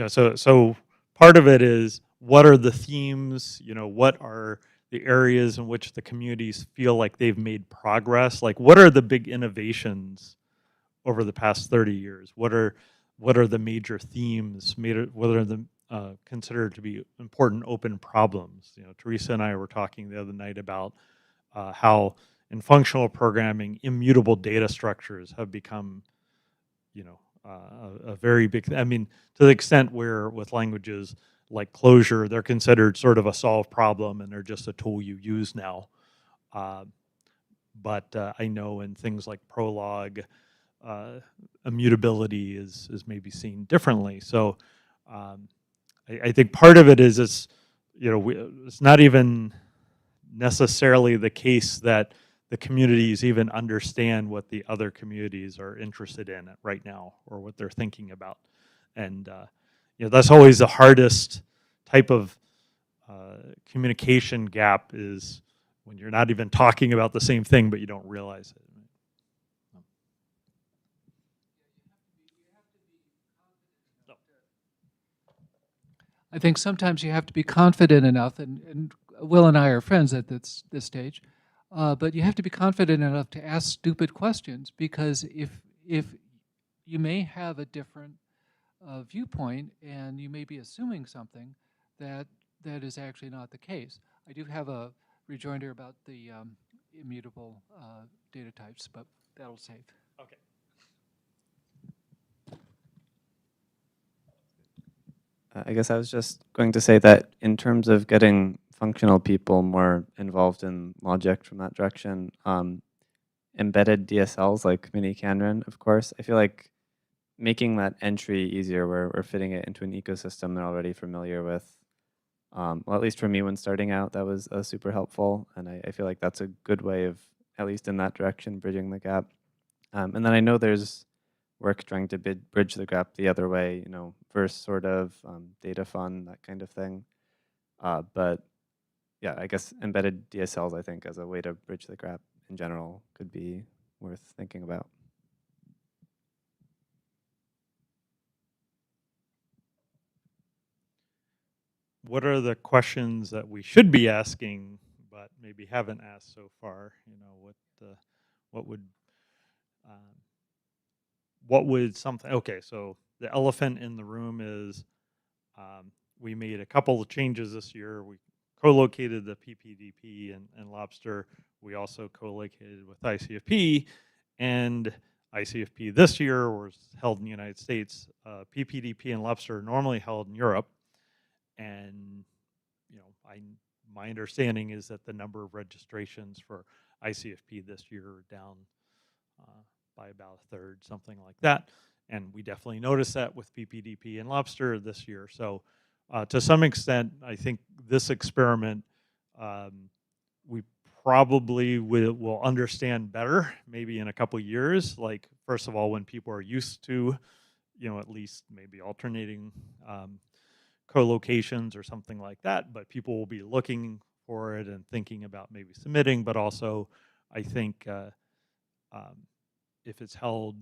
S2: So part of it is, what are the themes? What are the areas in which the communities feel like they've made progress? Like, what are the big innovations over the past 30 years? What are the major themes? What are the considered to be important open problems. You know, Teresa and I were talking the other night about how in functional programming, immutable data structures have become, you know, a very big, I mean, to the extent where with languages like Clojure, they're considered sort of a solved problem and they're just a tool you use now. But I know in things like Prolog, immutability is maybe seen differently. So I think part of it is it's, you know, it's not even necessarily the case that the communities even understand what the other communities are interested in right now or what they're thinking about. And you know, that's always the hardest type of communication gap, is when you're not even talking about the same thing, but you don't realize it.
S1: I think sometimes you have to be confident enough, and Will and I are friends at this stage, but you have to be confident enough to ask stupid questions, because if you may have a different viewpoint and you may be assuming something that is actually not the case. I do have a rejoinder about the immutable data types, but that'll save.
S2: Okay.
S21: I guess I was just going to say that in terms of getting functional people more involved in logic from that direction, embedded DSLs like Mini Canron, of course, I feel like making that entry easier, where we're fitting it into an ecosystem they're already familiar with, well, at least for me when starting out, that was super helpful. And I feel like that's a good way of, at least in that direction, bridging the gap. And then I know there's work trying to bridge the gap the other way, you know, verse sort of, data fun, that kind of thing. But yeah, I guess embedded DSLs, I think, as a way to bridge the gap in general could be worth thinking about.
S2: What are the questions that we should be asking, but maybe haven't asked so far? You know, what would something, okay, so the elephant in the room is we made a couple of changes this year. We co-located the PPDP and LOPSTR. We also co-located with ICFP, and ICFP this year was held in the United States. PPDP and LOPSTR are normally held in Europe. And, you know, my understanding is that the number of registrations for ICFP this year are down by about a third, something like that. And we definitely noticed that with PPDP and LOPSTR this year. So to some extent, I think this experiment, we probably will understand better maybe in a couple years. Like, first of all, when people are used to, you know, at least maybe alternating co-locations or something like that, but people will be looking for it and thinking about maybe submitting. But also, I think if it's held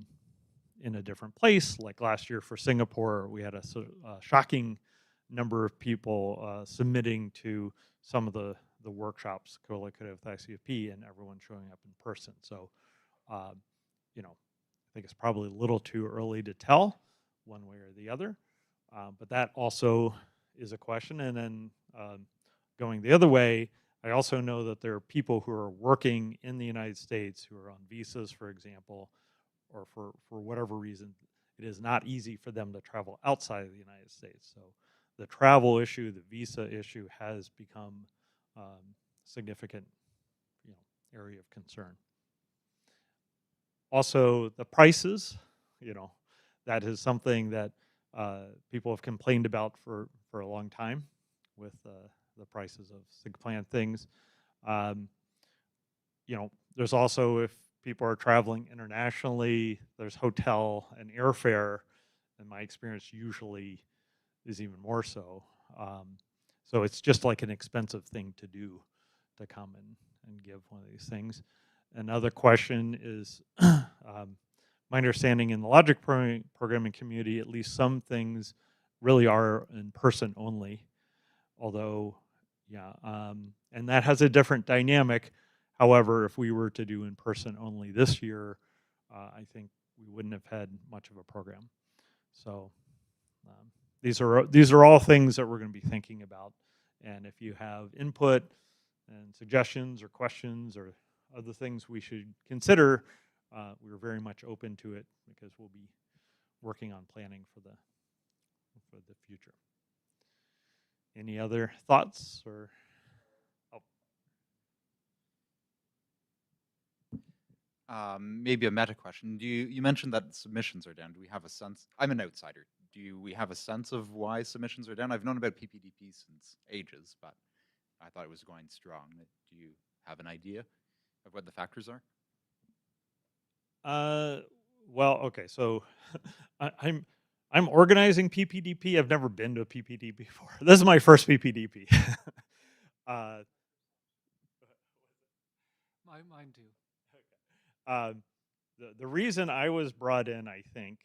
S2: in a different place, like last year for Singapore, we had a shocking number of people submitting to some of the workshops co-located with ICFP, and everyone showing up in person. So, you know, I think it's probably a little too early to tell one way or the other. But that also is a question. And then going the other way, I also know that there are people who are working in the United States who are on visas, for example, or for whatever reason, it is not easy for them to travel outside of the United States. So the travel issue, the visa issue has become significant, you know, area of concern. Also, the prices, you know, that is something that people have complained about for a long time with the prices of SIGPlan things. You know, there's also, if people are traveling internationally, there's hotel and airfare, and my experience usually is even more so. So it's just like an expensive thing to do, to come and give one of these things. Another question is, my understanding in the logic programming community, at least some things really are in person only, although, yeah, and that has a different dynamic. However, if we were to do in person only this year, I think we wouldn't have had much of a program. So these are all things that we're going to be thinking about. And if you have input and suggestions or questions or other things we should consider, we're very much open to it because we'll be working on planning for the future. Any other thoughts or?
S3: Maybe a meta question. You mentioned that submissions are down. Do we have a sense? I'm an outsider. Do we have a sense of why submissions are down? I've known about PPDP since ages, but I thought it was going strong. Do you have an idea of what the factors are?
S2: Well, okay. So I'm organizing PPDP. I've never been to a PPDP before. This is my first PPDP.
S1: Mine too.
S2: The reason I was brought in, I think,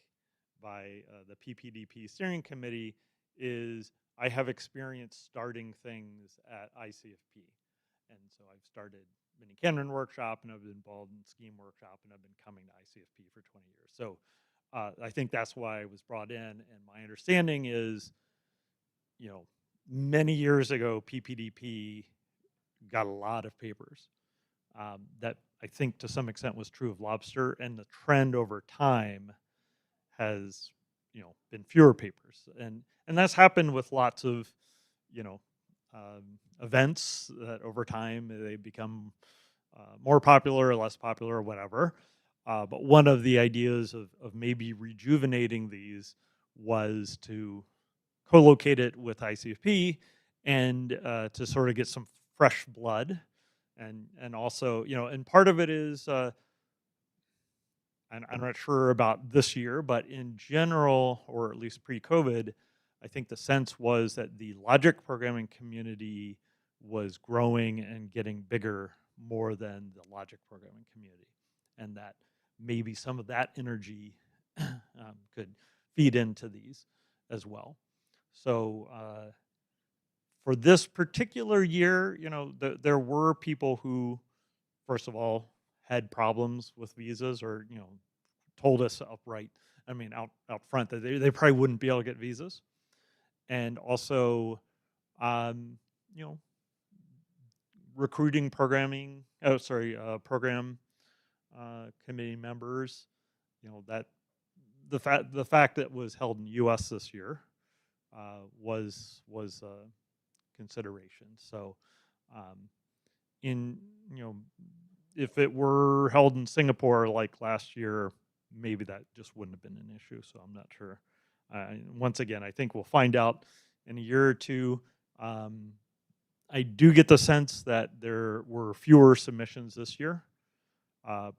S2: by the PPDP steering committee is I have experience starting things at ICFP. And so I've started Mini Canyon Workshop, and I've been involved in Scheme Workshop, and I've been coming to ICFP for 20 years. So I think that's why I was brought in. And my understanding is, many years ago, PPDP got a lot of papers. That I think to some extent was true of LOPSTR, and the trend over time has, been fewer papers, and that's happened with lots of, events that over time they become more popular or less popular or whatever. But one of the ideas of maybe rejuvenating these was to co-locate it with ICFP and to sort of get some fresh blood. And also, and part of it is, and I'm not sure about this year, but in general, or at least pre-COVID, I think the sense was that the logic programming community was growing and getting bigger more than the logic programming community. And that maybe some of that energy could feed into these as well. So, for this particular year, there were people who, first of all, had problems with visas, or told us outright, out front, that they probably wouldn't be able to get visas, and also, recruiting program committee members. That the fact that it was held in the U.S. this year was consideration. So, if it were held in Singapore like last year, maybe that just wouldn't have been an issue. So I'm not sure. Once again, I think we'll find out in a year or two. I do get the sense that there were fewer submissions this year,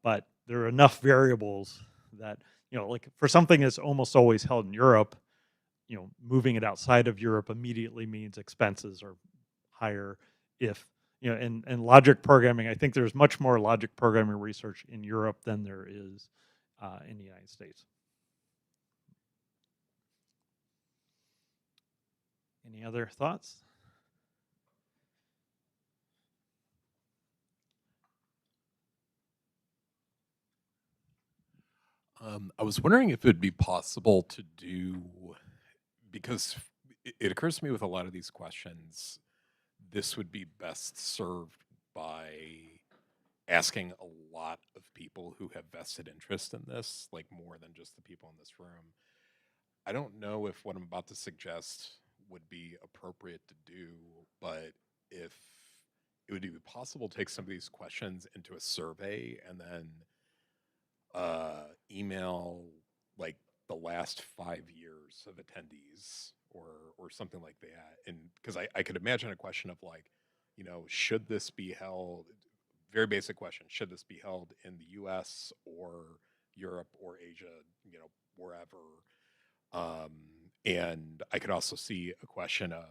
S2: but there are enough variables that, like for something that's almost always held in Europe, moving it outside of Europe immediately means expenses are higher. If, and logic programming, I think there's much more logic programming research in Europe than there is in the United States. Any other thoughts?
S11: I was wondering if it would be possible to do, because it occurs to me with a lot of these questions, this would be best served by asking a lot of people who have vested interest in this, like more than just the people in this room. I don't know if what I'm about to suggest would be appropriate to do, but if it would be possible to take some of these questions into a survey and then email like the last 5 years of attendees or something like that. And because I could imagine a question of like, should this be held, very basic question, should this be held in the US or Europe or Asia, wherever. And I could also see a question of,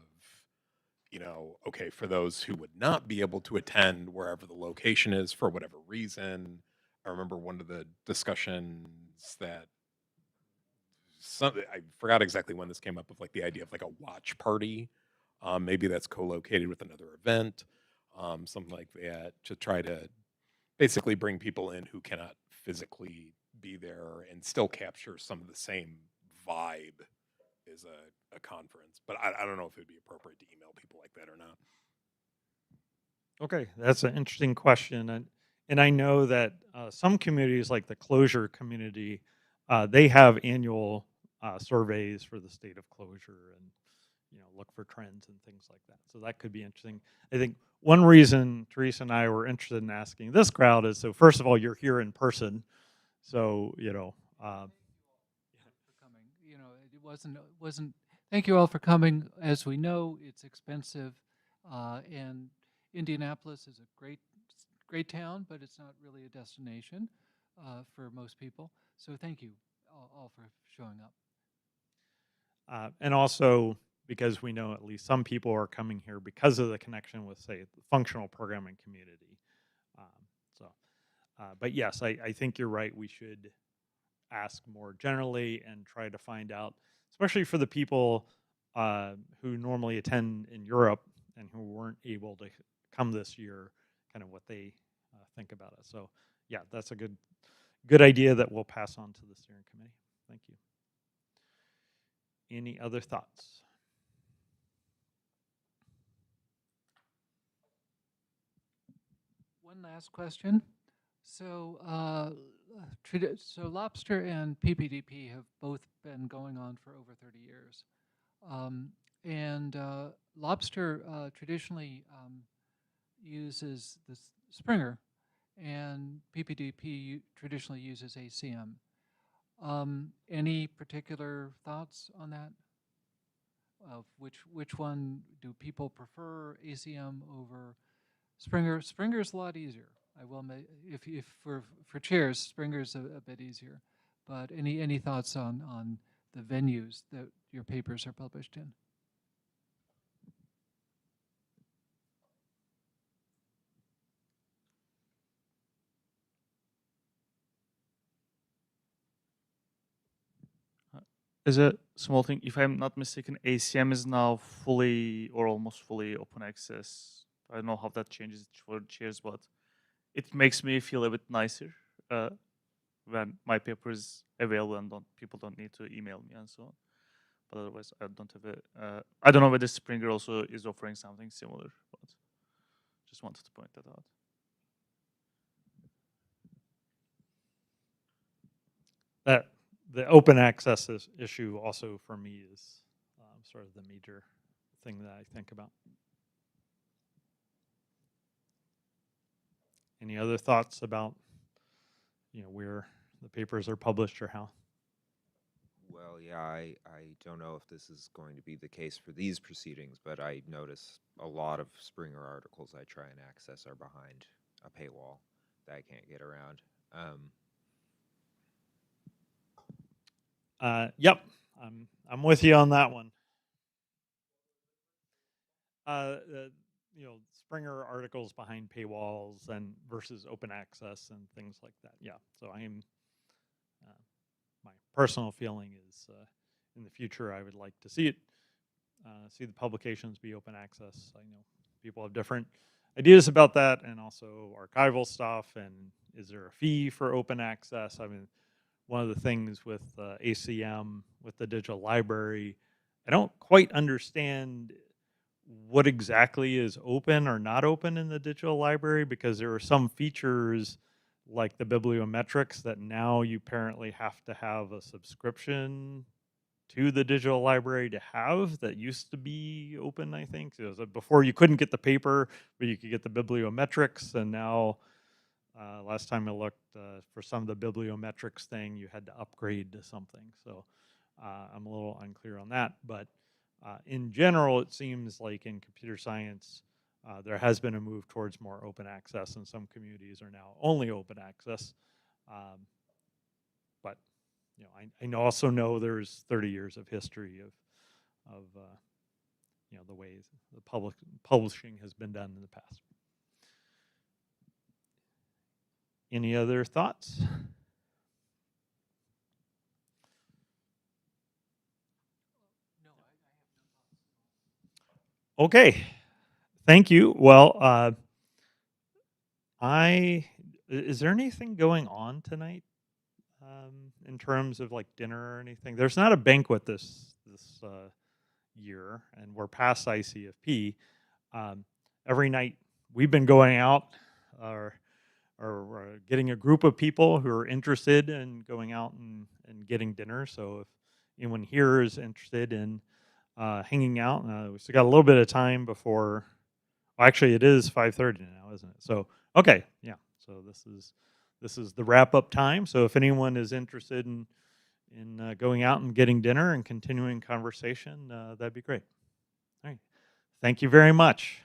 S11: okay, for those who would not be able to attend wherever the location is for whatever reason. I remember one of the discussions that I forgot exactly when this came up, of like the idea of like a watch party. Maybe that's co-located with another event, something like that, to try to basically bring people in who cannot physically be there and still capture some of the same vibe a conference. But I don't know if it'd be appropriate to email people like that or not.
S2: Okay, that's an interesting question, and I know that some communities, like the closure community, they have annual surveys for the state of closure, and look for trends and things like that. So that could be interesting. I think one reason Teresa and I were interested in asking this crowd is, so first of all, you're here in person, so
S1: it wasn't. Thank you all for coming. As we know, it's expensive, and Indianapolis is a great town, but it's not really a destination for most people. So thank you all for showing up.
S2: And also because we know at least some people are coming here because of the connection with, say, the functional programming community. But yes, I think you're right. We should ask more generally and try to find out, especially for the people who normally attend in Europe and who weren't able to come this year, kind of what they think about it. So yeah, that's a good idea that we'll pass on to the steering committee. Thank you. Any other thoughts?
S1: One last question. So, so LOPSTR and PPDP have both been going on for over 30 years. And LOPSTR traditionally uses the Springer, and PPDP traditionally uses ACM. Any particular thoughts on that? Of which one do people prefer, ACM over Springer? Springer's a lot easier. I will make, if for chairs, Springer's a bit easier. But any thoughts on the venues that your papers are published in?
S8: As a small thing, if I'm not mistaken, ACM is now fully or almost fully open access. I don't know how that changes it for chairs, but it makes me feel a bit nicer when my paper is available and people don't need to email me and so on. But otherwise, I don't have I don't know whether Springer also is offering something similar, but just wanted to point that out.
S2: That the open access issue also for me is sort of the major thing that I think about. Any other thoughts about where the papers are published or how?
S20: Well, yeah, I don't know if this is going to be the case for these proceedings, but I notice a lot of Springer articles I try and access are behind a paywall that I can't get around.
S2: Yep, I'm with you on that one. Springer articles behind paywalls and versus open access and things like that. Yeah, so I am. My personal feeling is, in the future, I would like to see the publications be open access. I know people have different ideas about that, and also archival stuff. And is there a fee for open access? I mean, one of the things with ACM, with the digital library, I don't quite understand what exactly is open or not open in the digital library, because there are some features like the bibliometrics that now you apparently have to have a subscription to the digital library to have, that used to be open, I think. So before you couldn't get the paper, but you could get the bibliometrics, and now last time I looked, for some of the bibliometrics thing, you had to upgrade to something. So I'm a little unclear on that, but in general, it seems like in computer science, there has been a move towards more open access, and some communities are now only open access. But I also know there's 30 years of history of the ways the publishing has been done in the past. Any other thoughts? Okay, thank you. Well, is there anything going on tonight in terms of like dinner or anything. There's not a banquet this year, and we're past ICFP. Every night we've been going out or getting a group of people who are interested in going out and getting dinner. So if anyone here is interested in hanging out, we still got a little bit of time before. Well, actually, it is 5:30 now, isn't it? So okay, yeah. So this is the wrap up time. So if anyone is interested in going out and getting dinner and continuing conversation, that'd be great. All right. Thank you very much.